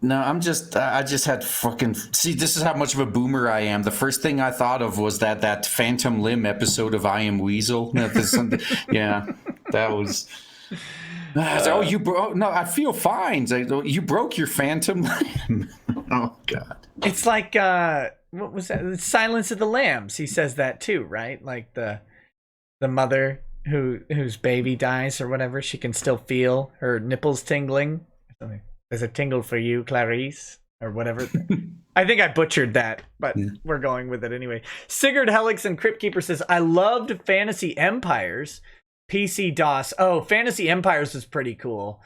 No, I just had fucking... See, this is how much of a boomer I am. The first thing I thought of was that Phantom Limb episode of I Am Weasel. Yeah, that was... Oh, you broke? No, I feel fine. It's like, "Oh, you broke your phantom limb." Oh God. It's like what was that? Silence of the Lambs. He says that too, right? Like the mother whose baby dies or whatever, she can still feel her nipples tingling. There's a tingle for you, Clarice, or whatever. I think I butchered that, but we're going with it anyway. Sigurd Helix and Crypt Keeper says, I loved Fantasy Empires. PC DOS. Oh, Fantasy Empires was pretty cool.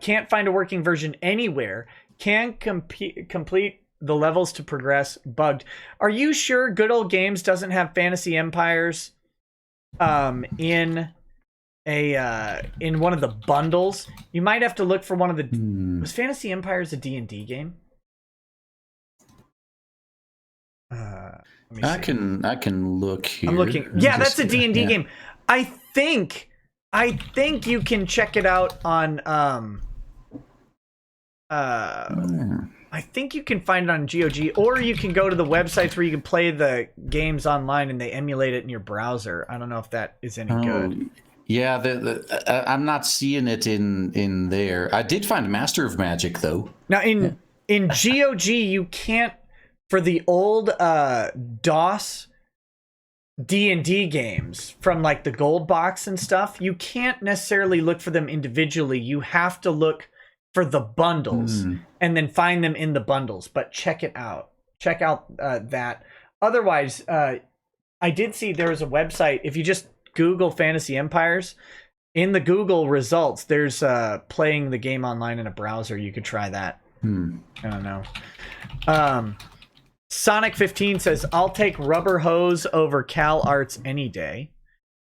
Can't find a working version anywhere. Can complete the levels to progress. Bugged. Are you sure Good Old Games doesn't have Fantasy Empires in one of the bundles? You might have to look for one of the... Was Fantasy Empires a D&D game? I can look here. I'm looking. Yeah, that's a D&D game. I think you can check it out on I think you can find it on GOG, or you can go to the websites where you can play the games online and they emulate it in your browser. I don't know if that is any good. Yeah, I'm not seeing it in there. I did find Master of Magic though. Now in GOG you can't, for the old DOS D&D games from like the gold box and stuff, you can't necessarily look for them individually. You have to look for the bundles and then find them in the bundles. But check it out. Check out that. Otherwise, I did see there was a website. If you just Google Fantasy Empires, in the Google results, there's playing the game online in a browser. You could try that. I don't know. Sonic 15 says, I'll take Rubber Hose over Cal Arts any day.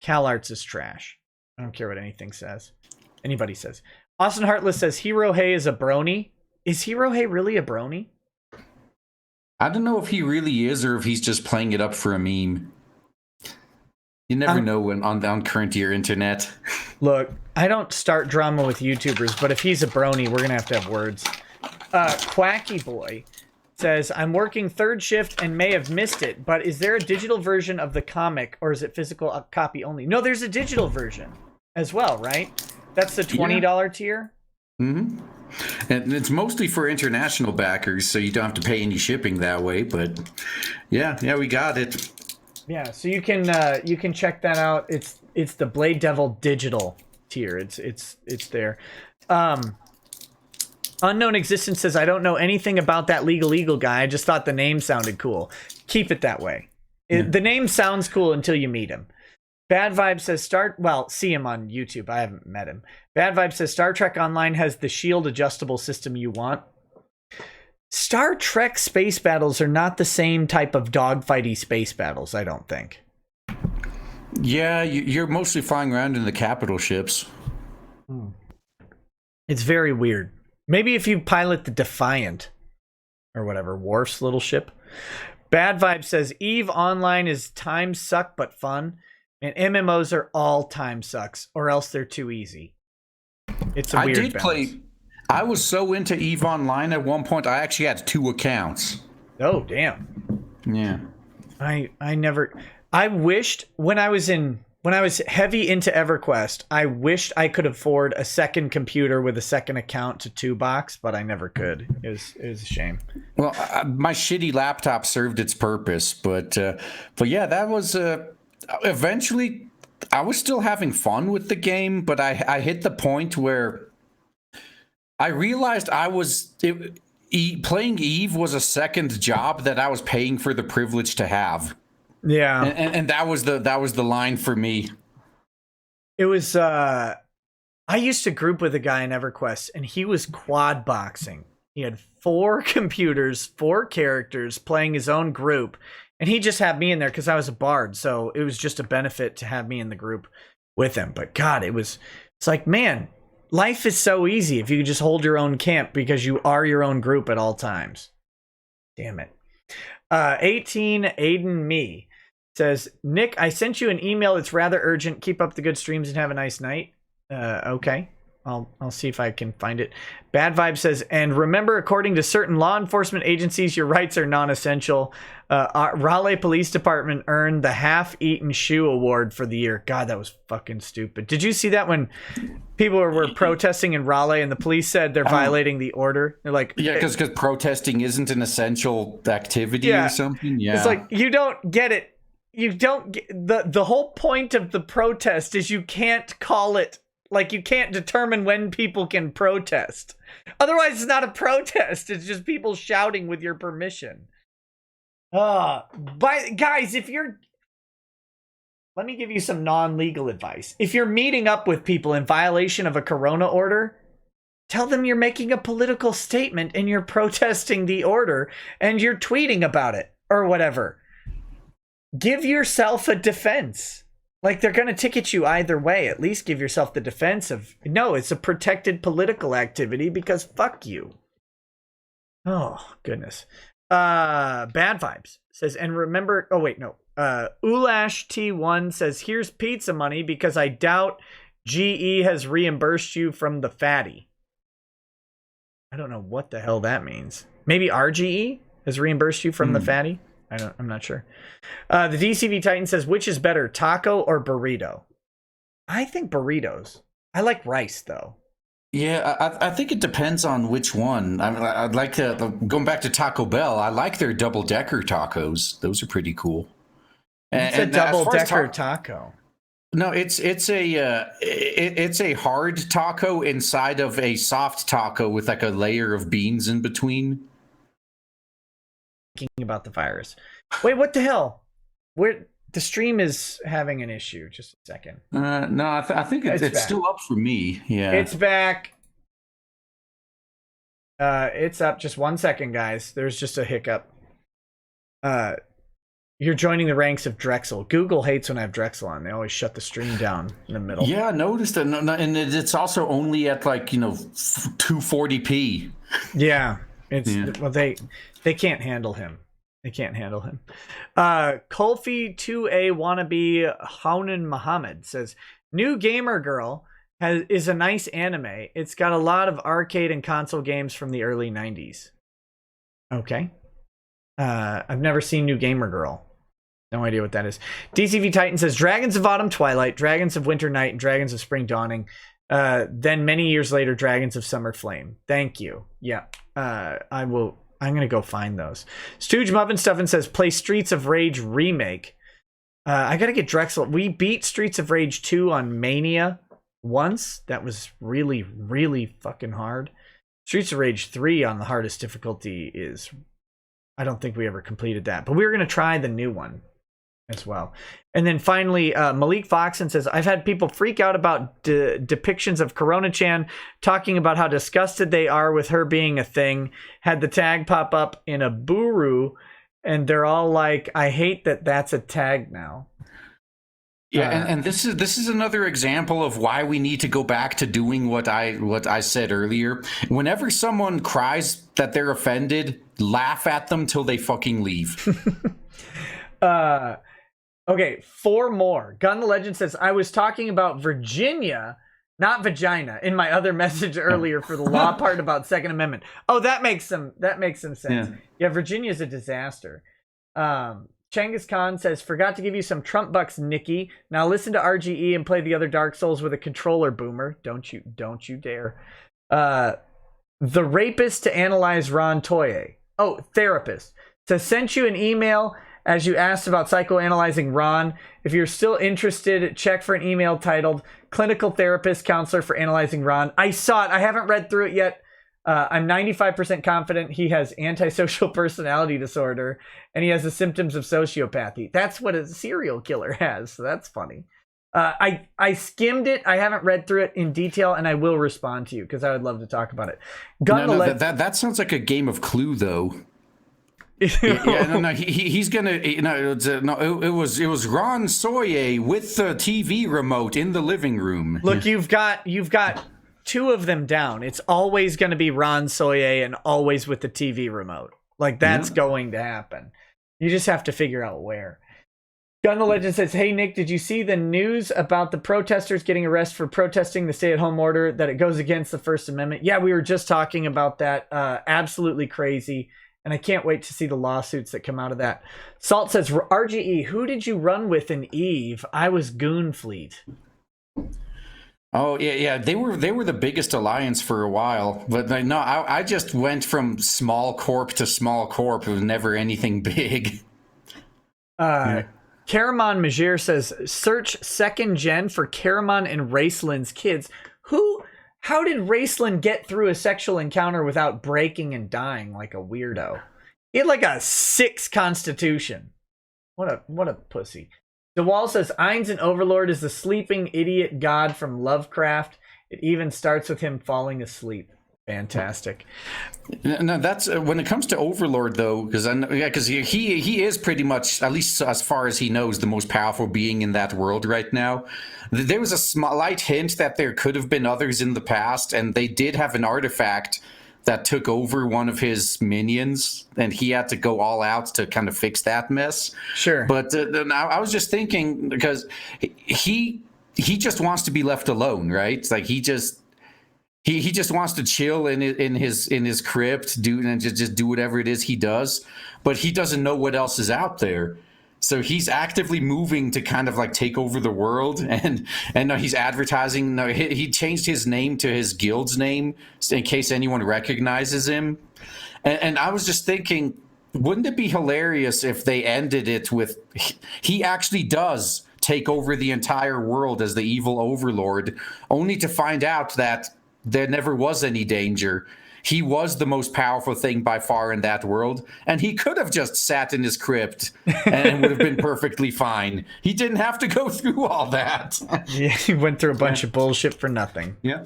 Cal Arts is trash. I don't care what anybody says. Austin Heartless says, Hero Hey is a brony. Is Hero Hey really a brony? I don't know if he really is or if he's just playing it up for a meme. You never know when on current year internet. Look, I don't start drama with YouTubers, but if he's a brony, we're going to have words. Quacky Boy says, I'm working third shift and may have missed it, but is there a digital version of the comic or is it physical copy only? No, there's a digital version as well, right? That's the $20 tier? Mm-hmm. And it's mostly for international backers, so you don't have to pay any shipping that way, but yeah, we got it. Yeah, so you can check that out. It's the Blade Devil digital tier. It's there. Unknown Existence says, I don't know anything about that Legal Eagle guy. I just thought the name sounded cool. Keep it that way. The name sounds cool until you meet him. Bad Vibe says, see him on YouTube. I haven't met him. Bad Vibe says, Star Trek Online has the shield adjustable system you want. Star Trek space battles are not the same type of dogfighty space battles, I don't think. Yeah, you're mostly flying around in the capital ships. It's very weird. Maybe if you pilot the Defiant or whatever, Worf's little ship. Bad Vibe says, EVE Online is time suck but fun. And MMOs are all time sucks, or else they're too easy. It's a weird balance. I was so into EVE Online at one point, I actually had 2 accounts. Oh, damn. Yeah. I wished when I was heavy into EverQuest, I wished I could afford a second computer with a second account to 2box, but I never could. It was a shame. Well, my shitty laptop served its purpose, but yeah, that was eventually I was still having fun with the game, but I hit the point where I realized playing EVE was a second job that I was paying for the privilege to have. Yeah, and that was the line for me. It was. I used to group with a guy in EverQuest, and he was quad boxing. He had 4 computers, 4 characters, playing his own group, and he just had me in there because I was a bard. So it was just a benefit to have me in the group with him. But God, it's like, man, life is so easy if you just hold your own camp because you are your own group at all times. Damn it. 18 Aiden Me says, Nick, I sent you an email. It's rather urgent. Keep up the good streams and have a nice night. Okay. I'll see if I can find it. Bad Vibe says, and remember, according to certain law enforcement agencies, your rights are non-essential. Raleigh Police Department earned the Half-Eaten Shoe Award for the year. God, that was fucking stupid. Did you see that when people were protesting in Raleigh and the police said they're violating the order? They're like, yeah, because protesting isn't an essential activity or something. Yeah, it's like, you don't get it. You don't get the whole point of the protest is you can't call it. Like, you can't determine when people can protest. Otherwise, it's not a protest. It's just people shouting with your permission. But guys, let me give you some non-legal advice. If you're meeting up with people in violation of a corona order, tell them you're making a political statement and you're protesting the order and you're tweeting about it or whatever. Give yourself a defense. Like, they're going to ticket you either way. At least give yourself the defense of, no, it's a protected political activity because fuck you. Oh, goodness. Bad Vibes says, and remember, oh, wait, no. Ulash T1 says, here's pizza money because I doubt GE has reimbursed you from the fatty. I don't know what the hell that means. Maybe RGE has reimbursed you from the fatty? I'm not sure. The DCV Titan says, which is better, taco or burrito? I think burritos. I like rice, though. Yeah, I think it depends on which one. I mean, I'd like to, going back to Taco Bell, I like their double-decker tacos. Those are pretty cool. It's a double-decker taco. No, it's a hard taco inside of a soft taco with like a layer of beans in between. Thinking about the virus. Wait, what the hell? The stream is having an issue. Just a second. No, I think it's still up for me. Yeah, it's back. It's up. Just 1 second, guys. There's just a hiccup. You're joining the ranks of Drexel. Google hates when I have Drexel on. They always shut the stream down in the middle. Yeah, I noticed that. No, and it's also only at like 240p. Yeah, well they can't handle him. They can't handle him. Kolfi 2A wannabe Haunan Muhammad says, New Gamer Girl is a nice anime. It's got a lot of arcade and console games from the early 90s. Okay. I've never seen New Gamer Girl. No idea what that is. DCV Titan says, Dragons of Autumn Twilight, Dragons of Winter Night, and Dragons of Spring Dawning. Then many years later, Dragons of Summer Flame. Thank you. Yeah. I'm going to go find those. Stooge Muffin Stuffin says, play Streets of Rage Remake. I got to get Drexel. We beat Streets of Rage 2 on Mania once. That was really, really fucking hard. Streets of Rage 3 on the hardest difficulty is... I don't think we ever completed that. But we were going to try the new one as well. And then finally, Malik Foxon says, I've had people freak out about depictions of Corona-chan, talking about how disgusted they are with her being a thing. Had the tag pop up in a buru, and they're all like, I hate that that's a tag now. Yeah, and this is another example of why we need to go back to doing what I said earlier. Whenever someone cries that they're offended, laugh at them till they fucking leave. Okay, 4 more. Gun the Legend says, I was talking about Virginia, not vagina, in my other message earlier for the law part about Second Amendment. Oh, that makes some sense. Yeah, Virginia's a disaster. Chengiz Khan says, forgot to give you some Trump bucks, Nikki. Now listen to RGE and play the other Dark Souls with a controller, boomer. Don't you dare. The Rapist to Analyze Ron Toye. Oh, Therapist. So sent you an email as you asked about psychoanalyzing Ron. If you're still interested, check for an email titled Clinical Therapist Counselor for Analyzing Ron. I saw it. I haven't read through it yet. I'm 95% confident he has antisocial personality disorder and he has the symptoms of sociopathy. That's what a serial killer has. So that's funny. I skimmed it. I haven't read through it in detail, and I will respond to you because I would love to talk about it. That sounds like a game of Clue, though. He's gonna. It was Ron Sawyer with the TV remote in the living room. Look, you've got 2 of them down. It's always going to be Ron Sawyer and always with the TV remote. Like, that's going to happen. You just have to figure out where. Gun the Legend says, hey, Nick, did you see the news about the protesters getting arrested for protesting the stay-at-home order, that it goes against the First Amendment? Yeah, we were just talking about that. Absolutely crazy. And I can't wait to see the lawsuits that come out of that. Salt says, RGE, who did you run with in Eve? I was Goonfleet. Oh yeah. They were the biggest alliance for a while, but no, I just went from small corp to small corp. It was never anything big. Caramon Majir says, search second gen for Caramon and Raceland's kids. How did Raceland get through a sexual encounter without breaking and dying like a weirdo? He had like a 6 constitution. What a pussy. DeWall says, Ainz in Overlord is the sleeping idiot god from Lovecraft. It even starts with him falling asleep. Fantastic. No, that's when it comes to Overlord, though, because he is pretty much, at least as far as he knows, the most powerful being in that world right now. There was a slight hint that there could have been others in the past, and they did have an artifact that took over one of his minions, and he had to go all out to kind of fix that mess. Sure. But I was just thinking, because he just wants to be left alone, right? Like he just wants to chill in his crypt, and just do whatever it is he does, but he doesn't know what else is out there. So he's actively moving to kind of like take over the world, and he's advertising. No, he changed his name to his guild's name in case anyone recognizes him. And I was just thinking, wouldn't it be hilarious if they ended it with he actually does take over the entire world as the evil overlord, only to find out that there never was any danger. He was the most powerful thing by far in that world, and he could have just sat in his crypt and would have been perfectly fine. He didn't have to go through all that. Yeah, he went through a bunch of bullshit for nothing. Yeah.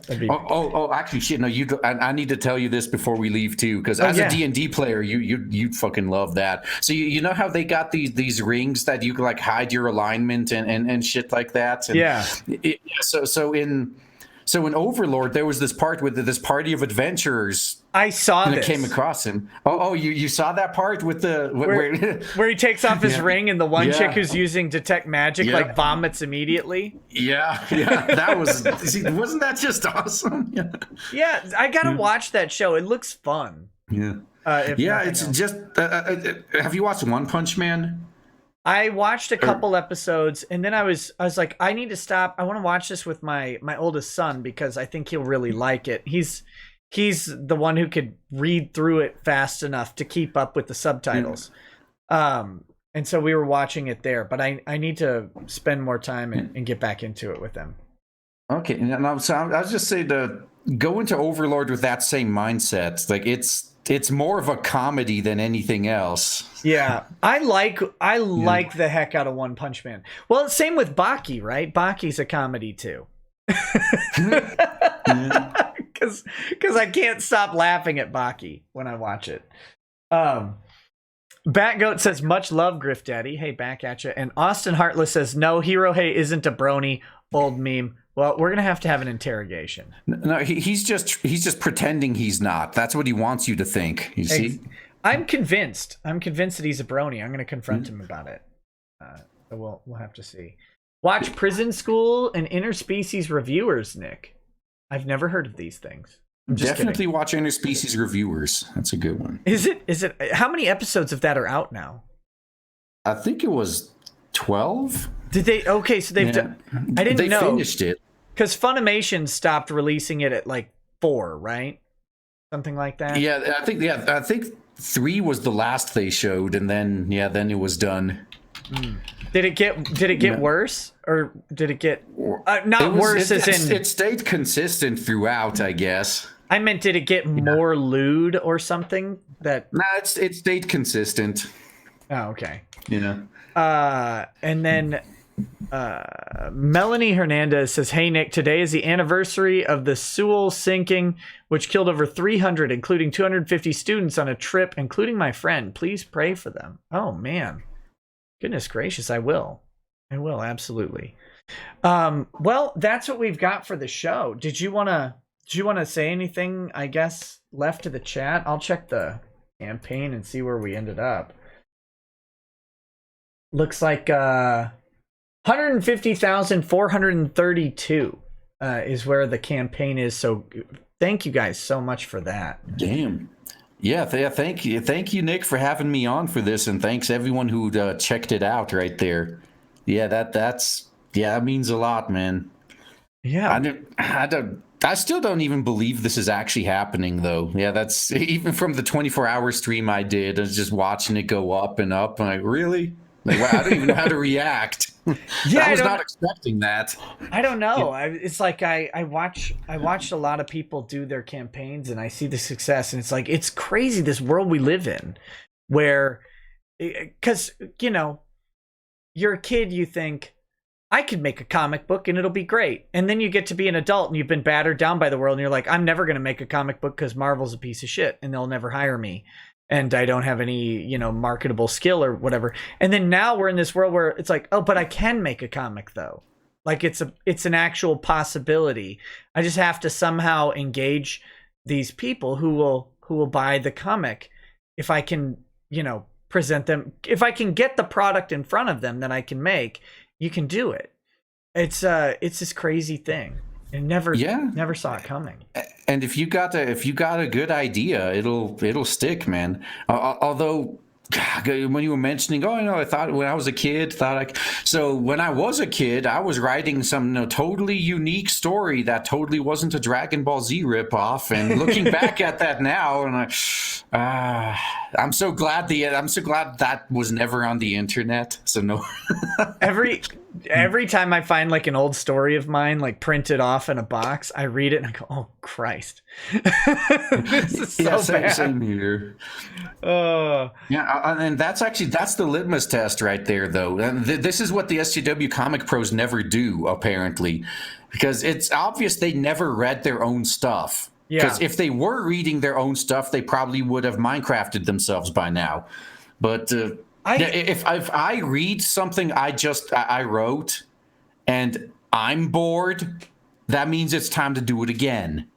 Actually, shit. No, I need to tell you this before we leave too, because as a D&D player, you'd fucking love that. So you know how they got these rings that you can like hide your alignment and shit like that. And yeah. So in Overlord, there was this part with this party of adventurers. I saw and this. It came across him. You saw that part with the where he takes off his ring and the one chick who's using detect magic like vomits immediately. Yeah, that wasn't that just awesome? Yeah, I gotta watch that show. It looks fun. Yeah, it's else. Just. Have you watched One Punch Man? I watched a couple episodes, and then I was like, I need to stop. I want to watch this with my oldest son because I think he'll really like it. He's the one who could read through it fast enough to keep up with the subtitles. And so we were watching it there, but I need to spend more time and get back into it with them. Okay, so I was just saying to go into Overlord with that same mindset. Like it's more of a comedy than anything else. Yeah, I like the heck out of One Punch Man. Well, same with Baki, right? Baki's a comedy too. Because I can't stop laughing at Baki when I watch it. Batgoat says, much love, Griff Daddy. Hey, back at you. And Austin Heartless says, no, Hirohei isn't a brony. Old meme. Well, we're gonna have to have an interrogation. No, he's just pretending he's not. That's what he wants you to think. You see? I'm convinced that he's a brony. I'm gonna confront him about it. So we'll have to see. Watch Prison School and Interspecies Reviewers, Nick. I've never heard of these things. Definitely watch Interspecies Reviewers. That's a good one. Is it? How many episodes of that are out now? I think it was 12. Did they? Okay, so they've done. I didn't know. They finished it because Funimation stopped releasing it at like 4, right? Something like that. Yeah, I think 3 was the last they showed, and then it was done. Did it get worse, or did it get worse? It stayed consistent throughout, I guess. I meant, did it get more lewd or something? Nah, it stayed consistent. Oh, okay. And then Melanie Hernandez says, hey, Nick, today is the anniversary of the Sewell sinking, which killed over 300, including 250 students on a trip, including my friend. Please pray for them. Oh, man. Goodness gracious, I will. Absolutely. Well, that's what we've got for the show. Did you want to say anything, I guess, left to the chat? I'll check the campaign and see where we ended up. looks like 150,432 is where the campaign is. So thank you guys so much for that. Damn. Yeah, thank you, Nick, for having me on for this, and thanks everyone who checked it out right there. Yeah, that means a lot, man. Yeah, I still don't even believe this is actually happening, though. Yeah, that's even from the 24-hour stream I did. I was just watching it go up and up. I'm like, really? Like, wow, I don't even know how to react. Yeah, I was not expecting that. I don't know. It's like I watched a lot of people do their campaigns, and I see the success, and it's like it's crazy this world we live in, where, because you're a kid, you think I could make a comic book and it'll be great, and then you get to be an adult and you've been battered down by the world, and you're like, I'm never going to make a comic book because Marvel's a piece of shit and they'll never hire me. And I don't have any, marketable skill or whatever. And then now we're in this world where it's like, oh, but I can make a comic though. Like it's an actual possibility. I just have to somehow engage these people who will buy the comic. If I can, present them, if I can get the product in front of them that I can make, you can do it. It's this crazy thing. And never saw it coming. And if you got a good idea, it'll stick, man. Although when you were mentioning, I thought when I was a kid, so when I was a kid, I was writing some totally unique story that totally wasn't a Dragon Ball Z ripoff. And looking back at that now, and I'm so glad that was never on the internet. So no. Every time I find like an old story of mine, like printed off in a box, I read it and I go, "Oh Christ, this is so bad." Same here. And that's the litmus test right there, though. And this is what the SJW comic pros never do, apparently, because it's obvious they never read their own stuff. Because if they were reading their own stuff, they probably would have Minecrafted themselves by now. But if I read something I wrote and I'm bored, that means it's time to do it again.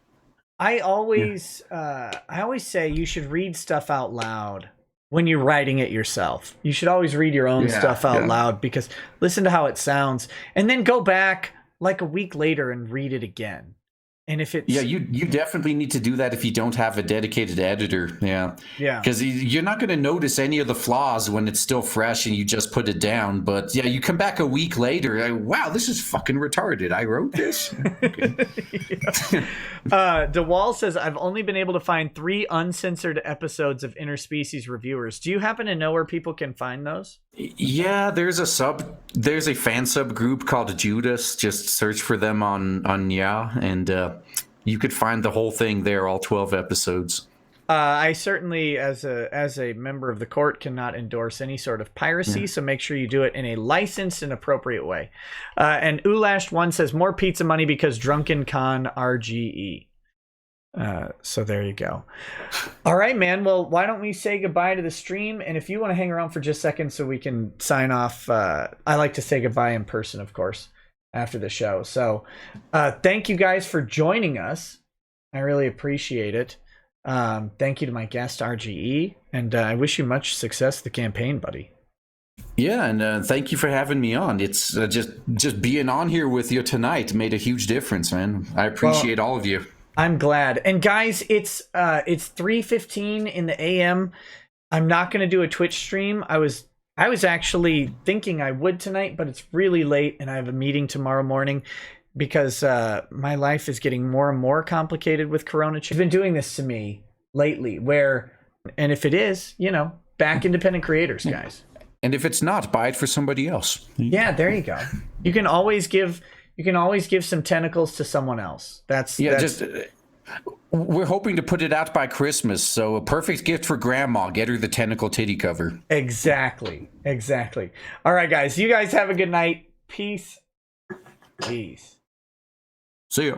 I always say you should read stuff out loud when you're writing it yourself. You should always read your own stuff out loud, because listen to how it sounds and then go back like a week later and read it again. And if it's you definitely need to do that if you don't have a dedicated editor. Because you're not going to notice any of the flaws when it's still fresh and you just put it down. But you come back a week later, like, wow, this is fucking retarded. I wrote this. DeWall says, I've only been able to find 3 uncensored episodes of Interspecies Reviewers. Do you happen to know where people can find those? Yeah, there's a fan sub group called Judas. Just search for them on and you could find the whole thing there, all 12 episodes. I certainly, as a member of the court, cannot endorse any sort of piracy, so make sure you do it in a licensed and appropriate way. And Ulash1 says, more pizza money because Drunken Con RGE. So there you go. All right, man. Well, why don't we say goodbye to the stream? And if you want to hang around for just a second so we can sign off, I like to say goodbye in person, of course, after the show. So thank you guys for joining us. I really appreciate it. Thank you to my guest, RGE, and I wish you much success with the campaign, buddy. Yeah, and thank you for having me on. It's just being on here with you tonight made a huge difference, man. I appreciate all of you. I'm glad. And guys, it's 3:15 in the AM. I'm not going to do a Twitch stream. I was actually thinking I would tonight, but it's really late and I have a meeting tomorrow morning because my life is getting more and more complicated with Corona. She's been doing this to me lately and if it is, back independent creators, guys. And if it's not, buy it for somebody else. Yeah, there you go. You can always give some tentacles to someone else. We're hoping to put it out by Christmas, so a perfect gift for grandma. Get her the tentacle titty cover. Exactly. All right, guys. You guys have a good night. Peace. See ya.